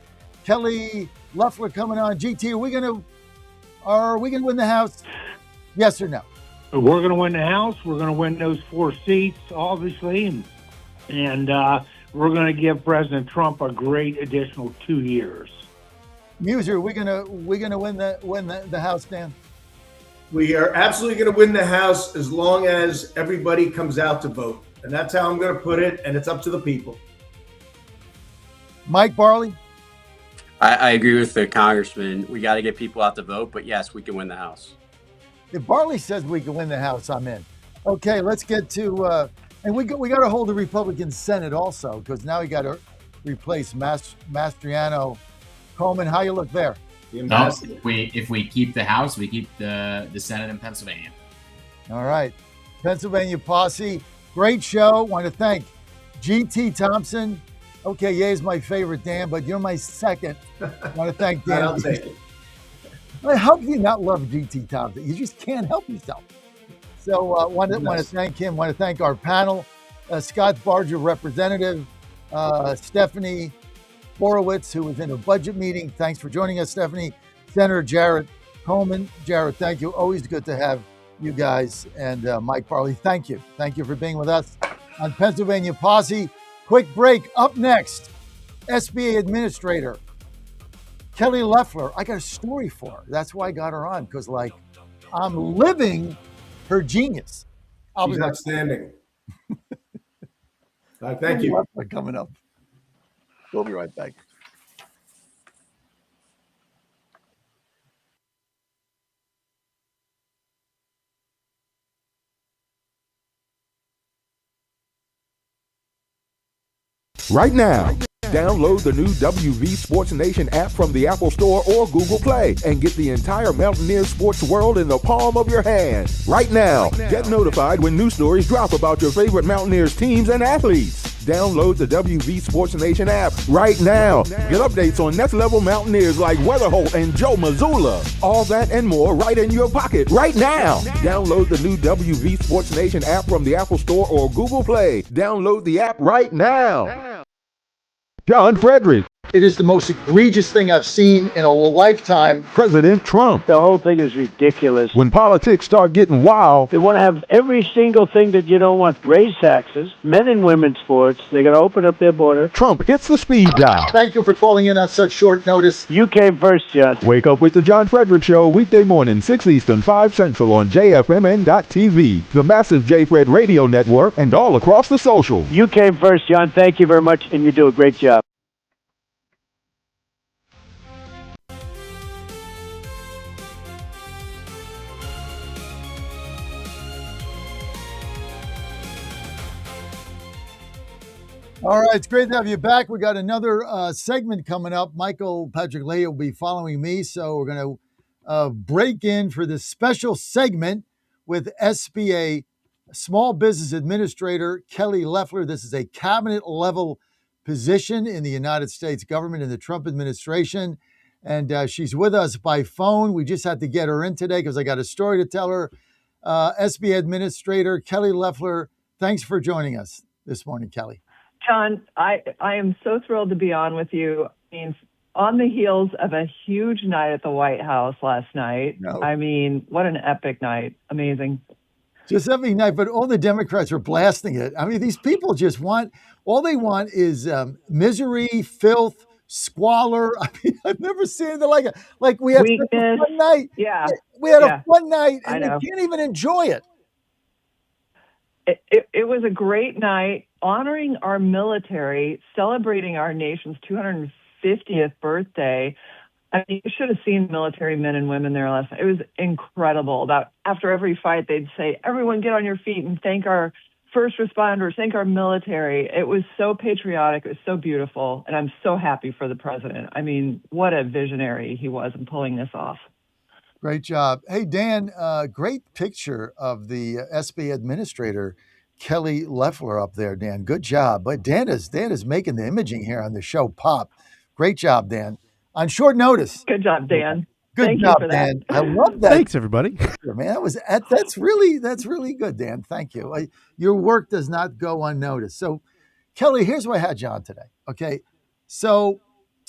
Kelly Loeffler coming on. GT, are we going to win the House? Yes or no? We're going to win the House. We're going to win those 4 seats, obviously, and we're going to give President Trump a great additional 2 years. Muser, are we going to win the House, Dan? We are absolutely going to win the House as long as everybody comes out to vote, and that's how I'm going to put it. And it's up to the people. Mike Barley? I agree with the congressman. We got to get people out to vote, but yes, we can win the House. If Barley says we can win the House, I'm in. Okay, let's get to and we got to hold the Republican Senate also, because now we got to replace Mastriano. Coleman, how you look there? No, if we keep the House, we keep the Senate in Pennsylvania. All right, Pennsylvania posse, great show. Want to thank GT Thompson. Okay, Ye's my favorite, Dan, but you're my second. I want to thank Dan. I'll take it. How can you not love GT Thompson? You just can't help yourself. So want to thank him. Want to thank our panel, Scott Barger, representative, Stephanie Borowitz, who was in a budget meeting. Thanks for joining us, Stephanie. Senator Jarrett Coleman. Jarrett, thank you. Always good to have you guys. And Mike Farley, thank you. Thank you for being with us on Pennsylvania Posse. Quick break. Up next, SBA Administrator Kelly Loeffler. I got a story for her. That's why I got her on, because I'm living her genius. She's outstanding. Thank you. Loeffler coming up. We'll be right back. Right now, download the new WV Sports Nation app from the Apple Store or Google Play and get the entire Mountaineers sports world in the palm of your hand. Right now, get notified when new stories drop about your favorite Mountaineers teams and athletes. Download the WV Sports Nation app right now. Get updates on next level Mountaineers like Weatherholt and Joe Mazzulla. All that and more right in your pocket right now. Download the new WV Sports Nation app from the Apple Store or Google Play. Download the app right now. John Fredericks. It is the most egregious thing I've seen in a lifetime. President Trump. The whole thing is ridiculous. When politics start getting wild, They want to have every single thing that you don't want. Raise taxes, men and women's sports. They're going to open up their border. Trump hits the speed dial. Thank you for calling in on such short notice. You came first, John. Wake up with the John Fredericks Show weekday morning, 6 Eastern, 5 Central on JFMN.TV, the massive J-Fred radio network, and all across the social. You came first, John. Thank you very much, and you do a great job. All right, it's great to have you back. We got another segment coming up. Michael Patrick Leahy will be following me, so we're going to break in for this special segment with SBA Small Business Administrator Kelly Loeffler. This is a cabinet-level position in the United States government in the Trump administration, and she's with us by phone. We just had to get her in today because I got a story to tell her. SBA Administrator Kelly Loeffler, thanks for joining us this morning, Kelly. John, I am so thrilled to be on with you. I mean, on the heels of a huge night at the White House last night. I mean, what an epic night. Amazing. Giuseppe Knight, but all the Democrats are blasting it. I mean, these people just all they want is misery, filth, squalor. I mean, I've never seen anything like it. Like we had such a Weakness. fun night. Yeah. We had a Yeah. fun night, I and they know. can't even enjoy it. It was a great night honoring our military, celebrating our nation's 250th birthday. I mean, you should have seen military men and women there last night. It was incredible. That after every fight, they'd say, "Everyone get on your feet and thank our first responders, thank our military." It was so patriotic. It was so beautiful. And I'm so happy for the president. I mean, what a visionary he was in pulling this off. Great job. Hey, Dan, great picture of the SB administrator, Kelly Loeffler, up there, Dan. Good job. But Dan is making the imaging here on the show pop. Great job, Dan. On short notice. Good job, Dan. Good Thank job, you for that. Dan. I love that. Thanks, everybody. Man, that's really good, Dan. Thank you. Your work does not go unnoticed. So, Kelly, here's what I had you on today. Okay, so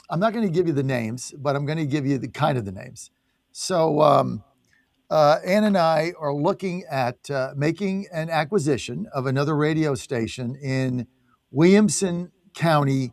I'm not going to give you the names, but I'm going to give you the names. So, Ann and I are looking at making an acquisition of another radio station in Williamson County,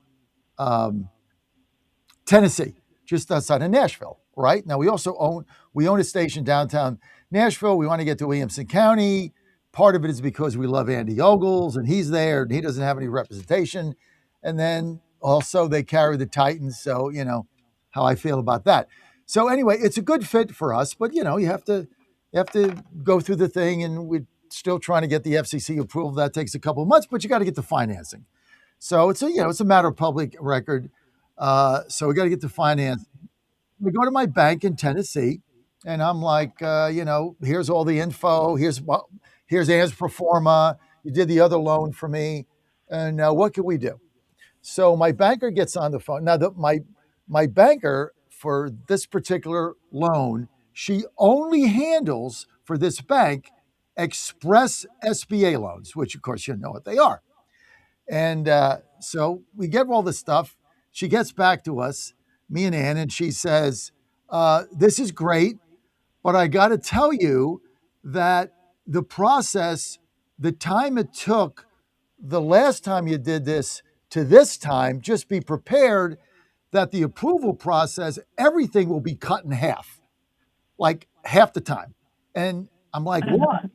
Tennessee, just outside of Nashville. Right now, we own a station downtown Nashville. We want to get to Williamson County. Part of it is because we love Andy Ogles, and he's there, and he doesn't have any representation. And then also they carry the Titans, so you know how I feel about that. So anyway, it's a good fit for us, but you know you have to go through the thing, and we're still trying to get the FCC approval. That takes a couple of months, but you got to get the financing. So it's a matter of public record. So we got to get the financing. We go to my bank in Tennessee, and I'm like, here's all the info. Here's Ann's pro forma. You did the other loan for me, and what can we do? So my banker gets on the phone. Now, my banker for this particular loan, she only handles for this bank express SBA loans, which of course you know what they are. And so we get all this stuff. She gets back to us, me and Ann, and she says, this is great, but I got to tell you that the process, the time it took the last time you did this to this time, just be prepared that the approval process, everything will be cut in half, like half the time. And I'm like, what?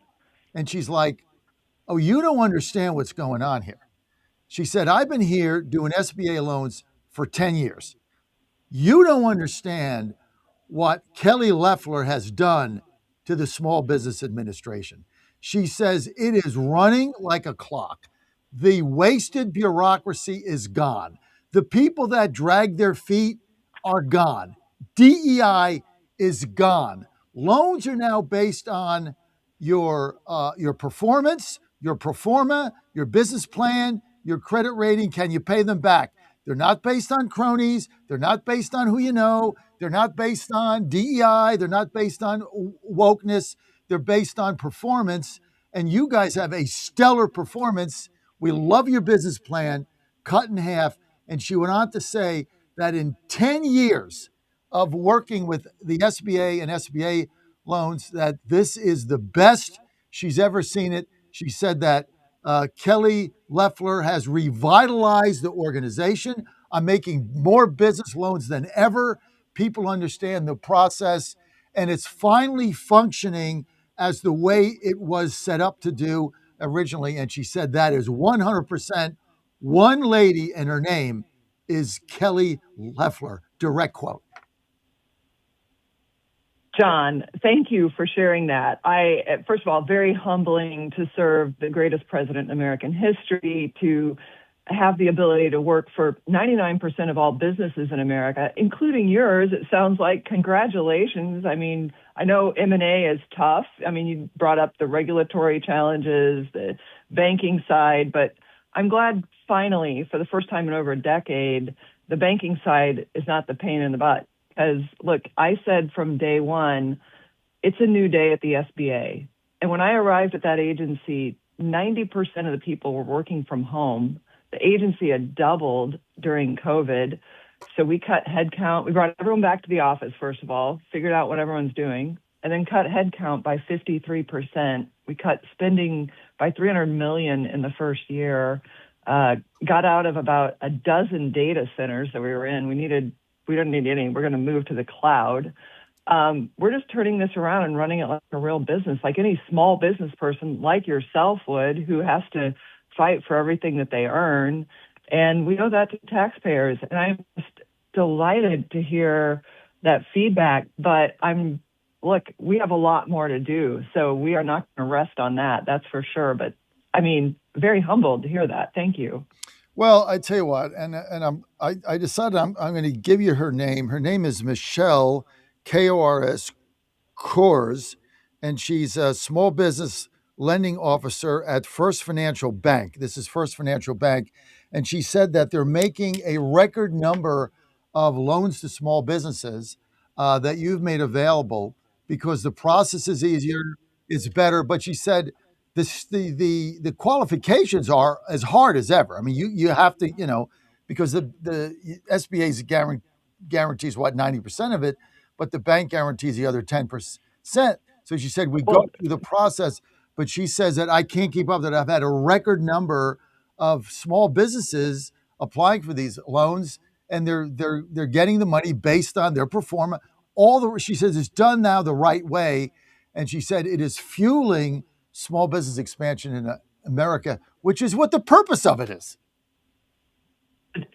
And she's like, oh, you don't understand what's going on here. She said, I've been here doing SBA loans for 10 years. You don't understand what Kelly Loeffler has done to the Small Business Administration. She says it is running like a clock. The wasted bureaucracy is gone. The people that drag their feet are gone. DEI is gone. Loans are now based on your performance, your pro forma, your business plan, your credit rating. Can you pay them back? They're not based on cronies. They're not based on who you know. They're not based on DEI. They're not based on wokeness. They're based on performance. And you guys have a stellar performance. We love your business plan, cut in half. And she went on to say that in 10 years of working with the SBA and SBA loans, that this is the best she's ever seen it. She said that Kelly Loeffler has revitalized the organization. I'm making more business loans than ever. People understand the process, and it's finally functioning as the way it was set up to do originally. And she said that is 100% one lady, and her name is Kelly Loeffler. Direct quote. John, thank you for sharing that. First of all, very humbling to serve the greatest president in American history, to have the ability to work for 99% of all businesses in America, including yours. It sounds like congratulations. I mean, I know M&A is tough. I mean, you brought up the regulatory challenges, the banking side, but I'm glad finally, for the first time in over a decade, the banking side is not the pain in the butt. Because, look, I said from day one, it's a new day at the SBA. And when I arrived at that agency, 90% of the people were working from home. The agency had doubled during COVID. So we cut headcount. We brought everyone back to the office, first of all, figured out what everyone's doing. and then cut headcount by 53%. We cut spending by $300 million in the first year. Got out of about a dozen data centers that we were in. We don't need any. We're going to move to the cloud. We're just turning this around and running it like a real business, like any small business person like yourself would, who has to fight for everything that they earn. And we owe that to taxpayers. And I'm just delighted to hear that feedback. But look, we have a lot more to do. So we are not going to rest on that. That's for sure. But I mean, very humbled to hear that. Thank you. Well, I tell you what, I decided I'm going to give you her name. Her name is Michelle Kors Kors, and she's a small business lending officer at First Financial Bank. This is First Financial Bank. And she said that they're making a record number of loans to small businesses that you've made available because the process is easier, it's better. But she said the qualifications are as hard as ever. I mean, you have to, because the SBA's guarantees what, 90% of it, but the bank guarantees the other 10%. So she said, we go through the process, but she says that I can't keep up, that I've had a record number of small businesses applying for these loans, and they're getting the money based on their performance. She says it's done now the right way. And she said it is fueling small business expansion in America, which is what the purpose of it is.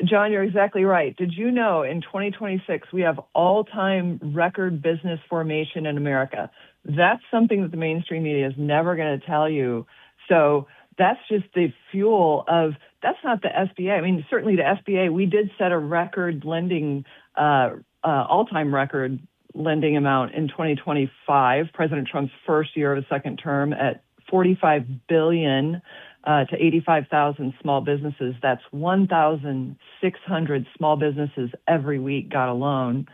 John, you're exactly right. Did you know in 2026, we have all-time record business formation in America? That's something that the mainstream media is never going to tell you. So that's just the fuel of, that's not the SBA. I mean, certainly the SBA, we did set a record lending, all-time record lending amount in 2025, President Trump's first year of a second term, at $45 billion to 85,000 small businesses. That's 1,600 small businesses every week got a loan.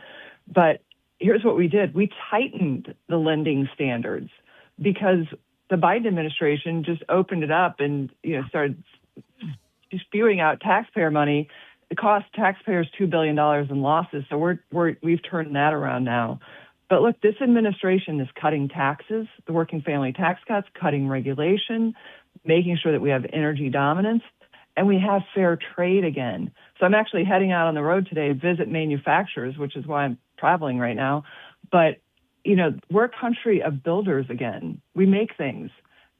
But here's what we did. We tightened the lending standards because the Biden administration just opened it up and started spewing out taxpayer money. It cost taxpayers $2 billion in losses. So we've turned that around now. But look, this administration is cutting taxes, the working family tax cuts, cutting regulation, making sure that we have energy dominance, and we have fair trade again. So I'm actually heading out on the road today to visit manufacturers, which is why I'm traveling right now. But, we're a country of builders again. We make things,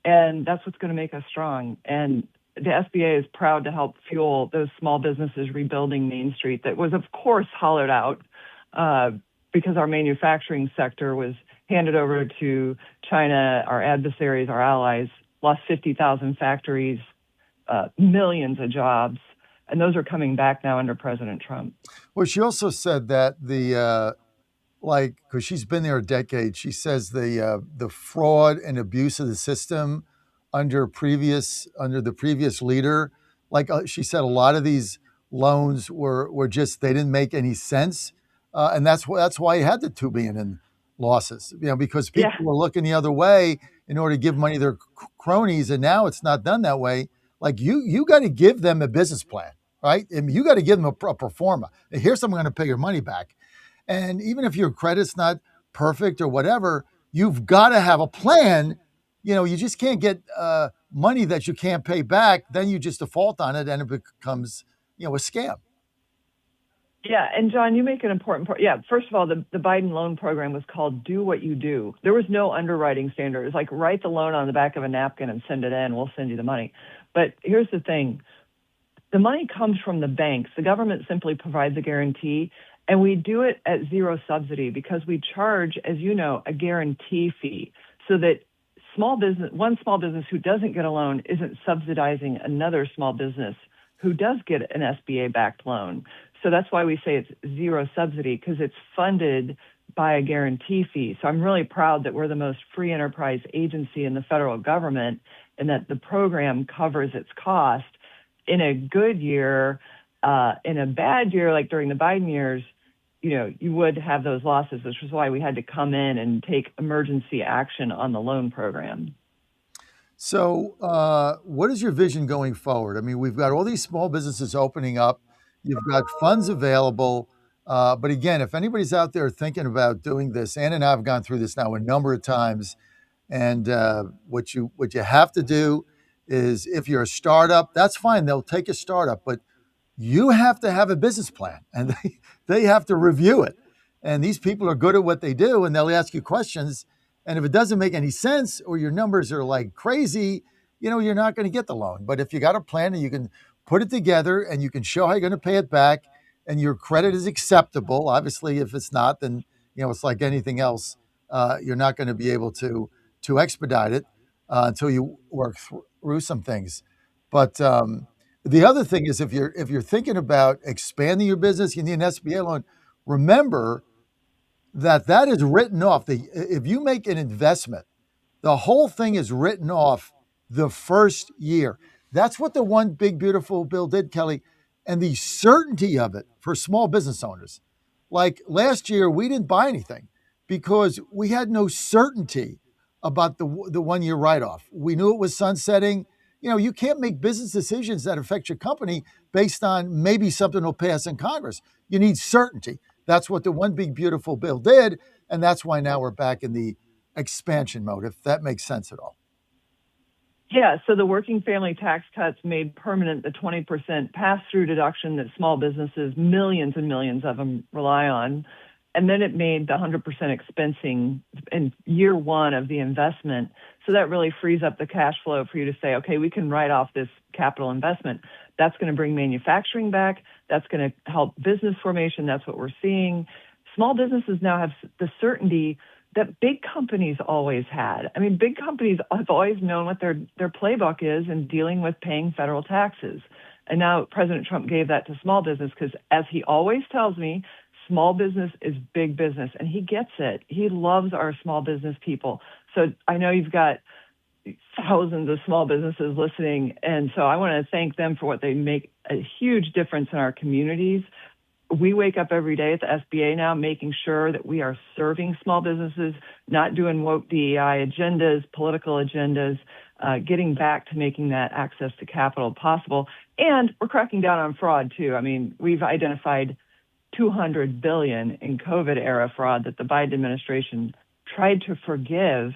and that's what's going to make us strong. And the SBA is proud to help fuel those small businesses rebuilding Main Street that was, of course, hollowed out because our manufacturing sector was handed over to China, our adversaries, our allies, lost 50,000 factories, millions of jobs, and those are coming back now under President Trump. Well, she also said that because she's been there a decade, she says the fraud and abuse of the system under the previous leader, she said, a lot of these loans were just, they didn't make any sense. And that's why he had the $2 billion in losses, because people were looking the other way in order to give money to their cronies. And now it's not done that way. Like you got to give them a business plan, right? And you got to give them a pro forma. Here's how I'm going to pay your money back. And even if your credit's not perfect or whatever, you've got to have a plan. You just can't get money that you can't pay back. Then you just default on it and it becomes, a scam. Yeah, and John, you make an important point. Yeah, first of all, the Biden loan program was called Do What You Do. There was no underwriting standard. It was like write the loan on the back of a napkin and send it in. We'll send you the money. But here's the thing. The money comes from the banks. The government simply provides a guarantee, and we do it at zero subsidy because we charge, as you know, a guarantee fee so that one small business who doesn't get a loan isn't subsidizing another small business who does get an SBA-backed loan. So that's why we say it's zero subsidy, because it's funded by a guarantee fee. So I'm really proud that we're the most free enterprise agency in the federal government and that the program covers its cost. In a good year, in a bad year, like during the Biden years, you would have those losses, which is why we had to come in and take emergency action on the loan program. So what is your vision going forward? I mean, we've got all these small businesses opening up. You've got funds available. But again, if anybody's out there thinking about doing this, Ann and I have gone through this now a number of times. And what you have to do is, if you're a startup, that's fine. They'll take a startup, but you have to have a business plan, and they have to review it. And these people are good at what they do, and they'll ask you questions. And if it doesn't make any sense, or your numbers are like crazy, you're not going to get the loan. But if you got a plan and you can put it together and you can show how you're going to pay it back, and your credit is acceptable, obviously, if it's not, then it's like anything else. You're not going to be able to expedite it until you work through some things. But the other thing is, if you're thinking about expanding your business, you need an SBA loan. Remember that is written off. If you make an investment, the whole thing is written off the first year. That's what the one big beautiful bill did, Kelly, and the certainty of it for small business owners. Like last year, we didn't buy anything because we had no certainty about the 1 year write-off. We knew it was sunsetting. You can't make business decisions that affect your company based on maybe something will pass in Congress. You need certainty. That's what the one big beautiful bill did, and that's why now we're back in the expansion mode, if that makes sense at all. Yeah, so the working family tax cuts made permanent the 20% pass-through deduction that small businesses, millions and millions of them, rely on. And then it made the 100% expensing in year one of the investment. So that really frees up the cash flow for you to say, okay, we can write off this capital investment. That's going to bring manufacturing back. That's going to help business formation. That's what we're seeing. Small businesses now have the certainty that big companies always had. I mean, big companies have always known what their playbook is in dealing with paying federal taxes. And now President Trump gave that to small business because, as he always tells me, small business is big business, and he gets it. He loves our small business people. So I know you've got thousands of small businesses listening, and so I want to thank them for what they make a huge difference in our communities. We wake up every day at the SBA now making sure that we are serving small businesses, not doing woke DEI agendas, political agendas, getting back to making that access to capital possible. And we're cracking down on fraud, too. I mean, we've identified $200 billion in COVID-era fraud that the Biden administration tried to forgive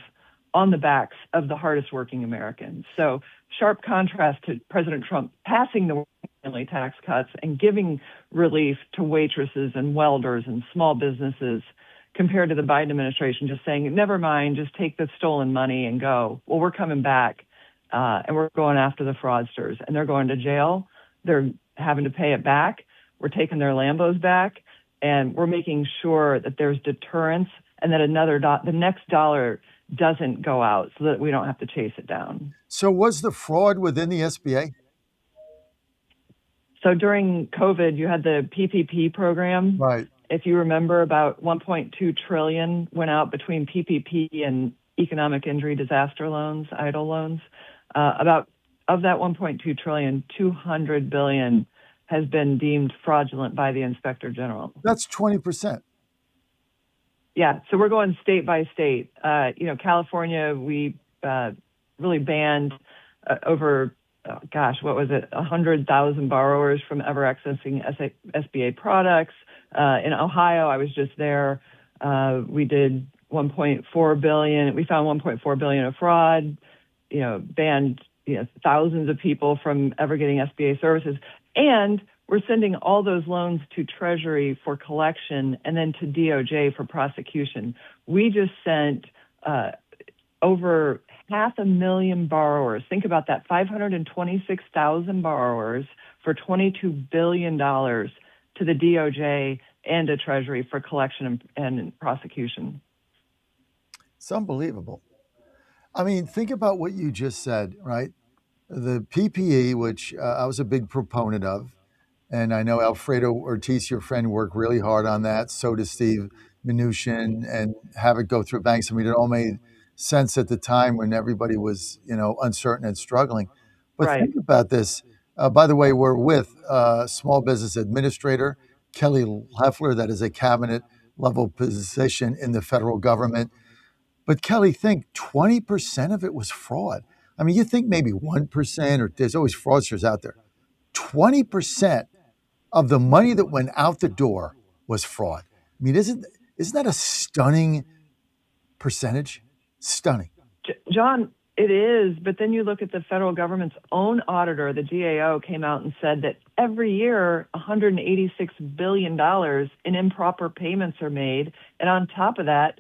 on the backs of the hardest working Americans. So sharp contrast to President Trump passing the family tax cuts and giving relief to waitresses and welders and small businesses compared to the Biden administration just saying, never mind, just take the stolen money and go. Well, we're coming back and we're going after the fraudsters, and they're going to jail. They're having to pay it back. We're taking their Lambos back, and we're making sure that there's deterrence and that the next dollar doesn't go out so that we don't have to chase it down. So was the fraud within the SBA? So during COVID, you had the PPP program. Right. If you remember, about $1.2 trillion went out between PPP and economic injury disaster loans, EIDL loans. Of that $1.2 trillion, $200 billion has been deemed fraudulent by the Inspector General. That's 20%. Yeah, so we're going state by state. California, we really banned over, 100,000 borrowers from ever accessing SBA products. In Ohio, I was just there. We did $1.4 billion. We found $1.4 billion of fraud. Banned thousands of people from ever getting SBA services, and we're sending all those loans to Treasury for collection and then to DOJ for prosecution. We just sent over 500,000 borrowers. Think about that, 526,000 borrowers for $22 billion to the DOJ and to Treasury for collection and prosecution. It's unbelievable. I mean, think about what you just said, right? The PPE, which I was a big proponent of, and I know Alfredo Ortiz, your friend, worked really hard on that. So does Steve Mnuchin, and have it go through banks. I mean, it all made sense at the time when everybody was, uncertain and struggling. But Right. Think about this. By the way, we're with Small Business Administrator Kelly Loeffler. That is a cabinet level position in the federal government. But Kelly, think 20% of it was fraud. I mean, you think maybe 1%, or there's always fraudsters out there. 20% of the money that went out the door was fraud. I mean, isn't that a stunning percentage? Stunning. John, it is, but then you look at the federal government's own auditor, the GAO, came out and said that every year $186 billion in improper payments are made, and on top of that,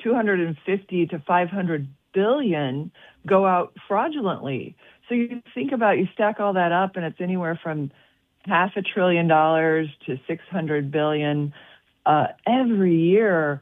250 to 500 billion go out fraudulently. So you think about, you stack all that up, and it's anywhere from $500 billion to $600 billion every year.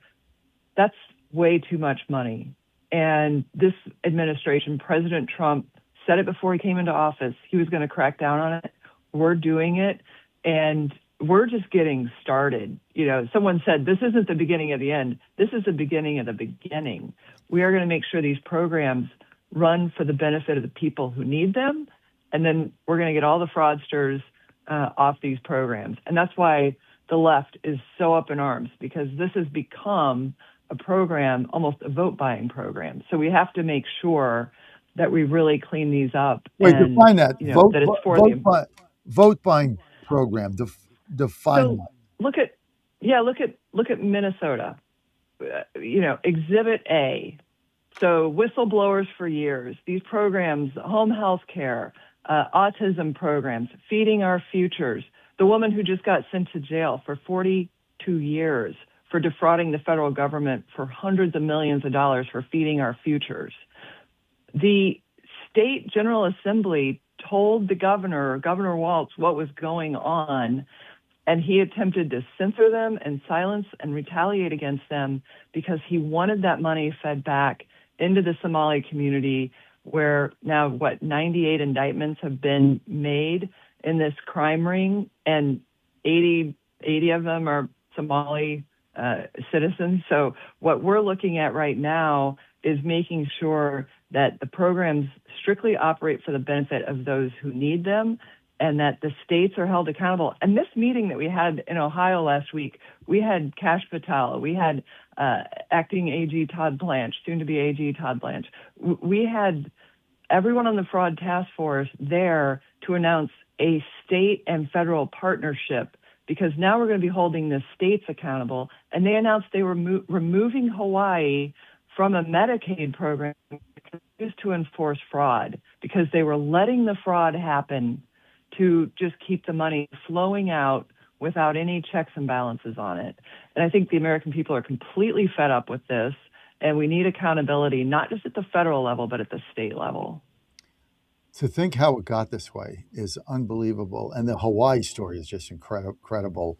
That's way too much money. And this administration, President Trump, said it before he came into office. He was going to crack down on it. We're doing it. And we're just getting started. You know, someone said, this isn't the beginning of the end. This is the beginning of the beginning. We are going to make sure these programs run for the benefit of the people who need them. And then we're going to get all the fraudsters off these programs. And that's why the left is so up in arms, because this has become a program, almost a vote buying program. So we have to make sure that we really clean these up. Wait, and, define that. You know, that it's for the vote buying program. Define so that. Look at Minnesota. Exhibit A. So whistleblowers for years. These programs, home health care, autism programs, feeding our futures. The woman who just got sent to jail for 42 years for defrauding the federal government for hundreds of millions of dollars for feeding our futures. The state General Assembly told the governor, Governor Walz, what was going on, and he attempted to censor them and silence and retaliate against them because he wanted that money fed back into the Somali community, where now, 98 indictments have been made in this crime ring, and 80 of them are Somali citizens. So what we're looking at right now is making sure that the programs strictly operate for the benefit of those who need them, and that the states are held accountable. And this meeting that we had in Ohio last week, we had Kash Patel, we had acting AG Todd Blanche, soon to be AG Todd Blanche. We had everyone on the fraud task force there to announce a state and federal partnership, because now we're going to be holding the states accountable. And they announced they were removing Hawaii from a Medicaid program used to enforce fraud, because they were letting the fraud happen to just keep the money flowing out without any checks and balances on it. And I think the American people are completely fed up with this, and we need accountability, not just at the federal level, but at the state level. To think how it got this way is unbelievable. And the Hawaii story is just incredible.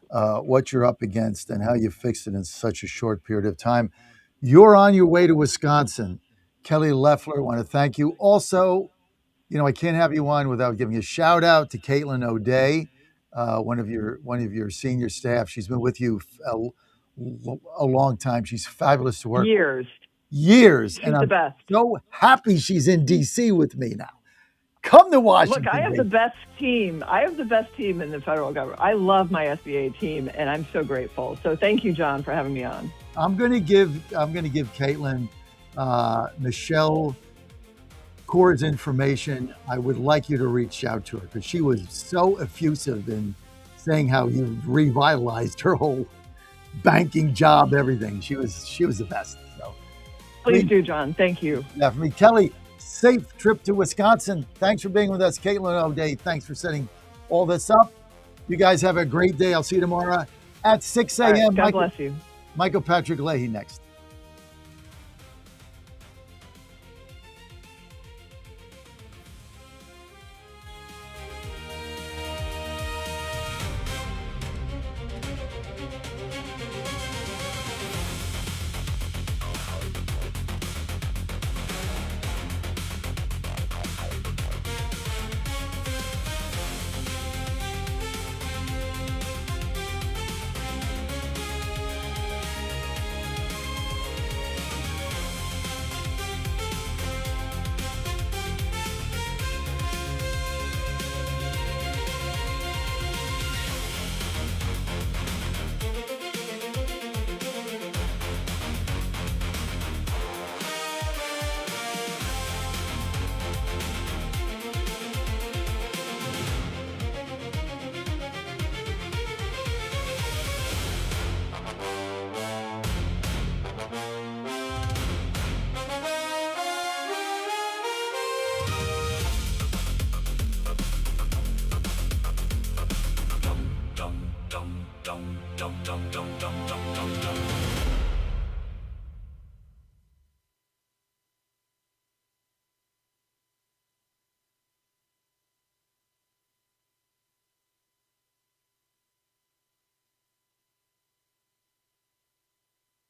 What you're up against and how you fixed it in such a short period of time. You're on your way to Wisconsin. Kelly Loeffler, I want to thank you. Also, I can't have you on without giving a shout out to Caitlin O'Day, one of your senior staff. She's been with you a long time. She's fabulous to work with. Years. She's the best. So happy she's in D.C. with me now. Come to Washington. Look, I have the best team. I have the best team in the federal government. I love my SBA team, and I'm so grateful. So thank you, John, for having me on. I'm going to give Caitlin Michelle Core's information. I would like you to reach out to her, because she was so effusive in saying how you revitalized her whole banking job, everything. She was the best. So please do, John. Thank you. Yeah, for me, Kelly. Safe trip to Wisconsin. Thanks for being with us. Caitlin O'Day, thanks for setting all this up. You guys have a great day. I'll see you tomorrow at 6 a.m. Right, God bless you. Michael Patrick Leahy next.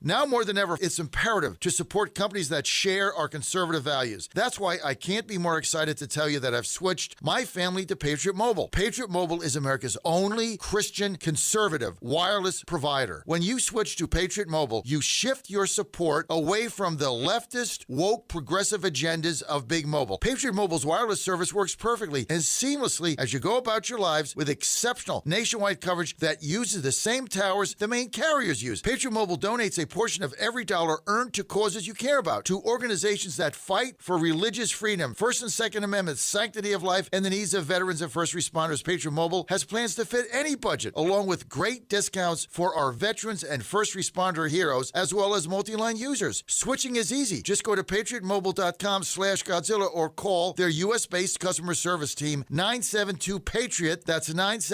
Now more than ever, it's imperative to support companies that share our conservative values. That's why I can't be more excited to tell you that I've switched my family to Patriot Mobile. Patriot Mobile is America's only Christian conservative wireless provider. When you switch to Patriot Mobile, you shift your support away from the leftist, woke, progressive agendas of Big Mobile. Patriot Mobile's wireless service works perfectly and seamlessly as you go about your lives with exceptional nationwide coverage that uses the same towers the main carriers use. Patriot Mobile donates a portion of every dollar earned to causes you care about, to organizations that fight for religious freedom, First and Second Amendments, sanctity of life, and the needs of veterans and first responders. Patriot Mobile has plans to fit any budget, along with great discounts for our veterans and first responder heroes, as well as multi-line users. Switching is easy. Just go to patriotmobile.com/Godzilla or call their U.S.-based customer service team, 972-PATRIOT. That's 972